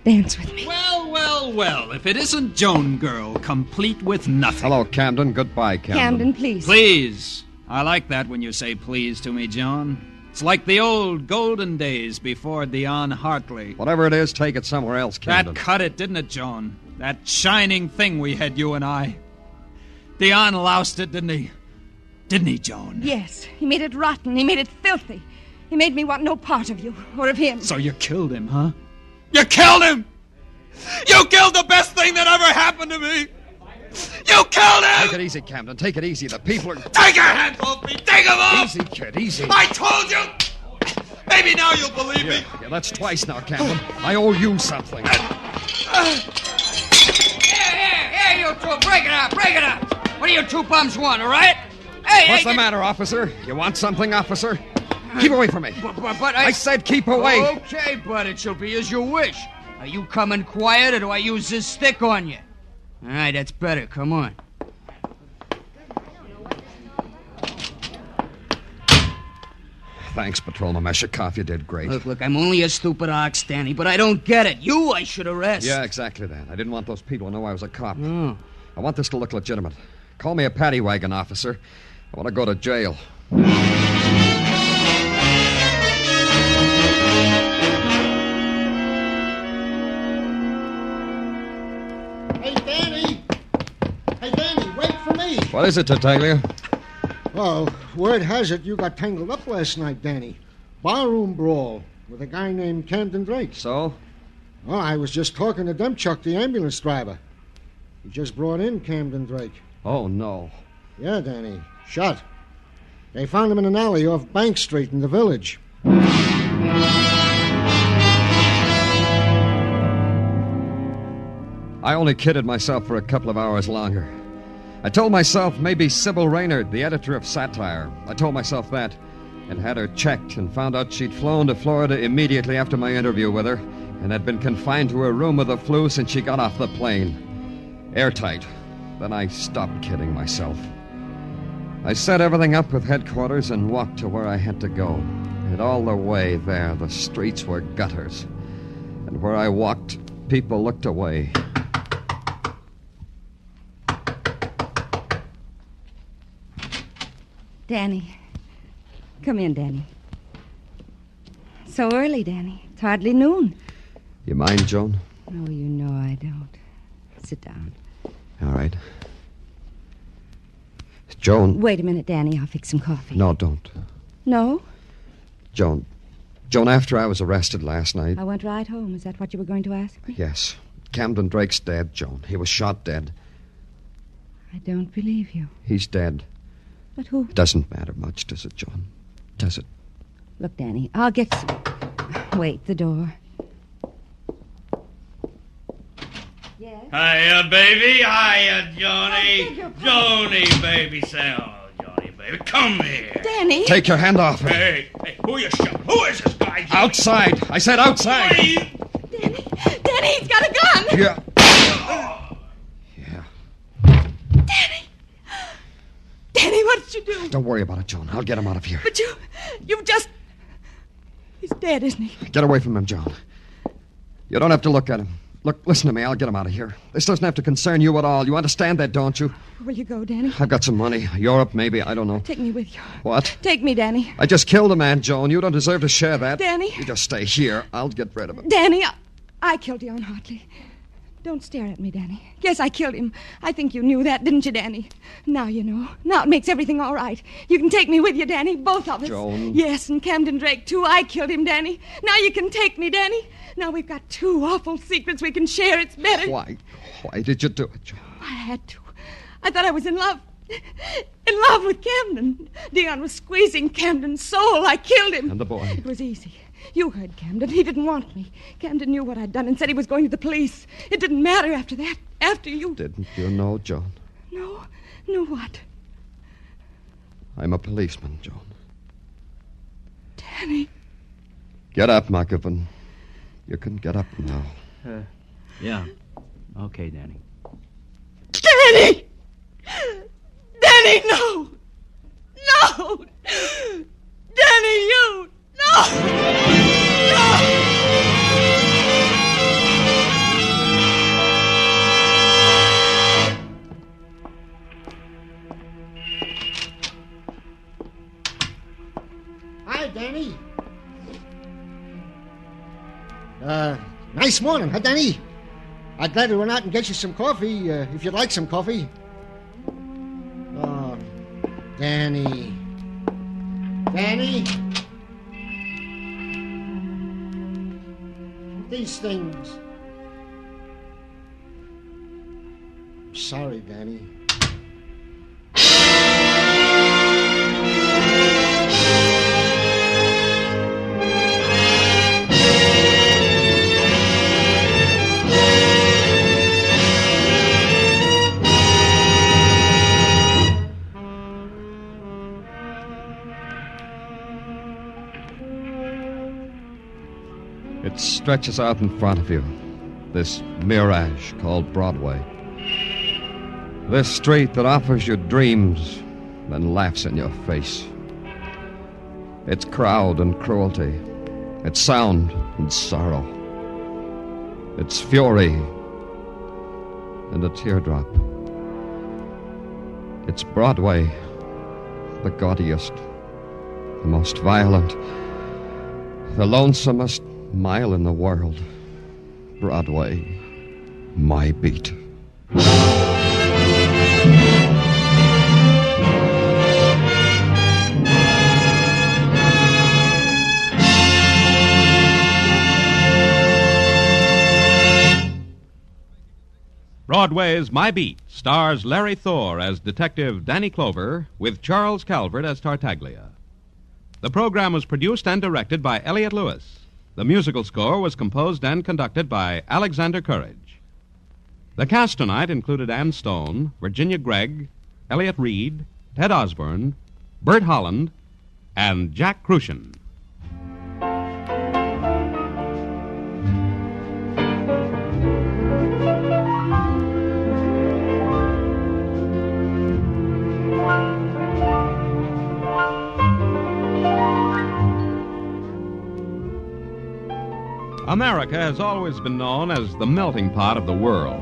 Dance with me. Well, if it isn't Joan Girl, complete with nothing. Hello, Camden. Goodbye, Camden. Camden, please. Please. I like that when you say please to me, Joan. It's like the old golden days before Dion Hartley. Whatever it is, take it somewhere else, Camden. That cut it, didn't it, Joan? That shining thing we had, you and I. Dion loused it, didn't he? Didn't he, Joan? Yes, he made it rotten. He made it filthy. He made me want no part of you or of him. So you killed him, huh? You killed him! You killed the best thing that ever happened to me! You killed him! Take it easy, Camden. Take it easy. The people are... Take your hands off me! Take them off! Easy, kid, easy. I told you! Maybe now you'll believe me. Yeah, that's twice now, Camden. I owe you something. Here, you two, break it up, break it up. What do you two bums want, all right? Hey, What's the matter, officer? You want something, officer? Keep away from me. But I said keep away. Okay, but it shall be as you wish. Are you coming quiet, or do I use this stick on you? All right, that's better. Come on. Thanks, Patrolman Meshikoff. You did great. Look, I'm only a stupid ox, Danny, but I don't get it. You, I should arrest. Yeah, exactly that. I didn't want those people to know I was a cop. Oh. I want this to look legitimate. Call me a paddy wagon officer. I want to go to jail. Hey, Danny, wait for me. What is it, Tartaglia? Well, word has it you got tangled up last night, Danny. Barroom brawl with a guy named Camden Drake. So? Well, I was just talking to Demchuk, the ambulance driver. He just brought in Camden Drake. Oh, no. Yeah, Danny. Shot. They found him in an alley off Bank Street in the village. I only kidded myself for a couple of hours longer. I told myself maybe Sybil Raynard, the editor of Satire. I told myself that and had her checked and found out she'd flown to Florida immediately after my interview with her and had been confined to her room with the flu since she got off the plane. Airtight. Then I stopped kidding myself. I set everything up with headquarters and walked to where I had to go. And all the way there, the streets were gutters. And where I walked, people looked away. Danny. Come in, Danny. So early, Danny. It's hardly noon. You mind, Joan? Oh, you know I don't. Sit down. All right. Joan. Wait a minute, Danny. I'll fix some coffee. No, don't. No? Joan, after I was arrested last night... I went right home. Is that what you were going to ask me? Yes. Camden Drake's dead, Joan. He was shot dead. I don't believe you. He's dead. But who? It doesn't matter much, does it, Joan? Does it? Look, Danny, I'll get some... Wait, the door. Yes? Hiya, baby. Hiya, Johnny. Johnny, baby. Say, oh, Johnny, baby. Come here. Danny. Take your hand off me. Hey, who are you shoving? Who is this guy, Johnny? Outside. I said outside. Danny, he's got a gun. Yeah. Danny, what did you do? Don't worry about it, Joan. I'll get him out of here. But you've just... He's dead, isn't he? Get away from him, Joan. You don't have to look at him. Look, listen to me. I'll get him out of here. This doesn't have to concern you at all. You understand that, don't you? Where will you go, Danny? I've got some money. Europe, maybe. I don't know. Take me with you. What? Take me, Danny. I just killed a man, Joan. You don't deserve to share that. Danny. You just stay here. I'll get rid of him. Danny, I killed Dion Hartley. Don't stare at me, Danny. Yes, I killed him. I think you knew that, didn't you, Danny? Now you know. Now it makes everything all right. You can take me with you, Danny, both of us. Joan. Yes, and Camden Drake, too. I killed him, Danny. Now you can take me, Danny. Now we've got two awful secrets we can share. It's better. Why did you do it, Joan? I had to. I thought I was in love. In love with Camden. Dion was squeezing Camden's soul. I killed him. And the boy? It was easy. You heard Camden. He didn't want me. Camden knew what I'd done and said he was going to the police. It didn't matter after that. After you... Didn't you know, Joan? No. No what? I'm a policeman, Joan. Danny. Get up, McGovern. You can get up now. Yeah. Okay, Danny. Danny! Danny, no! No! Danny, you! No! Hi, Danny. Nice morning, huh, Danny? I'd glad to run out and get you some coffee, if you'd like some coffee. Oh, Danny. Danny? These things. Sorry, Danny. It stretches out in front of you, this mirage called Broadway. This street that offers you dreams, then laughs in your face. It's crowd and cruelty. It's sound and sorrow. It's fury and a teardrop. It's Broadway, the gaudiest, the most violent, the lonesomest mile in the world. Broadway, my beat. Broadway's My Beat stars Larry Thor as Detective Danny Clover with Charles Calvert as Tartaglia. The program was produced and directed by Elliott Lewis. The musical score was composed and conducted by Alexander Courage. The cast tonight included Ann Stone, Virginia Gregg, Elliot Reed, Ted Osborne, Bert Holland, and Jack Crucian. America has always been known as the melting pot of the world.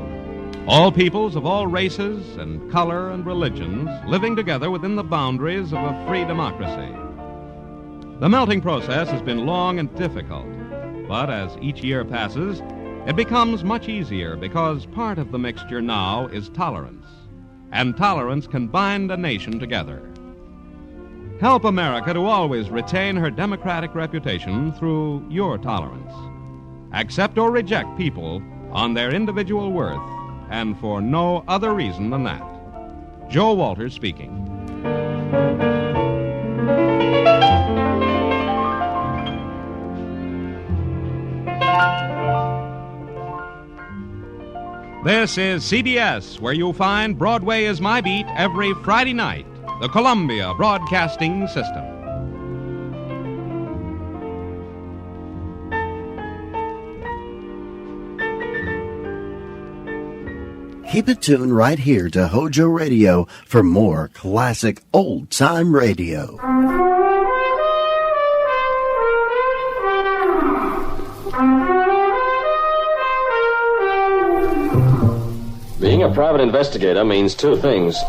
All peoples of all races and color and religions living together within the boundaries of a free democracy. The melting process has been long and difficult, but as each year passes, it becomes much easier because part of the mixture now is tolerance, and tolerance can bind a nation together. Help America to always retain her democratic reputation through your tolerance. Accept or reject people on their individual worth and for no other reason than that. Joe Walters speaking. This is CBS, where you'll find Broadway is My Beat every Friday night, the Columbia Broadcasting System. Keep it tuned right here to Hojo Radio for more classic old-time radio. Being a private investigator means two things.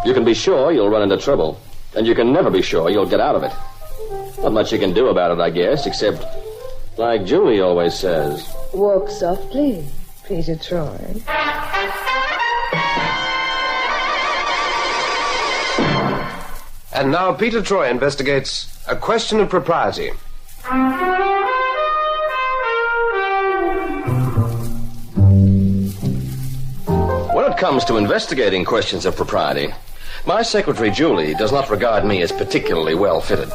You can be sure you'll run into trouble, and you can never be sure you'll get out of it. Not much you can do about it, I guess, except, like Julie always says, walk softly, Peter Troy. And now Peter Troy investigates A Question of Propriety. When it comes to investigating questions of propriety, my secretary, Julie, does not regard me as particularly well-fitted.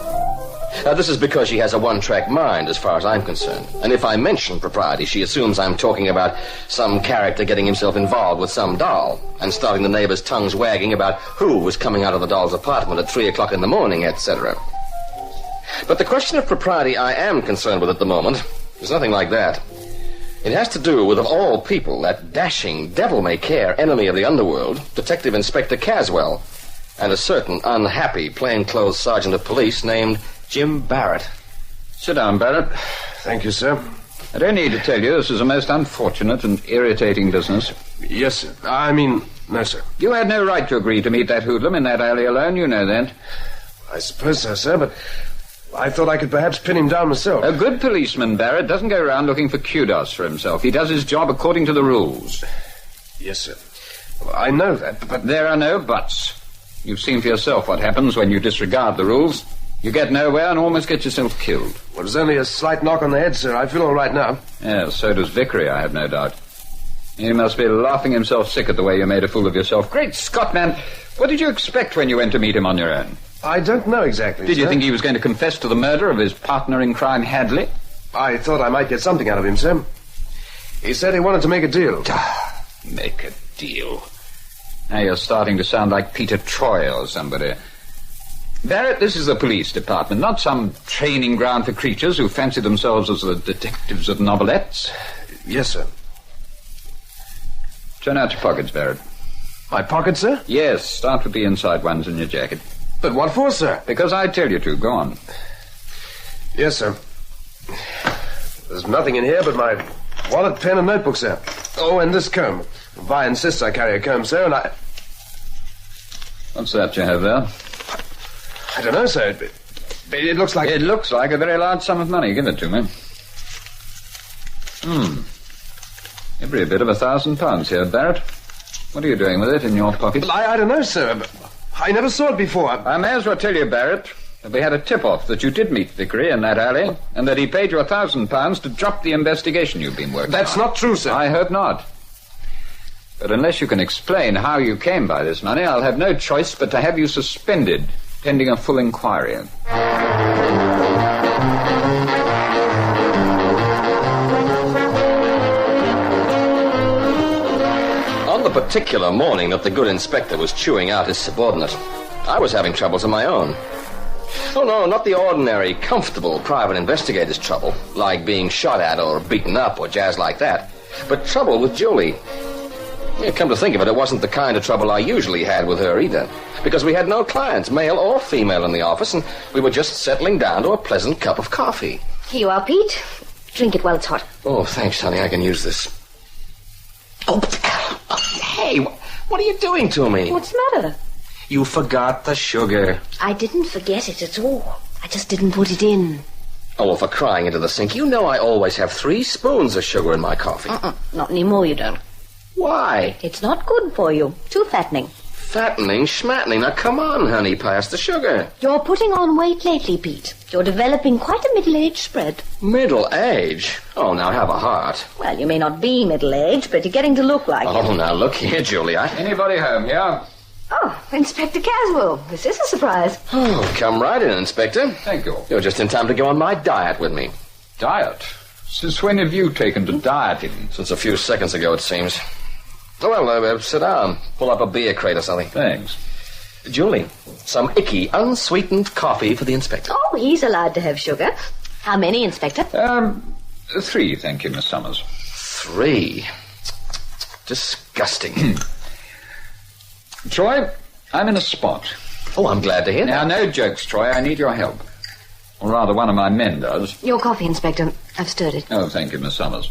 This is because she has a one-track mind as far as I'm concerned. And if I mention propriety, she assumes I'm talking about some character getting himself involved with some doll and starting the neighbors' tongues wagging about who was coming out of the doll's apartment at 3 o'clock in the morning, etc. But the question of propriety I am concerned with at the moment is nothing like that. It has to do with, of all people, that dashing, devil-may-care enemy of the underworld, Detective Inspector Caswell, and a certain unhappy plainclothes sergeant of police named Jim Barrett. Sit down, Barrett. Thank you, sir. I don't need to tell you this is a most unfortunate and irritating business. Yes, sir. No, sir. You had no right to agree to meet that hoodlum in that alley alone, you know that. I suppose so, sir, but I thought I could perhaps pin him down myself. A good policeman, Barrett, doesn't go around looking for kudos for himself. He does his job according to the rules. Yes, sir. Well, I know that, but... There are no buts. You've seen for yourself what happens when you disregard the rules. You get nowhere and almost get yourself killed. Well, it was only a slight knock on the head, sir. I feel all right now. Yes, so does Vickery, I have no doubt. He must be laughing himself sick at the way you made a fool of yourself. Great Scott, man! What did you expect when you went to meet him on your own? I don't know exactly, Did sir. you think he was going to confess to the murder of his partner in crime, Hadley? I thought I might get something out of him, sir. He said he wanted to make a deal. Make a deal? Now you're starting to sound like Peter Troy or somebody. Barrett, this is the police department, not some training ground for creatures who fancy themselves as the detectives of novelettes. Yes, sir. Turn out your pockets, Barrett. My pockets, sir? Yes, start with the inside ones in your jacket. But what for, sir? Because I tell you to. Go on. Yes, sir. There's nothing in here but my wallet, pen, and notebook, sir. Oh, and this comb. Vi insists I carry a comb, sir, and I... What's that you have there? I don't know, sir. It looks like... It looks like a very large sum of money. Give it to me. Every bit of £1,000 here, Barrett. What are you doing with it in your pocket? Well, I don't know, sir. I never saw it before. I may as well tell you, Barrett, that we had a tip-off that you did meet Vickery in that alley, and that he paid you £1,000 to drop the investigation you've been working on. That's not true, sir. I hope not. But unless you can explain how you came by this money, I'll have no choice but to have you suspended, pending a full inquiry. the particular morning that the good inspector was chewing out his subordinate, I was having troubles of my own. Oh, no, not the ordinary, comfortable private investigator's trouble, like being shot at or beaten up or jazz like that, but trouble with Julie. Yeah, come to think of it, it wasn't the kind of trouble I usually had with her either, because we had no clients, male or female, in the office, and we were just settling down to a pleasant cup of coffee. Here you are, Pete. Drink it while it's hot. Oh, thanks, honey, I can use this. Oh, hey, what are you doing to me? What's the matter? You forgot the sugar. I didn't forget it at all. I just didn't put it in. Oh, well, for crying into the sink, you know I always have 3 spoons of sugar in my coffee. Not anymore, you don't. Why? It's not good for you. Too fattening. Fattening, schmattening. Now, come on, honey, pass the sugar. You're putting on weight lately, Pete. You're developing quite a middle-aged spread. Middle age? Oh, now, have a heart. Well, you may not be middle-aged, but you're getting to look like it. Oh, now, look here, Julie. Anybody home, yeah? Oh, Inspector Caswell. This is a surprise. Oh, come right in, Inspector. Thank you. You're just in time to go on my diet with me. Diet? Since when have you taken to dieting? Since a few seconds ago, it seems. Oh, well, sit down. Pull up a beer crate or something. Thanks. Julie, some icky, unsweetened coffee for the inspector. Oh, he's allowed to have sugar. How many, Inspector? 3, thank you, Miss Summers. 3? Disgusting. Troy, I'm in a spot. Oh, I'm glad to hear that. Now, no jokes, Troy. I need your help. Or rather, one of my men does. Your coffee, Inspector. I've stirred it. Oh, thank you, Miss Summers.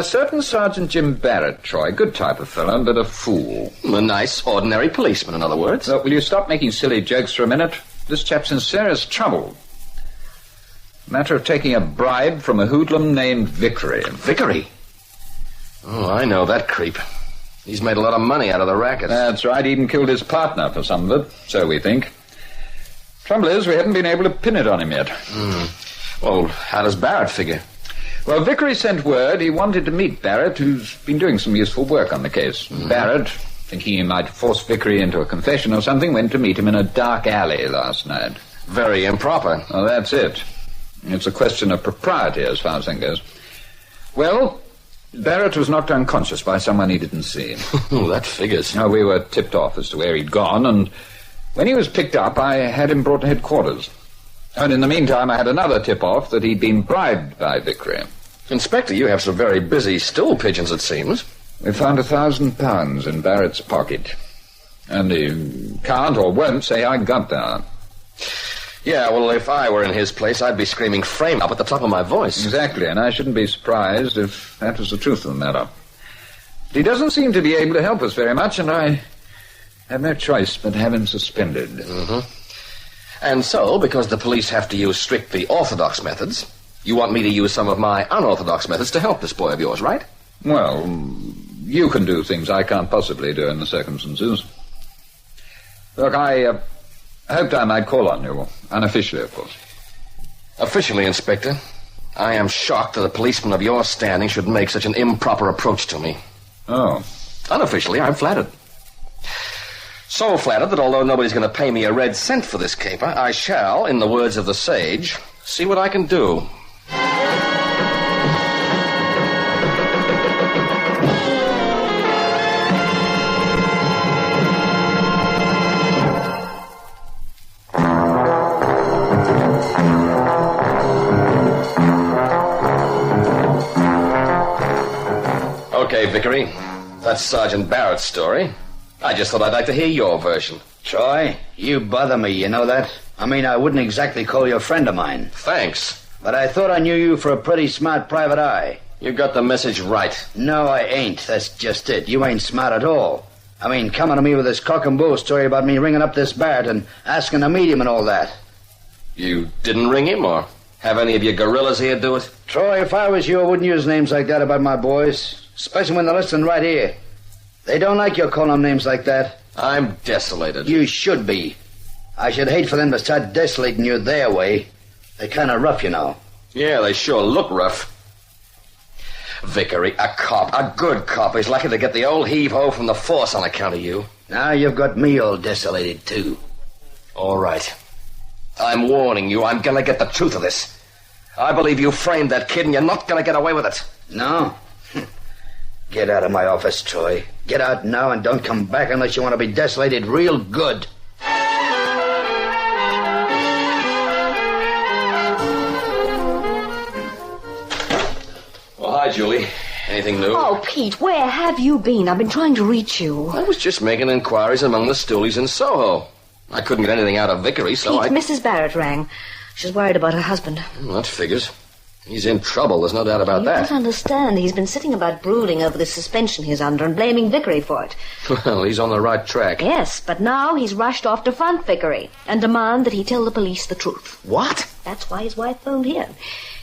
Certain Sergeant Jim Barrett, Troy. Good type of fellow, but a fool. A nice, ordinary policeman, in other words. Look, will you stop making silly jokes for a minute? This chap's in serious trouble. Matter of taking a bribe from a hoodlum named Vickery. Vickery? Oh, I know that creep. He's made a lot of money out of the racket. That's right. He even killed his partner for some of it, so we think. Trouble is, we haven't been able to pin it on him yet. Well, how does Barrett figure? Well, Vickery sent word he wanted to meet Barrett, who's been doing some useful work on the case. Barrett, thinking he might force Vickery into a confession or something, went to meet him in a dark alley last night. Very improper. Oh, that's it. It's a question of propriety as far as that goes. Well, Barrett was knocked unconscious by someone he didn't see. Oh, that figures. Now, we were tipped off as to where he'd gone, and when he was picked up, I had him brought to headquarters. And in the meantime, I had another tip-off that he'd been bribed by Vickery. Inspector, you have some very busy stool pigeons, it seems. We found £1,000 in Barrett's pocket. And he can't or won't say I got that. Yeah, well, if I were in his place, I'd be screaming frame up at the top of my voice. Exactly, and I shouldn't be surprised if that was the truth of the matter. But he doesn't seem to be able to help us very much, and I have no choice but to have him suspended. And so, because the police have to use strictly orthodox methods, you want me to use some of my unorthodox methods to help this boy of yours, right? Well, you can do things I can't possibly do in the circumstances. Look, I hoped I might call on you, unofficially, of course. Officially, Inspector, I am shocked that a policeman of your standing should make such an improper approach to me. Oh. Unofficially, I'm flattered. So flattered that although nobody's going to pay me a red cent for this caper, I shall, in the words of the sage, see what I can do. Okay, Vickery, that's Sergeant Barrett's story. I just thought I'd like to hear your version. Troy, you bother me, you know that? I mean, I wouldn't exactly call you a friend of mine. Thanks. But I thought I knew you for a pretty smart private eye. You got the message right. No, I ain't. That's just it. You ain't smart at all. I mean, coming to me with this cock and bull story about me ringing up this Barrett and asking to meet him and all that. You didn't ring him, or have any of your gorillas here do it? Troy, if I was you, I wouldn't use names like that about my boys, especially when they're listening right here. They don't like you calling them names like that. I'm desolated. You should be. I should hate for them to start desolating you their way. They're kind of rough, you know. Yeah, they sure look rough. Vickery, a cop, a good cop, is lucky to get the old heave-ho from the force on account of you. Now you've got me all desolated, too. All right. I'm warning you, I'm gonna get the truth of this. I believe you framed that kid, and you're not gonna get away with it. No? Get out of my office, Troy. Get out now and don't come back unless you want to be desolated real good. Well, hi, Julie. Anything new? Oh, Pete, where have you been? I've been trying to reach you. I was just making inquiries among the stoolies in Soho. I couldn't get anything out of Vickery, so Pete, Mrs. Barrett rang. She's worried about her husband. Well, that figures. He's in trouble, there's no doubt about You that. don't understand. He's been sitting about brooding over the suspension he's under and blaming Vickery for it. Well, he's on the right track. Yes, but now he's rushed off to front Vickery and demand that he tell the police the truth. What? That's why his wife phoned here.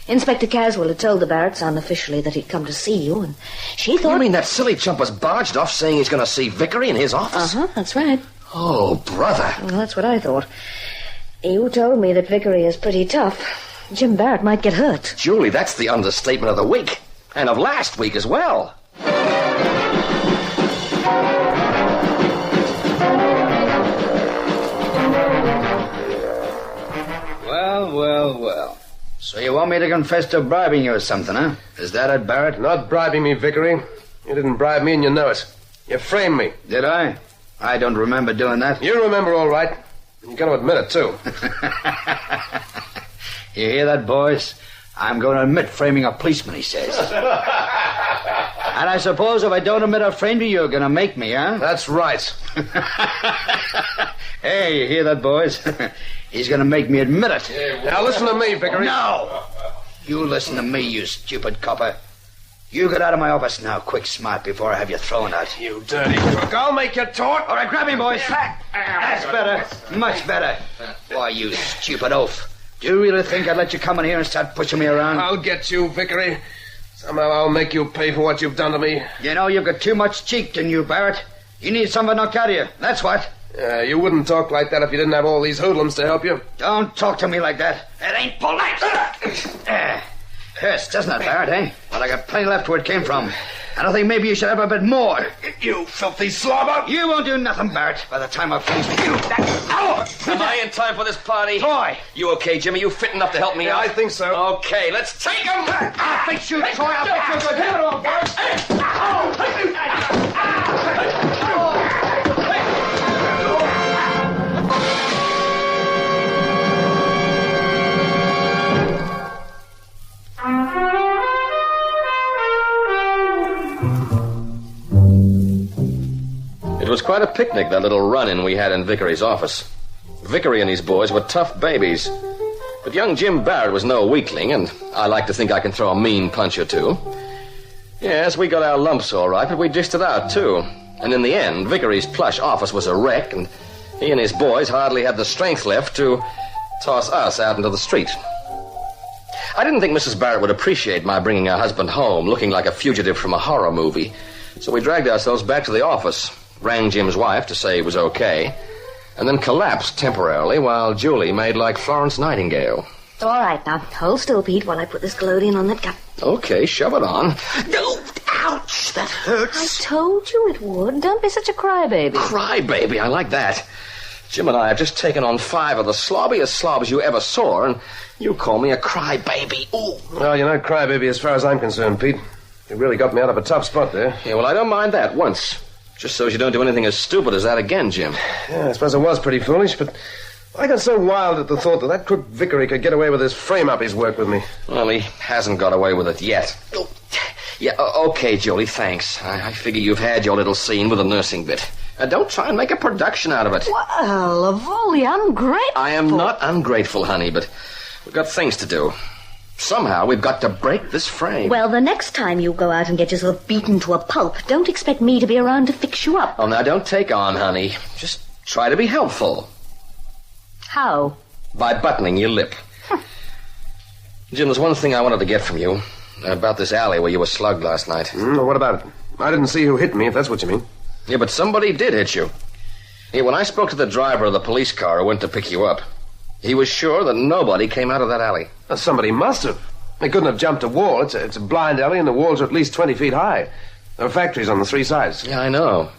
Inspector Caswell had told the Barretts unofficially that he'd come to see you, and she thought... You mean that silly chump was barged off saying he's going to see Vickery in his office? Uh-huh, that's right. Oh, brother. Well, that's what I thought. You told me that Vickery is pretty tough. Jim Barrett might get hurt. Julie, that's the understatement of the week. And of last week as well. Well. So you want me to confess to bribing you or something, huh? Is that it, Barrett? Not bribing me, Vickery. You didn't bribe me and you know it. You framed me. Did I? I don't remember doing that. You remember all right. You're going to admit it, too. You hear that, boys? I'm going to admit framing a policeman, he says. And I suppose if I don't admit I framed you, you're going to make me, huh? That's right. Hey, you hear that, boys? He's going to make me admit it. Now listen to me, Vickery. No! You listen to me, you stupid copper. You get out of my office now, quick, smart, before I have you thrown out. You dirty crook. I'll make you talk. All right, grab him, boys. That's better. Much better. Why, you stupid oaf. Do you really think I'd let you come in here and start pushing me around? I'll get you, Vickery. Somehow I'll make you pay for what you've done to me. You know, you've got too much cheek, didn't you, Barrett? You need something knocked out of you. That's what. You wouldn't talk like that if you didn't have all these hoodlums to help you. Don't talk to me like that. It ain't polite. Hurts, doesn't it, Barrett, eh? Well, I got plenty left where it came from. And I think maybe you should have a bit more. You filthy slobber! You won't do nothing, Barrett, by the time I've finished you. Am I in time for this party? Troy! You okay, Jimmy? You fit enough to help me out? I think so. Okay, let's take him! I'll fix you, Troy. I'll fix you good. Give it all, Barrett. It was quite a picnic, that little run-in we had in Vickery's office. Vickery and his boys were tough babies. But young Jim Barrett was no weakling, and I like to think I can throw a mean punch or two. Yes, we got our lumps all right, but we dished it out, too. And in the end, Vickery's plush office was a wreck, and he and his boys hardly had the strength left to toss us out into the street. I didn't think Mrs. Barrett would appreciate my bringing her husband home, looking like a fugitive from a horror movie. So we dragged ourselves back to the office, rang Jim's wife to say he was okay, and then collapsed temporarily while Julie made like Florence Nightingale. All right, now, hold still, Pete, while I put this collodion on that gut. Okay, shove it on. No, ouch, that hurts. I told you it would. Don't be such a crybaby. Crybaby, I like that. Jim and I have just taken on 5 of the slobbiest slobs you ever saw, and you call me a crybaby. Ooh. Well, you're not crybaby as far as I'm concerned, Pete. You really got me out of a tough spot there. Yeah, well, I don't mind that once. Just so as you don't do anything as stupid as that again, Jim. Yeah, I suppose it was pretty foolish, but I got so wild at the thought that crook Vickery could get away with this frame-up he's worked with me. Well, he hasn't got away with it yet. Yeah, okay, Julie, thanks. I figure you've had your little scene with the nursing bit. Don't try and make a production out of it. Well, of all the ungrateful... I am not ungrateful, honey, but we've got things to do. Somehow we've got to break this frame. Well, the next time you go out and get yourself beaten to a pulp, don't expect me to be around to fix you up. Oh, now, don't take on, honey. Just try to be helpful. How? By buttoning your lip. Jim, there's one thing I wanted to get from you. About this alley where you were slugged last night. What about it? I didn't see who hit me, if that's what you mean. Yeah, but somebody did hit you. Yeah, when I spoke to the driver of the police car who went to pick you up, he was sure that nobody came out of that alley. Well, somebody must have. They couldn't have jumped a wall. It's a blind alley, and the walls are at least 20 feet high. There are factories on the 3 sides. Yeah, I know.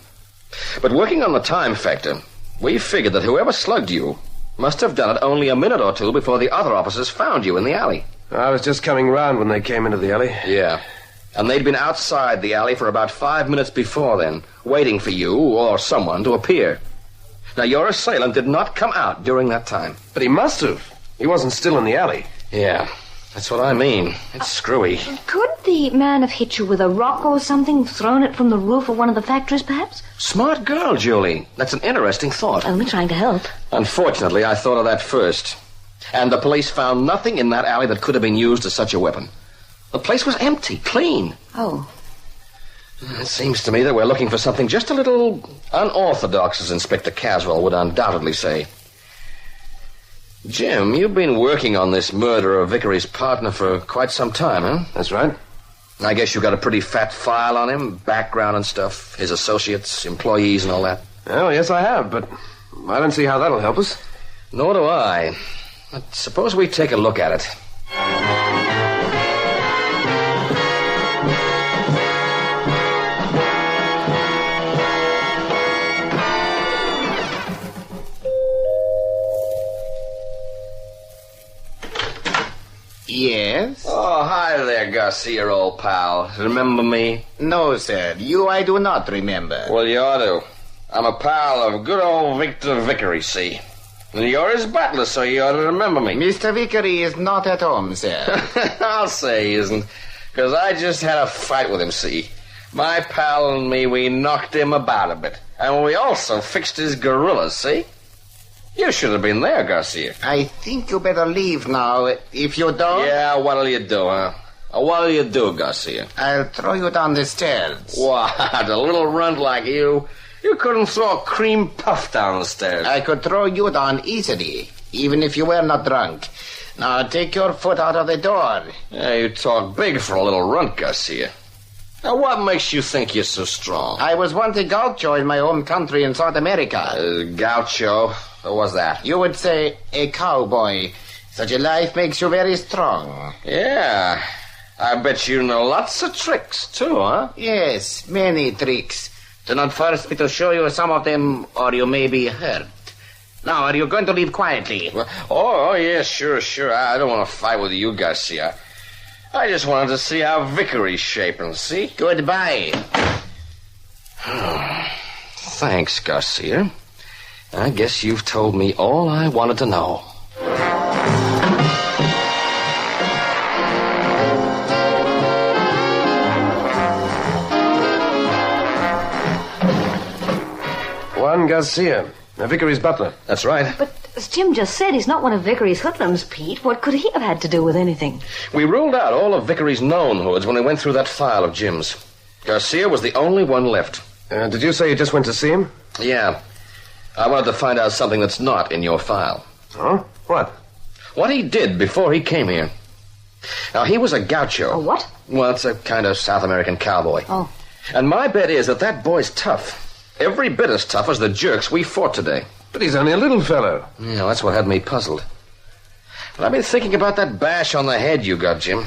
But working on the time factor, we figured that whoever slugged you must have done it only a minute or two before the other officers found you in the alley. I was just coming round when they came into the alley. Yeah. And they'd been outside the alley for about 5 minutes before then, waiting for you or someone to appear. Now, your assailant did not come out during that time. But he must have. He wasn't still in the alley. Yeah, that's what I mean. It's screwy. Could the man have hit you with a rock or something, thrown it from the roof of one of the factories, perhaps? Smart girl, Julie. That's an interesting thought. Only trying to help. Unfortunately, I thought of that first. And the police found nothing in that alley that could have been used as such a weapon. The place was empty, clean. Oh. It seems to me that we're looking for something just a little unorthodox, as Inspector Caswell would undoubtedly say. Jim, you've been working on this murder of Vickery's partner for quite some time, huh? That's right. I guess you've got a pretty fat file on him, background and stuff, his associates, employees and all that. Well, yes, I have, but I don't see how that'll help us. Nor do I. But suppose we take a look at it. Yes? Oh, hi there, Garcia, old pal. Remember me? No, sir. You I do not remember. Well, you ought to. I'm a pal of good old Victor Vickery, see? And you're his butler, so you ought to remember me. Mr. Vickery is not at home, sir. I'll say he isn't, because I just had a fight with him, see? My pal and me, we knocked him about a bit. And we also fixed his gorillas, see? You should have been there, Garcia. I think you better leave now, if you don't. Yeah, what'll you do, huh? What'll you do, Garcia? I'll throw you down the stairs. What? A little runt like you? You couldn't throw a cream puff down the stairs. I could throw you down easily, even if you were not drunk. Now, take your foot out of the door. Yeah, you talk big for a little runt, Garcia. Now, what makes you think you're so strong? I was once a gaucho in my home country in South America. Gaucho? What was that? You would say a cowboy. Such a life makes you very strong. Yeah. I bet you know lots of tricks, too, huh? Yes, many tricks. Do not force me to show you some of them, or you may be hurt. Now, are you going to leave quietly? Oh, yeah, sure. I don't want to fight with you, Garcia. I just wanted to see how Vickery's shaping, see? Goodbye. Thanks, Garcia. I guess you've told me all I wanted to know. Juan Garcia, Vickery's butler. That's right. But as Jim just said, he's not one of Vickery's hoodlums, Pete. What could he have had to do with anything? We ruled out all of Vickery's known hoods when we went through that file of Jim's. Garcia was the only one left. Did you say you just went to see him? Yeah. I wanted to find out something that's not in your file. Oh? What? What he did before he came here. Now, he was a gaucho. A what? Well, it's a kind of South American cowboy. Oh. And my bet is that boy's tough. Every bit as tough as the jerks we fought today. But he's only a little fellow. Yeah, that's what had me puzzled. But I've been thinking about that bash on the head you got, Jim.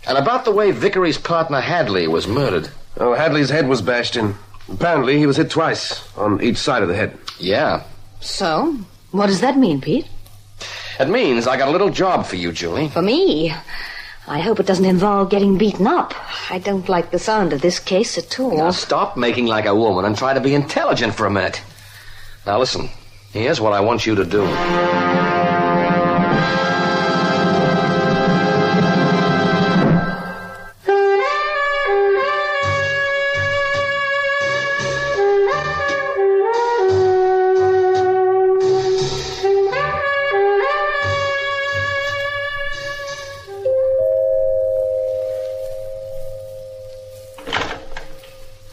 And about the way Vickery's partner Hadley was murdered. Oh, Hadley's head was bashed in. Apparently, he was hit twice on each side of the head. Yeah. So, what does that mean, Pete? It means I got a little job for you, Julie. For me? I hope it doesn't involve getting beaten up. I don't like the sound of this case at all. Now, stop making like a woman and try to be intelligent for a minute. Now, listen. Here's what I want you to do.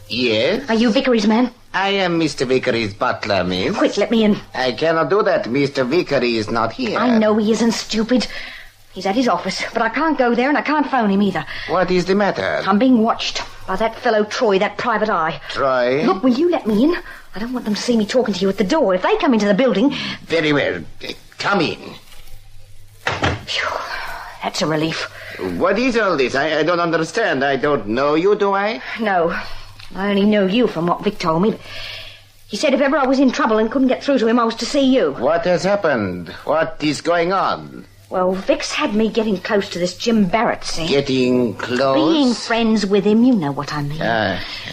Yes? Are you Vickery's man? I am Mr. Vickery's butler, miss. Quick, let me in. I cannot do that. Mr. Vickery is not here. I know he isn't stupid. He's at his office, but I can't go there and I can't phone him either. What is the matter? I'm being watched by that fellow Troy, that private eye. Troy? Look, will you let me in? I don't want them to see me talking to you at the door. If they come into the building... Very well. Come in. Phew, that's a relief. What is all this? I don't understand. I don't know you, do I? No. I only know you from what Vic told me. He said if ever I was in trouble and couldn't get through to him, I was to see you. What has happened? What is going on? Well, Vic's had me getting close to this Jim Barrett, see? Getting close? Being friends with him, you know what I mean.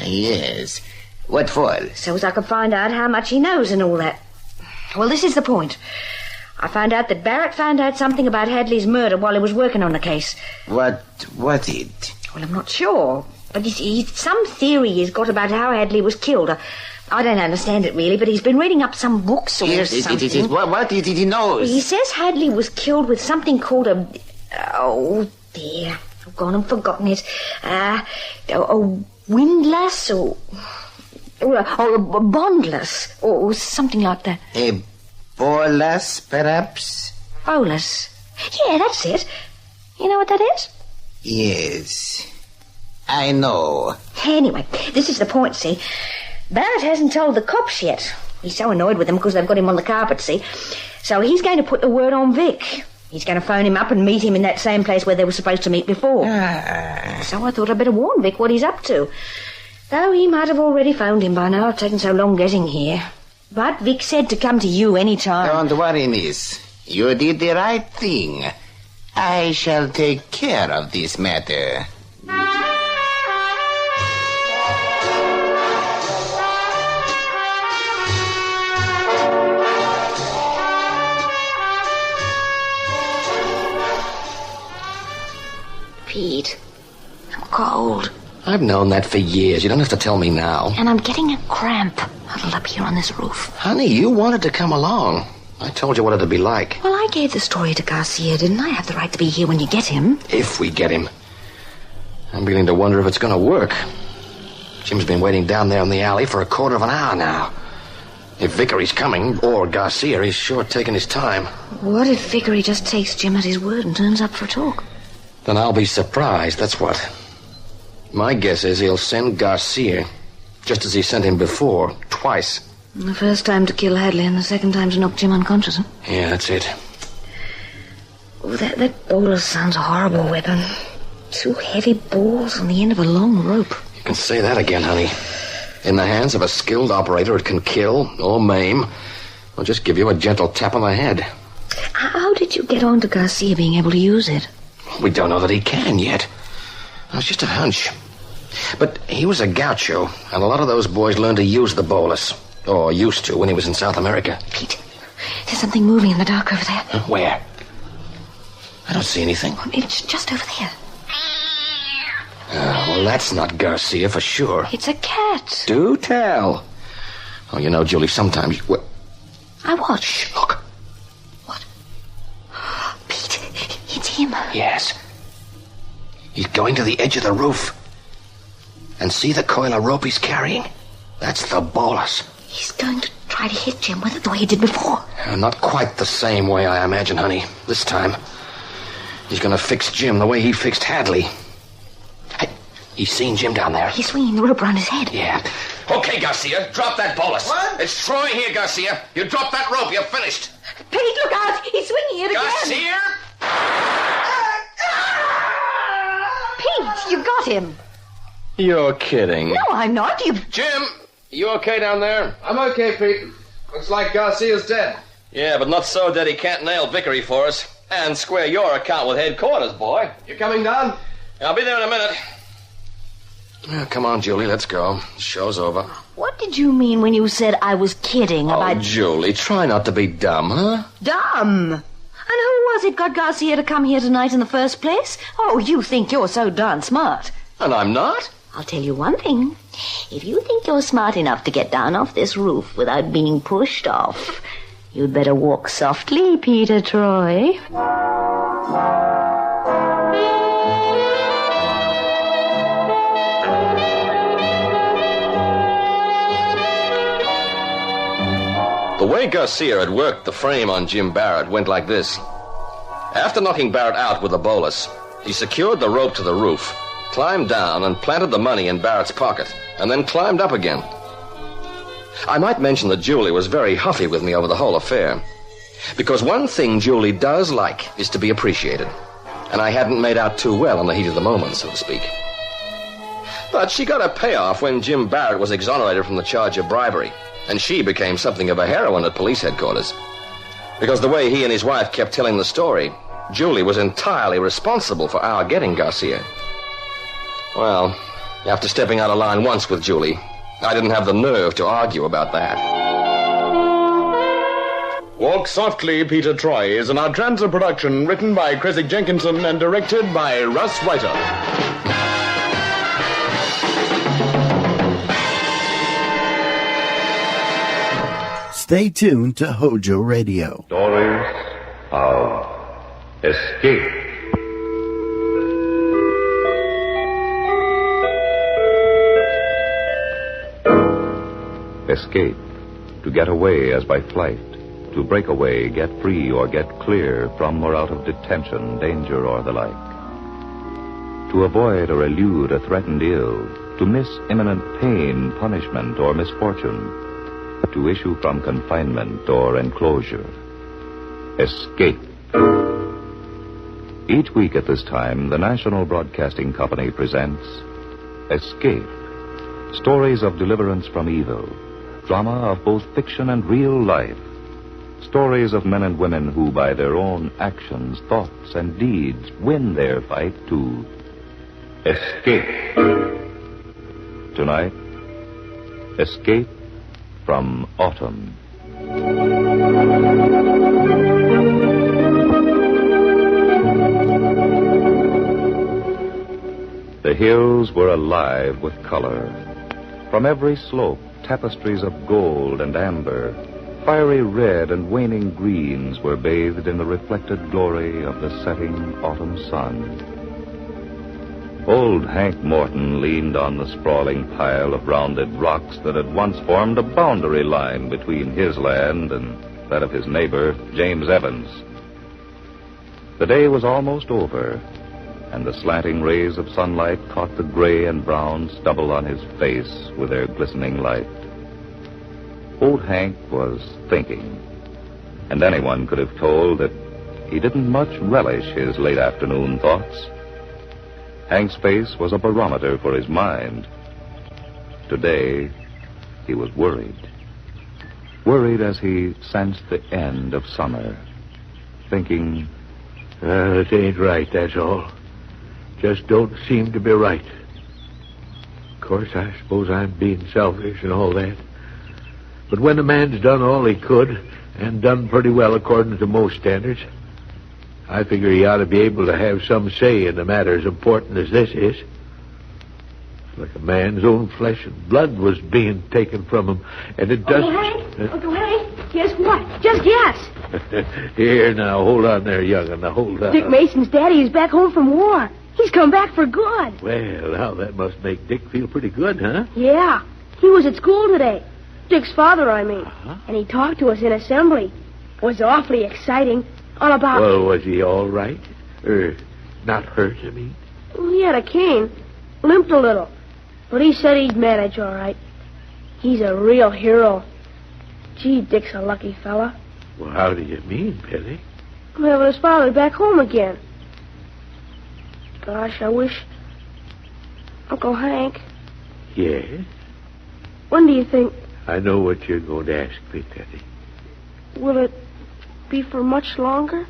Yes. What for? So as I could find out how much he knows and all that. Well, this is the point. I found out that Barrett found out something about Hadley's murder while he was working on the case. What was it? Well, I'm not sure. But some theory he's got about how Hadley was killed. I don't understand it really, but he's been reading up some books or something. Yes, what did he know? He says Hadley was killed with something called a... Oh, dear. I've gone and forgotten it. A windlass or a bondlass or something like that. A bolus, perhaps? Bolus. Yeah, that's it. You know what that is? Yes. I know. Anyway, this is the point, see? Barrett hasn't told the cops yet. He's so annoyed with them because they've got him on the carpet, see? So he's going to put the word on Vic. He's going to phone him up and meet him in that same place where they were supposed to meet before. So I thought I'd better warn Vic what he's up to. Though he might have already phoned him by now. It's taken so long getting here. But Vic said to come to you any time. Don't worry, miss. You did the right thing. I shall take care of this matter. Pete, I'm cold. I've known that for years. You don't have to tell me now. And I'm getting a cramp huddled up here on this roof. Honey, you wanted to come along. I told you what it'd be like. Well, I gave the story to Garcia, didn't I? Have the right to be here when you get him. If we get him. I'm beginning to wonder if it's going to work. Jim's been waiting down there in the alley for a quarter of an hour now. If Vickery's coming, or Garcia, he's sure taking his time. What if Vickery just takes Jim at his word and turns up for a talk? Then I'll be surprised, that's what. My guess is he'll send Garcia, just as he sent him before, twice. The first time to kill Hadley and the second time to knock Jim unconscious, huh? Yeah, that's it. Oh, that bolus sounds a horrible weapon. 2 heavy balls on the end of a long rope. You can say that again, honey. In the hands of a skilled operator, it can kill or maim, or just give you a gentle tap on the head. How did you get on to Garcia being able to use it? We don't know that he can yet. It was just a hunch. But he was a gaucho, and a lot of those boys learned to use the bolus. Or used to when he was in South America. Pete, there's something moving in the dark over there. Where? I don't see anything. It's just over there. Well, that's not Garcia for sure. It's a cat. Do tell. Oh, you know, Julie, sometimes... I watch. Shh, look. What? Pete, it's him. Yes. He's going to the edge of the roof. And see the coil of rope he's carrying? That's the bolus. He's going to try to hit Jim with it the way he did before. Not quite the same way, I imagine, honey. This time, he's going to fix Jim the way he fixed Hadley. Hey, he's seen Jim down there. He's swinging the rope around his head. Yeah. Okay, Garcia, drop that bolus. What? It's Troy here, Garcia. You drop that rope, you're finished. Pete, look out! He's swinging it again. Garcia! Pete, you got him. You're kidding. No, I'm not. Jim, you okay down there? I'm okay, Pete. Looks like Garcia's dead. Yeah, but not so dead he can't nail Vickery for us. And square your account with headquarters, boy. You coming down? I'll be there in a minute. Well, come on, Julie, let's go. The show's over. What did you mean when you said I was kidding about... Oh, Julie, try not to be dumb, huh? Dumb? And who was it got Garcia to come here tonight in the first place? Oh, you think you're so darn smart. And I'm not? I'll tell you one thing. If you think you're smart enough to get down off this roof without being pushed off, you'd better walk softly, Peter Troy. The way Garcia had worked the frame on Jim Barrett went like this. After knocking Barrett out with a bolus, he secured the rope to the roof, climbed down and planted the money in Barrett's pocket, and then climbed up again. I might mention that Julie was very huffy with me over the whole affair, because one thing Julie does like is to be appreciated, and I hadn't made out too well in the heat of the moment, so to speak. But she got a payoff when Jim Barrett was exonerated from the charge of bribery, and she became something of a heroine at police headquarters, because the way he and his wife kept telling the story, Julie was entirely responsible for our getting Garcia. Well, after stepping out of line once with Julie, I didn't have the nerve to argue about that. Walk Softly, Peter Troy is an Artranza production written by Creswick Jenkinson and directed by Russ Reiter. Stay tuned to Hojo Radio. Stories of escape. Escape. To get away as by flight. To break away, get free, or get clear from or out of detention, danger, or the like. To avoid or elude a threatened ill. To miss imminent pain, punishment, or misfortune. To issue from confinement or enclosure. Escape. Each week at this time, the National Broadcasting Company presents Escape. Stories of deliverance from evil. Drama of both fiction and real life. Stories of men and women who, by their own actions, thoughts, and deeds, win their fight to escape. Tonight, Escape from Autumn. The hills were alive with color. From every slope, tapestries of gold and amber, fiery red and waning greens were bathed in the reflected glory of the setting autumn sun. Old Hank Morton leaned on the sprawling pile of rounded rocks that had once formed a boundary line between his land and that of his neighbor, James Evans. The day was almost over, and the slanting rays of sunlight caught the gray and brown stubble on his face with their glistening light. Old Hank was thinking, and anyone could have told that he didn't much relish his late afternoon thoughts. Hank's face was a barometer for his mind. Today, he was worried. Worried as he sensed the end of summer, thinking, it ain't right, that's all. Just don't seem to be right. Of course, I suppose I'm being selfish and all that. But when a man's done all he could, and done pretty well according to most standards, I figure he ought to be able to have some say in a matter as important as this is. It's like a man's own flesh and blood was being taken from him, and it doesn't... Uncle Hank, guess what? Just guess. Here, now, hold on there, young'un. Now, hold on. Dick Mason's daddy is back home from war. He's come back for good. Well, now, that must make Dick feel pretty good, huh? Yeah. He was at school today. Dick's father, I mean. And he talked to us in assembly. Was awfully exciting. All about... Well, was he all right? Or not hurt, I mean? Well, he had a cane. Limped a little. But he said he'd manage all right. He's a real hero. Gee, Dick's a lucky fella. Well, how do you mean, Penny? I'm having his father back home again. Gosh, I wish... Uncle Hank. Yes? When do you think... I know what you're going to ask me, Penny. Will it be for much longer?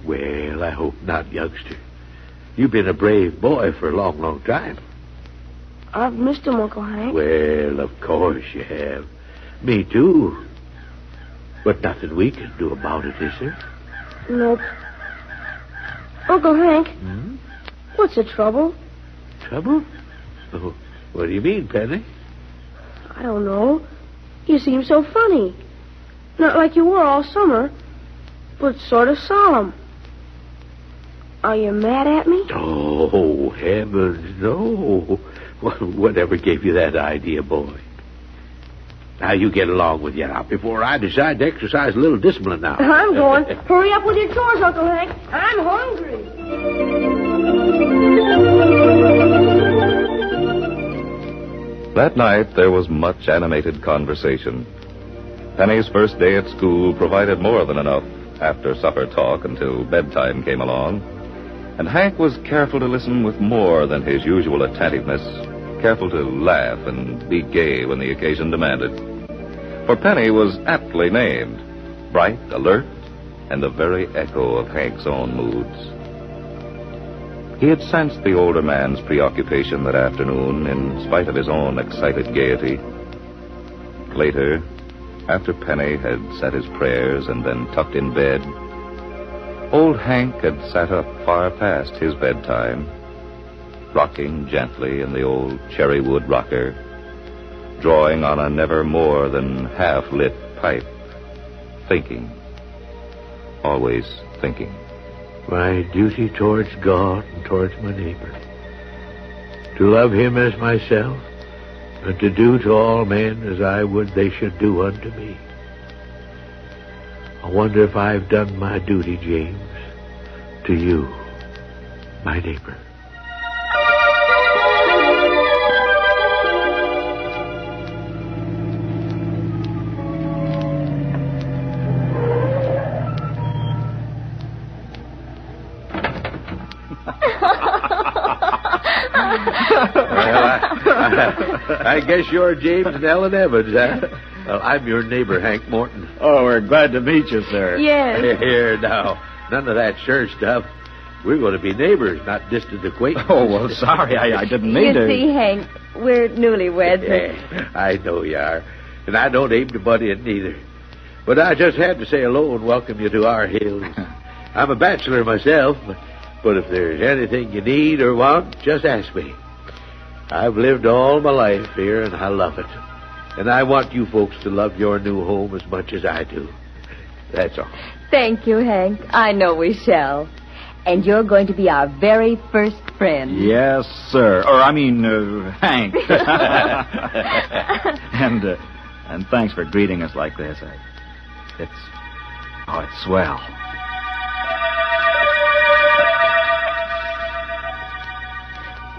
Well, I hope not, youngster. You've been a brave boy for a long, long time. I've missed him, Uncle Hank. Well, of course you have. Me, too. But nothing we can do about it, is there? Nope. Uncle Hank, what's the trouble? Trouble? Oh, what do you mean, Penny? I don't know. You seem so funny. Not like you were all summer, but sort of solemn. Are you mad at me? Oh, heavens, no. Whatever gave you that idea, boy? Now, you get along with you now before I decide to exercise a little discipline now. I'm going. Hurry up with your chores, Uncle Hank. I'm hungry. That night, there was much animated conversation. Penny's first day at school provided more than enough after-supper talk until bedtime came along, and Hank was careful to listen with more than his usual attentiveness, careful to laugh and be gay when the occasion demanded. For Penny was aptly named, bright, alert, and the very echo of Hank's own moods. He had sensed the older man's preoccupation that afternoon, in spite of his own excited gaiety. Later, after Penny had said his prayers and then tucked in bed, old Hank had sat up far past his bedtime, rocking gently in the old cherry-wood rocker, drawing on a never more than half-lit pipe, thinking, always thinking. My duty towards God and towards my neighbor. To love him as myself, and to do to all men as I would they should do unto me. I wonder if I've done my duty, James, to you, my neighbor. I guess you're James and Ellen Evans, huh? Well, I'm your neighbor, Hank Morton. Oh, we're glad to meet you, sir. Yes. Here, now. None of that church stuff. We're going to be neighbors, not distant acquaintances. Oh, well, sorry. I didn't mean to. You see, Hank, we're newlyweds. Yeah, I know you are. And I don't aim to butt in, neither. But I just had to say hello and welcome you to our hills. I'm a bachelor myself, but if there's anything you need or want, just ask me. I've lived all my life here, and I love it. And I want you folks to love your new home as much as I do. That's all. Thank you, Hank. I know we shall. And you're going to be our very first friend. Yes, sir. Or, I mean, Hank. And thanks for greeting us like this. It's swell.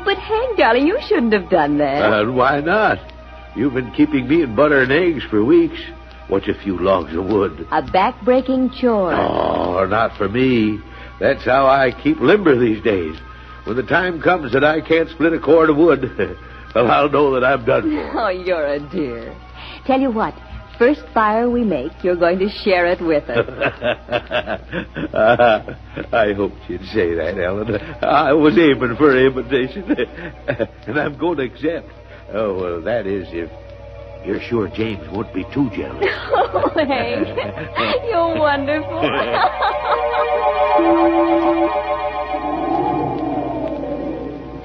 But, Hank, darling, you shouldn't have done that. Why not? You've been keeping me in butter and eggs for weeks. What's a few logs of wood? A back-breaking chore. Oh, not for me. That's how I keep limber these days. When the time comes that I can't split a cord of wood, well, I'll know that I'm done for. Oh, you're a dear. Tell you what, first fire we make, you're going to share it with us. I hoped you'd say that, Ellen. I was aiming for an invitation, and I'm going to accept. Oh, well, that is if you're sure James won't be too jealous. Oh, Hank, you're wonderful.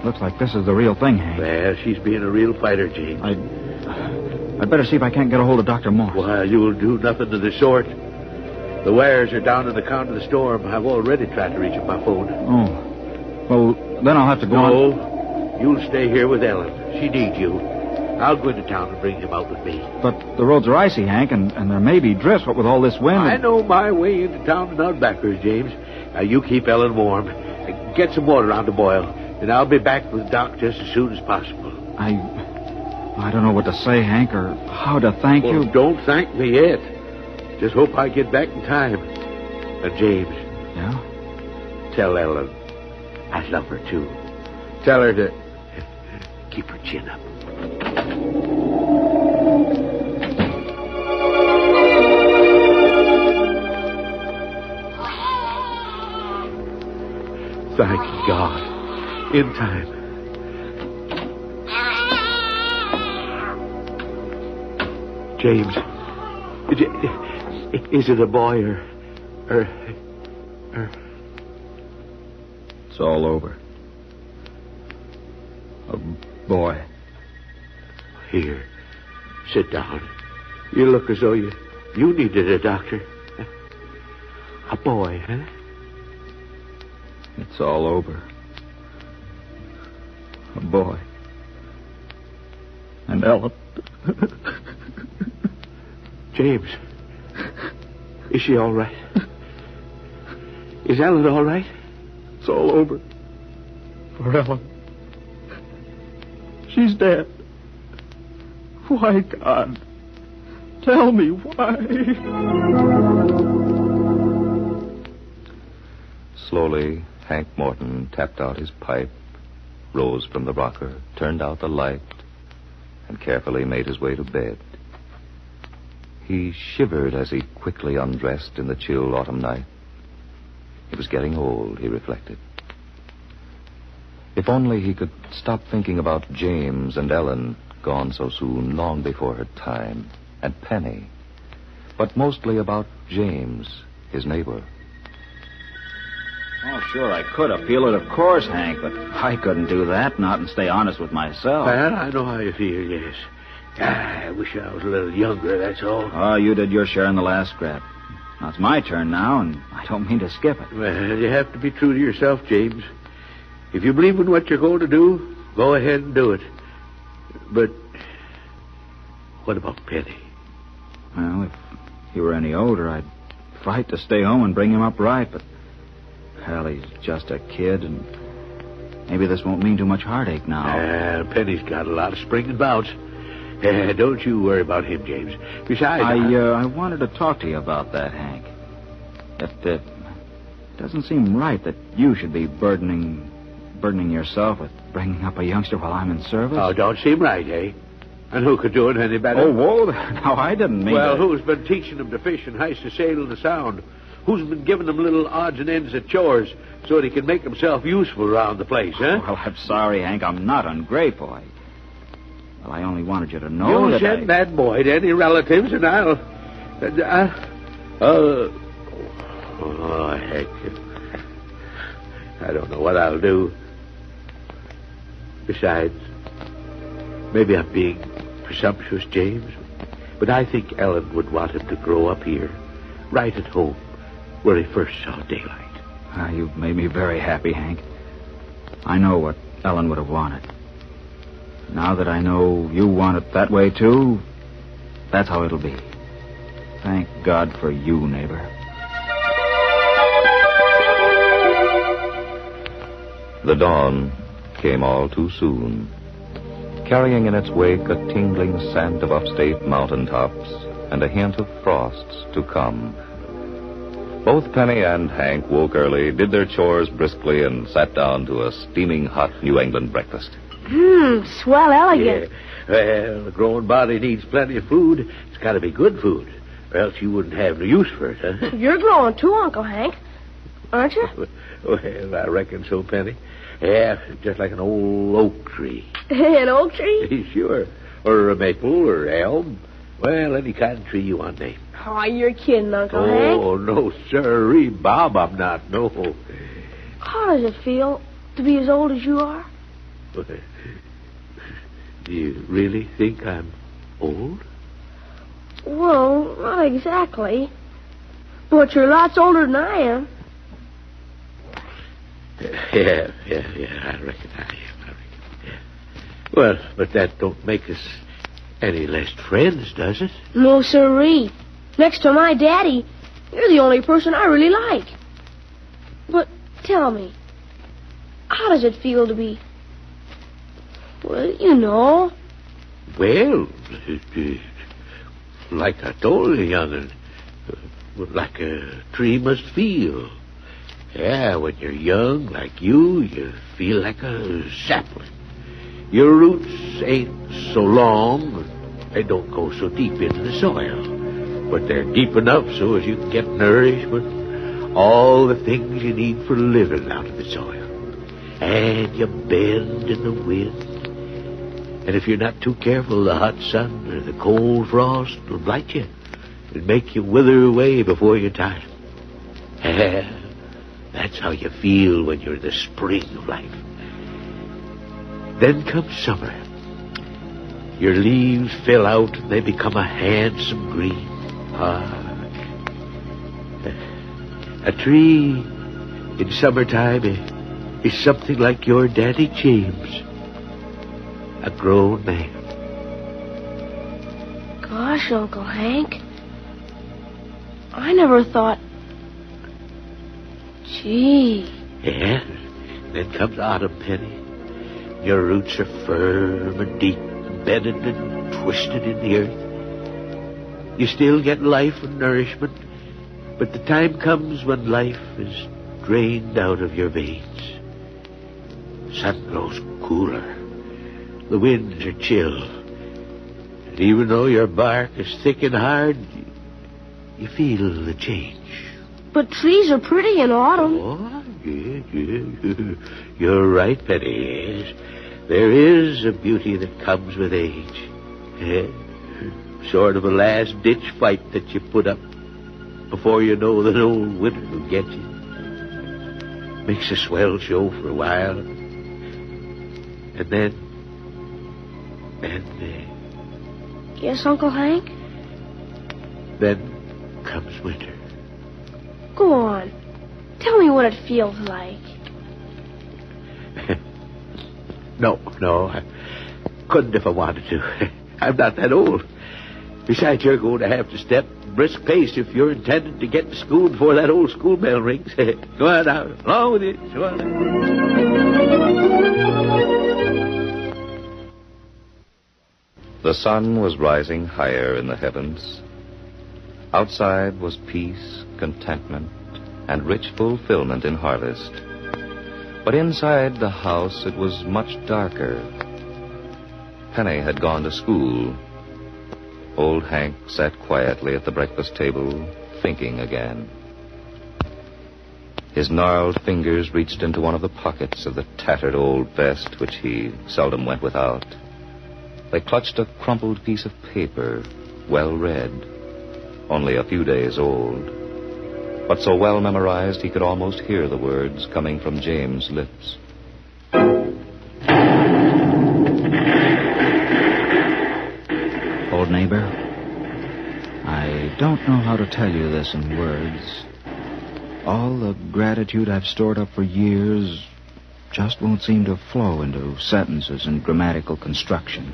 Looks like this is the real thing, Hank. Well, she's being a real fighter, James. I'd better see if I can't get a hold of Dr. Moss. Why, you'll do nothing of the sort. The wires are down in the count of the storm. I've already tried to reach up my phone. Oh. Well, then I'll have to go on. No, you'll stay here with Ellen. She needs you. I'll go into town and bring him out with me. But the roads are icy, Hank, and there may be drifts, what with all this wind. I know my way into town and out backwards, James. Now, you keep Ellen warm. Get some water on to boil, and I'll be back with Doc just as soon as possible. I don't know what to say, Hank, or how to thank you. Don't thank me yet. Just hope I get back in time. And James. Yeah? Tell Ellen I love her, too. Tell her to keep her chin up. Thank God. In time. James, is it a boy or... It's all over. A boy. Here, sit down. You look as though you needed a doctor. A boy, huh? It's all over. A boy. And Ellen. James, is she all right? Is Ellen all right? It's all over. For Ellen. She's dead. Why, God? Tell me why. Slowly, Hank Morton tapped out his pipe, rose from the rocker, turned out the light, and carefully made his way to bed. He shivered as he quickly undressed in the chill autumn night. He was getting old, he reflected. If only he could stop thinking about James and Ellen, gone so soon, long before her time, and Penny, but mostly about James, his neighbor. Oh, sure, I could appeal it, of course, Hank, but I couldn't do that, not and stay honest with myself. Well, I know how you feel, yes. I wish I was a little younger, that's all. Oh, you did your share in the last scrap. Now, it's my turn now, and I don't mean to skip it. Well, you have to be true to yourself, James. If you believe in what you're going to do, go ahead and do it. But what about Penny? Well, if he were any older, I'd fight to stay home and bring him up right, but, well, he's just a kid, and maybe this won't mean too much heartache now. Penny's got a lot of spring and bounce. Don't you worry about him, James. Besides, I wanted to talk to you about that, Hank. It doesn't seem right that you should be burdening yourself with bringing up a youngster while I'm in service. Oh, don't seem right, eh? And who could do it any better? Oh, whoa, now I didn't mean Well, to... who's been teaching them to fish and hoist a sail in the Sound? Who's been giving them little odds and ends of chores so that he can make himself useful around the place, huh? Well, I'm sorry, Hank. I'm not ungrateful. I only wanted you to know You send that boy to any relatives, and I'll... heck. I don't know what I'll do. Besides, maybe I'm being presumptuous, James, but I think Ellen would want him to grow up here, right at home, where he first saw daylight. You've made me very happy, Hank. I know what Ellen would have wanted. Now that I know you want it that way, too, that's how it'll be. Thank God for you, neighbor. The dawn came all too soon, carrying in its wake a tingling scent of upstate mountaintops and a hint of frosts to come. Both Penny and Hank woke early, did their chores briskly, and sat down to a steaming hot New England breakfast. Swell elegant. Yeah. Well, the growing body needs plenty of food. It's got to be good food, or else you wouldn't have no use for it, huh? You're growing too, Uncle Hank, aren't you? Well, I reckon so, Penny. Yeah, just like an old oak tree. An oak tree? Sure. Or a maple or elm. Well, any kind of tree you want to name. Oh, you're kidding, Uncle Hank. Oh, no, sirree, Bob, I'm not, no. How does it feel to be as old as you are? Do you really think I'm old? Well, not exactly. But you're lots older than I am. Yeah, I reckon I am. Yeah. Well, but that don't make us any less friends, does it? No, sirree. Next to my daddy, you're the only person I really like. But tell me, how does it feel to be... Well, you know. Well, like I told you, young'un, like a tree must feel. Yeah, when you're young, like you feel like a sapling. Your roots ain't so long, they don't go so deep into the soil, but they're deep enough so as you can get nourishment, all the things you need for living out of the soil. And you bend in the wind. And if you're not too careful, the hot sun or the cold frost will blight you and make you wither away before your time. That's how you feel when you're in the spring of life. Then comes summer. Your leaves fill out and they become a handsome green. A tree in summertime is something like your Daddy James. A grown man. Gosh, Uncle Hank. I never thought... Gee. Yeah. Then comes autumn, Penny. Your roots are firm and deep, embedded and twisted in the earth. You still get life and nourishment, but the time comes when life is drained out of your veins. The sun grows cooler. The winds are chill. And even though your bark is thick and hard, You feel the change. But trees are pretty in autumn. Oh, yeah. You're right, Penny, yes. There is a beauty that comes with age. Sort of a last-ditch fight that you put up before you know that old winter will get you. Makes a swell show for a while. And then... Yes, Uncle Hank? Then comes winter. Go on. Tell me what it feels like. No, I couldn't if I wanted to. I'm not that old. Besides, you're going to have to step brisk pace if you're intending to get to school before that old school bell rings. Go on now. Along with you. Go on. The sun was rising higher in the heavens. Outside was peace, contentment, and rich fulfillment in harvest. But inside the house it was much darker. Penny had gone to school. Old Hank sat quietly at the breakfast table, thinking again. His gnarled fingers reached into one of the pockets of the tattered old vest which he seldom went without. They clutched a crumpled piece of paper, well read, only a few days old, but so well memorized he could almost hear the words coming from James' lips. Old neighbor, I don't know how to tell you this in words. All the gratitude I've stored up for years just won't seem to flow into sentences and grammatical construction.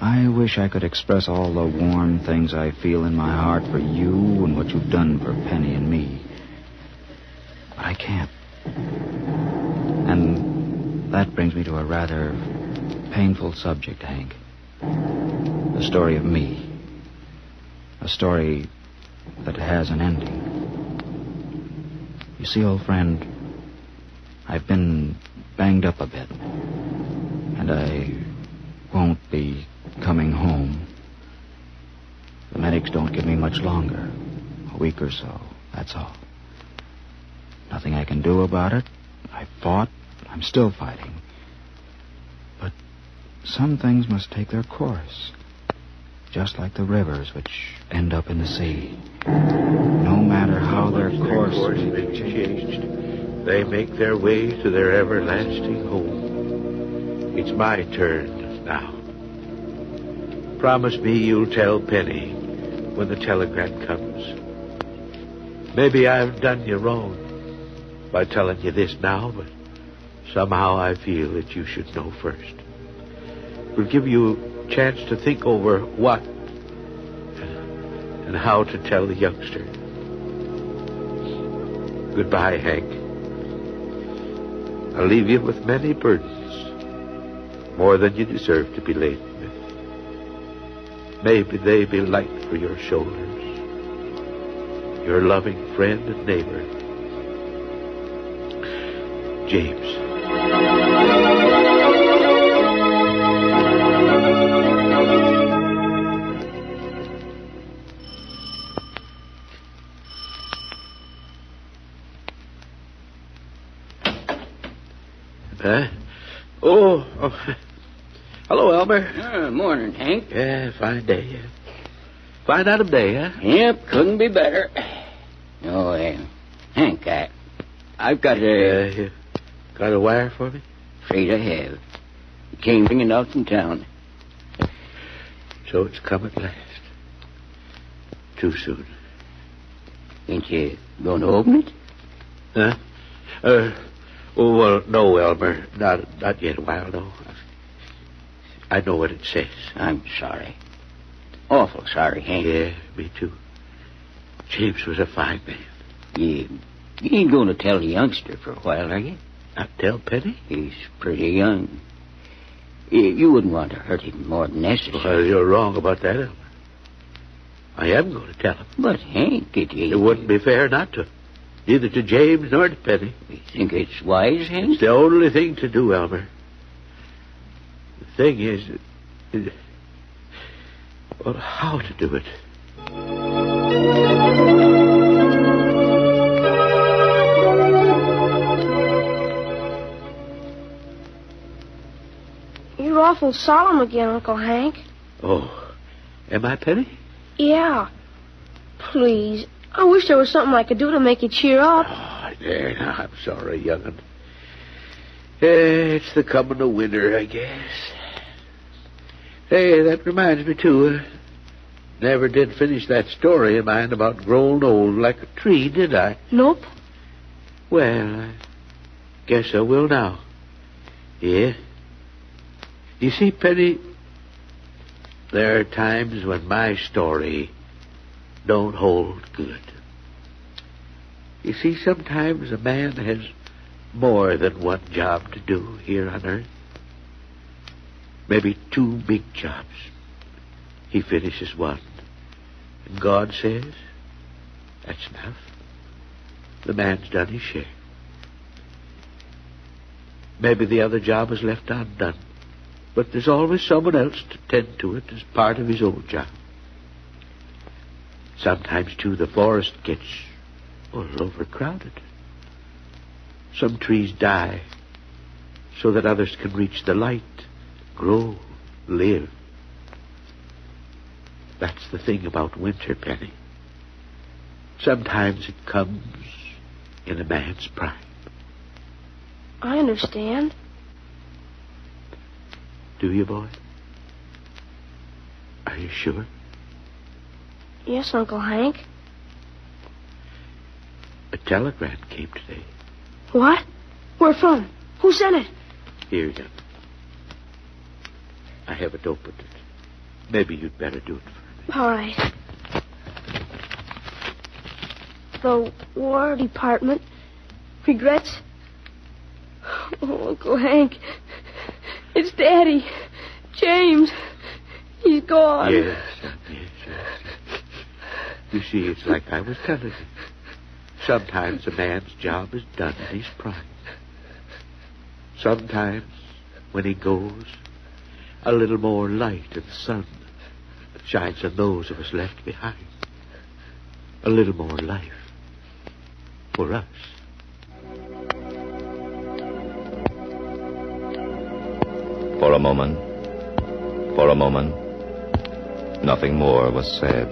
I wish I could express all the warm things I feel in my heart for you and what you've done for Penny and me. But I can't. And that brings me to a rather painful subject, Hank. The story of me. A story that has an ending. You see, old friend, I've been banged up a bit. And I won't be coming home. The medics don't give me much longer. A week or so, that's all. Nothing I can do about it. I fought. I'm still fighting. But some things must take their course. Just like the rivers which end up in the sea. No matter how their course may be changed, they make their way to their everlasting home. It's my turn now. Promise me you'll tell Penny when the telegram comes. Maybe I've done you wrong by telling you this now, but somehow I feel that you should know first. It will give you a chance to think over what and how to tell the youngster. Goodbye, Hank. I'll leave you with many burdens, more than you deserve to be laden with. Maybe they be light for your shoulders. Your loving friend and neighbor, James. Oh. Hello, Elmer. Morning, Hank. Yeah, fine day. Yeah. Fine autumn day, huh? Yep, couldn't be better. Oh, Hank, I've got a... You got a wire for me? Afraid I have. It came ringing out from town. So it's come at last. Too soon. Ain't you going to open it? Huh? Oh, well, no, Elmer. Not yet a while, no. I know what it says. I'm sorry. Awful sorry, Hank. Yeah, me too. James was a fine man. You ain't going to tell the youngster for a while, are you? Not tell Penny? He's pretty young. You wouldn't want to hurt him more than necessary. Well, you're wrong about that, Elmer. I am going to tell him. But, Hank, it wouldn't be fair not to. Neither to James nor to Penny. You think it's wise, Hank? It's the only thing to do, Elmer. The thing is, well, how to do it. awful solemn again, Uncle Hank. Oh, am I, Penny? Yeah. Please. I wish there was something I could do to make you cheer up. Oh, there, now, I'm sorry, young'un. It's the coming of winter, I guess. Hey, that reminds me, too. Never did finish that story of mine about growing old like a tree, did I? Nope. Well, I guess I will now. Yeah. You see, Penny, there are times when my story don't hold good. You see, sometimes a man has more than one job to do here on Earth. Maybe 2 big jobs. He finishes one, and God says, that's enough. The man's done his share. Maybe the other job is left undone, but there's always someone else to tend to it as part of his own job. Sometimes, too, the forest gets a little overcrowded. Some trees die so that others can reach the light, grow, live. That's the thing about winter, Penny. Sometimes it comes in a man's prime. I understand. Do you, boy? Are you sure? Yes, Uncle Hank. A telegram came today. What? Where from? Who sent it? Here, young. I haven't opened it. Maybe you'd better do it for me. All right. The War Department regrets. Oh, Uncle Hank. It's Daddy. James. He's gone. Yes. You see, it's like I was telling you. Sometimes a man's job is done in his prime. Sometimes, when he goes, a little more light of the sun shines on those of us left behind. A little more life for us. For a moment, nothing more was said.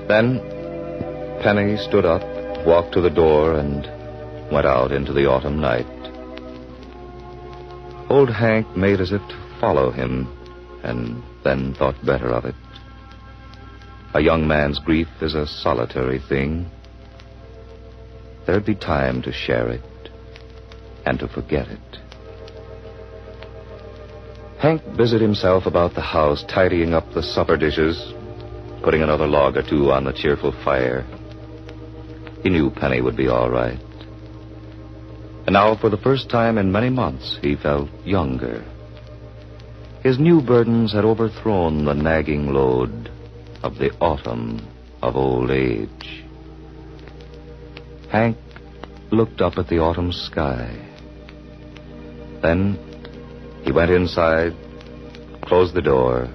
Then Penny stood up, walked to the door, and went out into the autumn night. Old Hank made as if to follow him, and then thought better of it. A young man's grief is a solitary thing. There'd be time to share it, and to forget it. Hank busied himself about the house, tidying up the supper dishes, putting another log or two on the cheerful fire. He knew Penny would be all right. And now, for the first time in many months, he felt younger. His new burdens had overthrown the nagging load of the autumn of old age. Hank looked up at the autumn sky. Then he went inside, closed the door,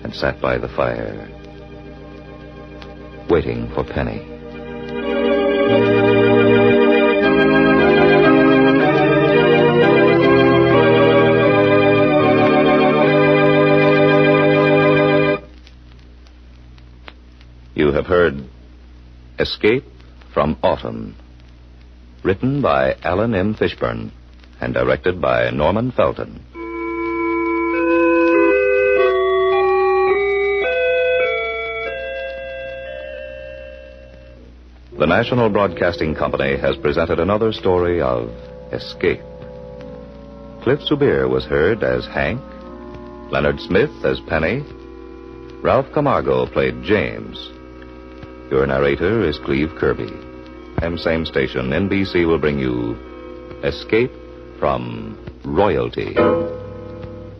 and sat by the fire, waiting for Penny. You have heard Escape from Autumn, written by Alan M. Fishburne and directed by Norman Felton. The National Broadcasting Company has presented another story of escape. Cliff Subir was heard as Hank, Leonard Smith as Penny, Ralph Camargo played James. Your narrator is Cleve Kirby. Same station, NBC will bring you Escape from Royalty.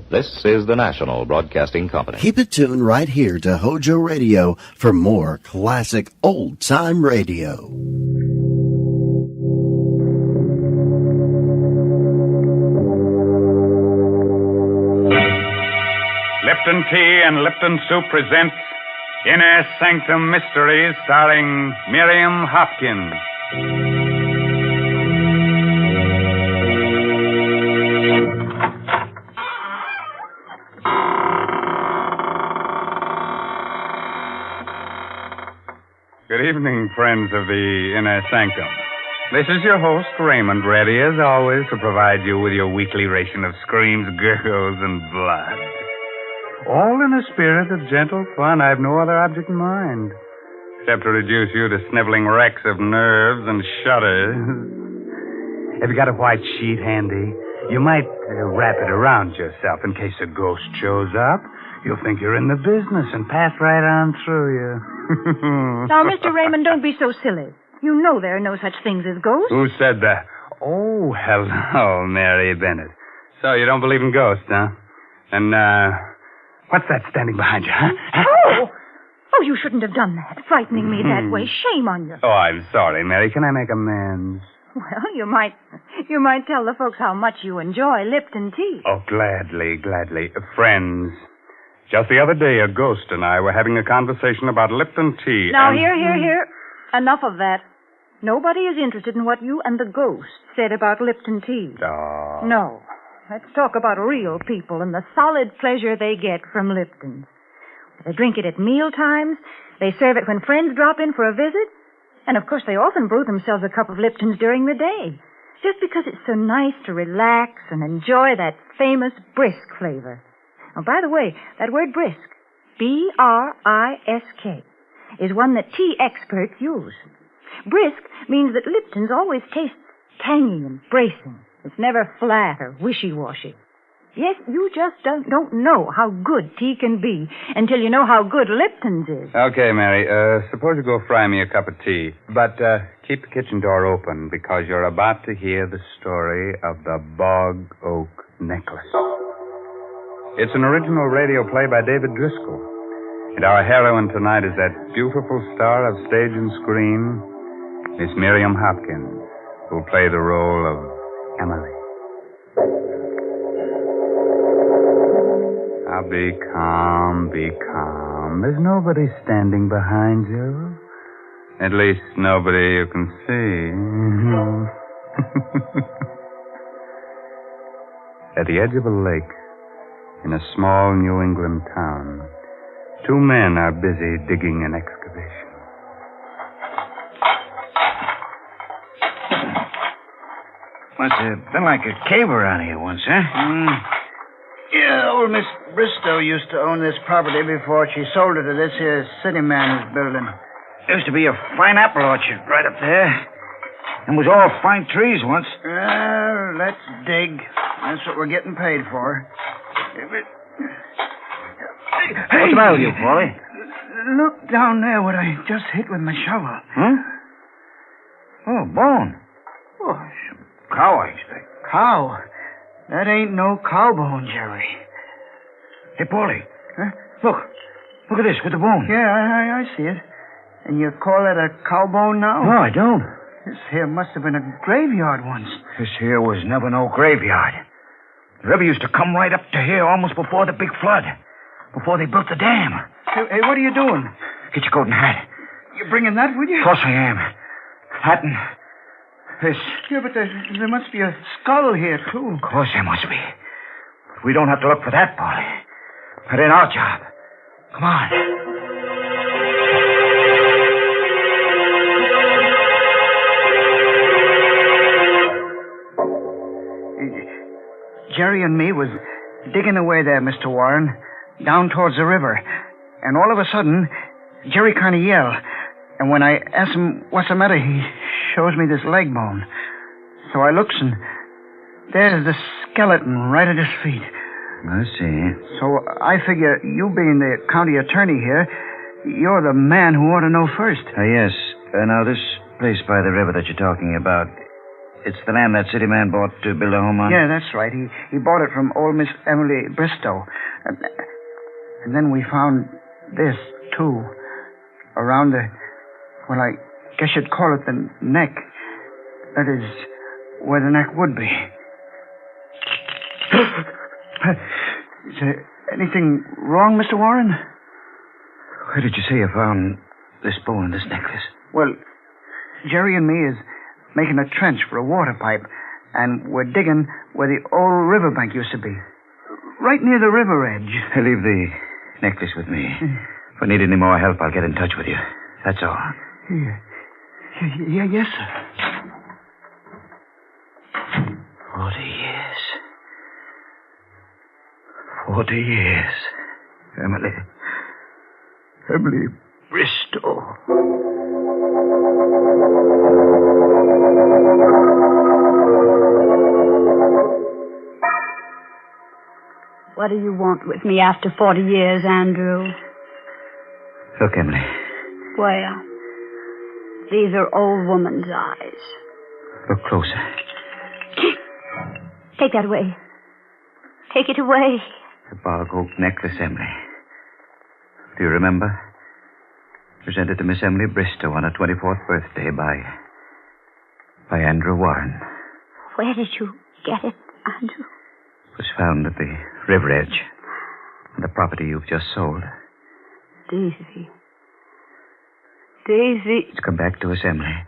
This is the National Broadcasting Company. Keep it tuned right here to Hojo Radio for more classic old-time radio. Lipton Tea and Lipton Soup presents Inner Sanctum Mysteries, starring Miriam Hopkins. Good evening, friends of the Inner Sanctum. This is your host, Raymond, ready as always to provide you with your weekly ration of screams, gurgles, and blood. All in a spirit of gentle fun. I have no other object in mind except to reduce you to sniveling wrecks of nerves and shudders. Have you got a white sheet handy? You might wrap it around yourself in case a ghost shows up. You'll think you're in the business and pass right on through you. Now, Mr. Raymond, don't be so silly. You know there are no such things as ghosts. Who said that? Oh, hello, Mary Bennett. So you don't believe in ghosts, huh? And, what's that standing behind you, huh? Oh! Oh, you shouldn't have done that, frightening me that way. Shame on you. Oh, I'm sorry, Mary. Can I make amends? Well, you might tell the folks how much you enjoy Lipton tea. Oh, gladly. Friends, just the other day, a ghost and I were having a conversation about Lipton tea. Now, and... here. Enough of that. Nobody is interested in what you and the ghost said about Lipton tea. Oh. No. Let's talk about real people and the solid pleasure they get from Lipton. They drink it at meal times. They serve it when friends drop in for a visit. And, of course, they often brew themselves a cup of Lipton's during the day, just because it's so nice to relax and enjoy that famous brisk flavor. Oh, by the way, that word brisk, B-R-I-S-K, is one that tea experts use. Brisk means that Lipton's always tastes tangy and bracing. It's never flat or wishy-washy. Yes, you just don't know how good tea can be until you know how good Lipton's is. Okay, Mary, suppose you go fry me a cup of tea. But keep the kitchen door open because you're about to hear the story of the Bog-Oak necklace. It's an original radio play by David Driscoll. And our heroine tonight is that beautiful star of stage and screen, Miss Miriam Hopkins, who'll play the role of Emily. Now, be calm. There's nobody standing behind you. At least nobody you can see. At the edge of a lake, in a small New England town, two men are busy digging an excavation. Must have been like a cave around here once, huh? Yeah, old Miss Bristow used to own this property before she sold it to this here city man who's building. There used to be a fine apple orchard right up there. And was all fine trees once. Well, let's dig. That's what we're getting paid for. What's the matter with you, Paulie? Look down there what I just hit with my shovel. Huh? Oh, bone. Oh, some cow, I expect. Cow? That ain't no cow bone, Jerry. Hey, Paulie. Huh? Look at this with the bone. Yeah, I see it. And you call it a cow bone now? No, I don't. This here must have been a graveyard once. This here was never no graveyard. The river used to come right up to here almost before the big flood. Before they built the dam. Hey, what are you doing? Get your coat and hat. You bringing that with you? Of course I am. Hat and this. Yeah, but there must be a skull here, too. Of course there must be. But we don't have to look for that, Paulie. That ain't our job. Come on. Jerry and me was digging away there, Mr. Warren, down towards the river. And all of a sudden, Jerry kind of yelled. And when I asked him what's the matter, he shows me this leg bone. So I looks, and there's the skeleton right at his feet. I see. So I figure you being the county attorney here, you're the man who ought to know first. Yes. Now, this place by the river that you're talking about, it's the land that city man bought to build a home on? Yeah, that's right. He bought it from old Miss Emily Bristow. And then we found this, too. Around the... Well, I guess you'd call it the neck. That is, where the neck would be. Is there anything wrong, Mr. Warren? Where did you say you found this bone and this necklace? Well, Jerry and me is making a trench for a water pipe, and we're digging where the old riverbank used to be. Right near the river edge. Leave the necklace with me. If I need any more help, I'll get in touch with you. That's all. Yes, sir. 40 years. 40 years. Emily Bristow. What do you want with me after 40 years, Andrew? Look, Emily. Well, these are old woman's eyes. Look closer. Take that away. Take it away. The Bog-Oak necklace, Emily. Do you remember? Presented to Miss Emily Bristow on her 24th birthday by Andrew Warren. Where did you get it, Andrew? It was found at the river edge. On the property you've just sold. Daisy. Daisy. It's come back to us, Emily.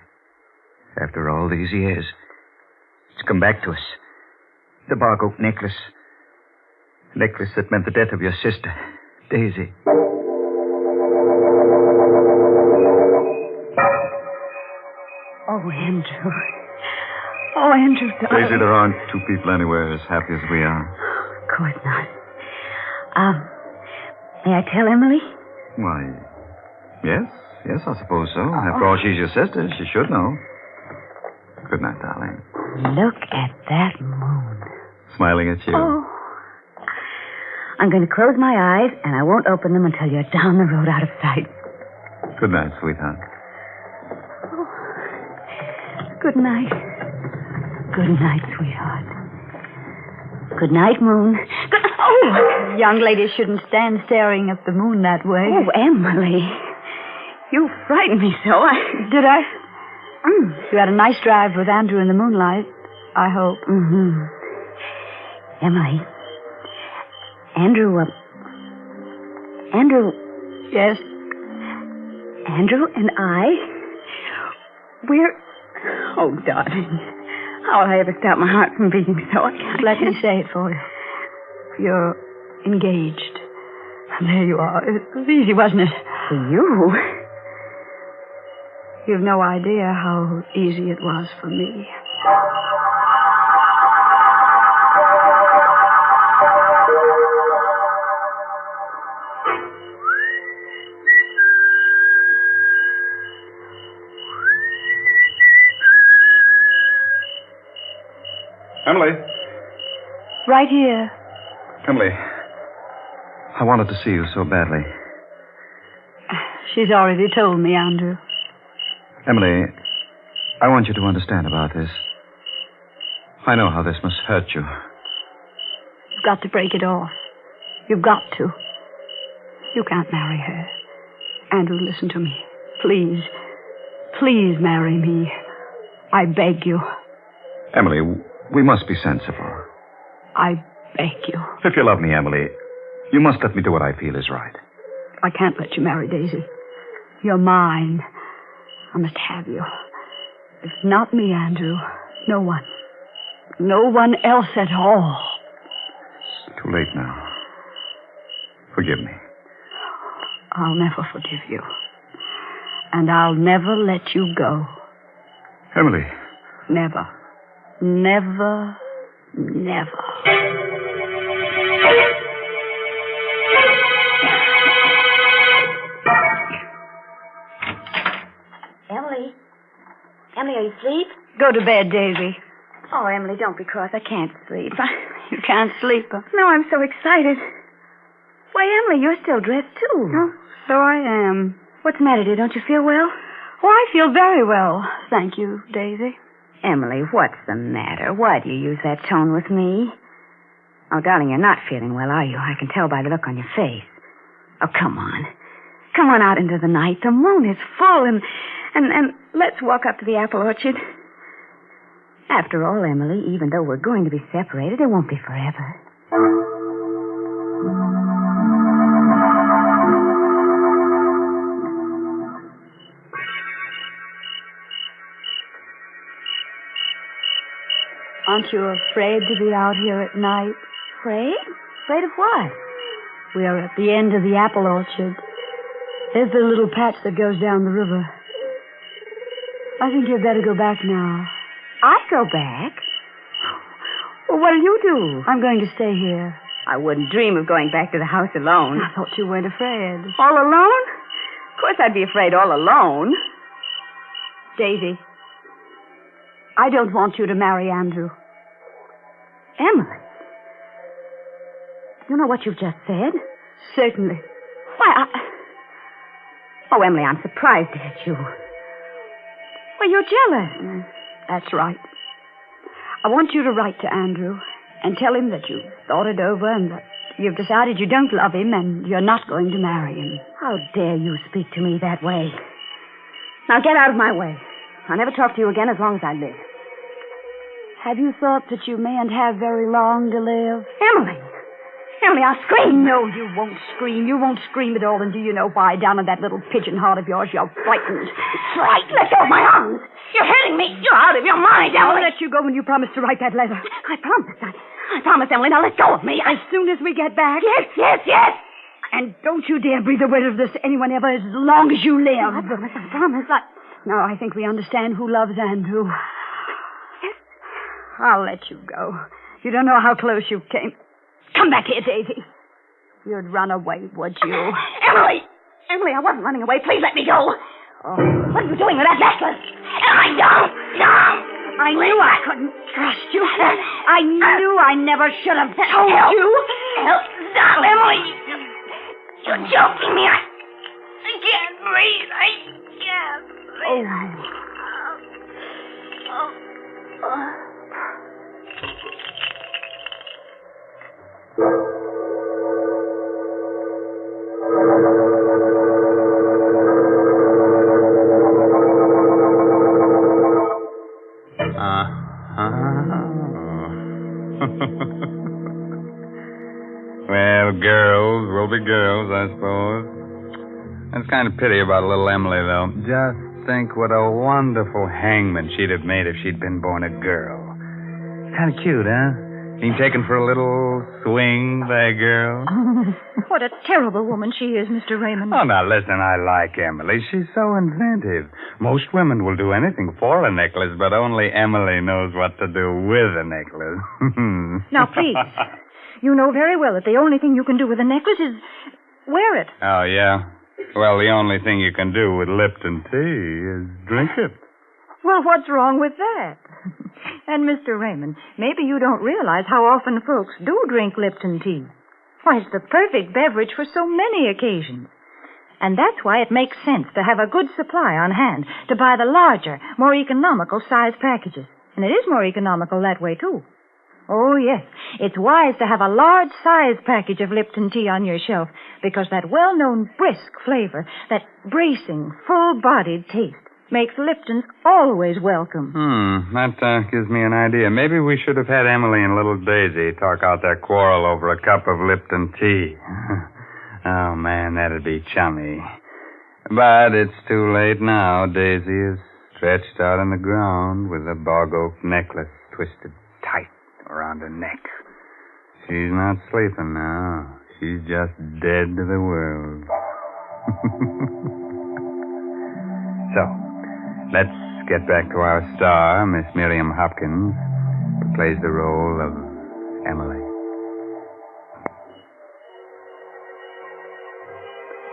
After all these years. It's come back to us. The Bog-Oak necklace. The necklace that meant the death of your sister, Daisy. Oh, Andrew. Oh, Andrew, darling. Daisy, there aren't two people anywhere as happy as we are. Of course not. May I tell Emily? Why, yes, I suppose so. After all, she's your sister. She should know. Good night, darling. Look at that moon. Smiling at you. Oh. I'm going to close my eyes, and I won't open them until you're down the road out of sight. Good night, sweetheart. Oh. Good night. Good night, sweetheart. Good night, moon. Oh! Young ladies shouldn't stand staring at the moon that way. Oh, Emily. You frightened me so. Did I? You had a nice drive with Andrew in the moonlight, I hope. Mm-hmm. Emily. Andrew. Yes? Andrew and I, we're... Oh, darling. How will I ever stop my heart from beating so? I can't... Let me say it for you. You're engaged. There you are. It was easy, wasn't it? For you? You've no idea how easy it was for me. Emily. Right here. Emily. I wanted to see you so badly. She's already told me, Andrew. Emily, I want you to understand about this. I know how this must hurt you. You've got to break it off. You've got to. You can't marry her. Andrew, listen to me. Please. Please marry me. I beg you. Emily, we must be sensible. I beg you. If you love me, Emily, you must let me do what I feel is right. I can't let you marry Daisy. You're mine. I must have you. If not me, Andrew, no one. No one else at all. It's too late now. Forgive me. I'll never forgive you. And I'll never let you go. Emily. Never. Never. Never. Emily, are you asleep? Go to bed, Daisy. Oh, Emily, don't be cross. I can't sleep. You can't sleep. No, I'm so excited. Why, Emily, you're still dressed, too. Oh, so I am. What's the matter, dear? Don't you feel well? Oh, I feel very well. Thank you, Daisy. Emily, what's the matter? Why do you use that tone with me? Oh, darling, you're not feeling well, are you? I can tell by the look on your face. Oh, come on. Come on out into the night. The moon is full, and let's walk up to the apple orchard. After all, Emily, even though we're going to be separated, it won't be forever. Aren't you afraid to be out here at night? Afraid? Afraid of what? We are at the end of the apple orchard. There's the little patch that goes down the river. I think you'd better go back now. I go back? Well, what'll you do? I'm going to stay here. I wouldn't dream of going back to the house alone. I thought you weren't afraid. All alone? Of course I'd be afraid all alone. Daisy, I don't want you to marry Andrew. Emily? You know what you've just said? Certainly. Why, Oh, Emily, I'm surprised at you. Well, you're jealous. That's right. I want you to write to Andrew and tell him that you've thought it over and that you've decided you don't love him and you're not going to marry him. How dare you speak to me that way? Now get out of my way. I'll never talk to you again as long as I live. Have you thought that you mayn't have very long to live? Emily! Emily, I'll scream. No, you won't scream. You won't scream at all, and do you know why? Down in that little pigeon heart of yours, you're frightened. Frightened? Let go of my arms. You're hurting me. You're out of your mind, Emily. I'll let you go when you promised to write that letter. I promised. I promised, Emily. Now let go of me. As soon as we get back. Yes. And don't you dare breathe a word of this to anyone ever as long as you live. I promise. No, I think we understand who loves Andrew. Yes. I'll let you go. You don't know how close you came. Come back here, Daisy. You'd run away, would you? Emily! Emily, I wasn't running away. Please let me go. Oh. What are you doing with that necklace? Emily, no! I knew I couldn't trust you. I knew I never should have told you. Help! Stop, Emily! You're choking me. I can't breathe. I can't breathe. Well, girls will be girls, I suppose. That's kind of pity about little Emily, though. Just think what a wonderful hangman she'd have made if she'd been born a girl. Kind of cute, huh? Being taken for a little swing by a girl. What a terrible woman she is, Mr. Raymond. Oh, now, listen, I like Emily. She's so inventive. Most women will do anything for a necklace, but only Emily knows what to do with a necklace. Now, please. You know very well that the only thing you can do with a necklace is wear it. Oh, yeah? Well, the only thing you can do with Lipton tea is drink it. Well, what's wrong with that? And, Mr. Raymond, maybe you don't realize how often folks do drink Lipton tea. Why, it's the perfect beverage for so many occasions. And that's why it makes sense to have a good supply on hand, to buy the larger, more economical size packages. And it is more economical that way, too. Oh, yes. It's wise to have a large size package of Lipton tea on your shelf because that well-known brisk flavor, that bracing, full-bodied taste, makes Lipton's always welcome. That gives me an idea. Maybe we should have had Emily and little Daisy talk out their quarrel over a cup of Lipton tea. Oh, man, that'd be chummy. But it's too late now. Daisy is stretched out on the ground with a Bog-Oak necklace twisted tight around her neck. She's not sleeping now. She's just dead to the world. So, let's get back to our star, Miss Miriam Hopkins, who plays the role of Emily.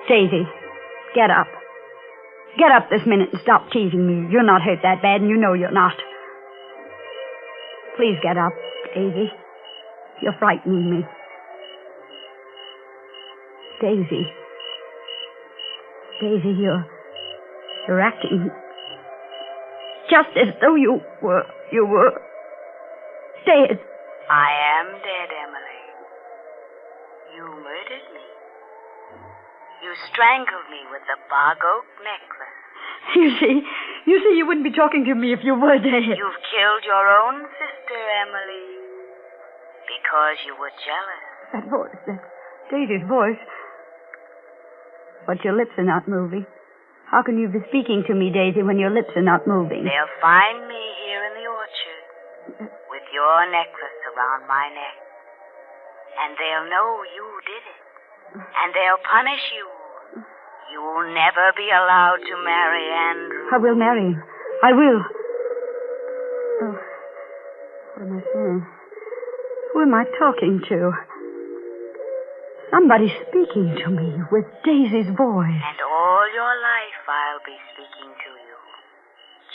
Daisy, get up. Get up this minute and stop teasing me. You're not hurt that bad, and you know you're not. Please get up, Daisy. You're frightening me. Daisy. Daisy, you're acting just as though you were dead. I am dead, Emily. You murdered me. You strangled me with the Bog-Oak necklace. You see, you wouldn't be talking to me if you were dead. You've killed your own sister, Emily, because you were jealous. That voice, that's Daisy's voice. But your lips are not moving. How can you be speaking to me, Daisy, when your lips are not moving? They'll find me here in the orchard with your necklace around my neck. And they'll know you did it. And they'll punish you. You'll never be allowed to marry Andrew. I will marry him. I will. Oh, what am I saying? Who am I talking to? Somebody's speaking to me with Daisy's voice. And all your life I'll be speaking to you.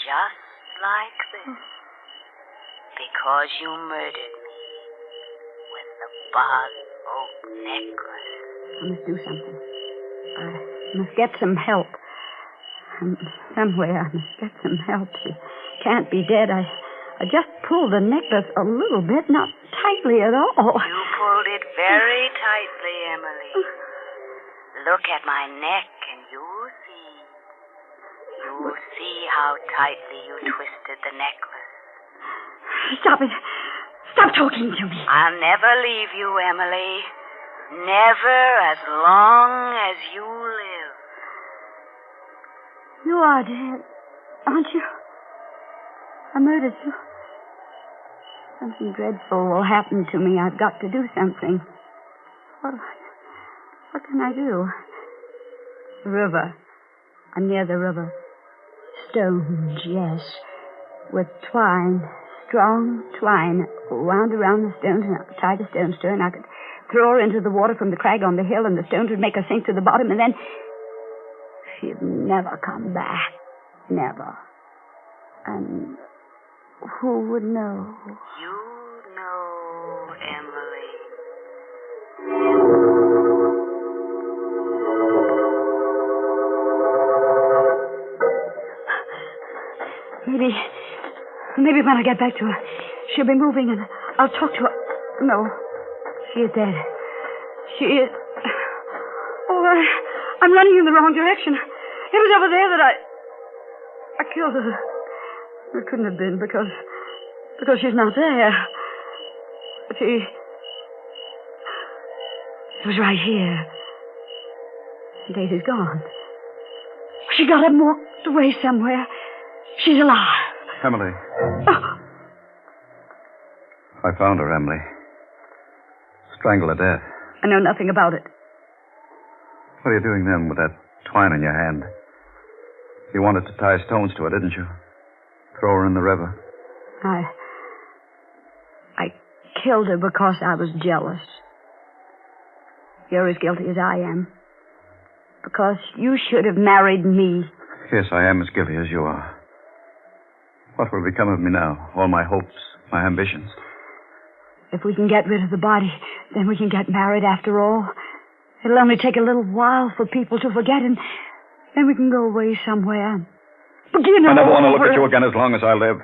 Just like this. Because you murdered me with the Bog-Oak necklace. I must do something. I must get some help. Somewhere I must get some help. She can't be dead. I just pulled the necklace a little bit, not tightly at all. You pulled it very tightly, Emily. Look at my neck and you'll see. You'll see how tightly you twisted the necklace. Stop it. Stop talking to me. I'll never leave you, Emily. Never as long as you live. You are dead, aren't you? I murdered you. Something dreadful will happen to me. I've got to do something. What can I do? The river. I'm near the river. Stones, yes. With twine. Strong twine wound around the stones, and I could tie the stones to her, and I could throw her into the water from the crag on the hill, and the stones would make her sink to the bottom, and then she'd never come back. Never. And who would know? You know, Emily. Maybe when I get back to her, she'll be moving and I'll talk to her. No, she is dead. She is... Oh, I'm running in the wrong direction. It was over there that I killed her. It couldn't have been because she's not there. It was right here. Daisy's gone. She got up and walked away somewhere. She's alive. Emily. Oh. I found her, Emily. Strangled to death. I know nothing about it. What are you doing then with that twine in your hand? You wanted to tie stones to her, didn't you? Throw her in the river. I killed her because I was jealous. You're as guilty as I am. Because you should have married me. Yes, I am as guilty as you are. What will become of me now? All my hopes, my ambitions. If we can get rid of the body, then we can get married after all. It'll only take a little while for people to forget, and then we can go away somewhere. Begin I never want to over. look at you again as long as I live.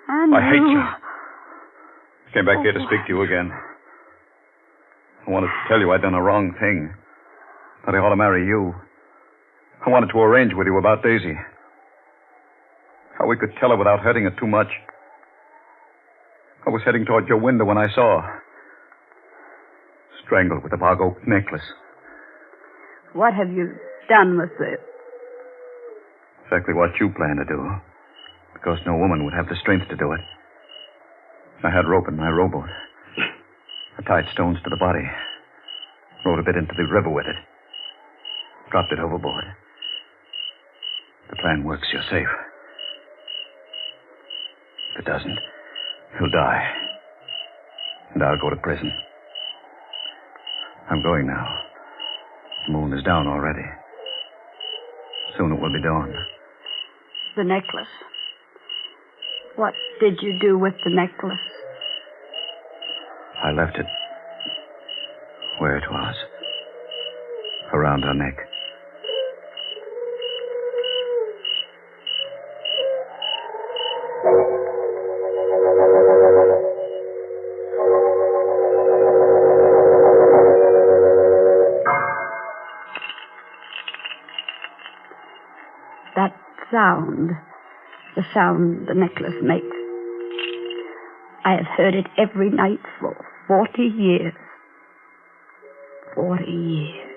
I hate you. I came back here to speak to you again. I wanted to tell you I'd done a wrong thing. That I ought to marry you. I wanted to arrange with you about Daisy. How we could tell her without hurting her too much. I was heading toward your window when I saw her. Strangled with the Bog-Oak necklace. What have you done with it? Exactly what you planned to do. Because no woman would have the strength to do it. I had rope in my rowboat. I tied stones to the body. Rowed a bit into the river with it. Dropped it overboard. The plan works, you're safe. If it doesn't, he'll die. And I'll go to prison. I'm going now. The moon is down already. Soon it will be dawn. The necklace. What did you do with the necklace? I left it where it was. Around her neck. That sound, the sound the necklace makes. I have heard it every night for 40 years. 40 years.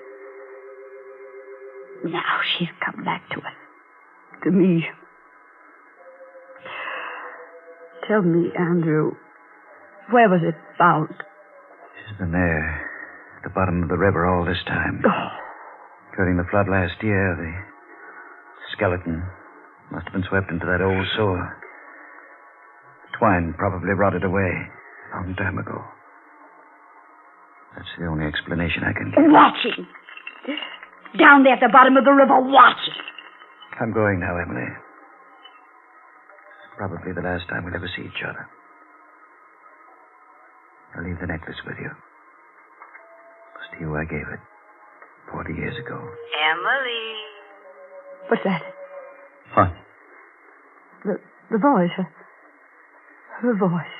Now she's come back to us. To me. Tell me, Andrew, where was it found? She's been there, at the bottom of the river all this time. During the flood last year, the skeleton Must have been swept into that old sewer. Twine probably rotted away a long time ago. That's the only explanation I can give. Watching. Down there at the bottom of the river, watching. I'm going now, Emily. It's probably the last time we'll ever see each other. I'll leave the necklace with you. It was to you I gave it 40 years ago. Emily. What's that? What? The voice. The voice.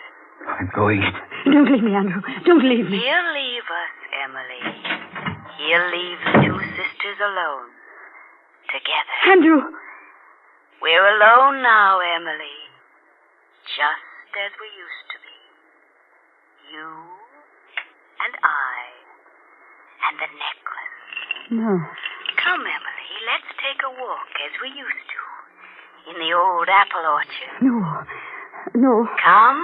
I'm going. Don't leave me, Andrew. Don't leave me. He'll leave us, Emily. He'll leave the two sisters alone. Together. Andrew! We're alone now, Emily. Just as we used to be. You and I and the necklace. No. Come, Emily, let's take a walk as we used to. In the old apple orchard. No. Come.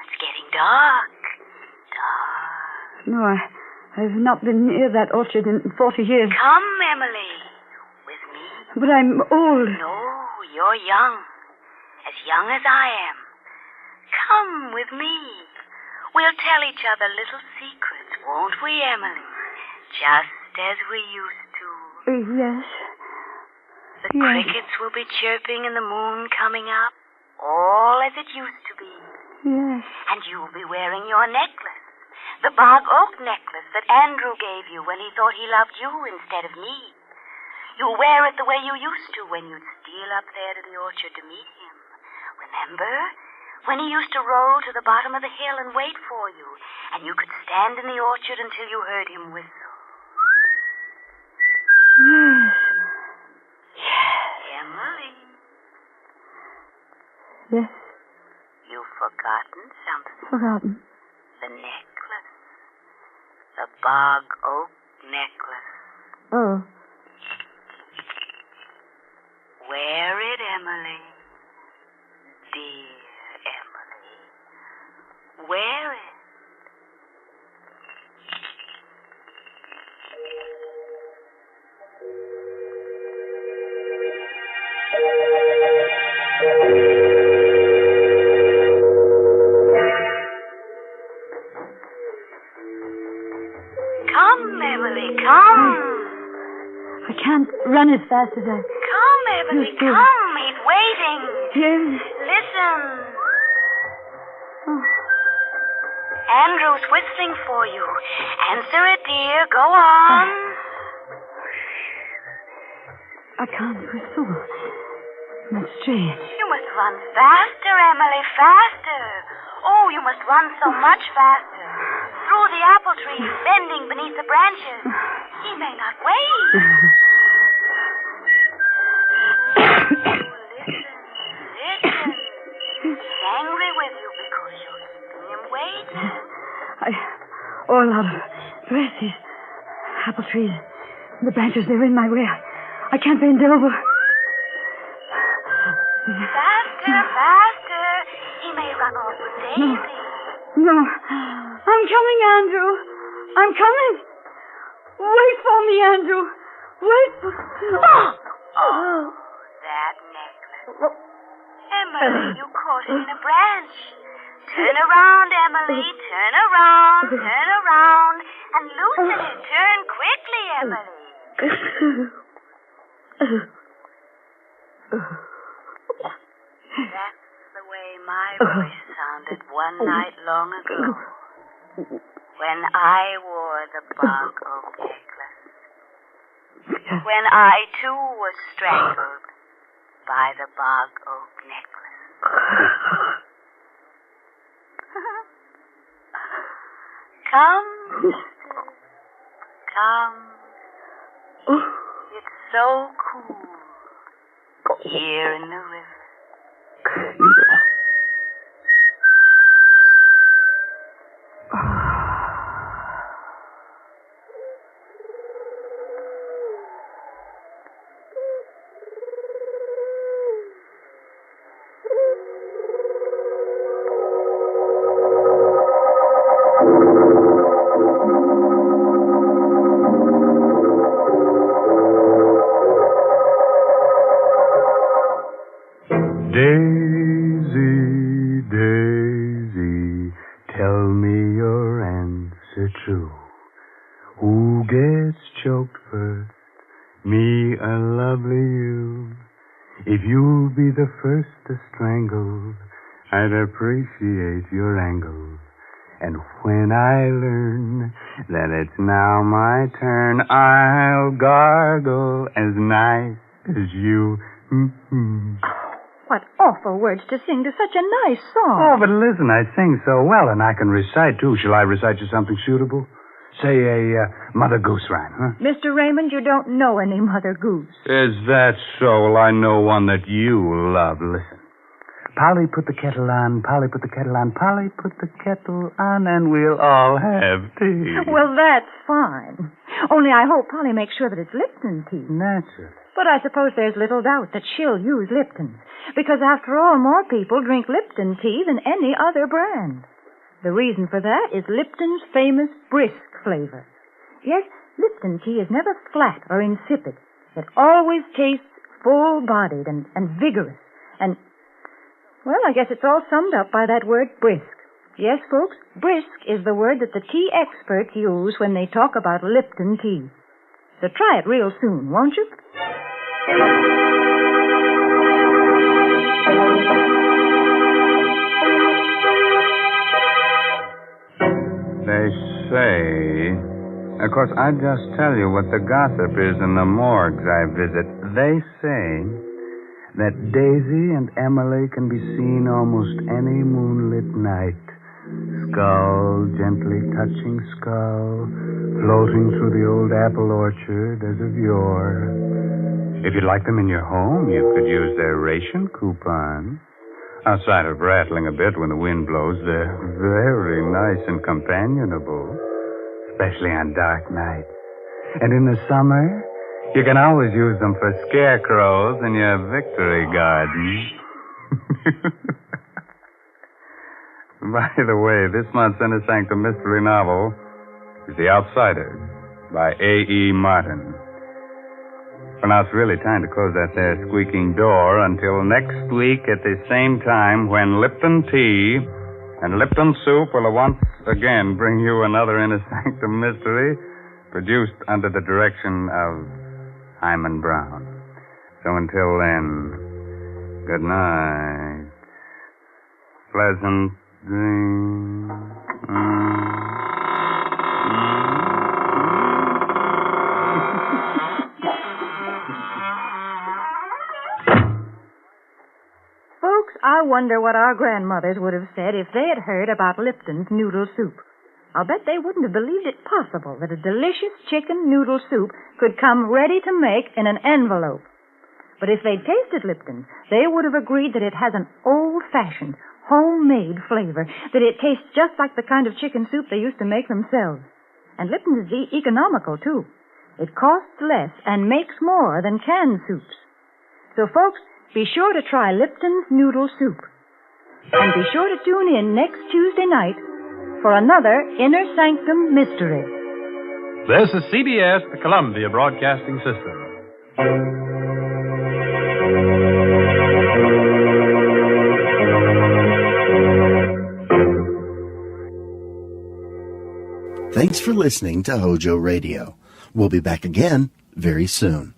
It's getting dark. No, I've not been near that orchard in 40 years. Come, Emily. With me. But I'm old. No, you're young. As young as I am. Come with me. We'll tell each other little secrets, won't we, Emily? Just as we used to. Yes. The crickets will be chirping and the moon coming up. All as it used to be. Yes. And you'll be wearing your necklace. The Bog-Oak necklace that Andrew gave you when he thought he loved you instead of me. You'll wear it the way you used to when you'd steal up there to the orchard to meet him. Remember? When he used to roll to the bottom of the hill and wait for you, and you could stand in the orchard until you heard him whistle. Yes. Emily. Yes. You've forgotten something. Forgotten. The necklace. The Bog-Oak necklace. Oh. Wear it, Emily. Dear Emily. Wear it. Come, Emily, come. I can't run as fast as I... Come, Emily, come. He's waiting. Yes. Listen. Oh. Andrew's whistling for you. Answer it, dear. Go on. I can't whistle. That's strange. You must run faster, Emily, faster. Oh, you must run so much faster. Through the apple trees, bending beneath the branches. He may not wait. Listen. He's angry with you because you're keeping him waiting. All out of breath. These apple trees. The branches, they're in my way. I can't bend over. Faster. He may run off with Daisy. No. I'm coming, Andrew. I'm coming. Wait for me, Andrew. Wait for... Oh, that necklace. Emily, you caught it in a branch. Turn around, Emily. Turn around. And loosen it. Turn quickly, Emily. That's the way my voice sounded one night long ago. When I wore the Bog-Oak necklace. When I, too, was strangled by the Bog-Oak necklace. Come, sister. Come. It's so cool here in the river. Who gets choked first? Me a lovely you. If you'll be the first to strangle, I'd appreciate your angle. And when I learn that it's now my turn, I'll gargle as nice as you. What awful words to sing to such a nice song. Oh, but listen, I sing so well, and I can recite, too. Shall I recite you something suitable? Say a Mother Goose rhyme, huh? Mr. Raymond, you don't know any Mother Goose. Is that so? Well, I know one that you love. Listen. Polly put the kettle on, Polly put the kettle on, Polly put the kettle on, and we'll all have tea. Well, that's fine. Only I hope Polly makes sure that it's Lipton tea. Naturally. But I suppose there's little doubt that she'll use Lipton, because after all, more people drink Lipton tea than any other brand. The reason for that is Lipton's famous brisk flavor. Yes, Lipton tea is never flat or insipid. It always tastes full-bodied and vigorous. And, well, I guess it's all summed up by that word brisk. Yes, folks, brisk is the word that the tea experts use when they talk about Lipton tea. So try it real soon, won't you? They say... Of course, I just tell you what the gossip is in the morgues I visit. They say that Daisy and Emily can be seen almost any moonlit night. Skull gently touching skull, floating through the old apple orchard as of yore. If you'd like them in your home, you could use their ration coupon. Outside of rattling a bit when the wind blows, they're very nice and companionable, especially on dark nights. And in the summer, you can always use them for scarecrows in your victory garden. By the way, this month's Inner Sanctum mystery novel is The Outsiders by A.E. Martin. Well, now it's really time to close that there squeaking door until next week at the same time when Lipton Tea and Lipton Soup will once again bring you another Inner Sanctum mystery produced under the direction of Hyman Brown. So until then, good night. Pleasant dreams. Folks, I wonder what our grandmothers would have said if they had heard about Lipton's noodle soup. I'll bet they wouldn't have believed it possible that a delicious chicken noodle soup could come ready to make in an envelope. But if they'd tasted Lipton, they would have agreed that it has an old-fashioned, homemade flavor, that it tastes just like the kind of chicken soup they used to make themselves. And Lipton is economical, too. It costs less and makes more than canned soups. So, folks, be sure to try Lipton's noodle soup. And be sure to tune in next Tuesday night for another Inner Sanctum mystery. This is CBS, the Columbia Broadcasting System. Thanks for listening to Hojo Radio. We'll be back again very soon.